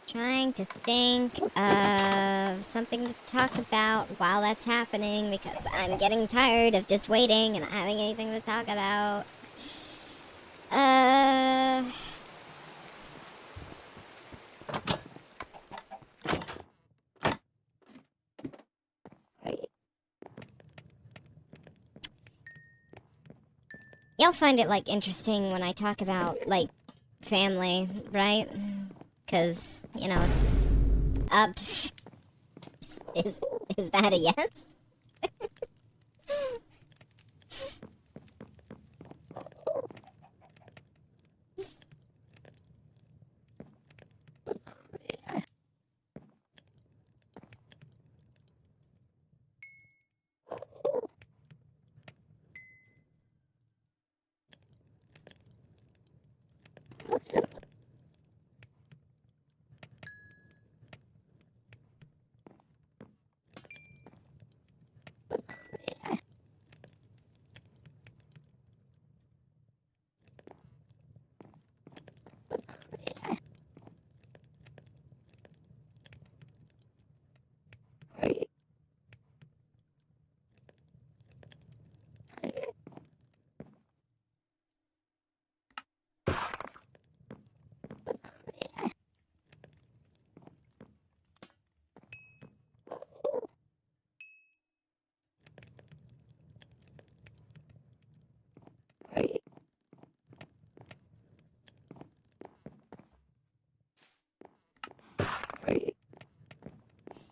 Trying to think of something to talk about while that's happening because I'm getting tired of just waiting and not having anything to talk about. Y'all find it, like, interesting when I talk about, like, family, right? Because, you know, it's up. Is that a yes?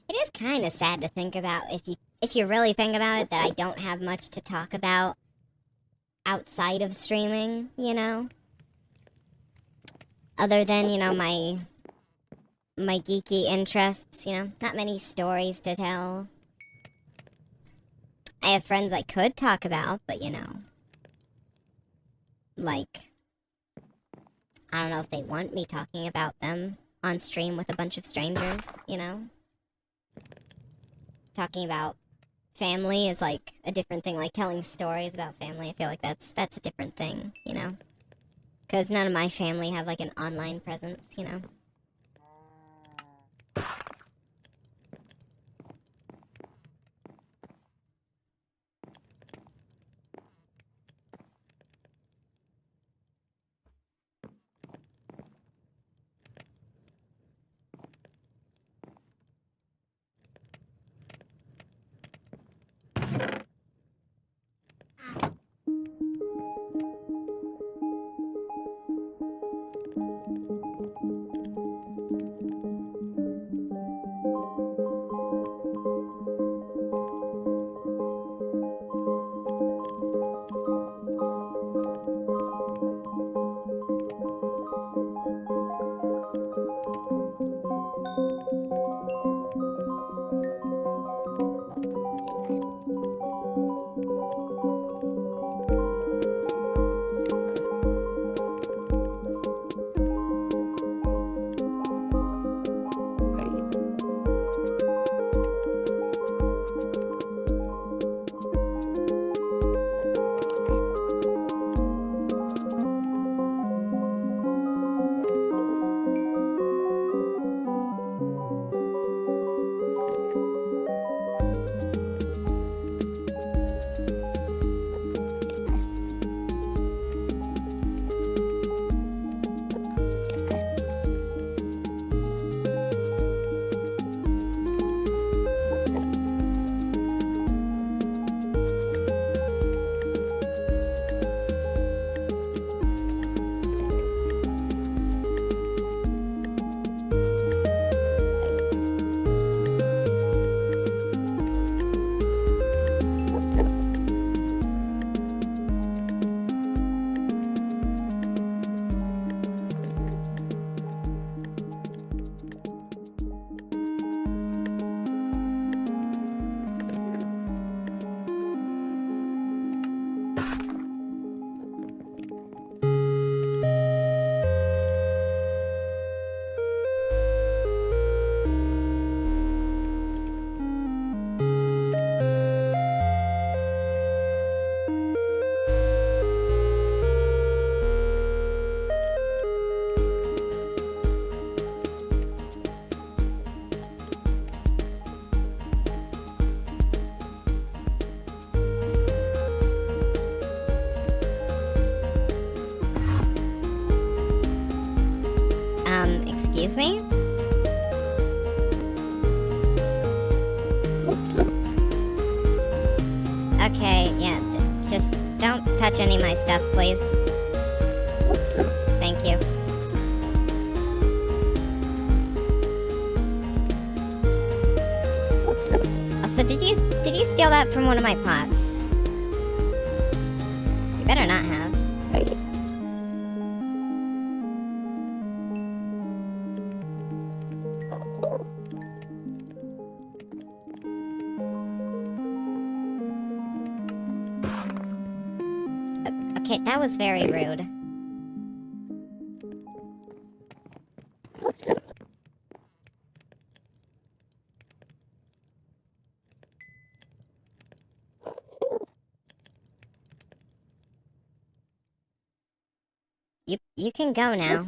It is kind of sad to think about if you really think about it, that I don't have much to talk about outside of streaming, you know? Other than, you know, my geeky interests, you know? Not many stories to tell. I have friends I could talk about, but, you know, like, I don't know if they want me talking about them on stream with a bunch of strangers, you know? Talking about family is, like, a different thing. Like, telling stories about family, I feel like that's a different thing, you know? Because none of my family have, like, an online presence, you know? Excuse me? Okay, yeah, just don't touch touch any of my stuff, please. Thank you. Also, did you steal that from one of my pots? You better not have. Okay, that was very rude. You can go now.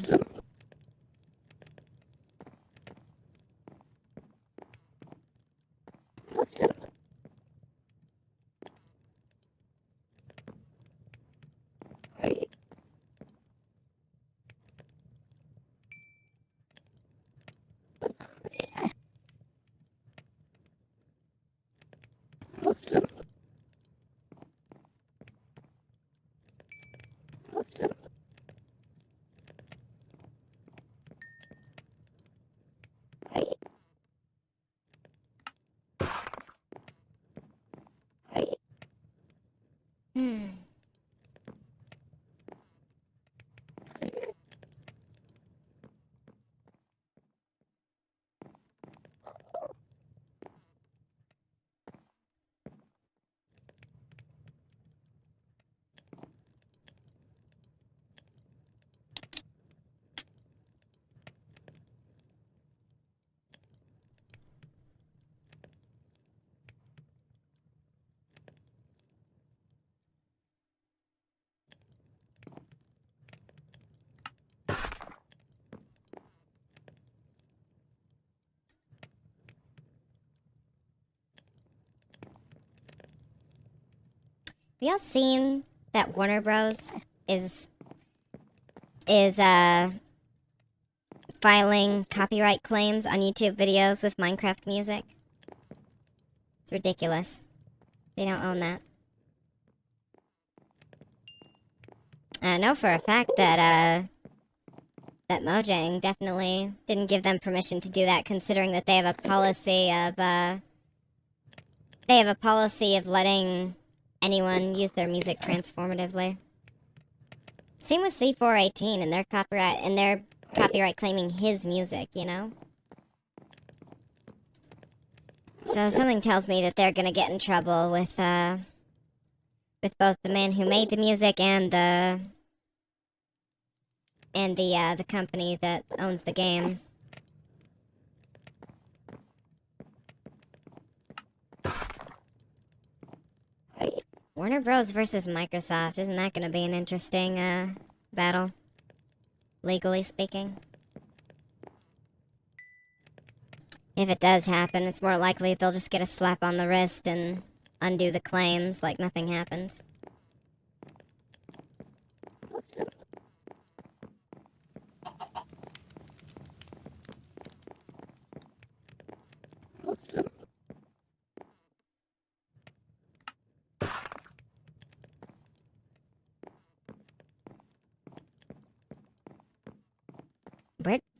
Have y'all seen that Warner Bros. is filing copyright claims on YouTube videos with Minecraft music? It's ridiculous. They don't own that. I know for a fact that that Mojang definitely didn't give them permission to do that, considering that they have a policy of letting anyone use their music transformatively. Same with C418 and their copyright claiming his music, you know? So something tells me that they're gonna get in trouble with both the man who made the music and the company that owns the game. Warner Bros. Versus Microsoft. Isn't that gonna be an interesting, battle? Legally speaking. If it does happen, it's more likely they'll just get a slap on the wrist and undo the claims like nothing happened.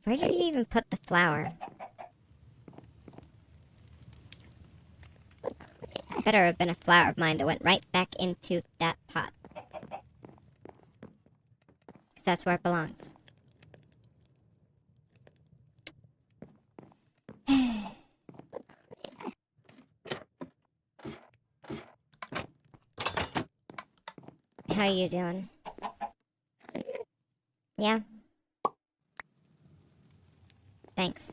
Where did you even put the flour? Better have been a flower of mine that went right back into that pot. 'Cause that's where it belongs. How you doing? Yeah? Thanks.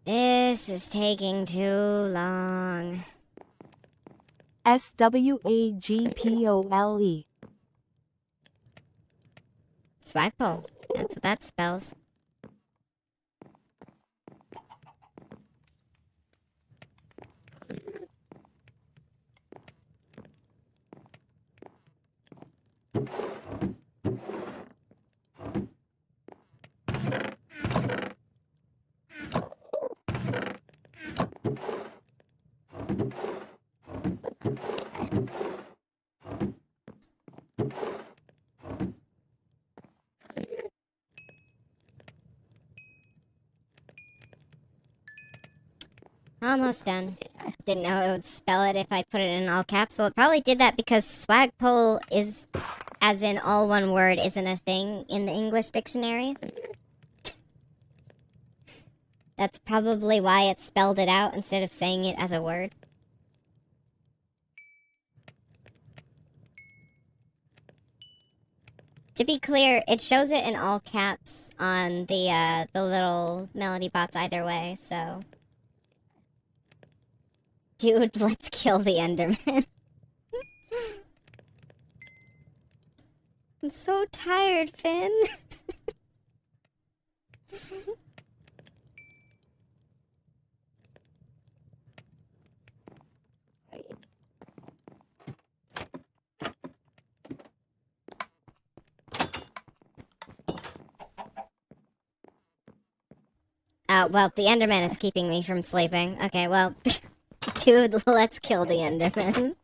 This is taking too long. SWAGPOLE. Swagpole. That's what that spells. Almost done. Didn't know it would spell it if I put it in all caps. Well, it probably did that because swagpole is, as in all one word, isn't a thing in the English dictionary. That's probably why it spelled it out instead of saying it as a word. To be clear, it shows it in all caps on the little melody bots either way, so... Dude, let's kill the Enderman. I'm so tired, Finn. Well, the Enderman is keeping me from sleeping. Okay, well, dude, let's kill the Enderman.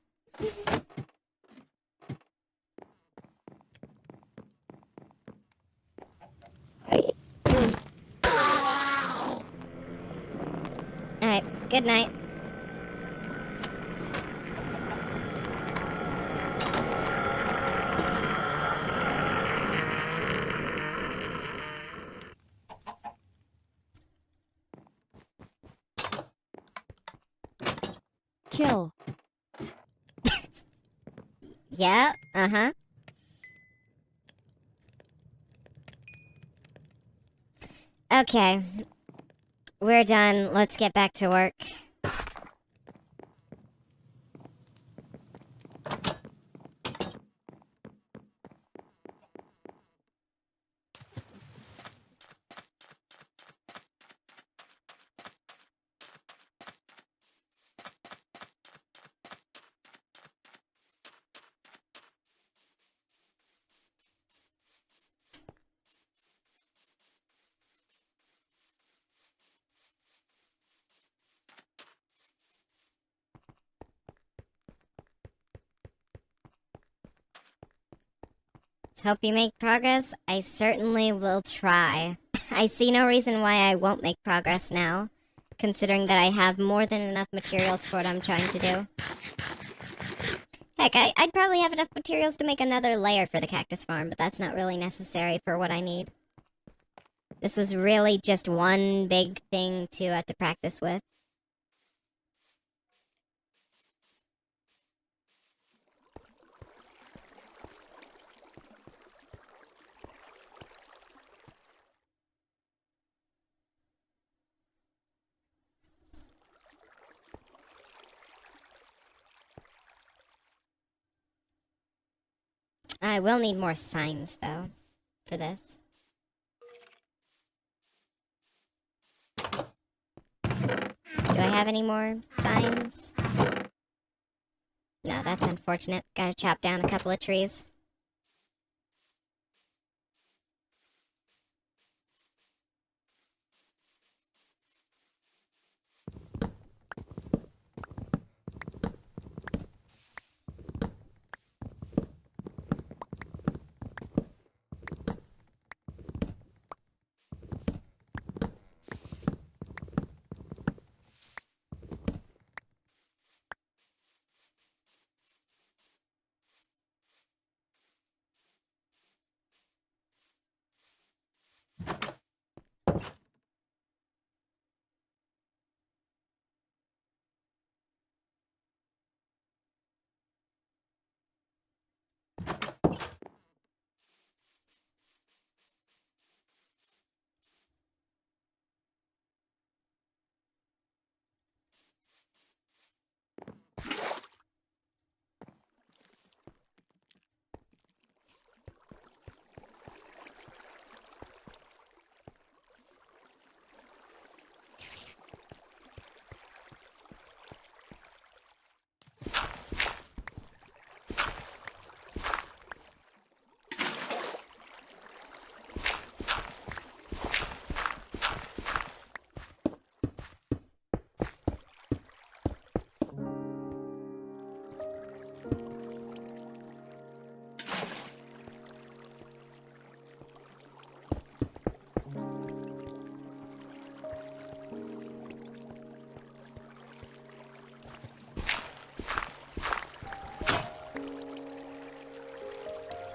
Alright, good night. Kill. Yeah, uh-huh. Okay. We're done. Let's get back to work. Hope you make progress. I certainly will try. I see no reason why I won't make progress now, considering that I have more than enough materials for what I'm trying to do. Heck, I'd probably have enough materials to make another layer for the cactus farm, but that's not really necessary for what I need. This was really just one big thing to practice with. I will need more signs, though, for this. Do I have any more signs? No, that's unfortunate. Gotta chop down a couple of trees.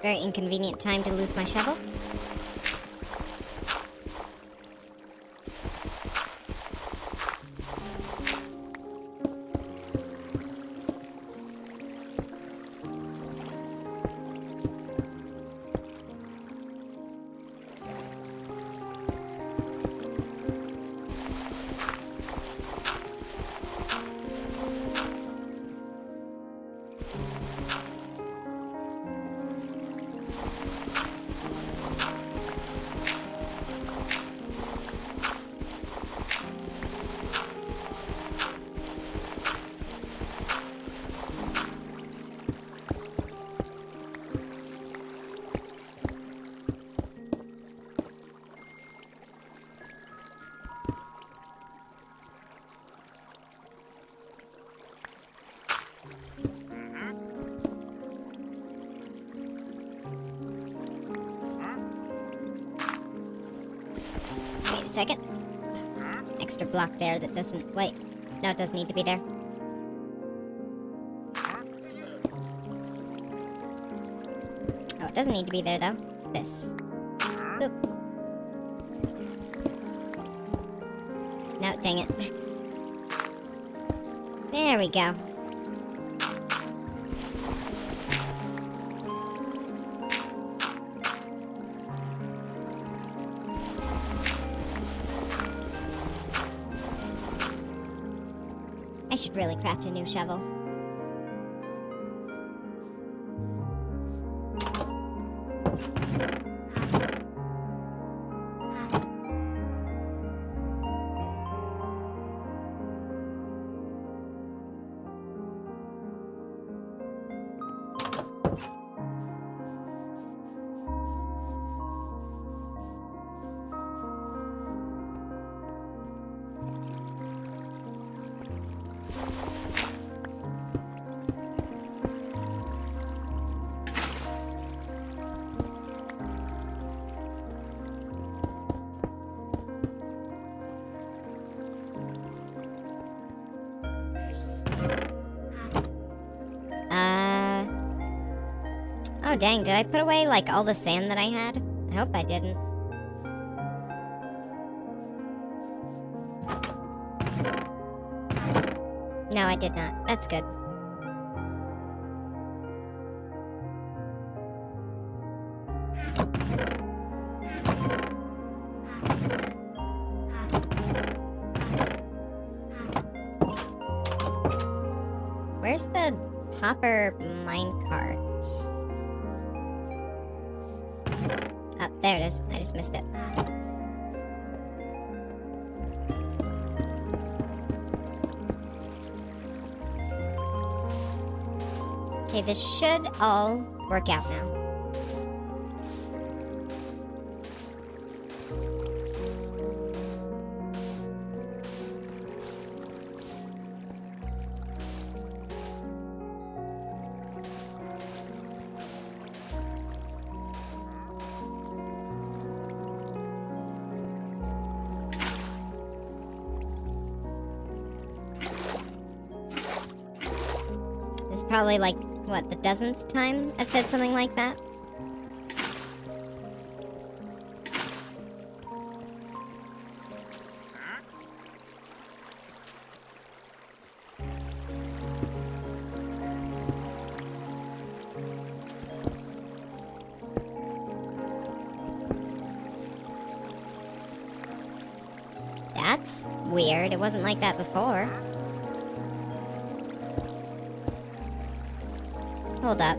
Very inconvenient time to lose my shovel. Wait a second. Extra block there that doesn't... Wait. No, it doesn't need to be there. Oh, it doesn't need to be there, though. This. Oop. No, dang it. There we go. I should really craft a new shovel. Oh dang, did I put away, like, all the sand that I had? I hope I didn't. No, I did not. That's good. Where's the hopper minecart? Oh, there it is. I just missed it. Okay, this should all work out now. This is probably like, what, the dozenth time I've said something like that? That's weird. It wasn't like that before. Hold up.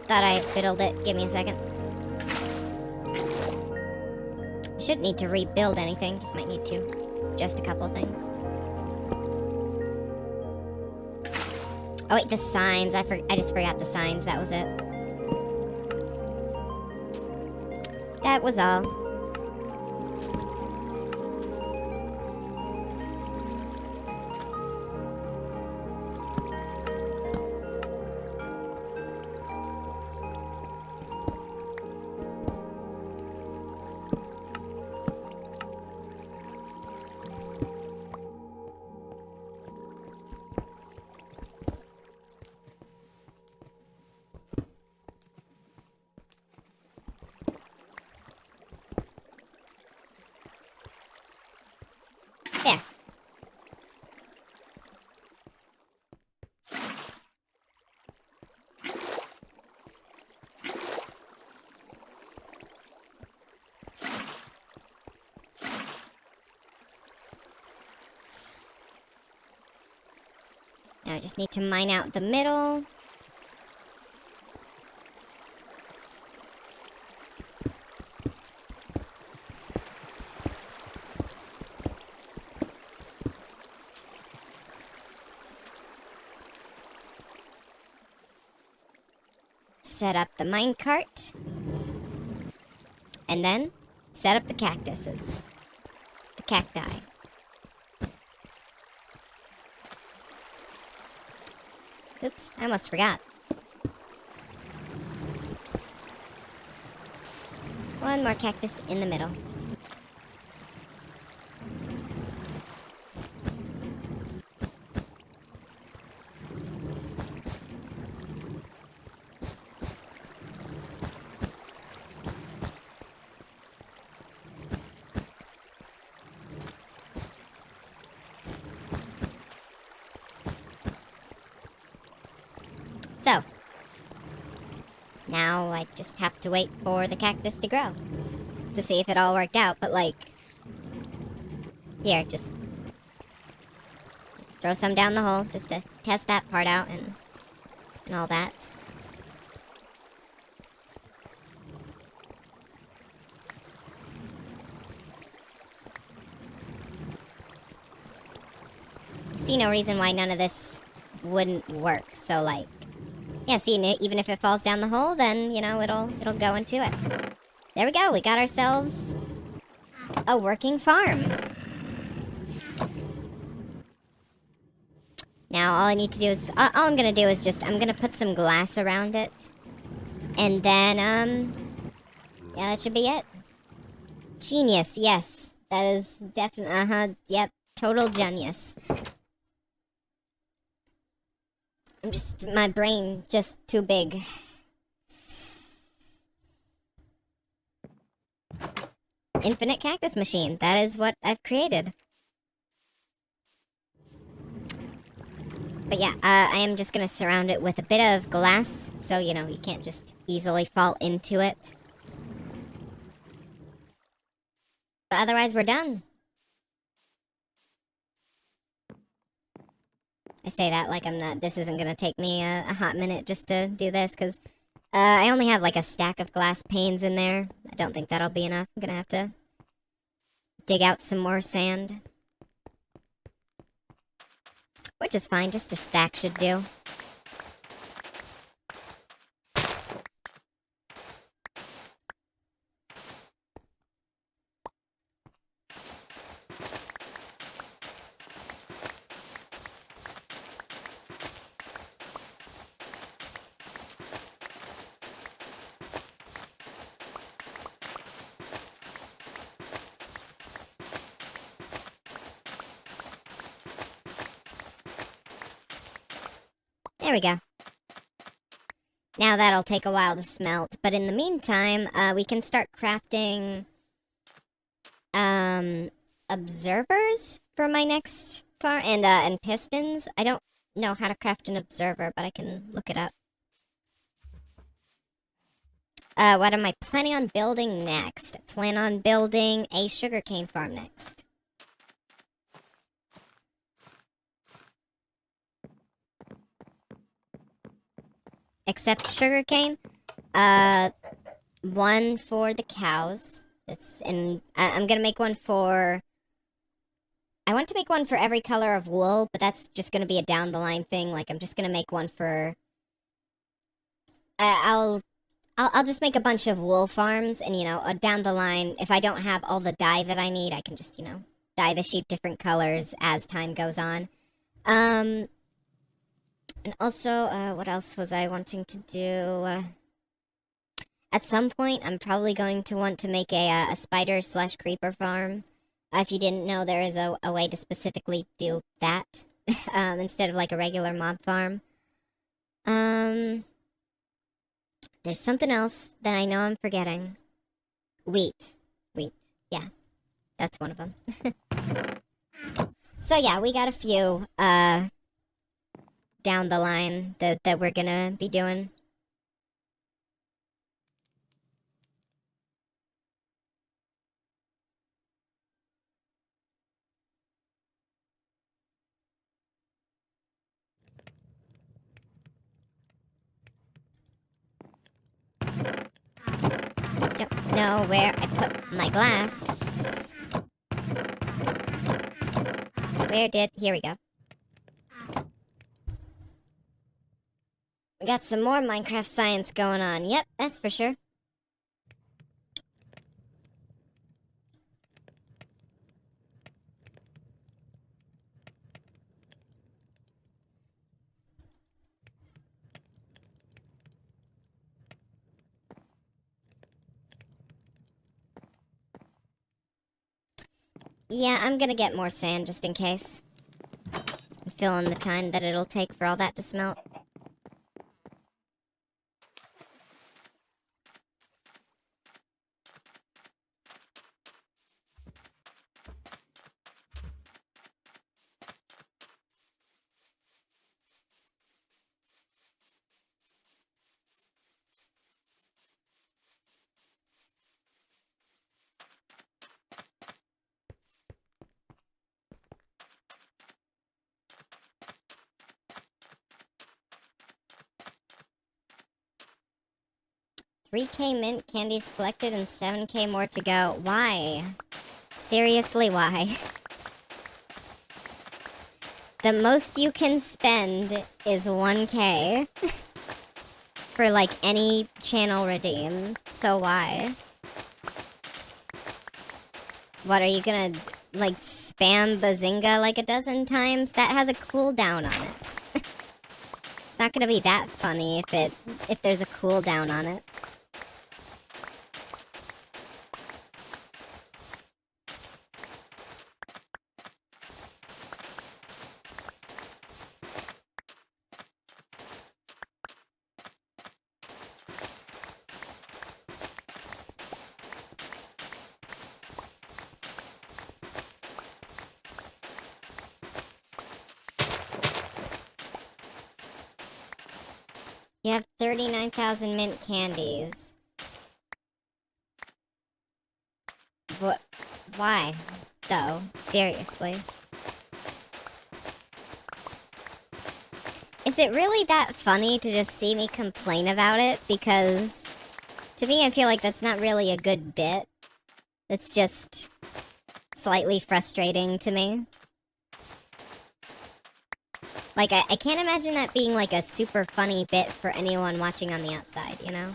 Thought I fiddled it. Give me a second. I shouldn't need to rebuild anything. Just might need to. Just a couple of things. Oh wait, the signs. I just forgot the signs. That was it. That was all. Now I just need to mine out the middle. Set up the minecart. And then set up the cactuses. The cacti. Oops, I almost forgot. One more cactus in the middle. So, now I just have to wait for the cactus to grow to see if it all worked out, but like, here, just throw some down the hole just to test that part out and all that. I see no reason why none of this wouldn't work, so like, yeah, see, even if it falls down the hole, then, you know, it'll go into it. There we go, we got ourselves a working farm. Now, all I need to do is, all I'm gonna do is just, I'm gonna put some glass around it. And then, yeah, that should be it. Genius, yes. That is definitely, yep, total genius. My brain just too big. Infinite cactus machine. That is what I've created. But yeah, I am just gonna surround it with a bit of glass, so, you know, you can't just easily fall into it. But otherwise, we're done. I say that like I'm not, this isn't gonna take me a hot minute just to do this, because I only have like a stack of glass panes in there. I don't think that'll be enough. I'm gonna have to dig out some more sand. Which is fine, just a stack should do. There we go. Now that'll take a while to smelt, but in the meantime, we can start crafting, observers for my next farm, and pistons. I don't know how to craft an observer, but I can look it up. What am I planning on building next? I plan on building a sugarcane farm next. Except sugarcane. One for the cows. I'm gonna make one for... I want to make one for every color of wool, but that's just gonna be a down the line thing. Like, I'm just gonna make one for... I'll just make a bunch of wool farms, and, you know, down the line, if I don't have all the dye that I need, I can just, you know, dye the sheep different colors as time goes on. And also, what else was I wanting to do? At some point, I'm probably going to want to make a spider/creeper farm. If you didn't know, there is a way to specifically do that, instead of like a regular mob farm. There's something else that I know I'm forgetting. Wheat. Yeah, that's one of them. So yeah, we got a few, down the line that we're gonna be doing. know where I put my glass. Here we go. We got some more Minecraft science going on. Yep, that's for sure. Yeah, I'm gonna get more sand just in case. Fill in the time that it'll take for all that to smelt. $3K mint candies collected and 7K more to go. Why? Seriously, why? The most you can spend is 1K for like any channel redeem. So why? What, are you gonna like spam Bazinga like a dozen times? That has a cooldown on it. It's not gonna be that funny if there's a cooldown on it. You have 39,000 mint candies. What? Why? Though, seriously. Is it really that funny to just see me complain about it? Because, to me, I feel like that's not really a good bit. It's just slightly frustrating to me. Like, I can't imagine that being, like, a super funny bit for anyone watching on the outside, you know?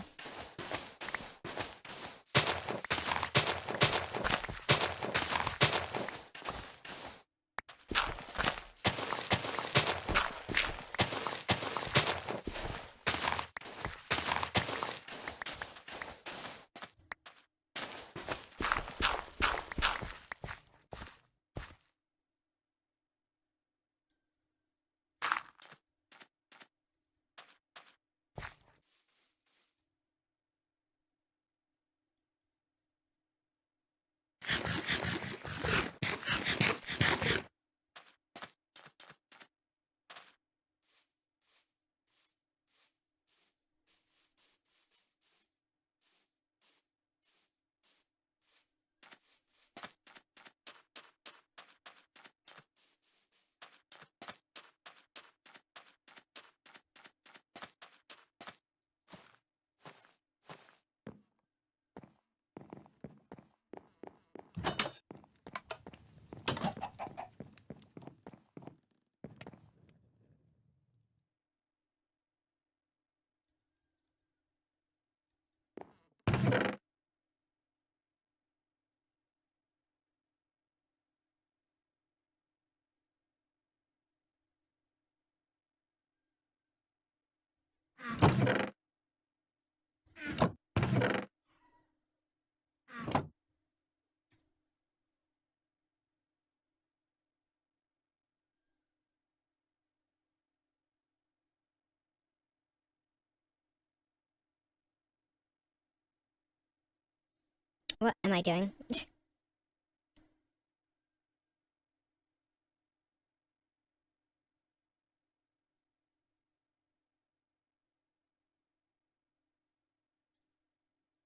What am I doing?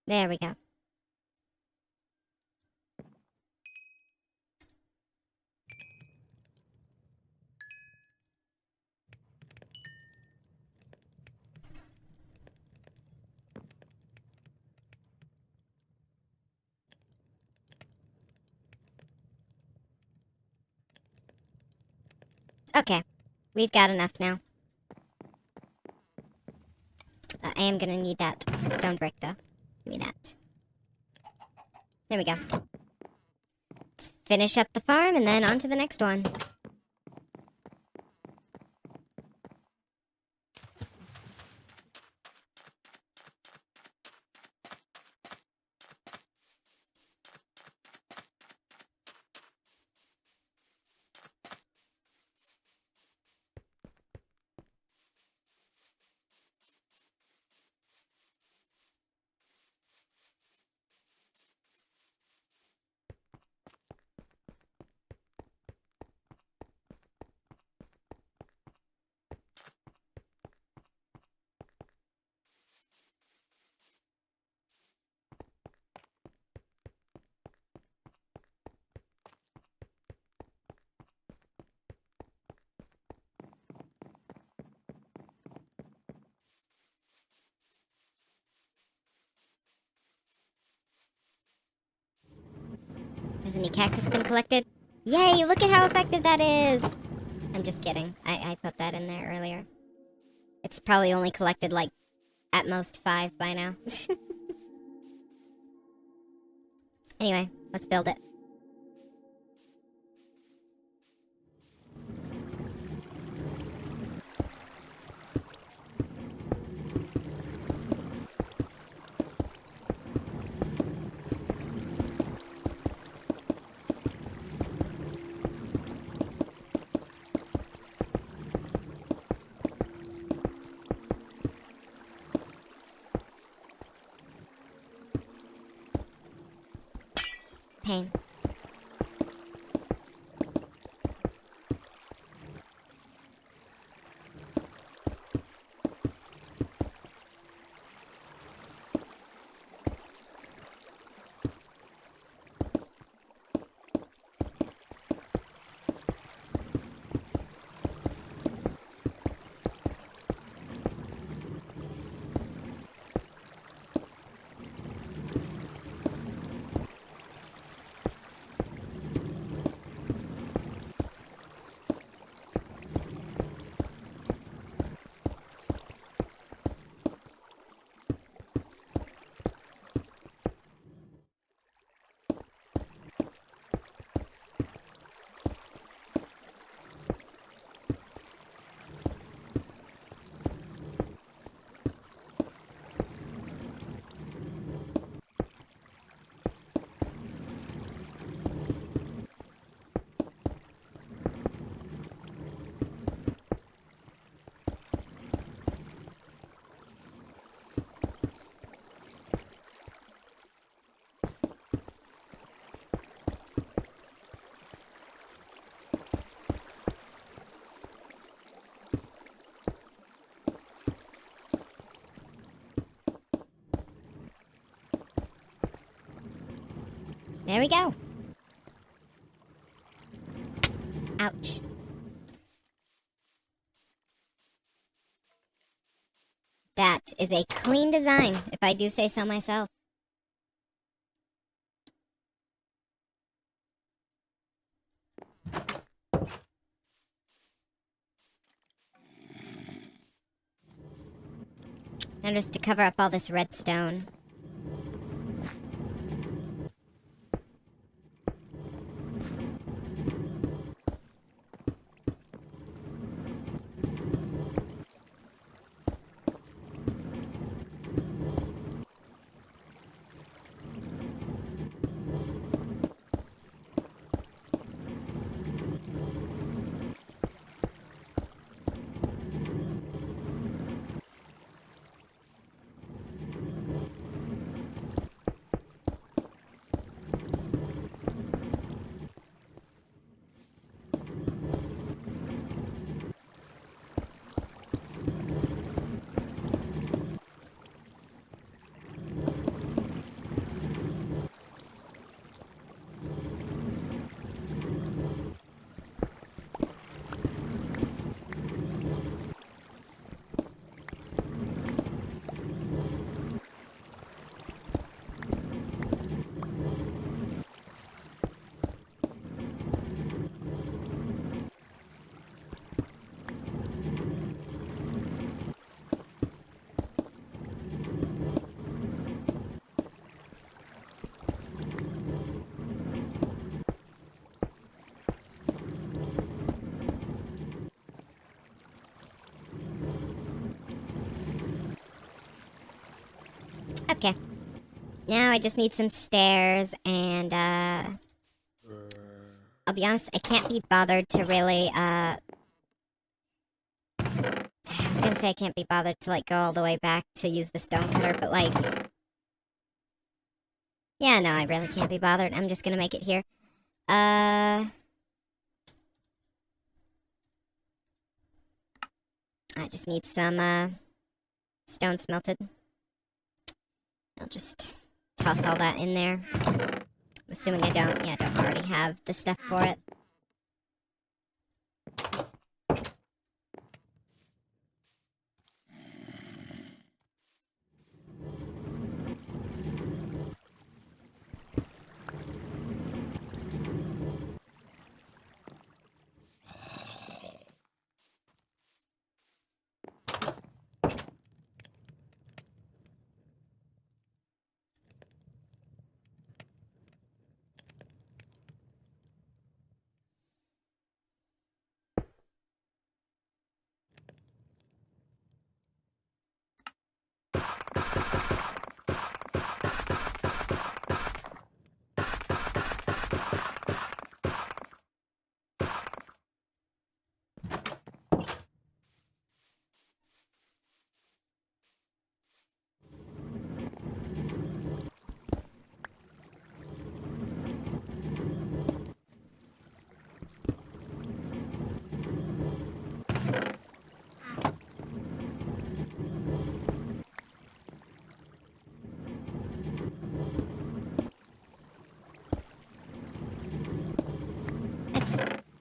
There we go. Okay, we've got enough now. I am gonna need that stone brick, though. Give me that. There we go. Let's finish up the farm and then on to the next one. Has any cactus been collected? Yay, look at how effective that is! I'm just kidding. I put that in there earlier. It's probably only collected, like, at most 5 by now. Anyway, let's build it. Pain. There we go. Ouch. That is a clean design, if I do say so myself. Now just to cover up all this redstone. Now I just need some stairs, and I'll be honest, I can't be bothered to really I was gonna say I can't be bothered to like go all the way back to use the stone cutter, but like, yeah, no, I really can't be bothered. I'm just gonna make it here. I just need some stone smelted. I'll just toss all that in there. I'm assuming I don't already have the stuff for it.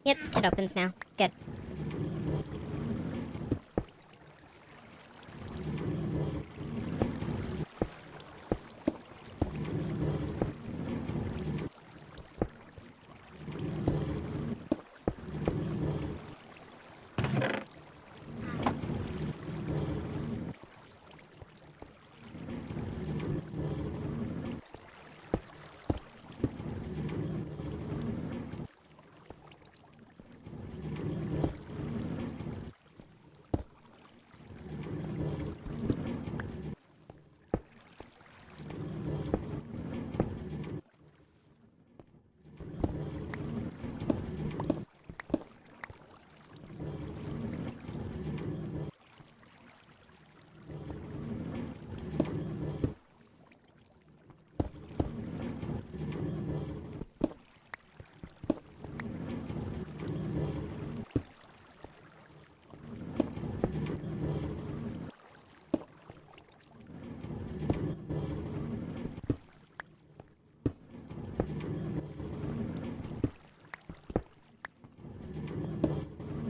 Yep, it opens now. Good.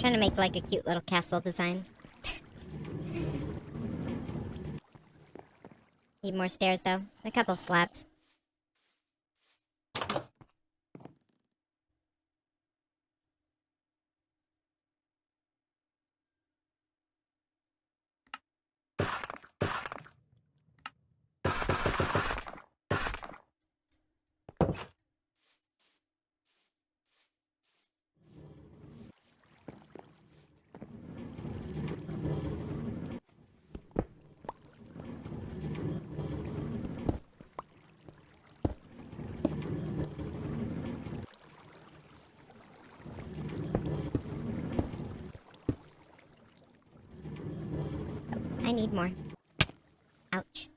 Trying to make like a cute little castle design. Need more stairs though. A couple slabs. I need more. Ouch.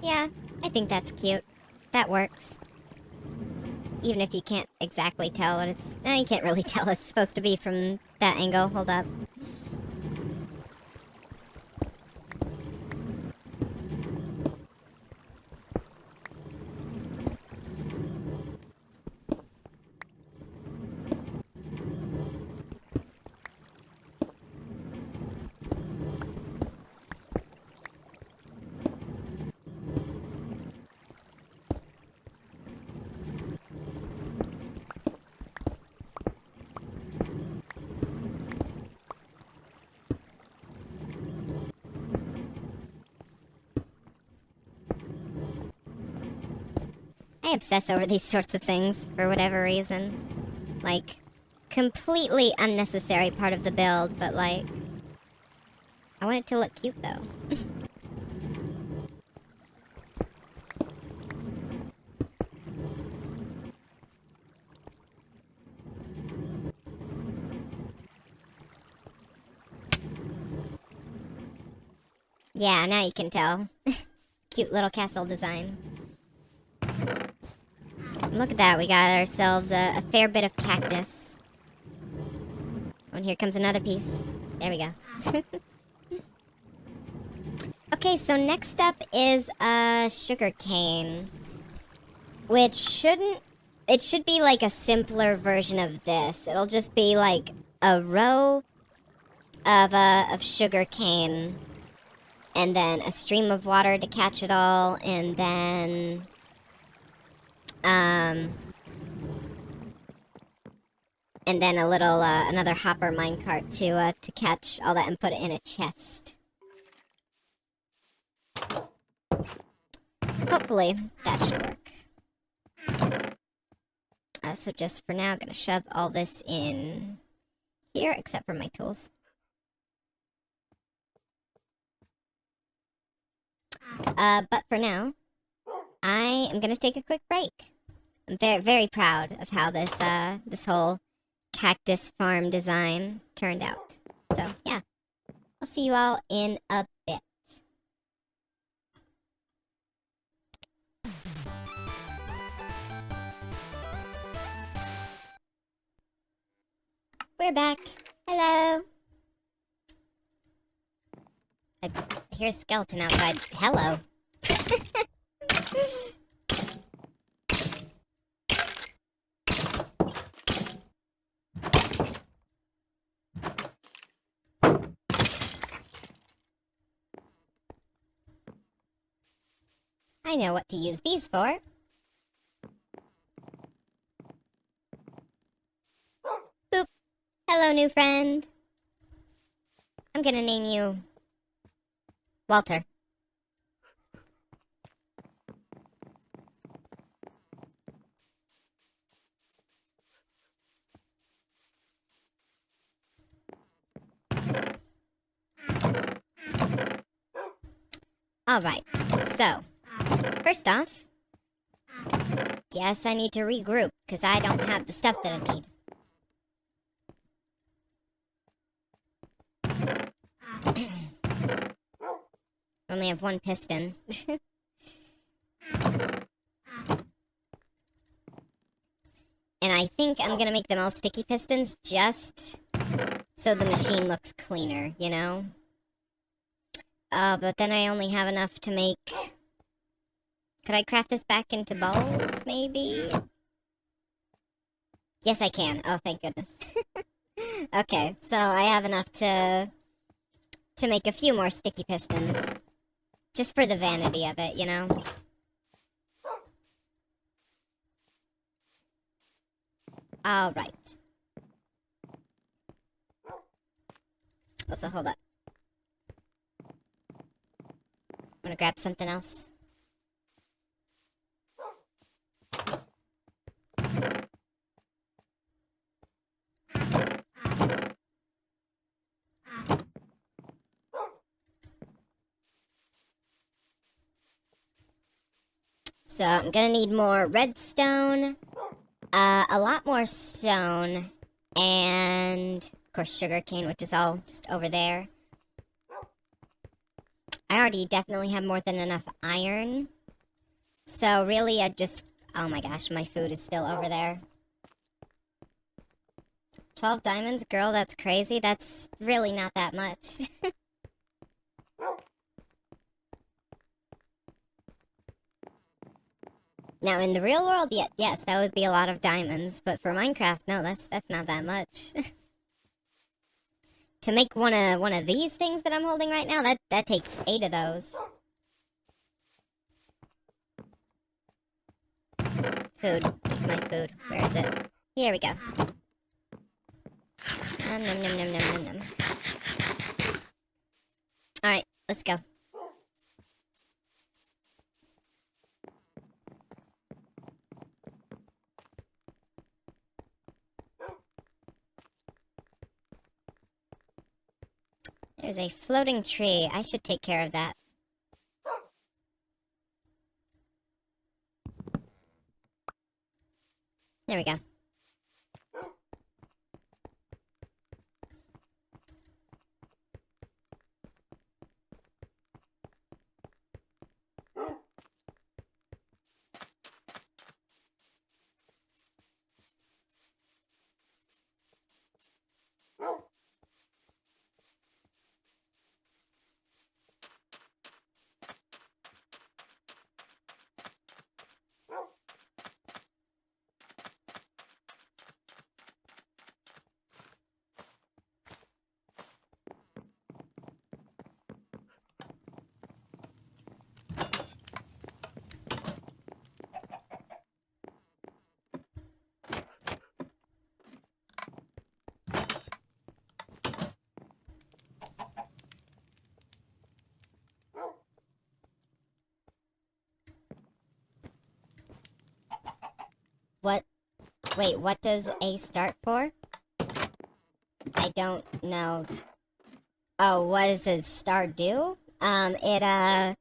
Yeah, I think that's cute. That works. Even if you can't exactly tell what it's... you can't really tell what it's supposed to be from that angle. Hold up. I obsess over these sorts of things for whatever reason. Like, completely unnecessary part of the build, but like, I want it to look cute though. Yeah, now you can tell. Cute little castle design. Look at that, we got ourselves a fair bit of cactus. And here comes another piece. There we go. Okay, so next up is sugar cane. Which shouldn't... It should be like a simpler version of this. It'll just be like a row of sugar cane. And then a stream of water to catch it all, and then... and then a little, another hopper minecart to catch all that and put it in a chest. Hopefully, that should work. So just for now, I'm gonna shove all this in here, except for my tools. But for now, I am gonna take a quick break. I'm very, very proud of how this, this whole cactus farm design turned out. So, yeah. I'll see you all in a bit. We're back. Hello. I hear a skeleton outside. Hello. I know what to use these for. Boop. Hello, new friend. I'm gonna name you Walter. Alright, so, first off, guess I need to regroup, because I don't have the stuff that I need. Only have one piston. And I think I'm gonna make them all sticky pistons just so the machine looks cleaner, you know? But then I only have enough to make... Could I craft this back into balls, maybe? Yes, I can. Oh, thank goodness. Okay, so I have enough to make a few more sticky pistons. Just for the vanity of it, you know? Alright. Also, hold up. I'm gonna grab something else. So, I'm gonna need more redstone, a lot more stone, and, of course, sugarcane, which is all just over there. I already definitely have more than enough iron, So really, I just... Oh my gosh, my food is still over there. 12 diamonds? Girl, that's crazy. That's really not that much. Now, in the real world, yes, that would be a lot of diamonds. But for Minecraft, no, that's not that much. To make one of these things that I'm holding right now, that takes 8 of those. Food. Eat my food. Where is it? Here we go. Nom nom nom nom nom nom nom. Alright, let's go. There's a floating tree. I should take care of that. There we go. What? Wait, what does A start for? I don't know. Oh, what does a star do? It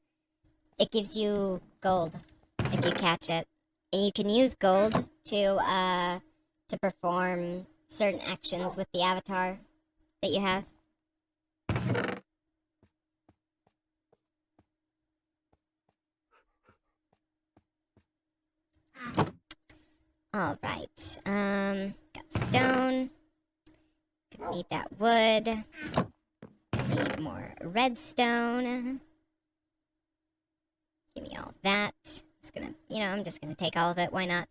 gives you gold if you catch it. And you can use gold to perform certain actions with the avatar that you have. Alright, got stone. Gonna need that wood. Need more redstone. Give me all that. Just gonna, I'm just gonna take all of it, why not?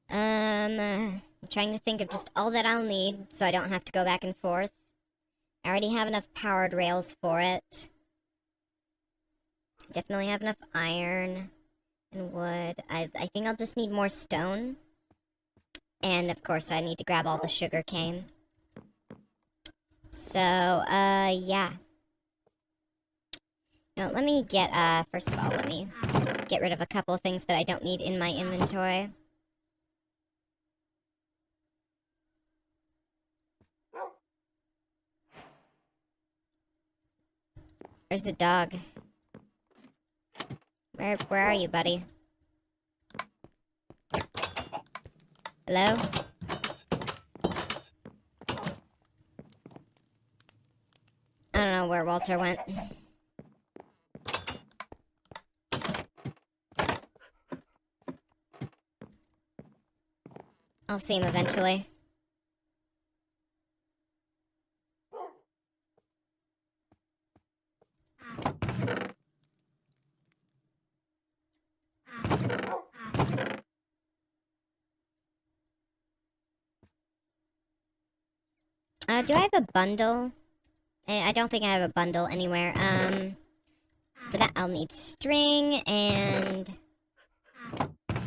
I'm trying to think of just all that I'll need so I don't have to go back and forth. I already have enough powered rails for it. Definitely have enough iron and wood. I think I'll just need more stone. And of course I need to grab all the sugar cane. So, yeah. Now, let me get, first of all, let me get rid of a couple of things that I don't need in my inventory. Where's the dog? Where are you, buddy? Hello? I don't know where Walter went. I'll see him eventually. Do I have a bundle? I don't think I have a bundle anywhere. For that I'll need string and...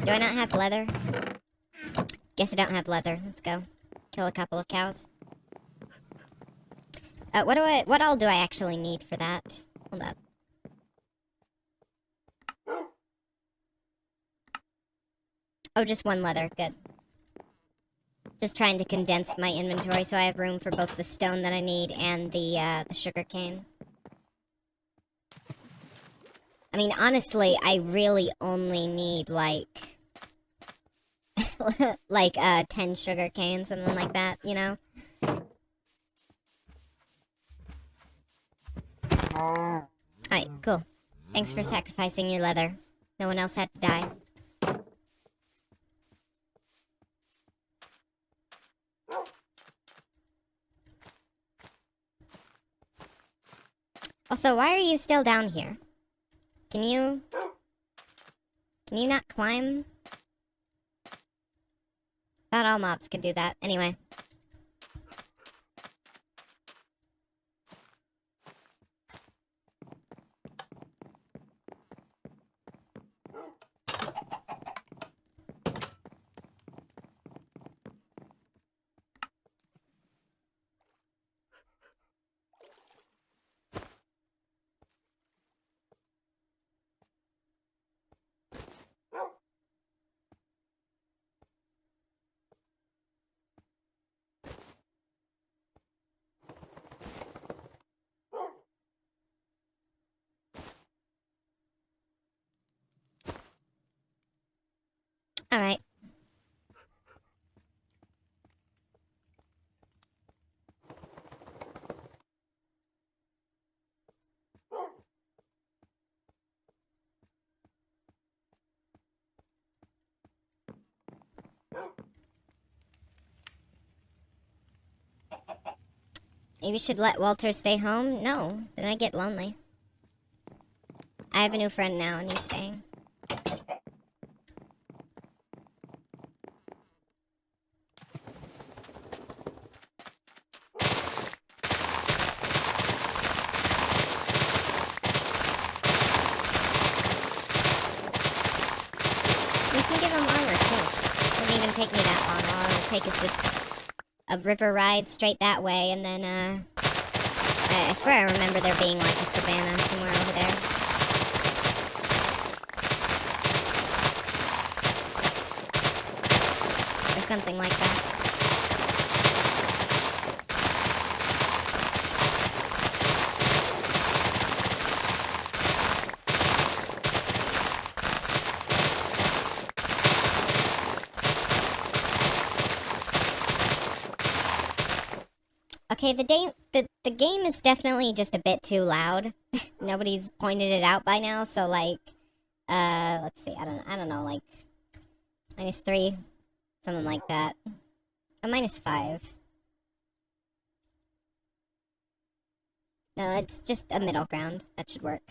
Do I not have leather? Guess I don't have leather. Let's go. Kill a couple of cows. What all do I actually need for that? Hold up. Oh, just one leather. Good. Just trying to condense my inventory so I have room for both the stone that I need and the sugar cane. I mean, honestly, I really only need, like... like, 10 sugar canes, something like that, you know? Alright, cool. Thanks for sacrificing your leather. No one else had to die. Also, why are you still down here? Can you not climb? Not all mobs can do that. Anyway. Alright. Maybe we should let Walter stay home? No, then I get lonely. I have a new friend now and he's staying. We can give him armor too. Wouldn't even take me that long. All it would take is just a river ride straight that way, and then, I swear I remember there being, like, a savannah somewhere over there. Or something like that. Okay, the game is definitely just a bit too loud. Nobody's pointed it out by now, so like, let's see, I don't know, like, -3, something like that. A -5. No, it's just a middle ground. That should work.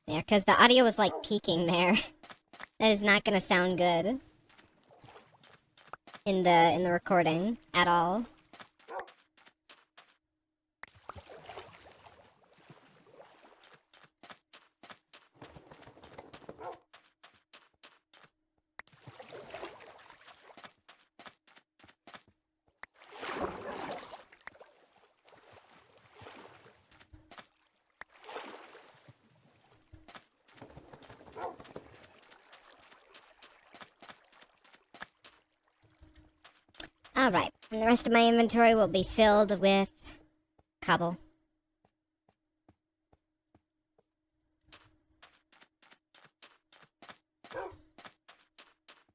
Yeah, because the audio was like peaking there. That is not gonna sound good in the recording at all. Alright, and the rest of my inventory will be filled with cobble.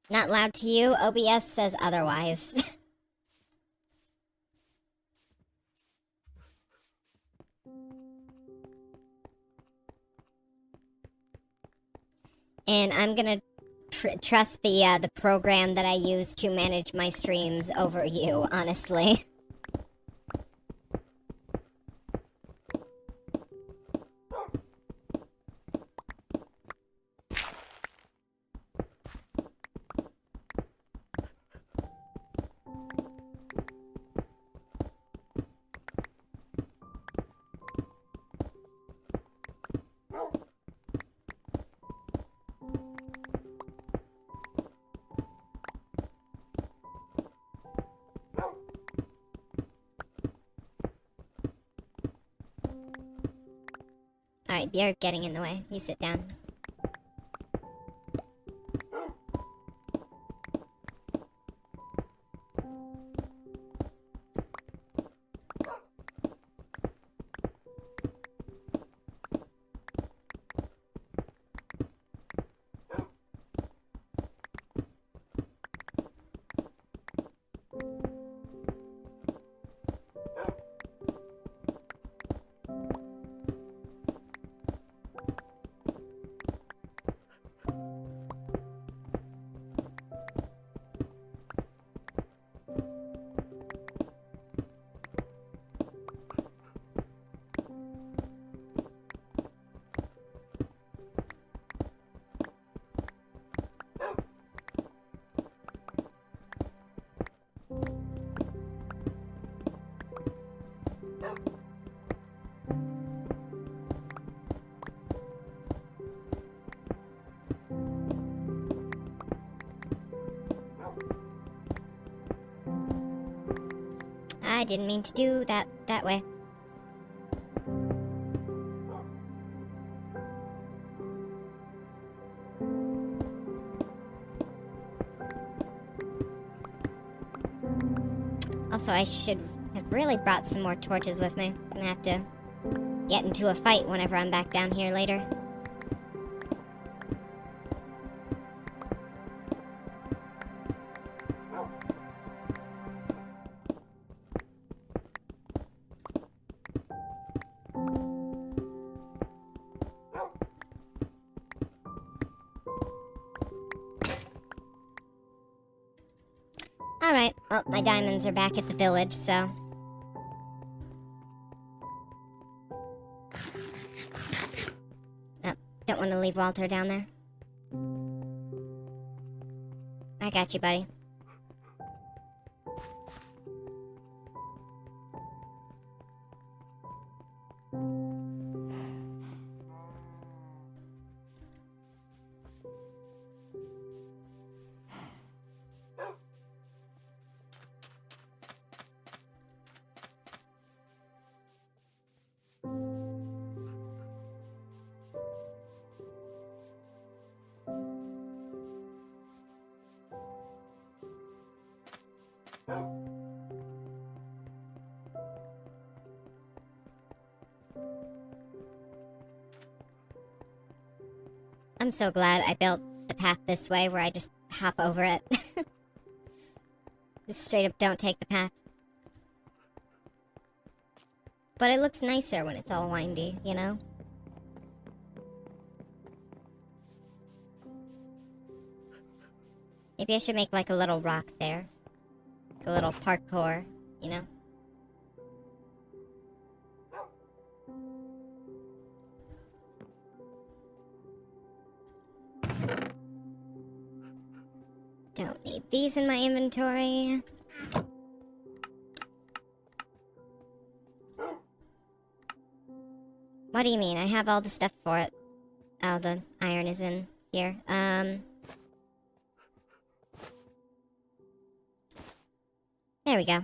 Not loud to you, OBS says otherwise. And I'm gonna trust the program that I use to manage my streams over you, honestly. Alright, you're getting in the way. You sit down. I didn't mean to do that way. Also, I should have really brought some more torches with me. Gonna have to get into a fight whenever I'm back down here later. Alright, well, my diamonds are back at the village, so... Oh, don't want to leave Walter down there. I got you, buddy. I'm so glad I built the path this way where I just hop over it. Just straight up don't take the path. But it looks nicer when it's all windy, you know? Maybe I should make like a little rock there. Like a little parkour, you know? Don't need these in my inventory. What do you mean? I have all the stuff for it. Oh, the iron is in here. There we go.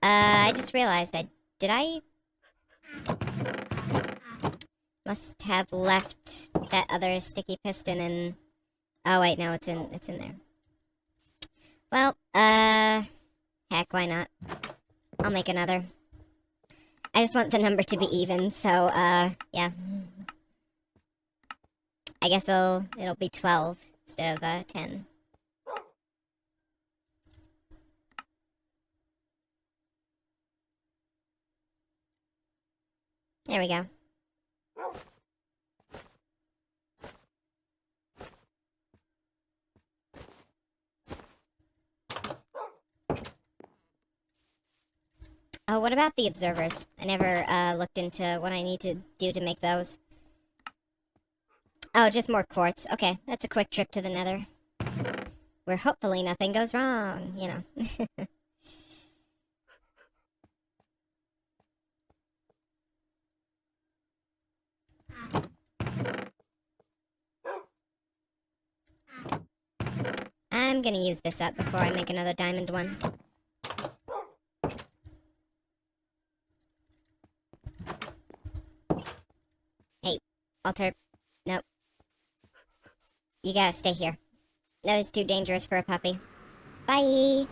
I just realized did I must have left that other sticky piston in. Oh wait, no, it's in there. Well, heck, why not? I'll make another. I just want the number to be even, so yeah. I guess it'll be 12 instead of 10. There we go. Oh, what about the observers? I never looked into what I need to do to make those. Oh, just more quartz. Okay, that's a quick trip to the nether. Where hopefully nothing goes wrong, you know. I'm gonna use this up before I make another diamond one. Hey, Walter. Nope. You gotta stay here. That is too dangerous for a puppy. Bye!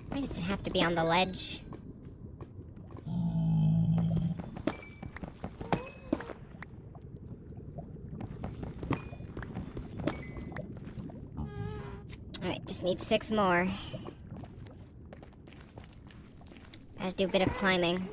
Why does it have to be on the ledge? Alright, just need 6 more. Gotta do a bit of climbing.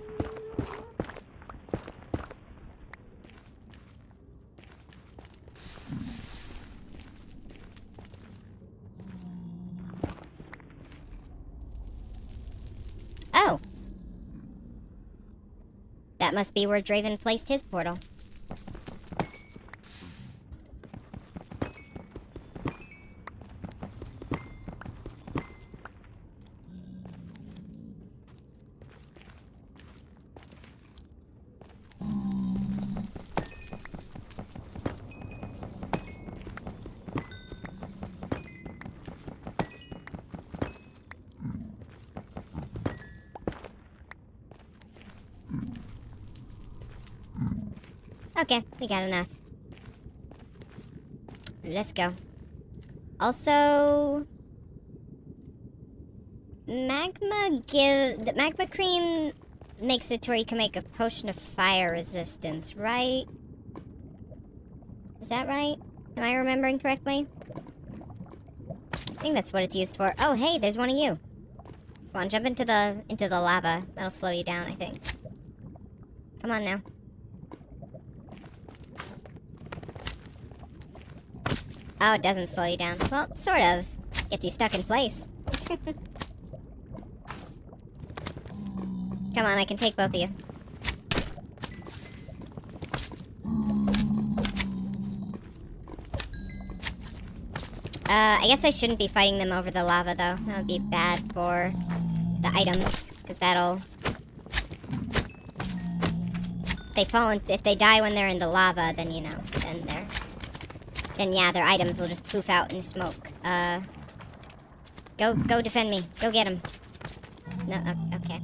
That must be where Draven placed his portal. Okay, we got enough. Let's go. Also, the magma cream makes it to where you can make a potion of fire resistance, right? Is that right? Am I remembering correctly? I think that's what it's used for. Oh, hey, there's one of you. Come on, jump into the lava. That'll slow you down, I think. Come on now. Oh, it doesn't slow you down. Well, sort of. Gets you stuck in place. Come on, I can take both of you. I guess I shouldn't be fighting them over the lava, though. That would be bad for the items, because that'll... If they die when they're in the lava, then, you know, then yeah, their items will just poof out in smoke. Go defend me. Go get him. No, okay.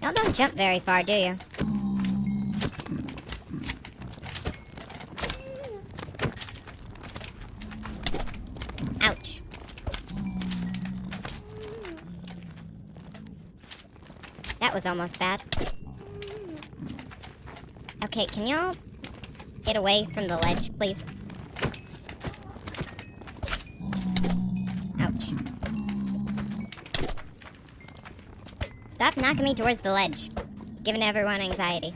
Y'all don't jump very far, do you? Ouch. That was almost bad. Okay, can y'all get away from the ledge, please? Ouch. Stop knocking me towards the ledge. Giving everyone anxiety.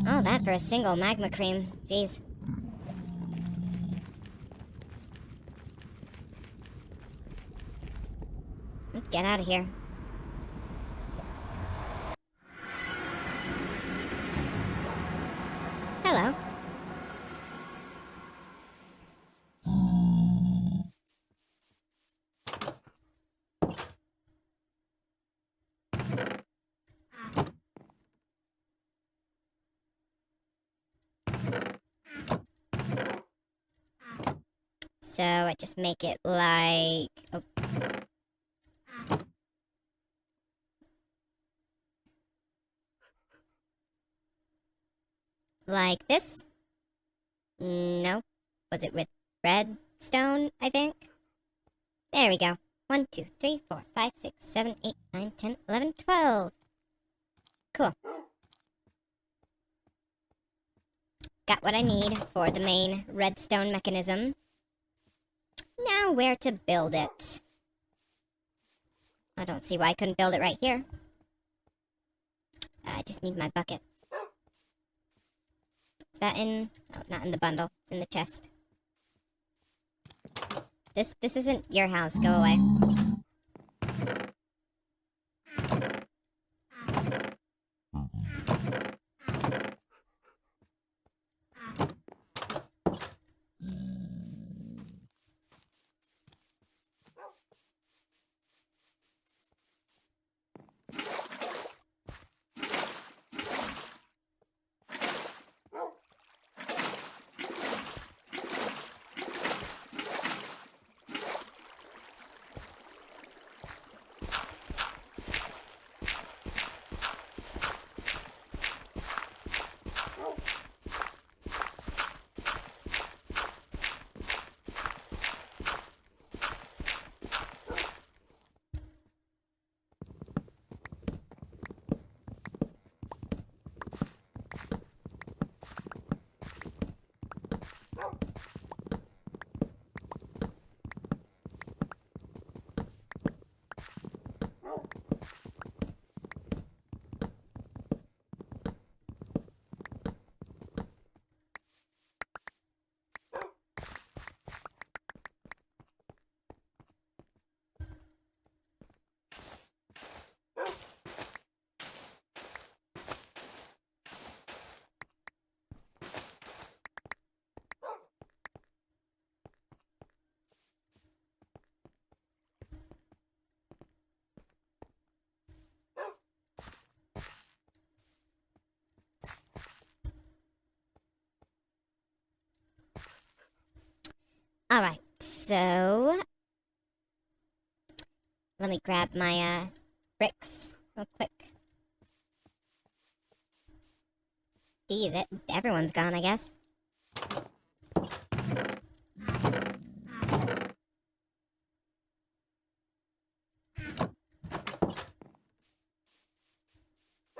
Oh, that for a single magma cream. Jeez. Let's get out of here. Hello. So I just make it like... Oh. Like this? No. Was it with redstone, I think? There we go. 1, 2, 3, 4, 5, 6, 7, 8, 9, 10, 11, 12. Cool. Got what I need for the main redstone mechanism. Now where to build it? I don't see why I couldn't build it right here. I just need my bucket. Is that in... Oh, not in the bundle. It's in the chest. This isn't your house. Go away. Alright, so let me grab my bricks real quick. Geez, everyone's gone, I guess.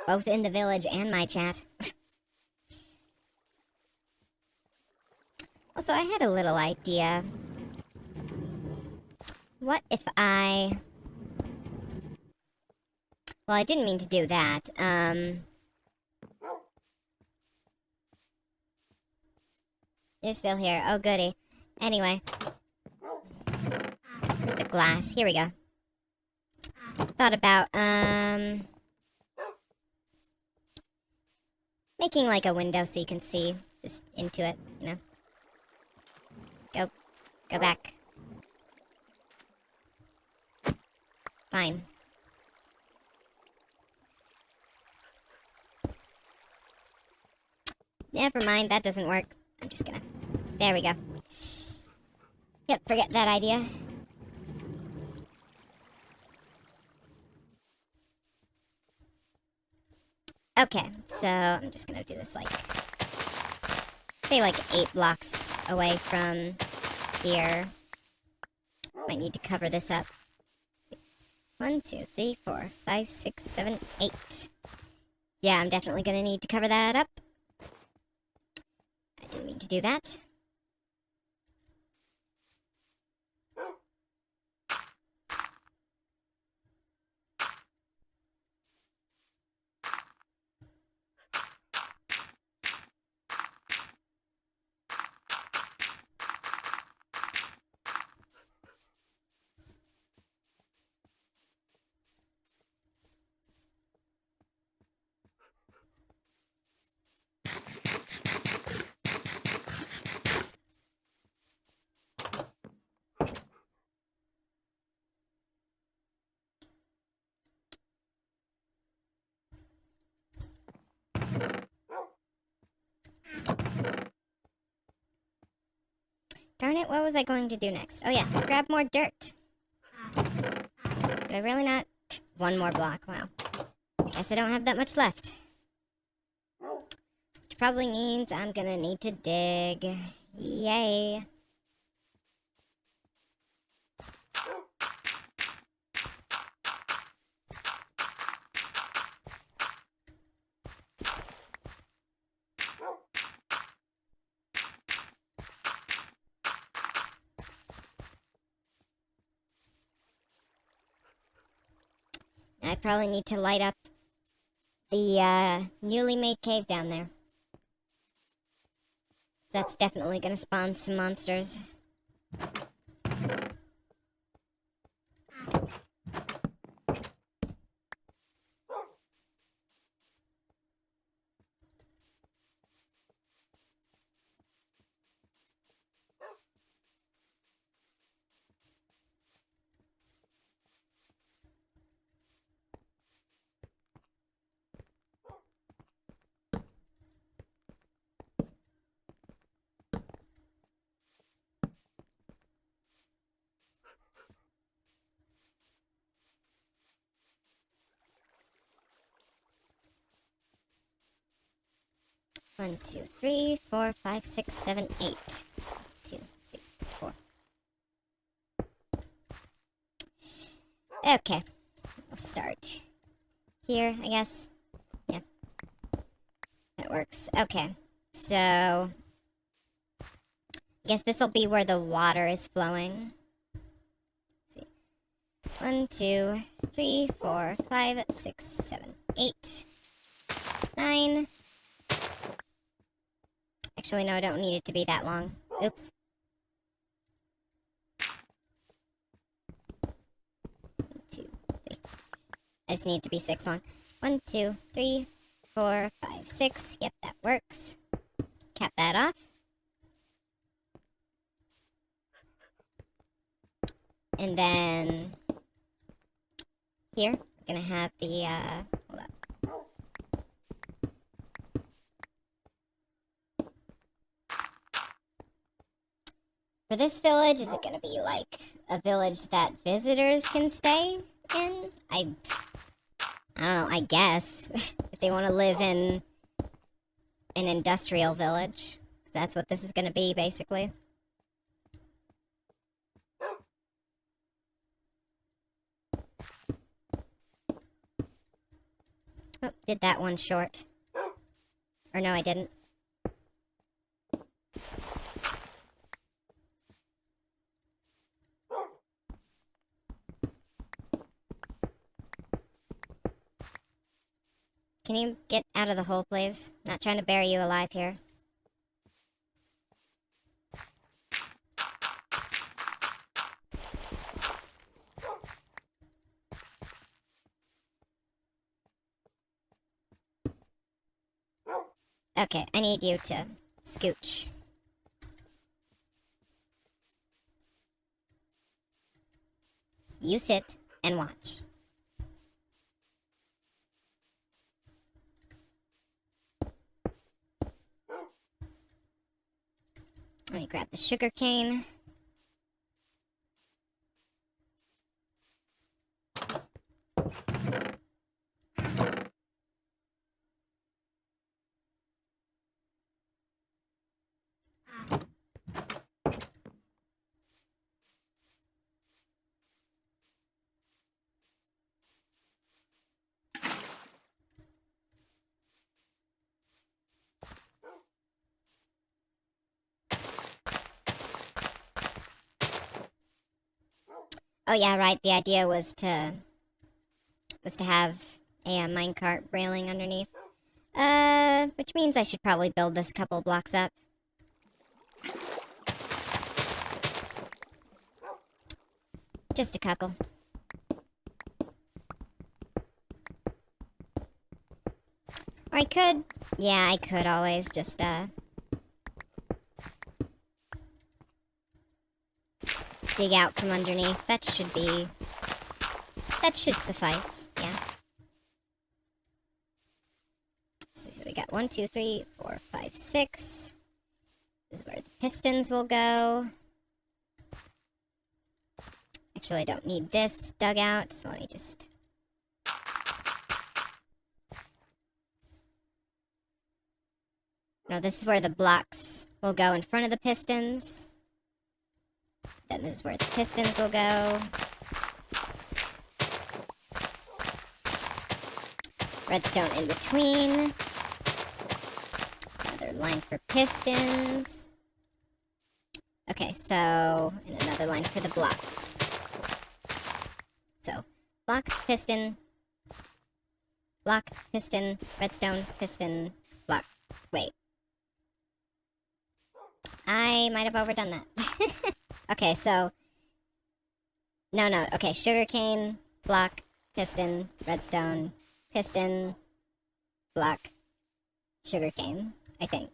Both in the village and my chat. Also, I had a little idea. What if I... Well, I didn't mean to do that. You're still here. Oh, goody. Anyway. The glass. Here we go. Thought about, making like a window so you can see just into it, you know? Go back. Fine. Never mind, that doesn't work. I'm just gonna... There we go. Yep, forget that idea. Okay, so I'm just gonna do this like... Say like 8 blocks away from here. Might need to cover this up. 1, 2, 3, 4, 5, 6, 7, 8. Yeah, I'm definitely gonna need to cover that up. I didn't mean to do that. Darn it, what was I going to do next? Oh yeah, grab more dirt. Do I really not? One more block, wow. Guess I don't have that much left. Which probably means I'm gonna need to dig. Yay. I probably need to light up the newly made cave down there. That's definitely gonna spawn some monsters. One, 2, 3, 4, 5, 6, 7, 8. 2, 3, 4. Okay. I'll start here, I guess. Yeah. That works. Okay. So, I guess this will be where the water is flowing. Let's see. 1, 2, 3, 4, 5, 6, 7, 8, 9. Actually, no, I don't need it to be that long. Oops. 1, 2, 3. I just need it to be 6 long. 1, 2, 3, 4, 5, 6. Yep, that works. Cap that off. And then here, we're gonna have the, hold up. For For this village, is it gonna be like a village that visitors can stay in? I don't know, I guess. If they want to live in an industrial village. That's what this is gonna be, basically. Oh, did that one short. Or no, I didn't. Can you get out of the hole, please? Not trying to bury you alive here. Okay, I need you to scooch. You sit and watch. Let me grab the sugar cane. Oh yeah, right. The idea was to have a minecart railing underneath. Which means I should probably build this couple blocks up. Just a couple. Or I could, yeah, I could always just dig out from underneath. That should suffice, yeah. So we got 1, 2, 3, 4, 5, 6. This is where the pistons will go. Actually, I don't need this dug out, so let me just... No, this is where the blocks will go in front of the pistons. Then this is where the pistons will go. Redstone in between. Another line for pistons. Okay, so, and another line for the blocks. So, block, piston, redstone, piston, block. Wait. I might have overdone that. Okay, so... No, okay, sugarcane, block, piston, redstone, piston, block, sugarcane, I think.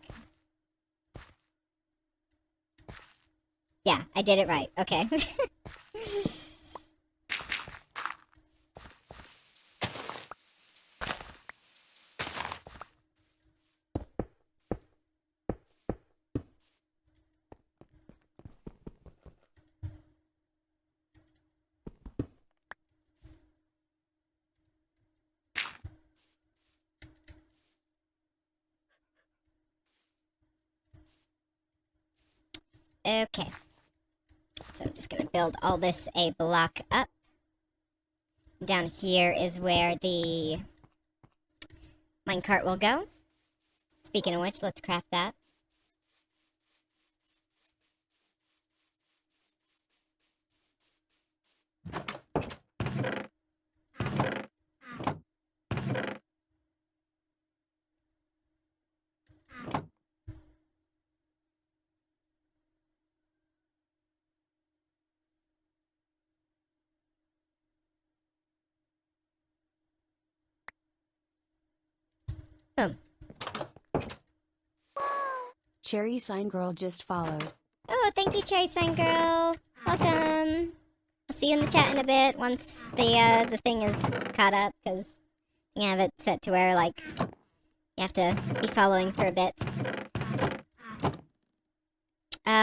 Yeah, I did it right, okay. Okay. So I'm just going to build all this a block up. Down here is where the minecart will go. Speaking of which, let's craft that. Boom. Cherry Sign Girl just followed. Oh, thank you, Cherry Sign Girl. Welcome. I'll see you in the chat in a bit once the thing is caught up, because you have it set to where, like, you have to be following for a bit.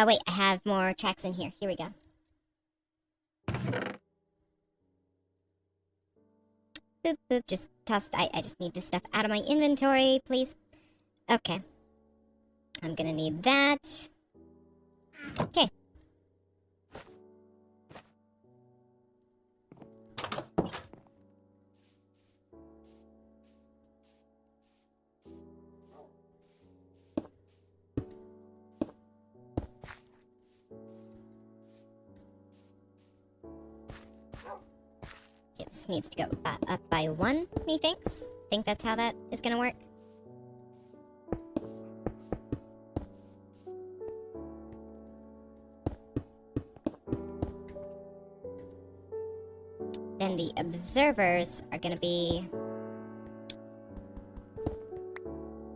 Wait, I have more tracks in here. Here we go. Boop, boop, just toss, I just need this stuff out of my inventory, please. Okay. I'm gonna need that. Okay. Okay, this needs to go up by 1, methinks. Think that's how that is gonna work. Then the observers are gonna be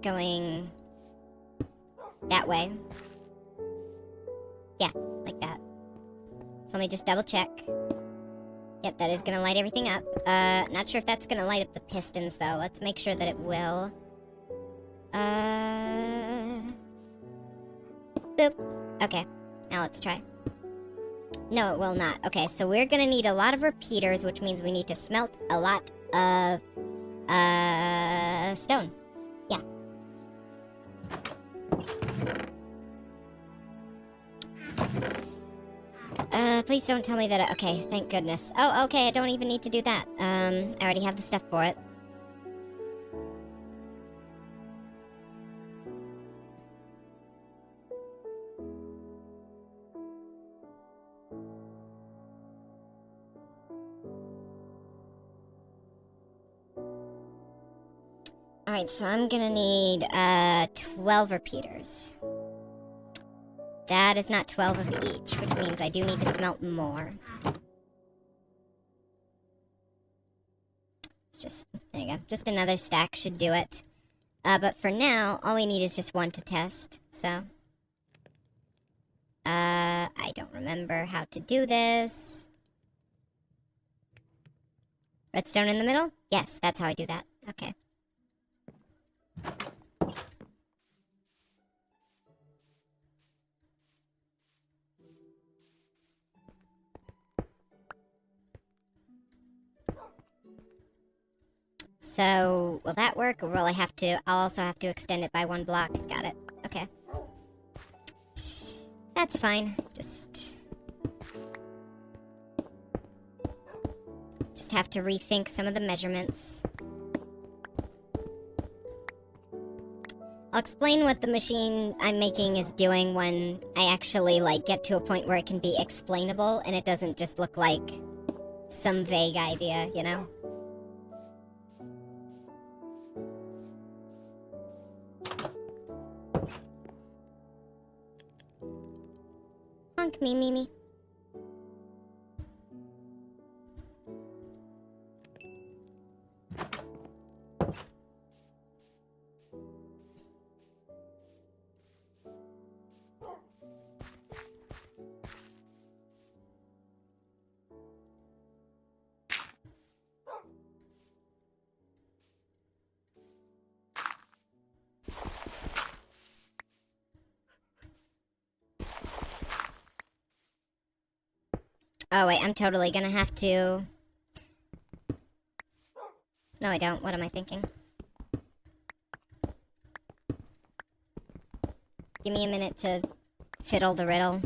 going that way. Yeah, like that. So let me just double check. Yep, that is gonna light everything up. Not sure if that's gonna light up the pistons though. Let's make sure that it will. Boop. Okay, now let's try. No, it will not. Okay, so we're gonna need a lot of repeaters, which means we need to smelt a lot of, stone. Yeah. Please don't tell me that, okay, thank goodness. Oh, okay, I don't even need to do that. I already have the stuff for it. Alright, so I'm gonna need, 12 repeaters. That is not 12 of each, which means I do need to smelt more. It's just, there you go. Just another stack should do it. But for now, all we need is just 1 to test, so. I don't remember how to do this. Redstone in the middle? Yes, that's how I do that. Okay. So, will that work, or will I have to... I'll also have to extend it by 1 block. Got it. Okay. That's fine. Just have to rethink some of the measurements. I'll explain what the machine I'm making is doing when I actually, like, get to a point where it can be explainable, and it doesn't just look like some vague idea, you know? Honk me, Mimi. Oh, wait, I'm totally gonna have to... No, I don't. What am I thinking? Give me a minute to fiddle the riddle.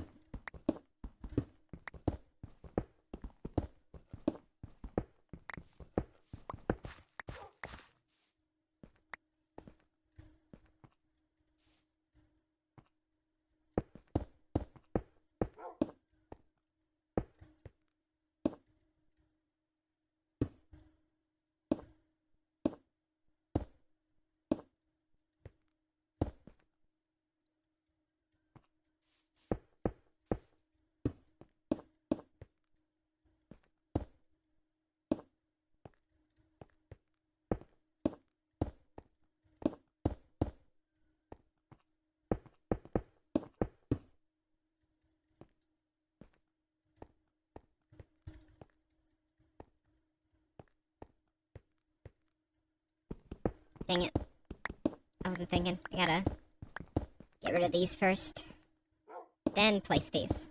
Dang it. I wasn't thinking. I gotta get rid of these first. then place these.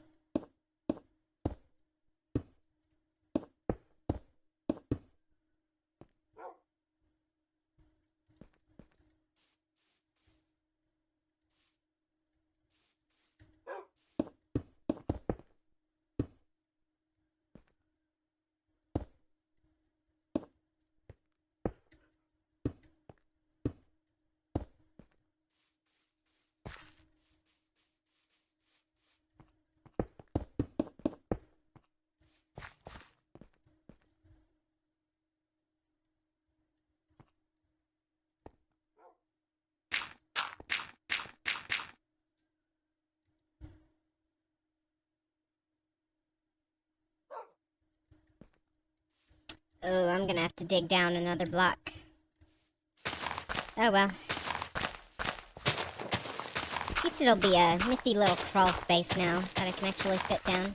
Oh, I'm gonna have to dig down another block. Oh well. At least it'll be a nifty little crawl space now that I can actually fit down.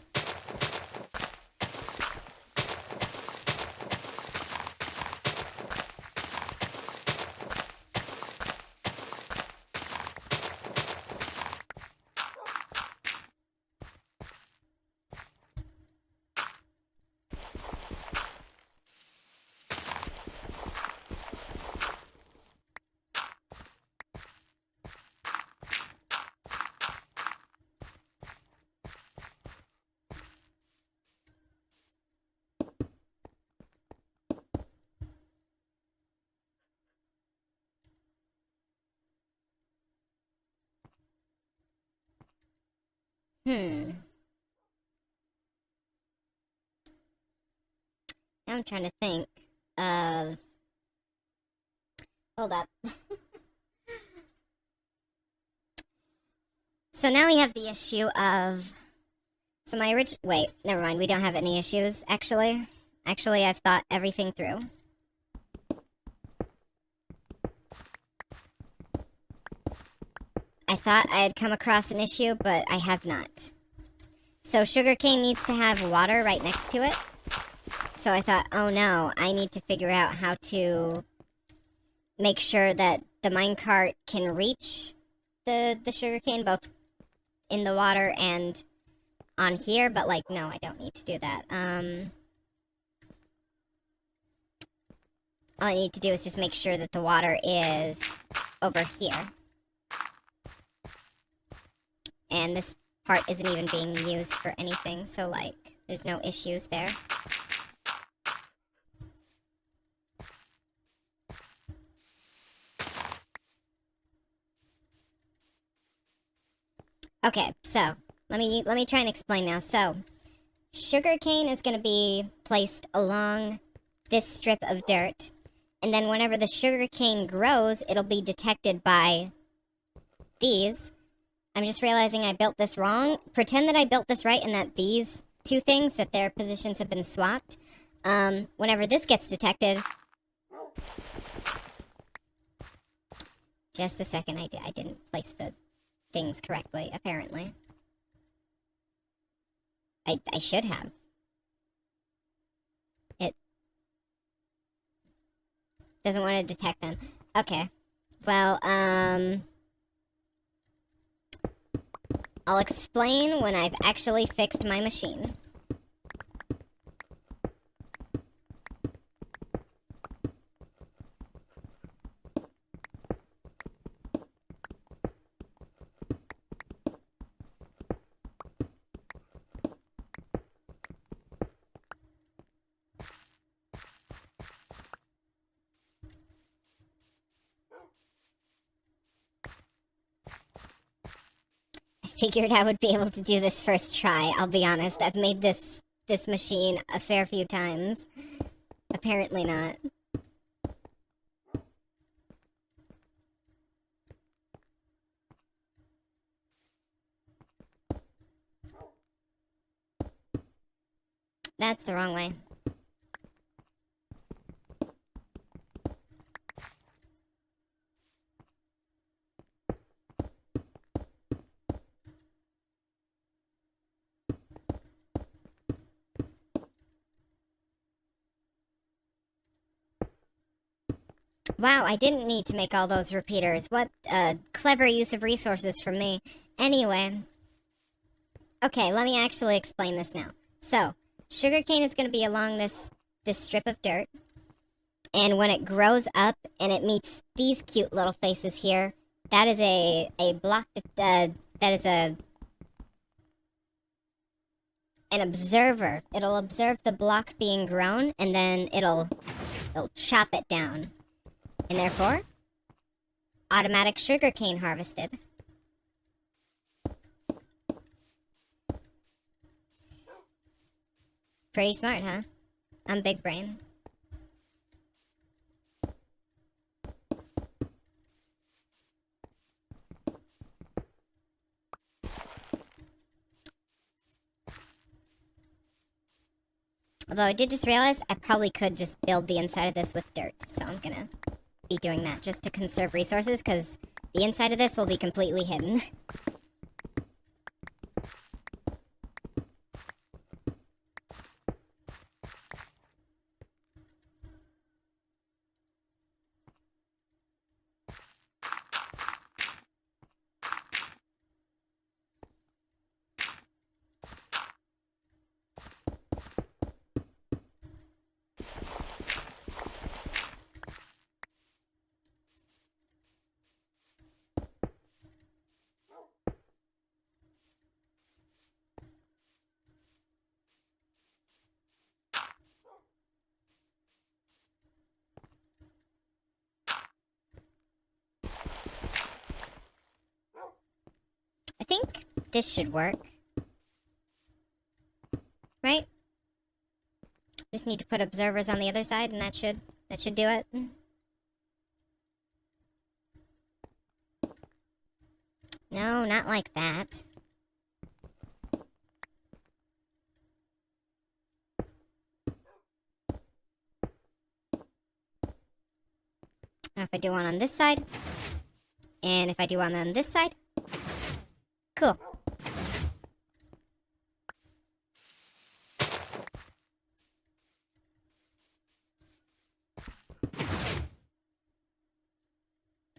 Now I'm trying to think of... Hold up. So now we have the issue of... So my wait, never mind. We don't have any issues, actually. Actually, I've thought everything through. I thought I had come across an issue, but I have not. So sugarcane needs to have water right next to it. So I thought, oh no, I need to figure out how to make sure that the minecart can reach the sugarcane, both in the water and on here, but like, no, I don't need to do that. All I need to do is just make sure that the water is over here. And this part isn't even being used for anything, so like, there's no issues there. Okay, so let me try and explain now. So, sugarcane is going to be placed along this strip of dirt, and then whenever the sugarcane grows, it'll be detected by these. I'm just realizing I built this wrong. Pretend that I built this right and that these two things, that their positions have been swapped. Whenever this gets detected... Just a second, I didn't place the things correctly, apparently. I should have. It doesn't want to detect them. Okay. Well, I'll explain when I've actually fixed my machine. Figured I would be able to do this first try. I'll be honest, I've made this machine a fair few times. Apparently not. That's the wrong way. Wow, I didn't need to make all those repeaters. What a clever use of resources from me. Anyway. Okay, let me actually explain this now. So, sugarcane is going to be along this strip of dirt. And when it grows up and it meets these cute little faces here, that is a block, that is an observer. It'll observe the block being grown, and then it'll chop it down. And therefore, automatic sugarcane harvested. Pretty smart, huh? I'm big brain. Although I did just realize I probably could just build the inside of this with dirt. So I'm gonna be doing that just to conserve resources, because the inside of this will be completely hidden. I think this should work. Right? Just need to put observers on the other side, and that should do it. No, not like that. Now if I do one on this side, and if I do one on this side, cool.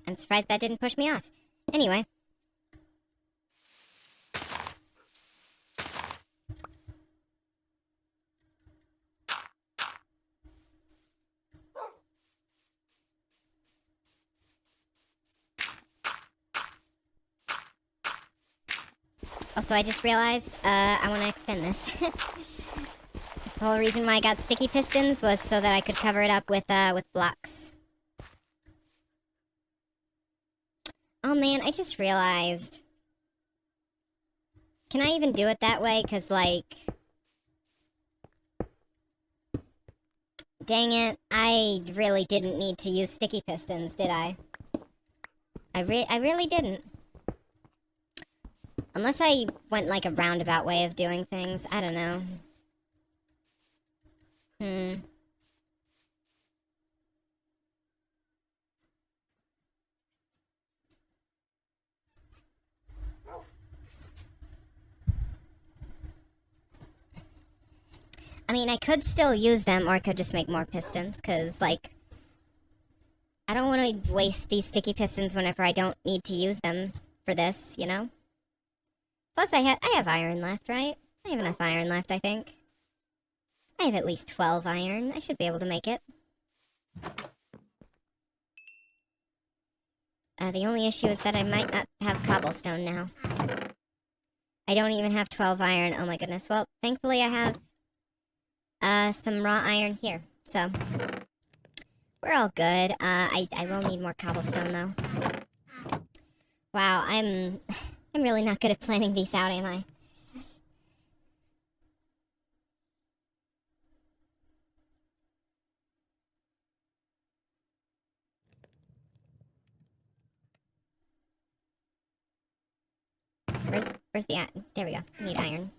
I'm surprised that didn't push me off. Anyway. Also, I just realized, I want to extend this. The whole reason why I got sticky pistons was so that I could cover it up with blocks. Oh man, I just realized. Can I even do it that way? 'Cause, like... Dang it, I really didn't need to use sticky pistons, did I? I really didn't. Unless I went, like, a roundabout way of doing things. I don't know. I mean, I could still use them, or I could just make more pistons, because, like... I don't want to waste these sticky pistons whenever I don't need to use them for this, you know? Plus, I have iron left, right? I have enough iron left, I think. I have at least 12 iron. I should be able to make it. The only issue is that I might not have cobblestone now. I don't even have 12 iron. Oh my goodness. Well, thankfully I have some raw iron here. So, we're all good. I will need more cobblestone, though. Wow, I'm really not good at planning these out, am I? Where's the iron? There we go. Need iron.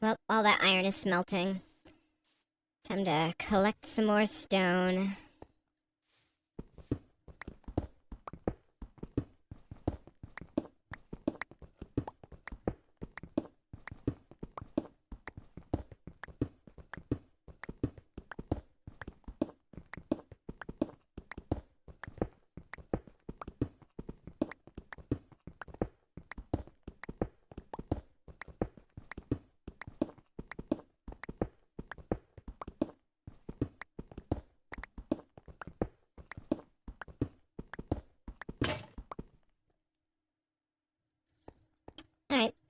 Well, all that iron is smelting. Time to collect some more stone.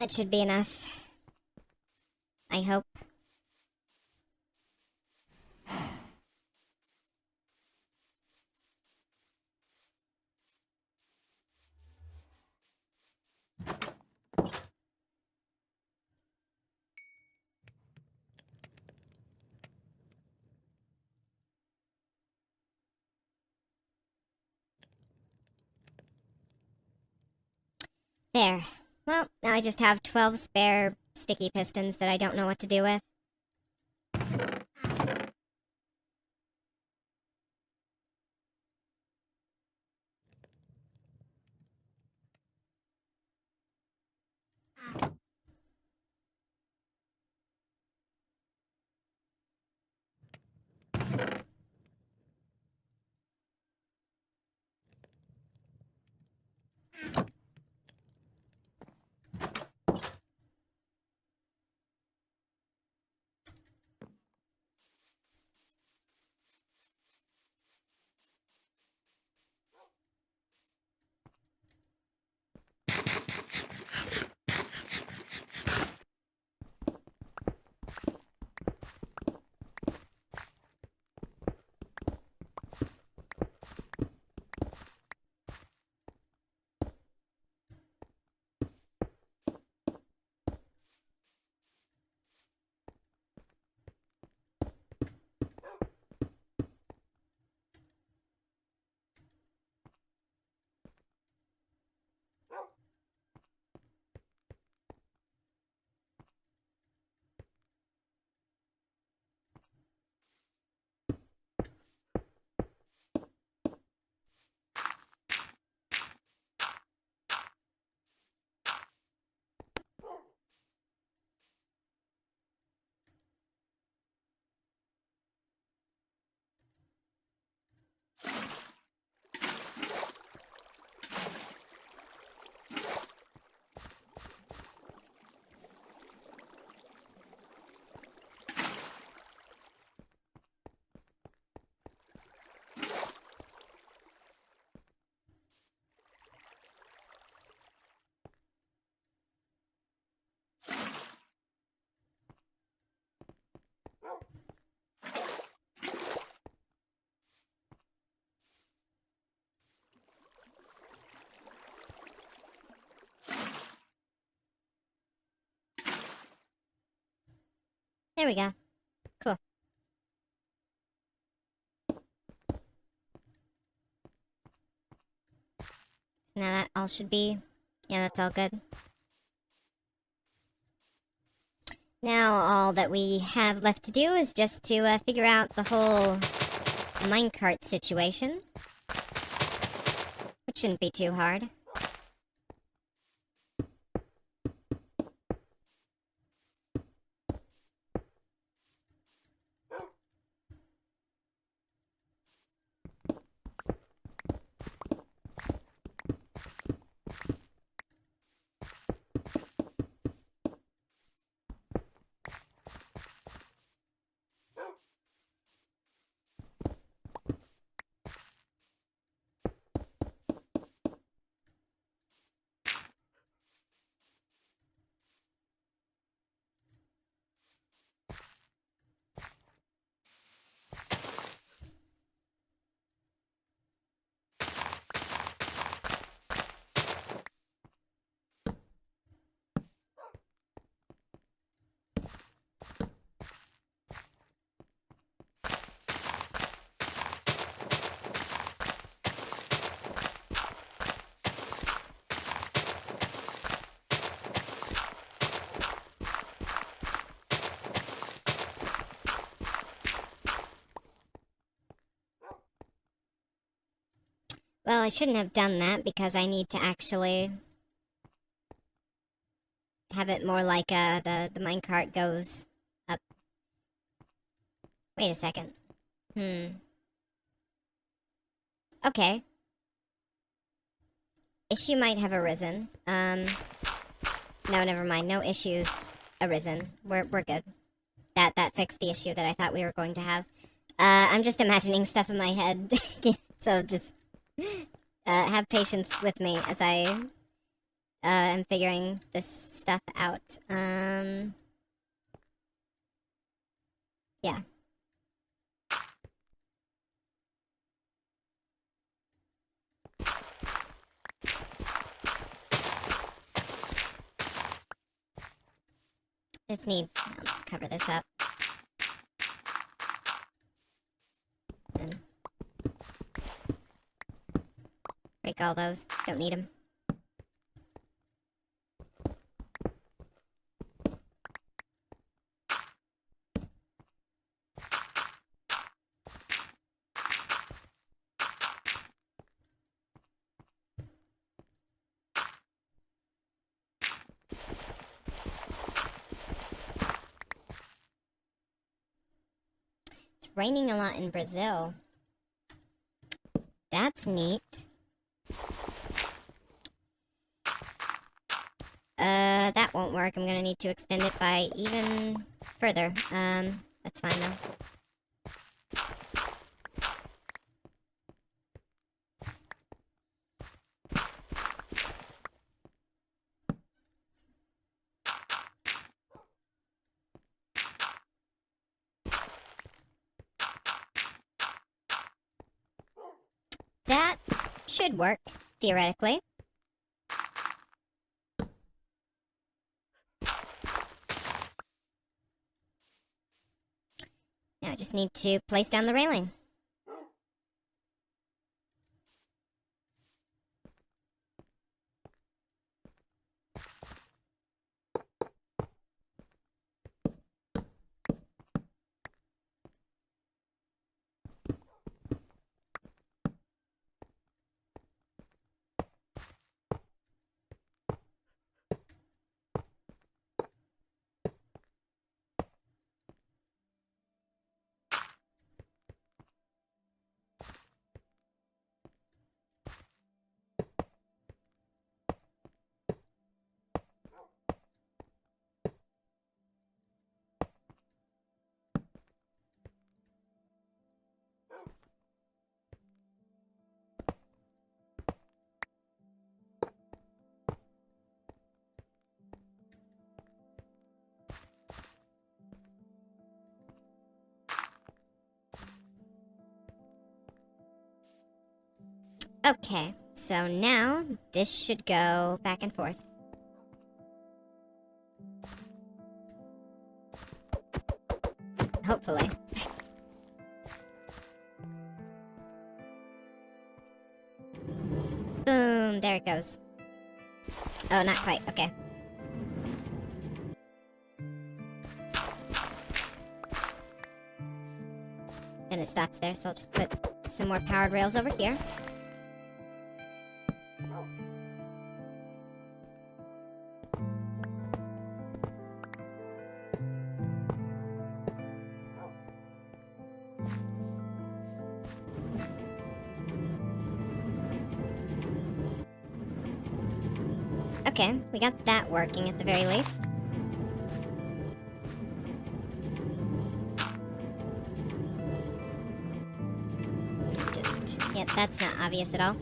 That should be enough. I hope. There. Well, now I just have 12 spare sticky pistons that I don't know what to do with. There we go. Cool. Now that all should be... Yeah, that's all good. Now all that we have left to do is just to figure out the whole minecart situation. Which shouldn't be too hard. Well, I shouldn't have done that because I need to actually have it more like the minecart goes up. Wait a second. Okay. Issue might have arisen. No, never mind. No issues arisen. We're good. That fixed the issue that I thought we were going to have. I'm just imagining stuff in my head. So just have patience with me as I am figuring this stuff out. Yeah. Just need, I'll just cover this up. And break all those. Don't need them. It's raining a lot in Brazil. That's neat. That won't work. I'm gonna need to extend it by even further. That's fine though. That should work, theoretically. Now I just need to place down the railing. Okay, so now this should go back and forth. Hopefully. Boom, there it goes. Oh, not quite, okay. And it stops there, so I'll just put some more powered rails over here. Okay, we got that working at the very least. Yeah, that's not obvious at all.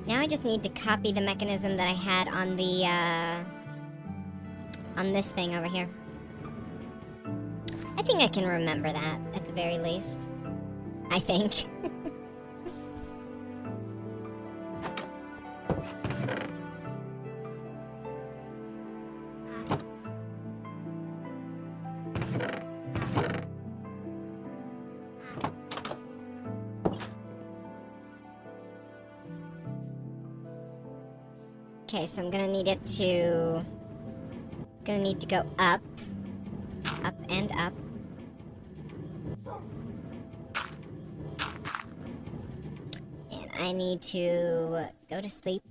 Now I just need to copy the mechanism that I had on the, on this thing over here. I think I can remember that, at the very least. I think. Okay, so I'm gonna need it to... Gonna need to go up. Up and up. And I need to go to sleep.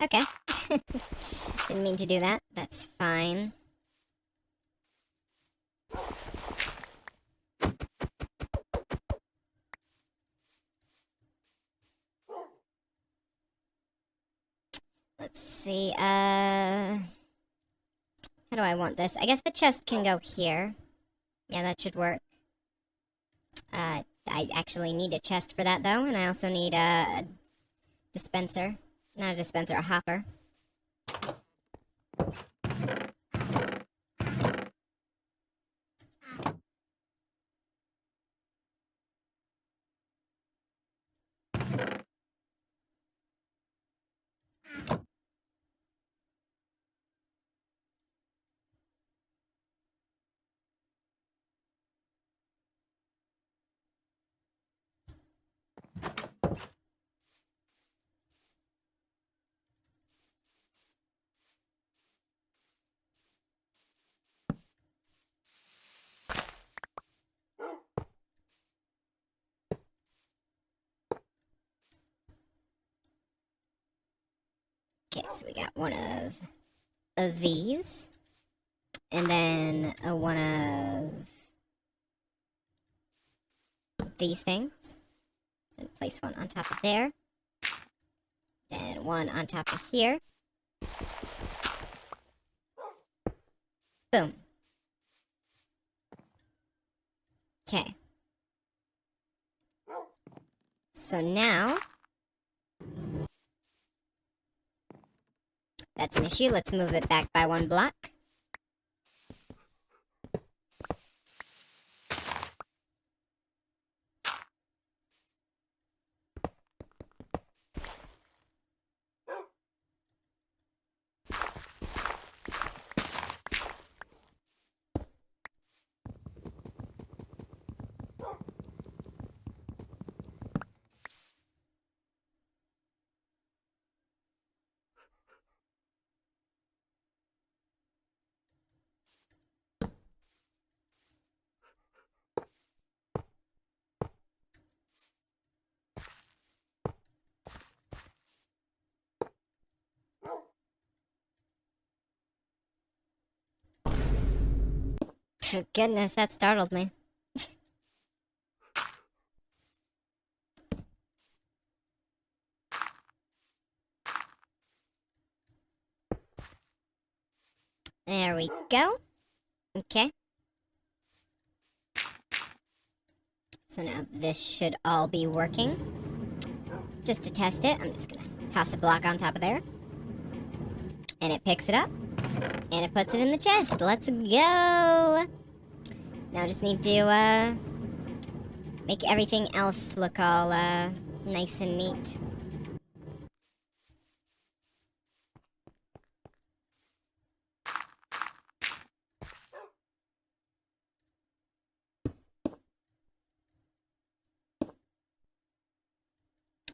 Okay. Didn't mean to do that. That's fine. Let's see, how do I want this? I guess the chest can go here. Yeah, that should work. I actually need a chest for that, though, and I also need a dispenser. Not a dispenser, a hopper. Okay, so we got one of these. And then one of these things. And place one on top of there. Then one on top of here. Boom. Okay. So now, that's an issue. Let's move it back by 1 block. Goodness, that startled me. There we go. Okay. So now this should all be working. Just to test it, I'm just gonna toss a block on top of there. And it picks it up. And it puts it in the chest. Let's go! Now I just need to, make everything else look all, nice and neat.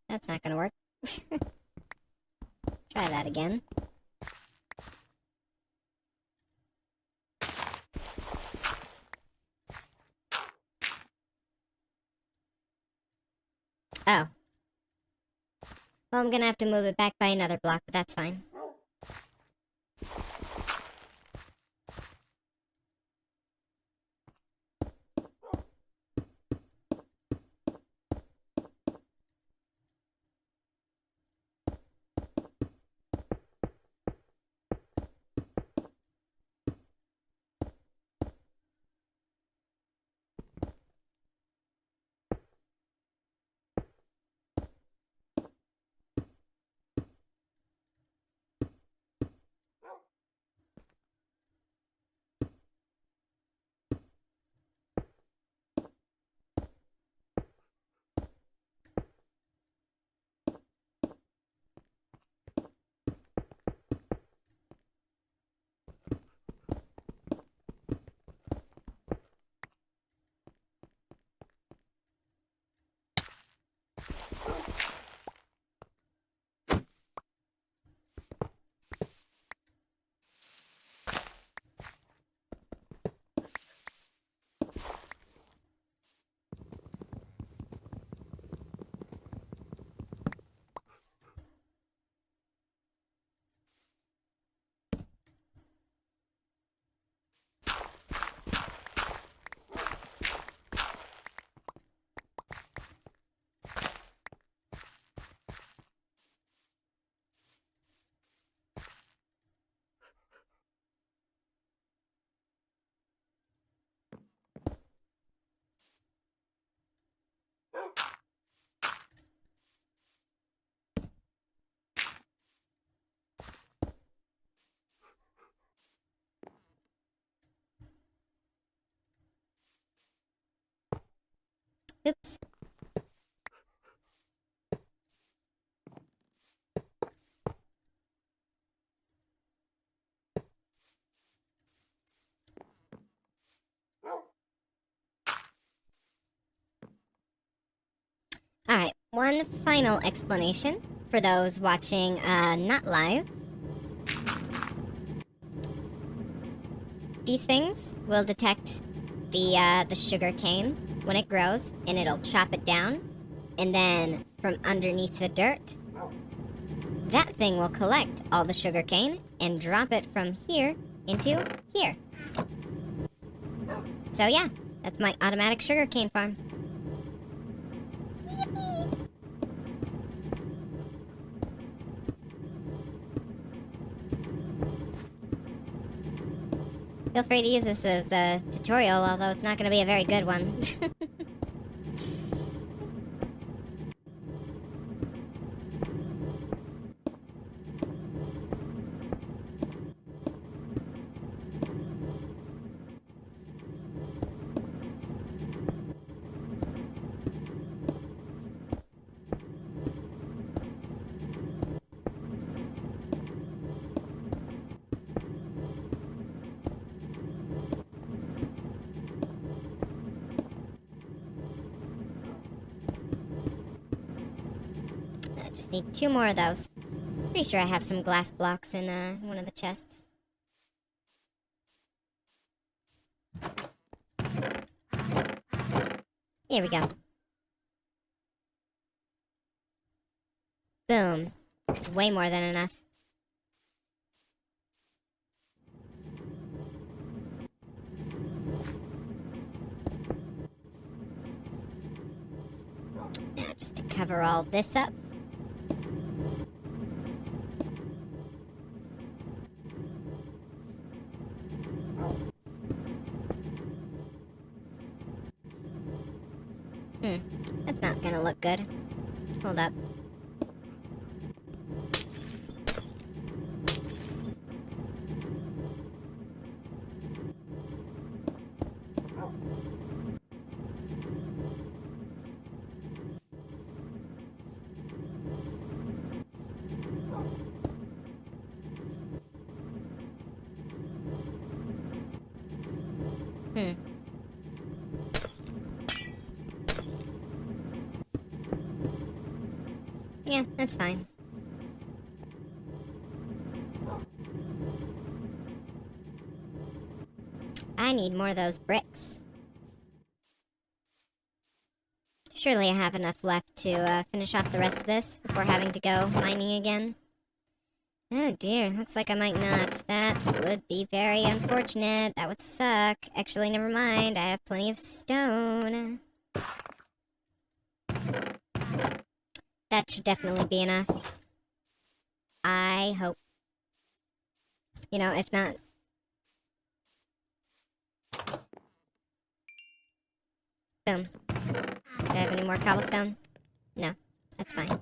That's not gonna work. Try that again. Oh. Well, I'm gonna have to move it back by another block, but that's fine. Oops. Alright, one final explanation for those watching not live. These things will detect the sugar cane when it grows, and it'll chop it down, and then from underneath the dirt, that thing will collect all the sugar cane and drop it from here into here. So yeah, that's my automatic sugar cane farm. Feel free to use this as a tutorial, although it's not going to be a very good one. I just need 2 more of those. Pretty sure I have some glass blocks in one of the chests. Here we go. Boom. It's way more than enough. Now, just to cover all this up. That's not gonna look good. Hold up. Yeah, that's fine. I need more of those bricks. Surely I have enough left to finish off the rest of this before having to go mining again. Oh dear, looks like I might not. That would be very unfortunate. That would suck. Actually, never mind. I have plenty of stone. That should definitely be enough. I hope. You know, if not... Boom. Do I have any more cobblestone? No. That's fine.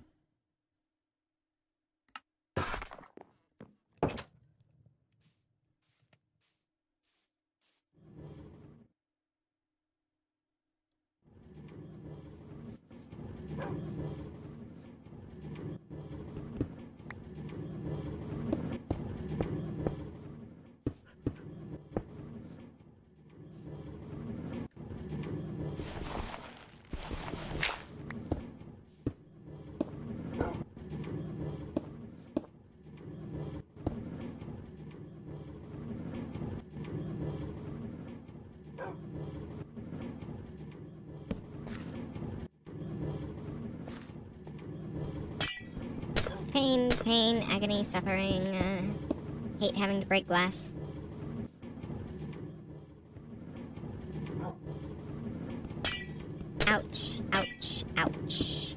Pain, agony, suffering, hate having to break glass. Ouch, ouch, ouch.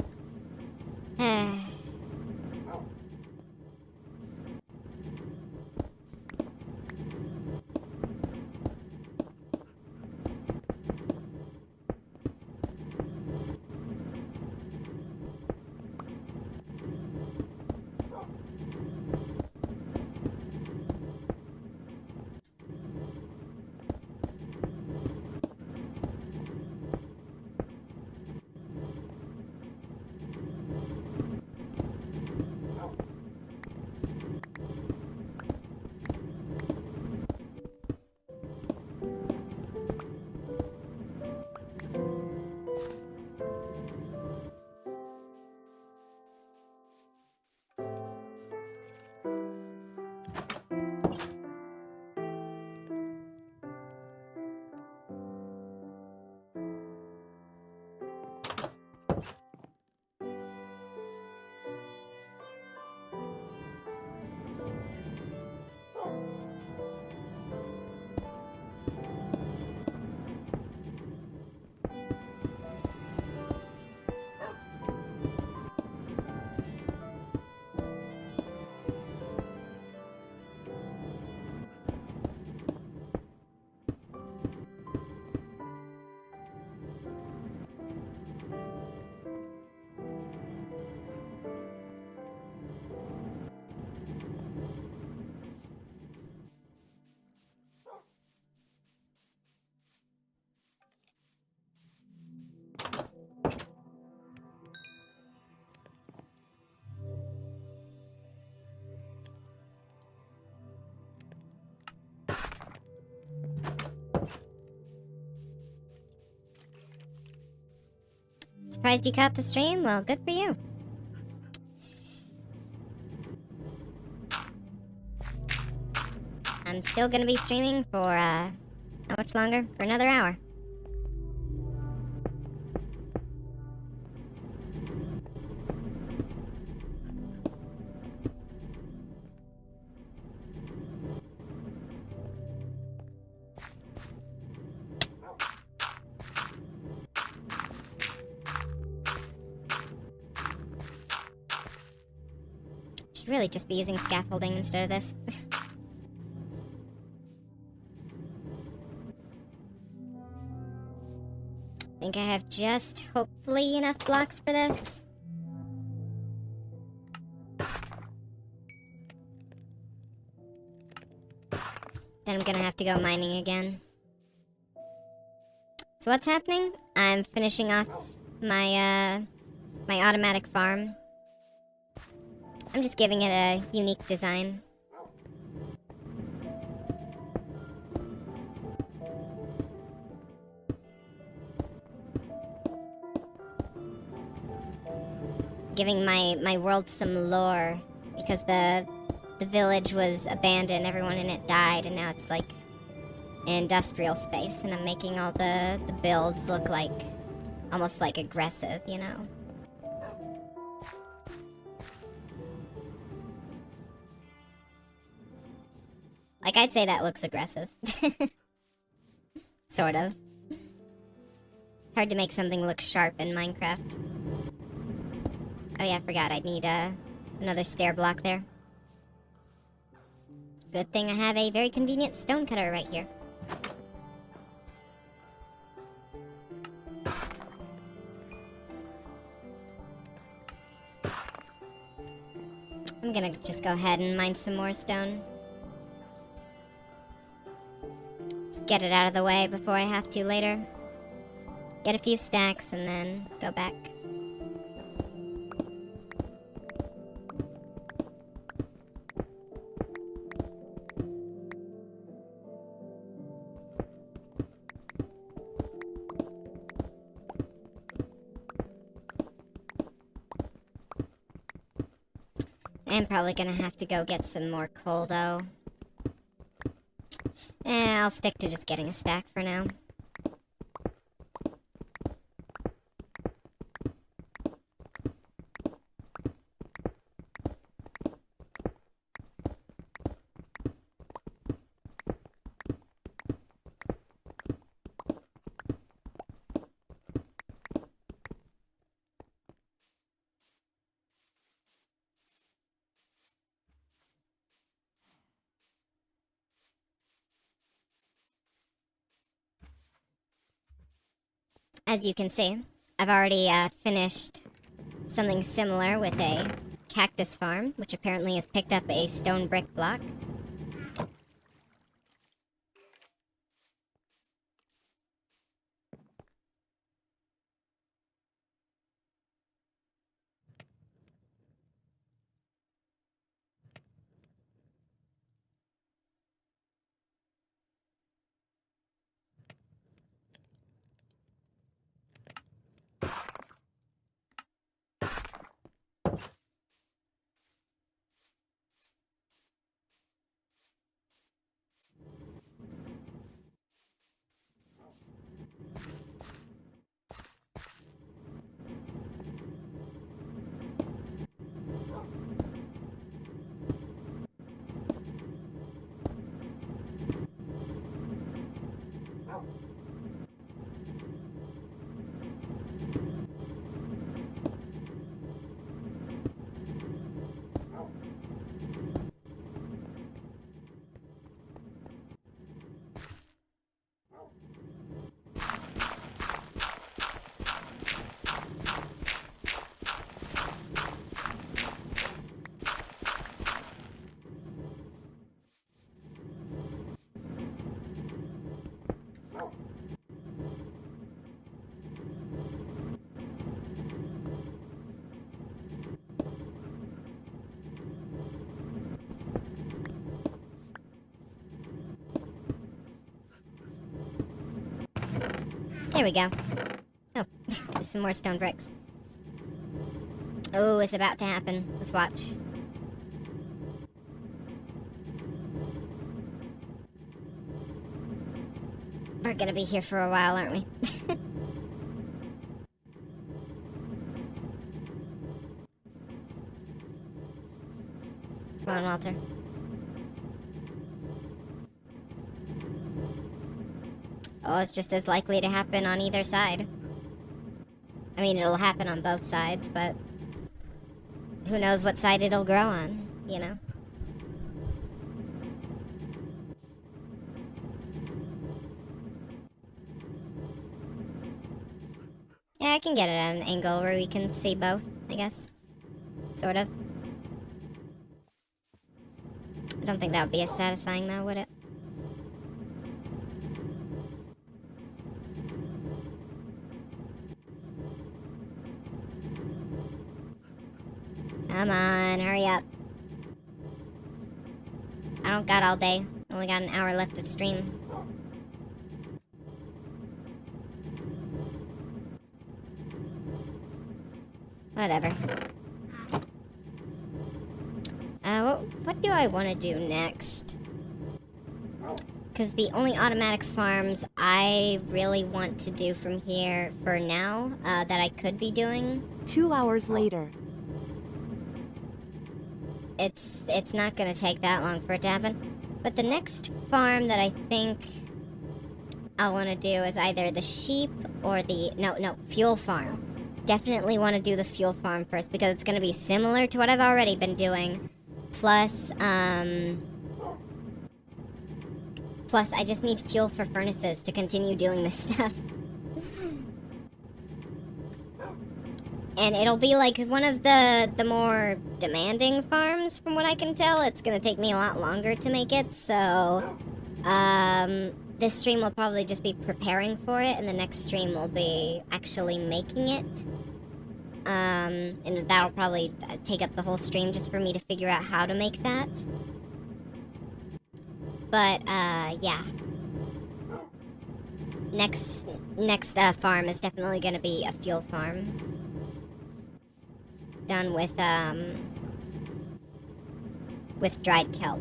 Surprised you caught the stream? Well, good for you. I'm still gonna be streaming for, how much longer? For another hour. Should really just be using scaffolding instead of this. Think I have just hopefully enough blocks for this. Then I'm gonna have to go mining again. So what's happening? I'm finishing off my my automatic farm. I'm just giving it a unique design. Giving my world some lore, because the village was abandoned, everyone in it died, and now it's like an industrial space, and I'm making all the builds look like almost like aggressive, you know? Like, I'd say that looks aggressive. Sort of. Hard to make something look sharp in Minecraft. Oh yeah, I forgot I'd need another stair block there. Good thing I have a very convenient stone cutter right here. I'm gonna just go ahead and mine some more stone. Just get it out of the way before I have to later. Get a few stacks and then go back. I'm probably gonna have to go get some more coal, though. I'll stick to just getting a stack for now. As you can see, I've already finished something similar with a cactus farm, which apparently has picked up a stone brick block. There we go. Oh, some more stone bricks. Oh, it's about to happen. Let's watch. We're gonna be here for a while, aren't we? Come on, Walter. Oh, it's just as likely to happen on either side. I mean, it'll happen on both sides, but who knows what side it'll grow on, you know? Yeah, I can get it at an angle where we can see both, I guess. Sort of. I don't think that would be as satisfying, though, would it? Come on, hurry up. I don't got all day. Only got an hour left of stream. Whatever. What do I want to do next? Because the only automatic farms I really want to do from here for now, that I could be doing... 2 hours later. It's not gonna take that long for it to happen. But the next farm that I think I'll want to do is either the sheep or the... No, fuel farm. Definitely want to do the fuel farm first because it's gonna be similar to what I've already been doing. Plus, I just need fuel for furnaces to continue doing this stuff. And it'll be like one of the more demanding farms from what I can tell. It's gonna take me a lot longer to make it, so this stream will probably just be preparing for it, and the next stream will be actually making it. And that'll probably take up the whole stream just for me to figure out how to make that. But, yeah. Next farm is definitely gonna be a fuel farm. Done with dried kelp.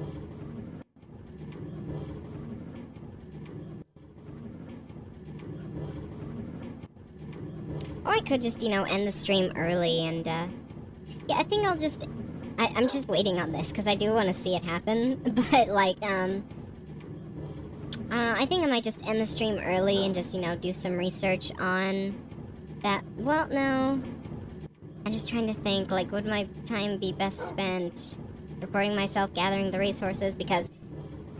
Or I could just, end the stream early and, yeah, I think I'll just... I'm just waiting on this, because I do want to see it happen, but, like, I don't know, I think I might just end the stream early and just, do some research on that. Well, no. I'm just trying to think, like, would my time be best spent recording myself gathering the resources? Because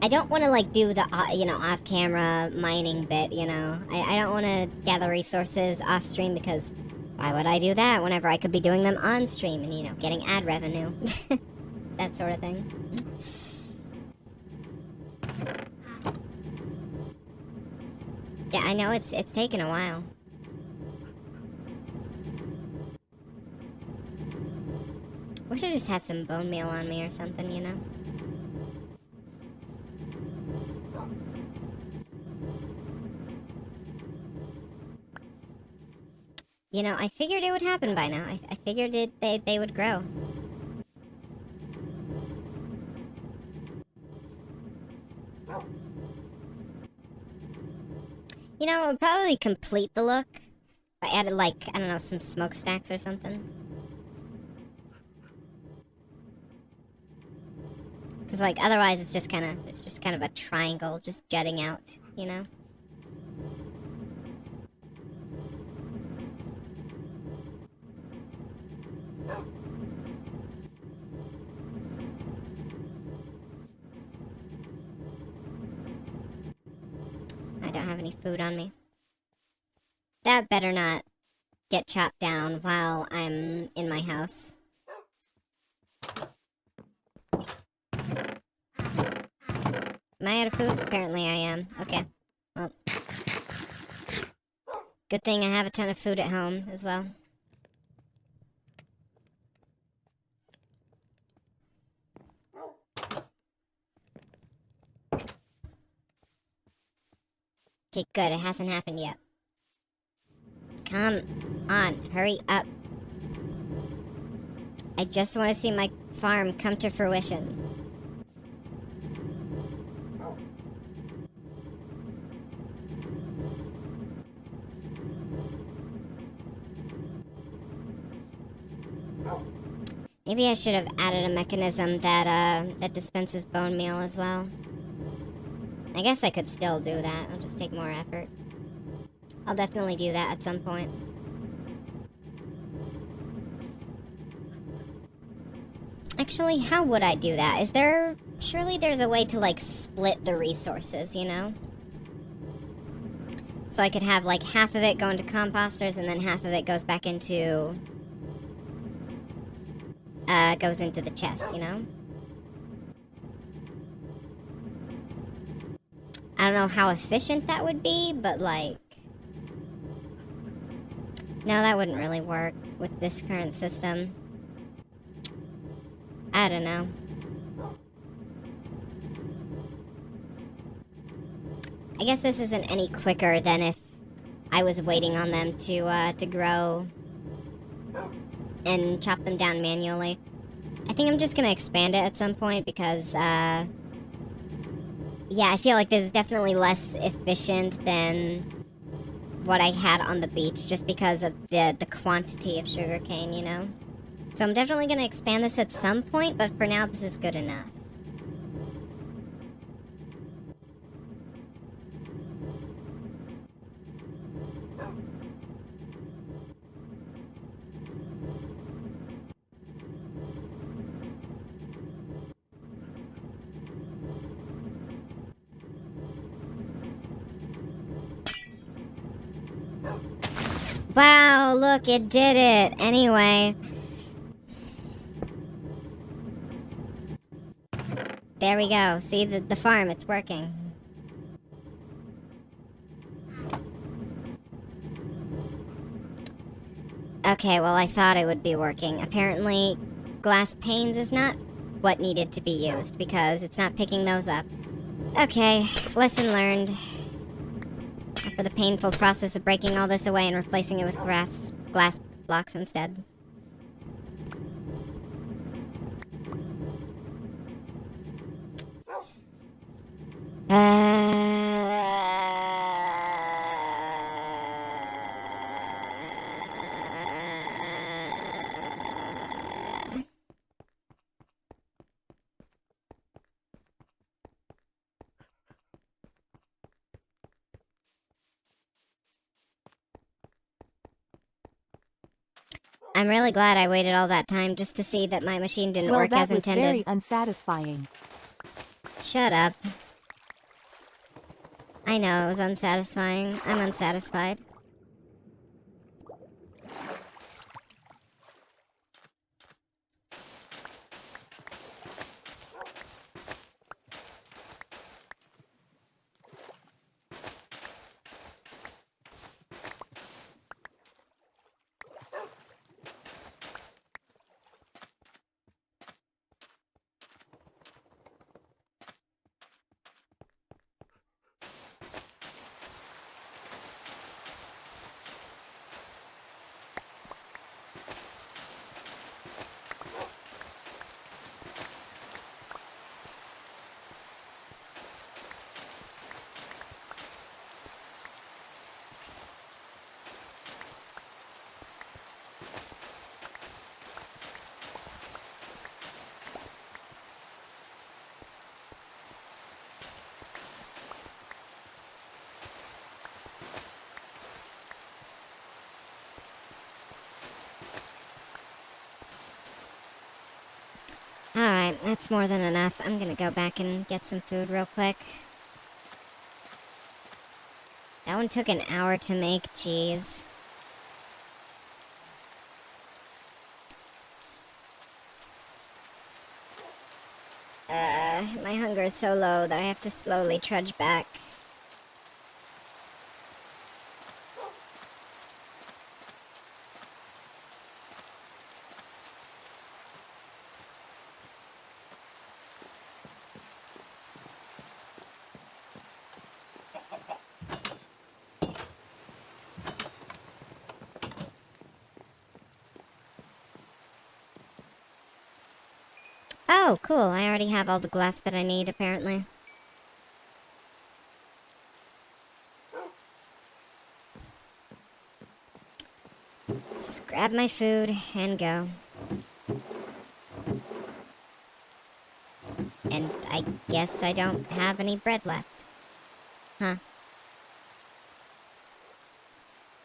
I don't want to, like, do the, off-camera mining bit, I don't want to gather resources off-stream because why would I do that whenever I could be doing them on-stream and, getting ad revenue? That sort of thing. Yeah, I know it's taken a while. Wish I just had some bone meal on me or something, I figured it would happen by now. I figured they would grow. It would probably complete the look if I added, like, I don't know, some smokestacks or something. Because, like, otherwise it's just kind of a triangle just jutting out, I don't have any food on me. That better not get chopped down while I'm in my house. Am I out of food? Apparently I am. Okay. Well. Good thing I have a ton of food at home as well. Okay, good. It hasn't happened yet. Come on, hurry up. I just want to see my farm come to fruition. Maybe I should have added a mechanism that that dispenses bone meal as well. I guess I could still do that. It'll just take more effort. I'll definitely do that at some point. Actually, how would I do that? Is there... Surely there's a way to, like, split the resources, you know? So I could have, like, half of it go into composters and then half of it goes back into... goes into the chest, you know? I don't know how efficient that would be, but, like... No, that wouldn't really work with this current system. I don't know. I guess this isn't any quicker than if I was waiting on them to grow and chop them down manually. I think I'm just gonna expand it at some point because, yeah, I feel like this is definitely less efficient than what I had on the beach just because of the quantity of sugarcane, you know? So I'm definitely gonna expand this at some point, but for now this is good enough. Wow, look, it did it. Anyway. There we go. See, the farm, it's working. Okay, well, I thought it would be working. Apparently, glass panes is not what needed to be used, because it's not picking those up. Okay, lesson learned. After the painful process of breaking all this away and replacing it with glass blocks instead. I'm really glad I waited all that time just to see that my machine didn't work as intended. Well, that was very unsatisfying. Shut up. I know, it was unsatisfying. I'm unsatisfied. Alright, that's more than enough. I'm gonna go back and get some food real quick. That one took an hour to make, jeez. My hunger is so low that I have to slowly trudge back. Oh, cool. I already have all the glass that I need, apparently. Let's just grab my food and go. And I guess I don't have any bread left. Huh.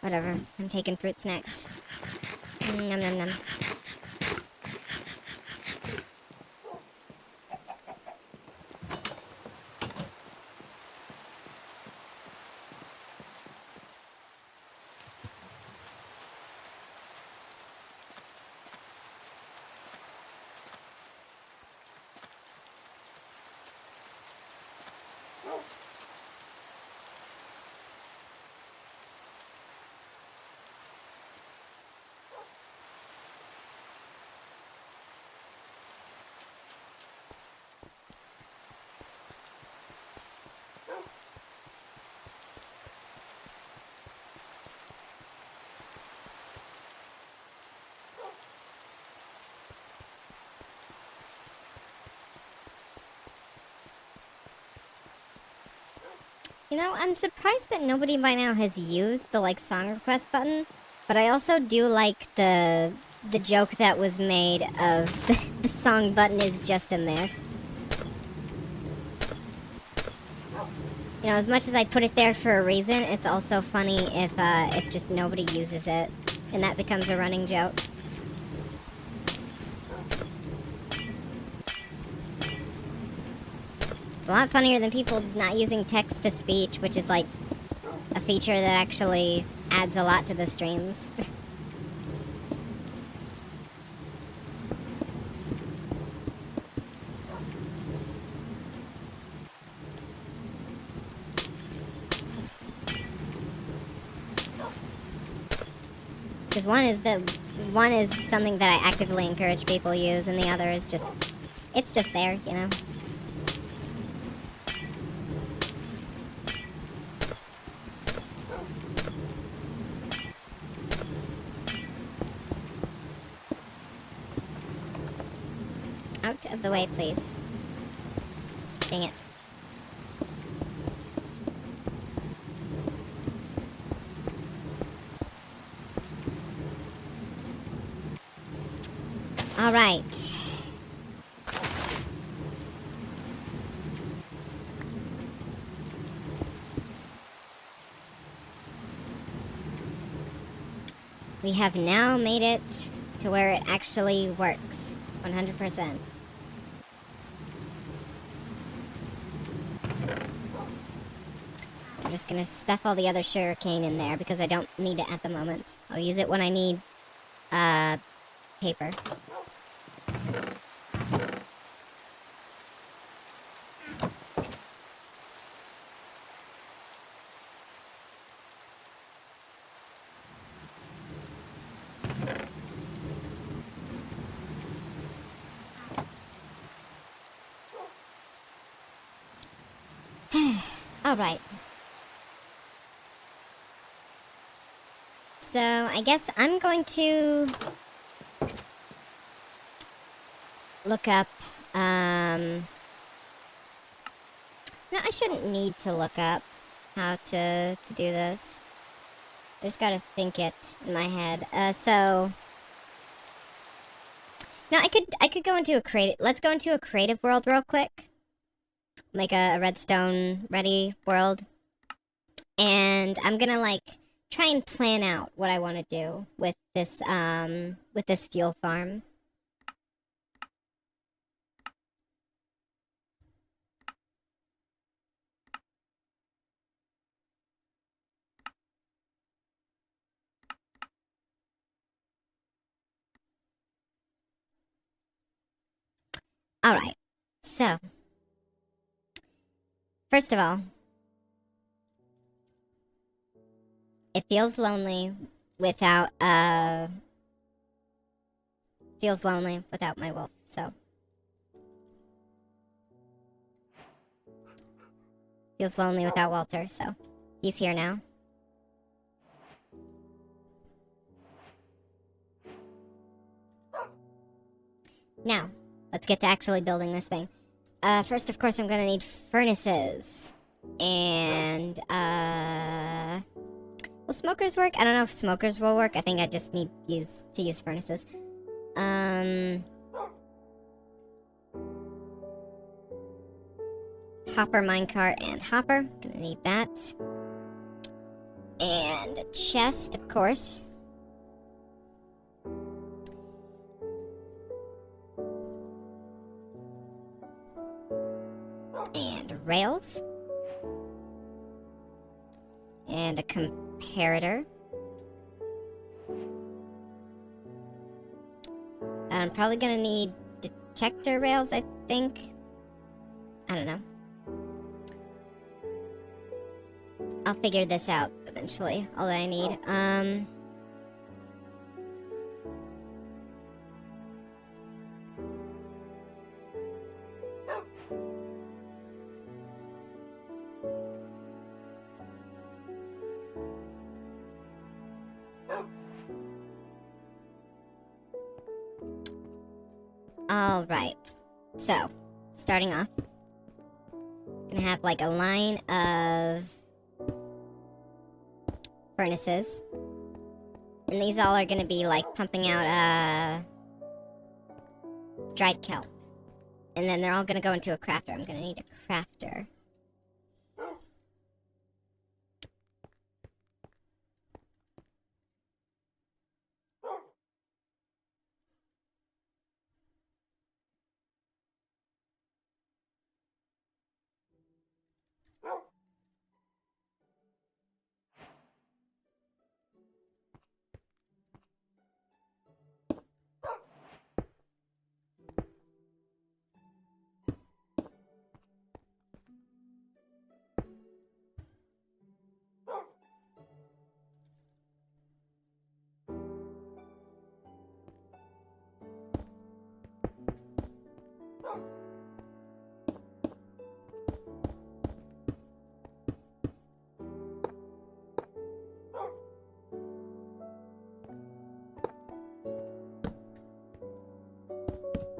Whatever. I'm taking fruit snacks. Nom nom nom. You know, I'm surprised that nobody by now has used the, like, song request button, but I also do like the joke that was made of the song button is just a myth. You know, as much as I put it there for a reason, it's also funny if just nobody uses it, and that becomes a running joke. It's a lot funnier than people not using text-to-speech, which is, like, a feature that actually adds a lot to the streams. Because one is something that I actively encourage people to use, and the other is just, it's just there, you know? Out of the way, please. Dang it. All right. We have now made it to where it actually works. 100%. I'm just gonna stuff all the other sugarcane in there because I don't need it at the moment. I'll use it when I need, paper. Alright. So, I guess I'm going to look up, no, I shouldn't need to look up how to do this. I just gotta think it in my head. So... No, I could go into a creative... Let's go into a creative world real quick. Make a redstone ready world. And I'm gonna, like, try and plan out what I want to do with this fuel farm. Alright, so, first of all, it feels lonely without my wolf, so. Feels lonely without Walter, so he's here now. Now, let's get to actually building this thing. First, of course, I'm gonna need furnaces. And, will smokers work? I don't know if smokers will work. I think I just need to use furnaces. Hopper, minecart, and hopper. Gonna need that. And a chest, of course. And rails. And a comparator. I'm probably gonna need detector rails, I think. I don't know. I'll figure this out eventually. All that I need. Alright. So, starting off, gonna have like a line of furnaces. And these all are gonna be like pumping out dried kelp. And then they're all gonna go into a crafter. I'm gonna need a crafter.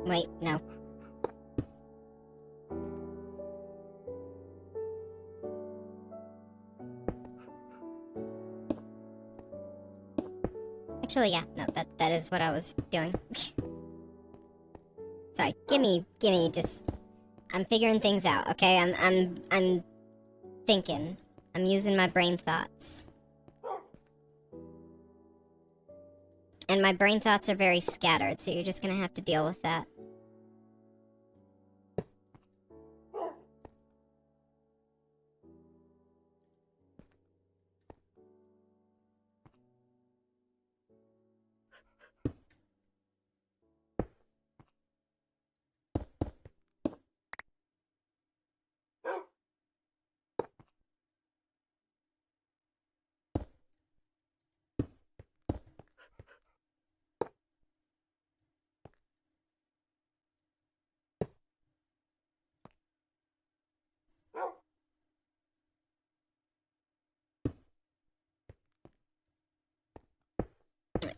Wait, no. Actually, yeah, no, that is what I was doing. Sorry, gimme, just... I'm figuring things out, okay? I'm thinking. I'm using my brain thoughts. And my brain thoughts are very scattered, so you're just gonna have to deal with that.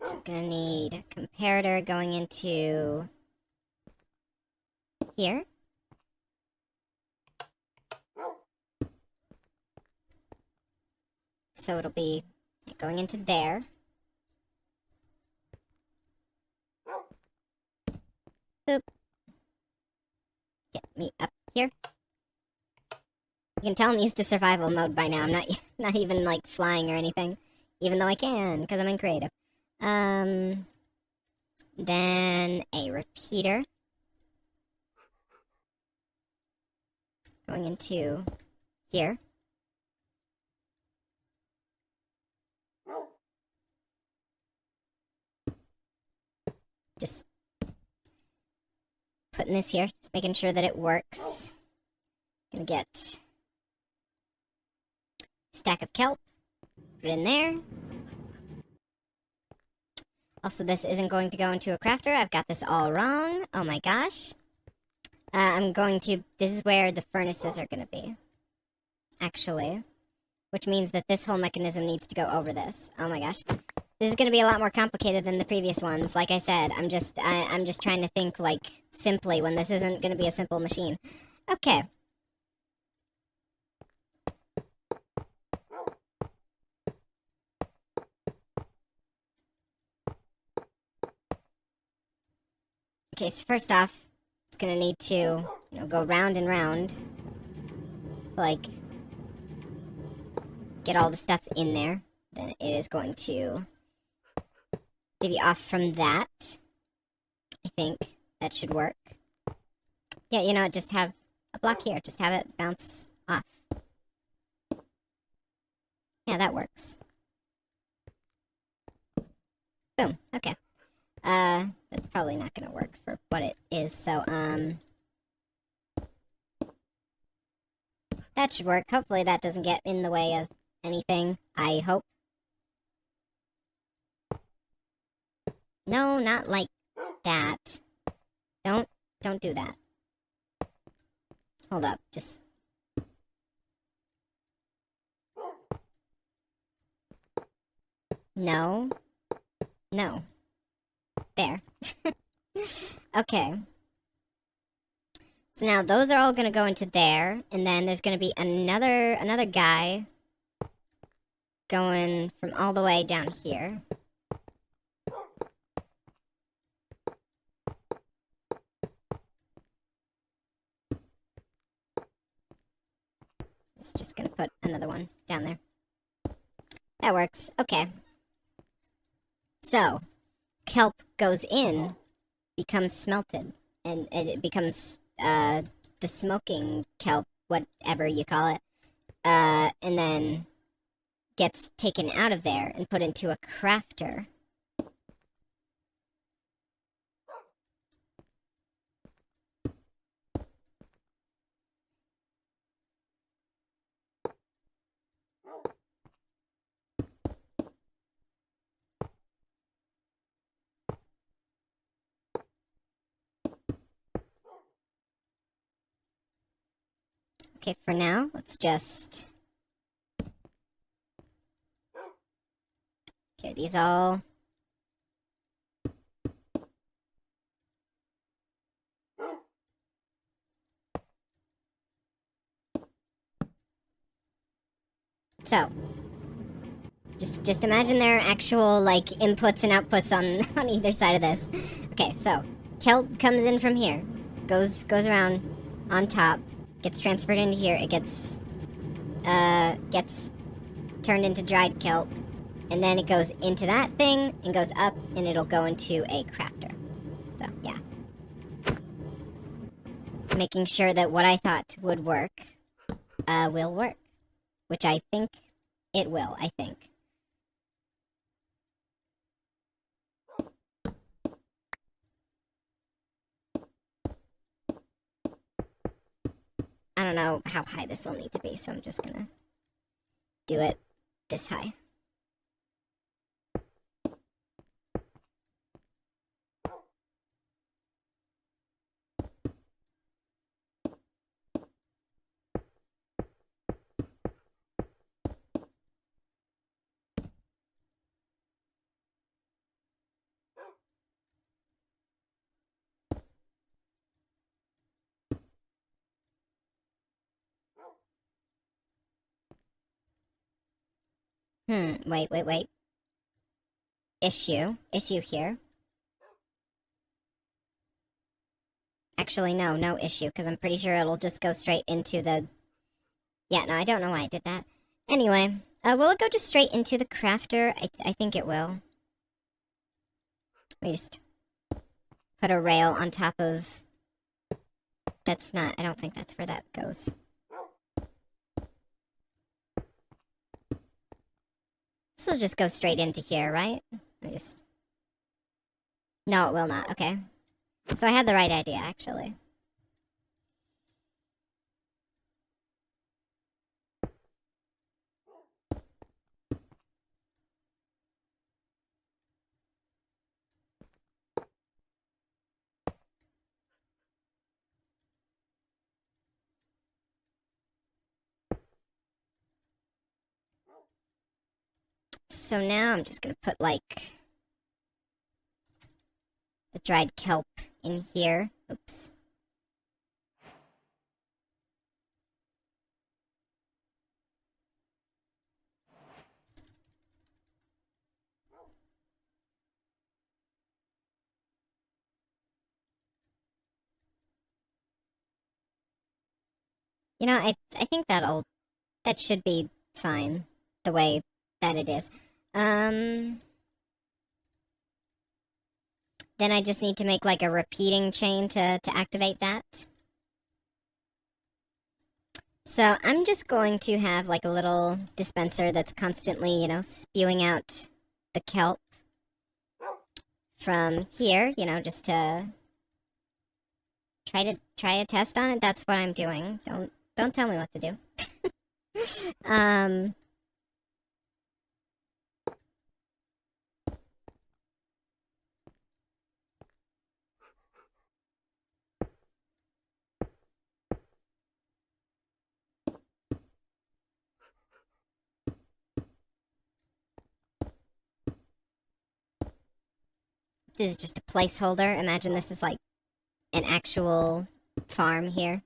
So I'm gonna need a comparator going into here. So it'll be going into there. Boop. Get me up here. You can tell I'm used to survival mode by now. I'm not even like flying or anything, even though I can because I'm in creative. Then a repeater going into here. Just putting this here, just making sure that it works. Gonna get stack of kelp, put it in there. Also, this isn't going to go into a crafter. I've got this all wrong. Oh my gosh. This is where the furnaces are going to be. Actually. Which means that this whole mechanism needs to go over this. Oh my gosh. This is gonna be a lot more complicated than the previous ones. Like I said, I'm just trying to think like simply when this isn't gonna be a simple machine. Okay. Okay, so first off, it's gonna need to, go round and round. Like, get all the stuff in there. Then it is going to divvy off from that. I think that should work. Yeah, just have a block here. Just have it bounce off. Yeah, that works. Boom. Okay. That's probably not gonna work for what it is, so, that should work. Hopefully that doesn't get in the way of anything. I hope. No, not like that. Don't do that. Hold up, just... No. No. There. Okay. So now those are all gonna go into there, and then there's gonna be another guy going from all the way down here. Just gonna put another one down there. That works. Okay. So, kelp goes in, becomes smelted, and it becomes the smoking kelp, whatever you call it, and then gets taken out of there and put into a crafter. Okay, for now, let's just... Okay, these all... So, just imagine there are actual, like, inputs and outputs on either side of this. Okay, so, kelp comes in from here, goes around on top, gets transferred into here, it gets turned into dried kelp, and then it goes into that thing, and goes up, and it'll go into a crafter. So, yeah. So making sure that what I thought would work, will work. Which I think it will, I think. I don't know how high this will need to be, so I'm just gonna do it this high. Wait. Issue here. Actually, no issue, because I'm pretty sure it'll just go straight into the... Yeah, no, I don't know why I did that. Anyway, will it go just straight into the crafter? I think it will. Let me just put a rail on top of... That's not... I don't think that's where that goes. This will just go straight into here, right? I just... No, it will not. Okay. So I had the right idea, actually. So now I'm just gonna put, like, the dried kelp in here. Oops. You know, I think that should be fine, the way that it is. Then I just need to make, like, a repeating chain to activate that. So I'm just going to have, like, a little dispenser that's constantly, you know, spewing out the kelp from here, you know, just to try a test on it. That's what I'm doing. Don't tell me what to do. This is just a placeholder. Imagine this is like an actual farm here.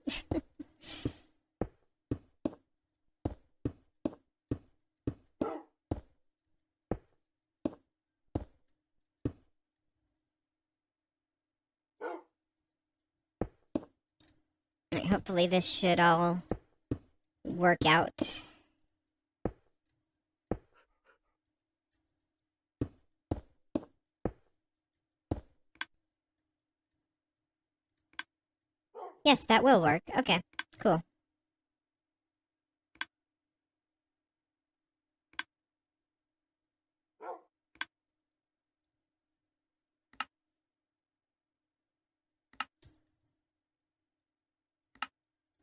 Alright, hopefully this should all work out. Yes, that will work. Okay, cool.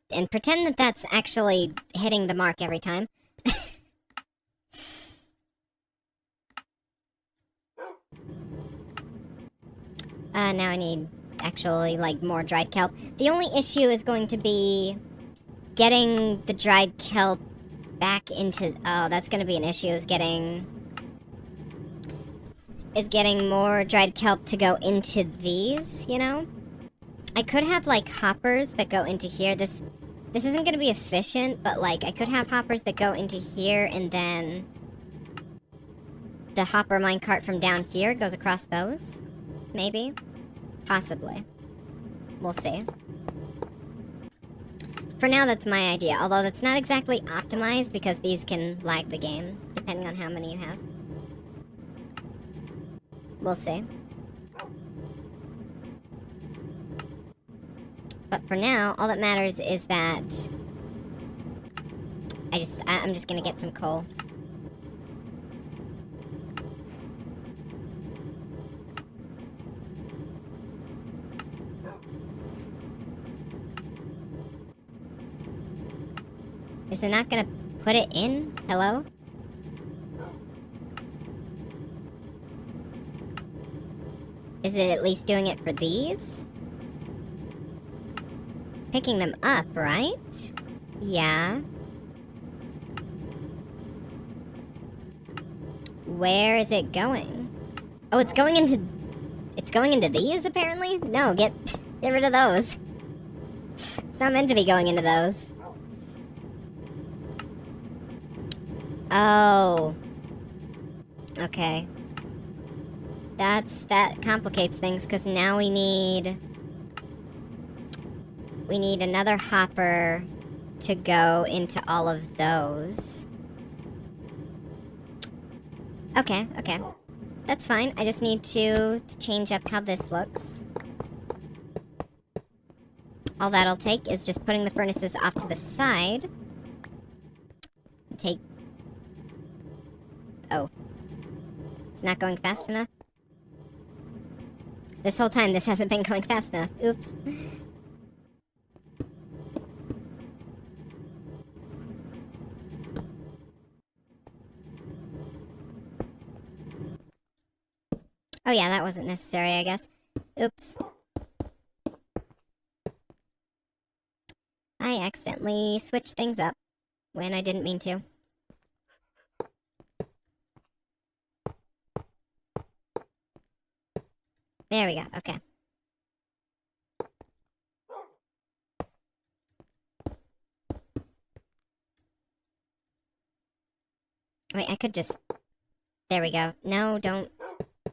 And pretend that that's actually hitting the mark every time. Now I need actually, like, more dried kelp. The only issue is going to be getting the dried kelp back into... Oh, that's going to be an issue, is getting more dried kelp to go into these, you know? I could have, like, hoppers that go into here. This isn't going to be efficient, but, like, I could have hoppers that go into here, and then the hopper minecart from down here goes across those. Maybe. Possibly. We'll see. For now, that's my idea, although that's not exactly optimized because these can lag the game, depending on how many you have. We'll see. But for now, all that matters is that I'm just gonna get some coal. Is it not gonna put it in? Hello? Is it at least doing it for these? Picking them up, right? Yeah. Where is it going? Oh, it's going into these, apparently? No, get rid of those. It's not meant to be going into those. Oh. Okay. That complicates things, because now we need another hopper to go into all of those. Okay. That's fine. I just need to change up how this looks. All that'll take is just putting the furnaces off to the side. Take... Oh. It's not going fast enough? This whole time, this hasn't been going fast enough. Oops. Oh yeah, that wasn't necessary, I guess. Oops. I accidentally switched things up when I didn't mean to. There we go. Okay. Wait, I could just... There we go. No, don't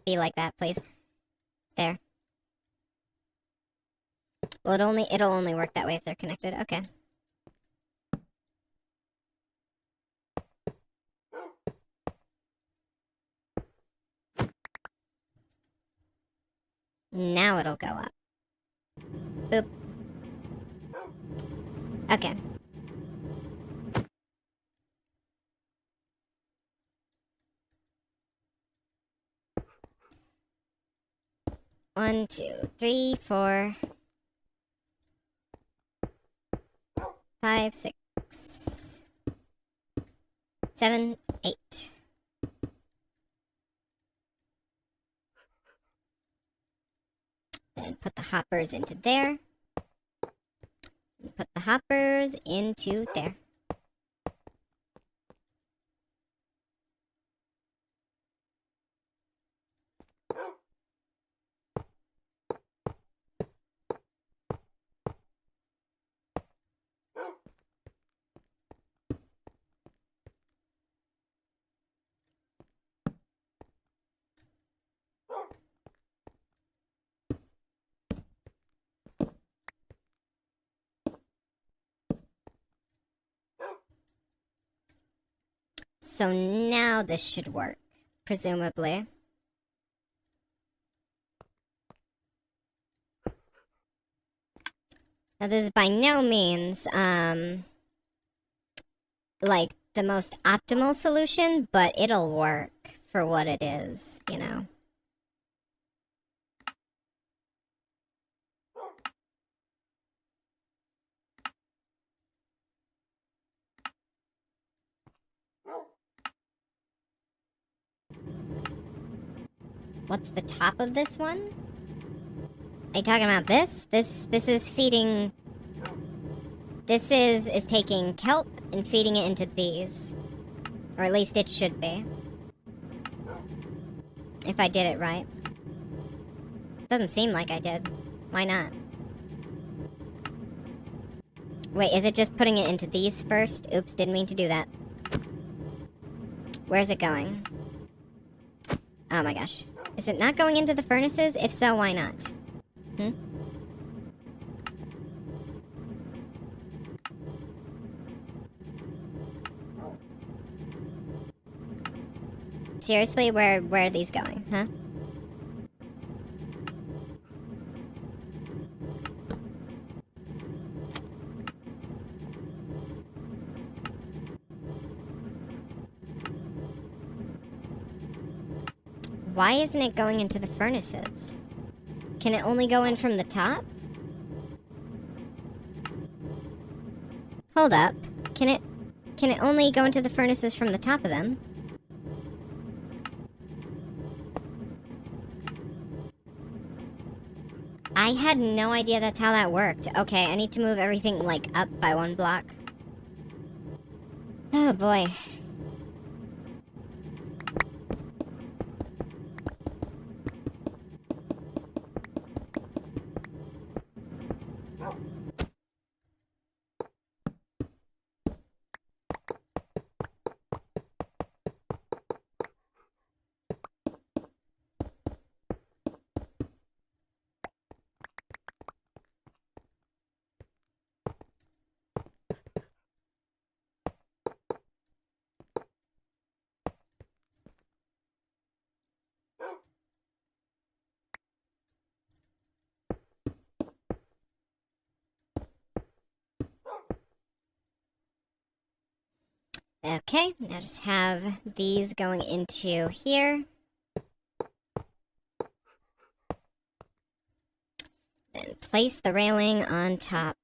be like that, please. There. Well, it'll only work that way if they're connected. Okay. Now it'll go up. Boop. Okay. One, two, three, 4, 5, 6, 7, 8. Then put the hoppers into there. Put the hoppers into there. So now this should work, presumably. Now this is by no means, like, the most optimal solution, but it'll work for what it is, you know? What's the top of this one? Are you talking about this? This is feeding... This is taking kelp and feeding it into these. Or at least it should be. If I did it right. Doesn't seem like I did. Why not? Wait, is it just putting it into these first? Oops, didn't mean to do that. Where's it going? Oh my gosh. Is it not going into the furnaces? If so, why not? Hmm? Seriously, where are these going, huh? Why isn't it going into the furnaces? Can it only go in from the top? Hold up. Can it only go into the furnaces from the top of them? I had no idea that's how that worked. Okay, I need to move everything, like, up by 1 block. Oh boy. Okay, now just have these going into here. Then place the railing on top.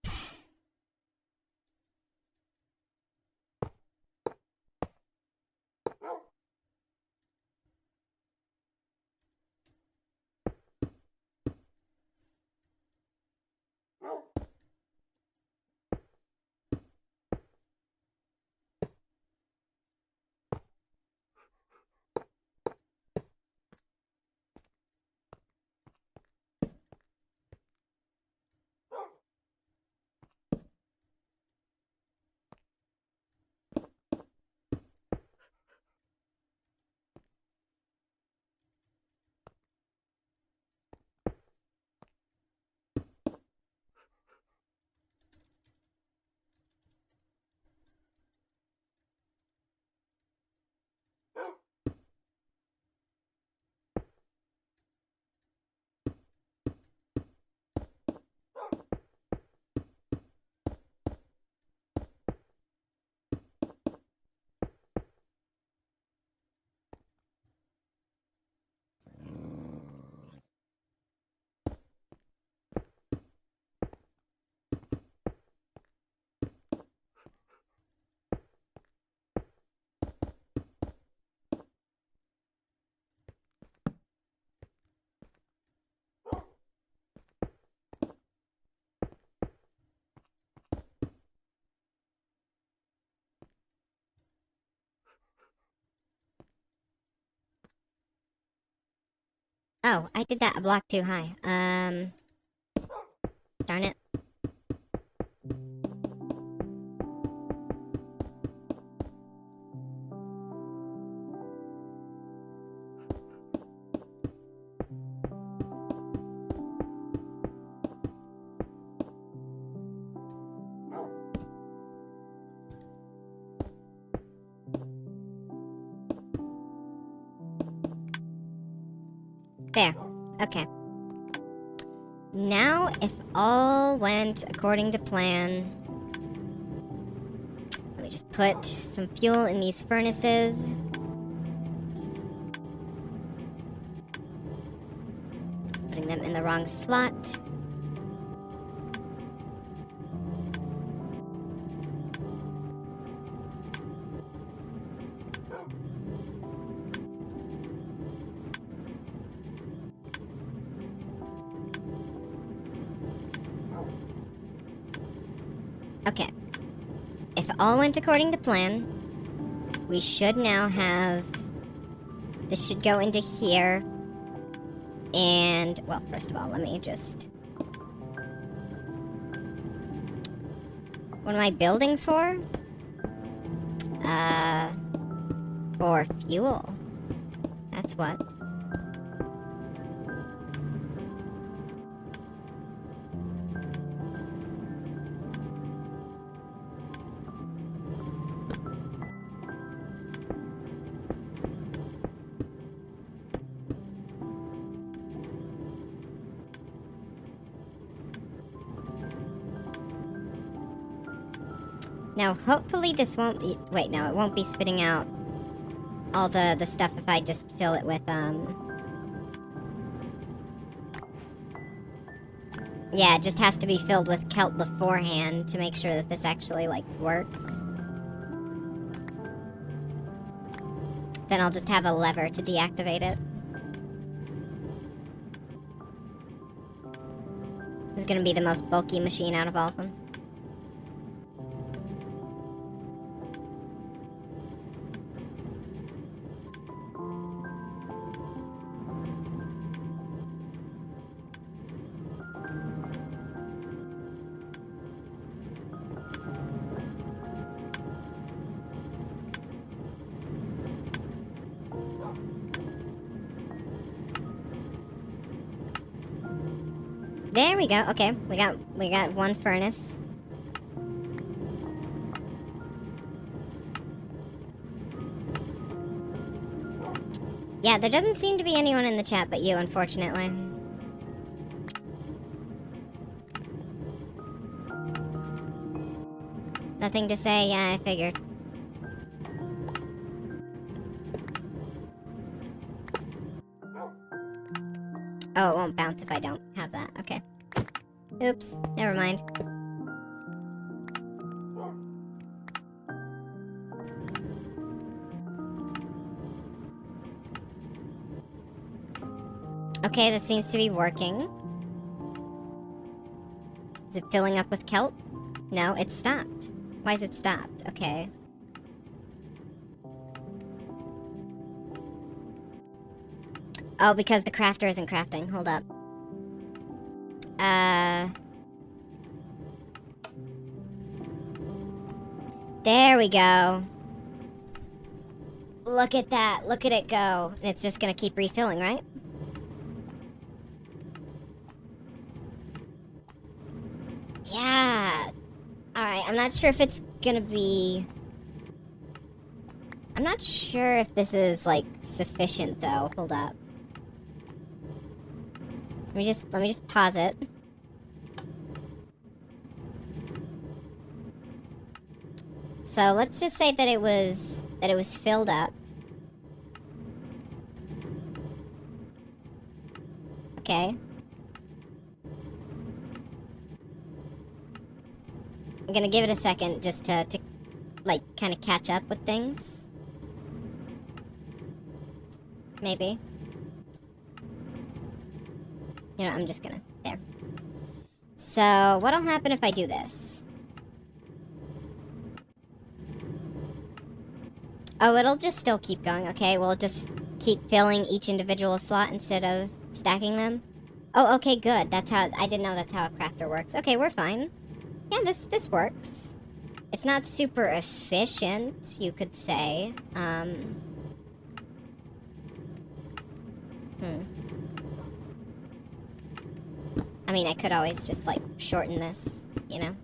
Oh, I did that a block too high. Darn it. There. Okay. Now, if all went according to plan, let me just put some fuel in these furnaces. Putting them in the wrong slot. Okay. If all went according to plan, we should now have... This should go into here. And, well, first of all, let me just... What am I building for? For fuel. That's what. Now, hopefully this won't be... Wait, no, it won't be spitting out all the stuff if I just fill it with, Yeah, it just has to be filled with kelp beforehand to make sure that this actually, like, works. Then I'll just have a lever to deactivate it. This is gonna be the most bulky machine out of all of them. There we go. Okay, we got one furnace. Yeah, there doesn't seem to be anyone in the chat but you, unfortunately. Nothing to say? Yeah, I figured. Oh, it won't bounce if I don't have that. Okay. Oops. Never mind. Okay, that seems to be working. Is it filling up with kelp? No, it stopped. Why is it stopped? Okay. Oh, because the crafter isn't crafting. Hold up. There we go. Look at that. Look at it go. And it's just gonna keep refilling, right? Yeah. Alright, I'm not sure if it's gonna be... I'm not sure if this is, like, sufficient, though. Hold up. Let me just pause it. So let's just say that it was filled up. Okay. I'm gonna give it a second just to like kind of catch up with things. Maybe. You know, I'm just gonna... There. So, what'll happen if I do this? Oh, it'll just still keep going. Okay, we'll just keep filling each individual slot instead of stacking them. Oh, okay, good. That's how, I didn't know that's how a crafter works. Okay, we're fine. Yeah, this works. It's not super efficient, you could say. I mean, I could always just, like, shorten this, you know?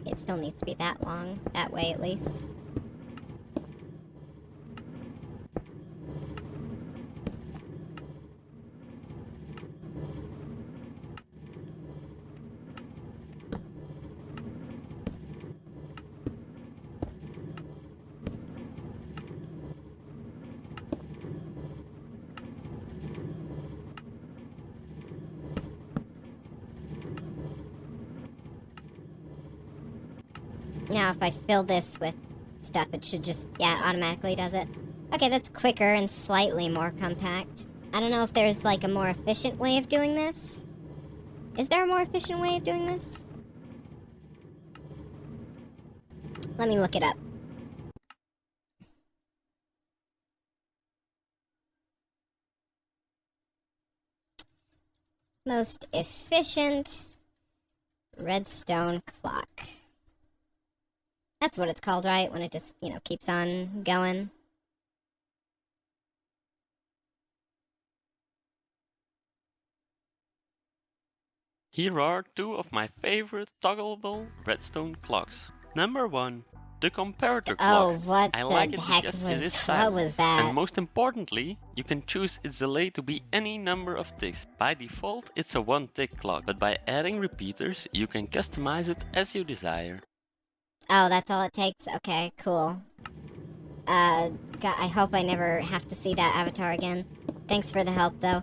It still needs to be that long, that way at least. Now, if I fill this with stuff, it should just, yeah, it automatically does it. Okay, that's quicker and slightly more compact. I don't know if there's, like, a more efficient way of doing this. Is there a more efficient way of doing this? Let me look it up. Most efficient redstone clock. That's what it's called, right? When it just, you know, keeps on going. Here are two of my favorite toggleable redstone clocks. Number 1. The comparator Oh, clock. what I the like it heck because was, it is what silent. was that? And most importantly, you can choose its delay to be any number of ticks. By default, it's a 1-tick clock, but by adding repeaters, you can customize it as you desire. Oh, that's all it takes? Okay, cool. God, I hope I never have to see that avatar again. Thanks for the help, though.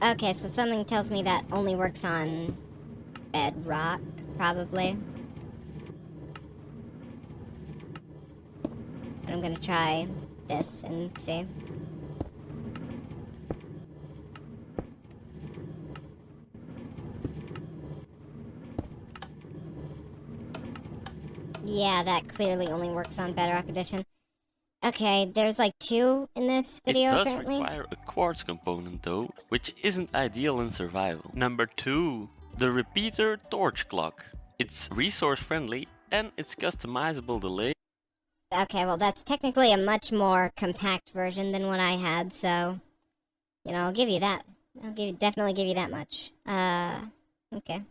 Okay, so something tells me that only works on bedrock, probably. But I'm gonna try this and see. Yeah, that clearly only works on Bedrock Edition. Okay, there's like 2 in this video, It does apparently. require a quartz component though, which isn't ideal in survival. Number 2. The repeater torch clock. It's resource friendly and it's customizable delay. Okay, well that's technically a much more compact version than what I had, so... You know, I'll give you that. Definitely give you that much. Okay.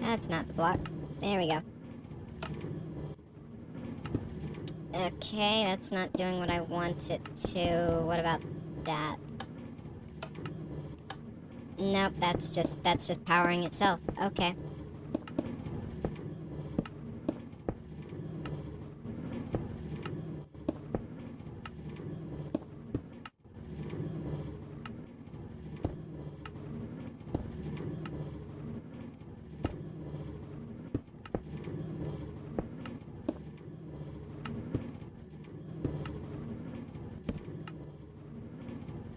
That's not the block. There we go. Okay, that's not doing what I want it to. What about that? Nope, that's just powering itself. Okay.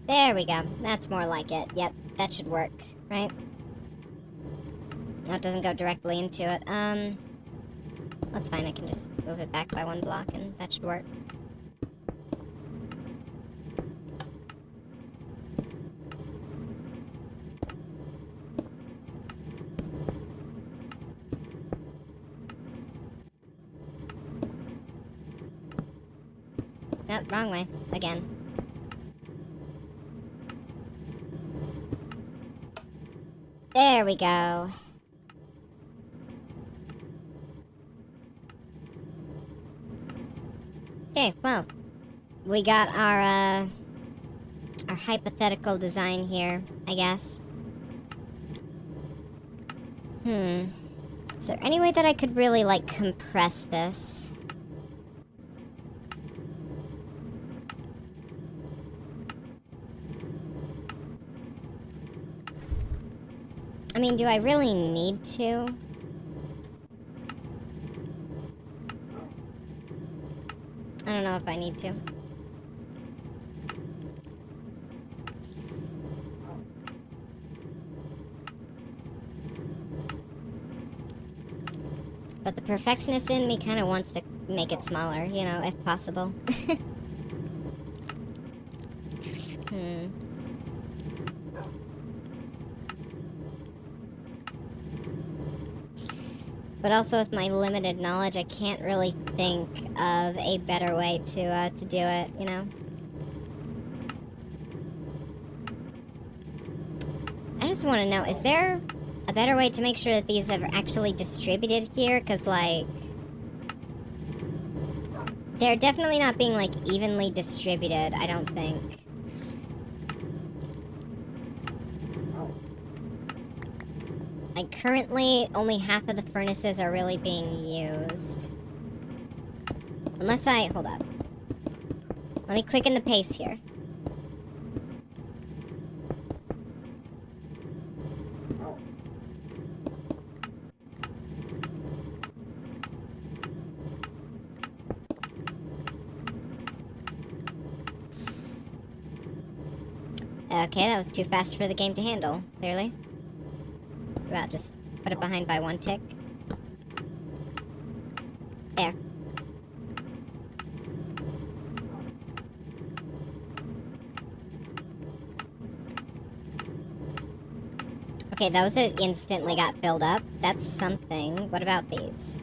There we go. That's more like it. Yep, that should work, right? No, it doesn't go directly into it. That's fine. I can just move it back by 1 block, and that should work. Nope, wrong way. Again. There we go. Okay, well, we got our hypothetical design here, I guess. Is there any way that I could really, like, compress this? I mean, do I really need to? I don't know if I need to. But the perfectionist in me kind of wants to make it smaller, you know, if possible. But also with my limited knowledge, I can't really think of a better way to do it, you know? I just want to know, is there a better way to make sure that these are actually distributed here? Because, like, they're definitely not being, like, evenly distributed, I don't think. Like, currently, only half of the furnaces are really being used. Unless hold up. Let me quicken the pace here. Okay, that was too fast for the game to handle, clearly. About just put it behind by 1 tick. There. Okay, those instantly got filled up. That's something. What about these?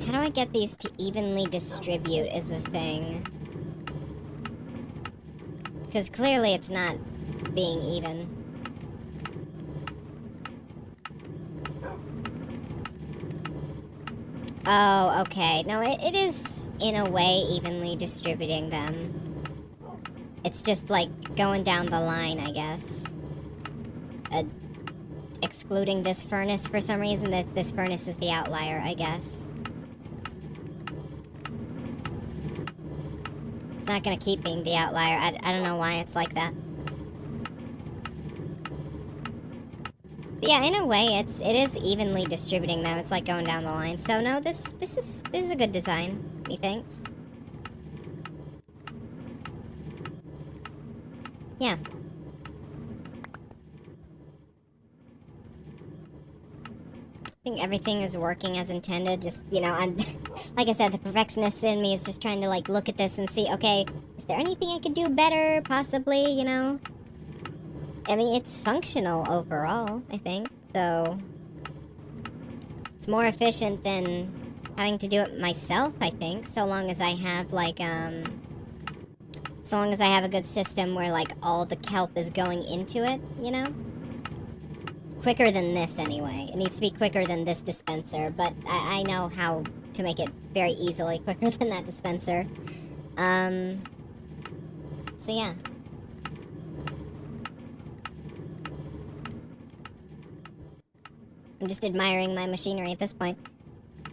How do I get these to evenly distribute is the thing. Because clearly it's not being even. Oh, okay. No, it is, in a way, evenly distributing them. It's just, like, going down the line, I guess. Excluding this furnace for some reason. This furnace is the outlier, I guess. It's not gonna keep being the outlier. I don't know why it's like that. But yeah, in a way, it is evenly distributing them. It's like going down the line. So no, this is a good design, methinks. Yeah. I think everything is working as intended. Just, you know, I'm like I said, the perfectionist in me is just trying to, like, look at this and see, okay, is there anything I could do better, possibly, you know? I mean, it's functional overall, I think, so it's more efficient than having to do it myself, I think, so long as I have, like, So long as I have a good system where, like, all the kelp is going into it, you know? Quicker than this, anyway. It needs to be quicker than this dispenser, but I know how to make it very easily quicker than that dispenser. So yeah. I'm just admiring my machinery at this point.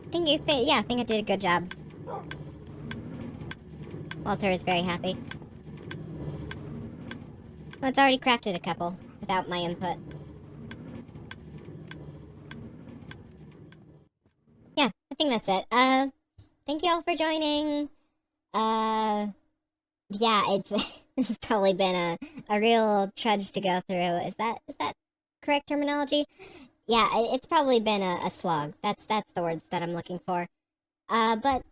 I think I did a good job. Walter is very happy. Well, it's already crafted a couple without my input. Yeah, I think that's it. Thank you all for joining. Yeah, it's probably been a real trudge to go through. Is that correct terminology? Yeah, it's probably been a slog. That's the words that I'm looking for. But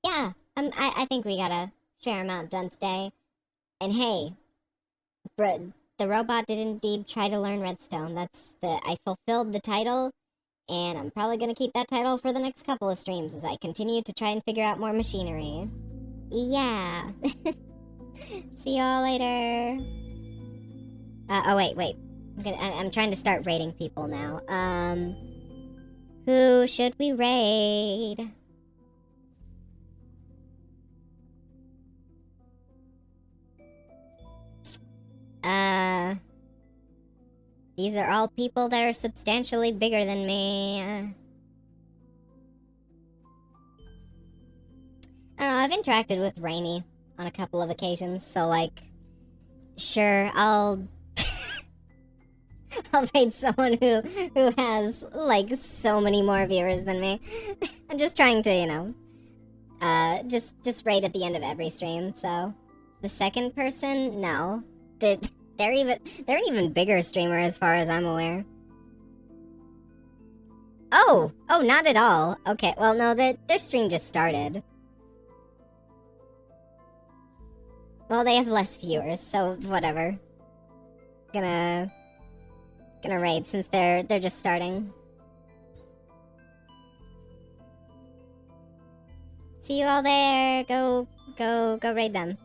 yeah, I think we got a fair amount done today. And hey, the robot did indeed try to learn Redstone. I fulfilled the title, and I'm probably gonna keep that title for the next couple of streams as I continue to try and figure out more machinery. Yeah. See y'all later. Oh wait. I'm trying to start raiding people now. Who should we raid? These are all people that are substantially bigger than me. I don't know, I've interacted with Rainy on a couple of occasions, so, like, sure, I'll raid someone who has, like, so many more viewers than me. I'm just trying to, you know, just raid at the end of every stream, so. The second person? No. They're an even bigger streamer as far as I'm aware. Oh, not at all. Okay, well, no, their stream just started. Well, they have less viewers, so whatever. Gonna raid since they're just starting. See you all there. Go raid them.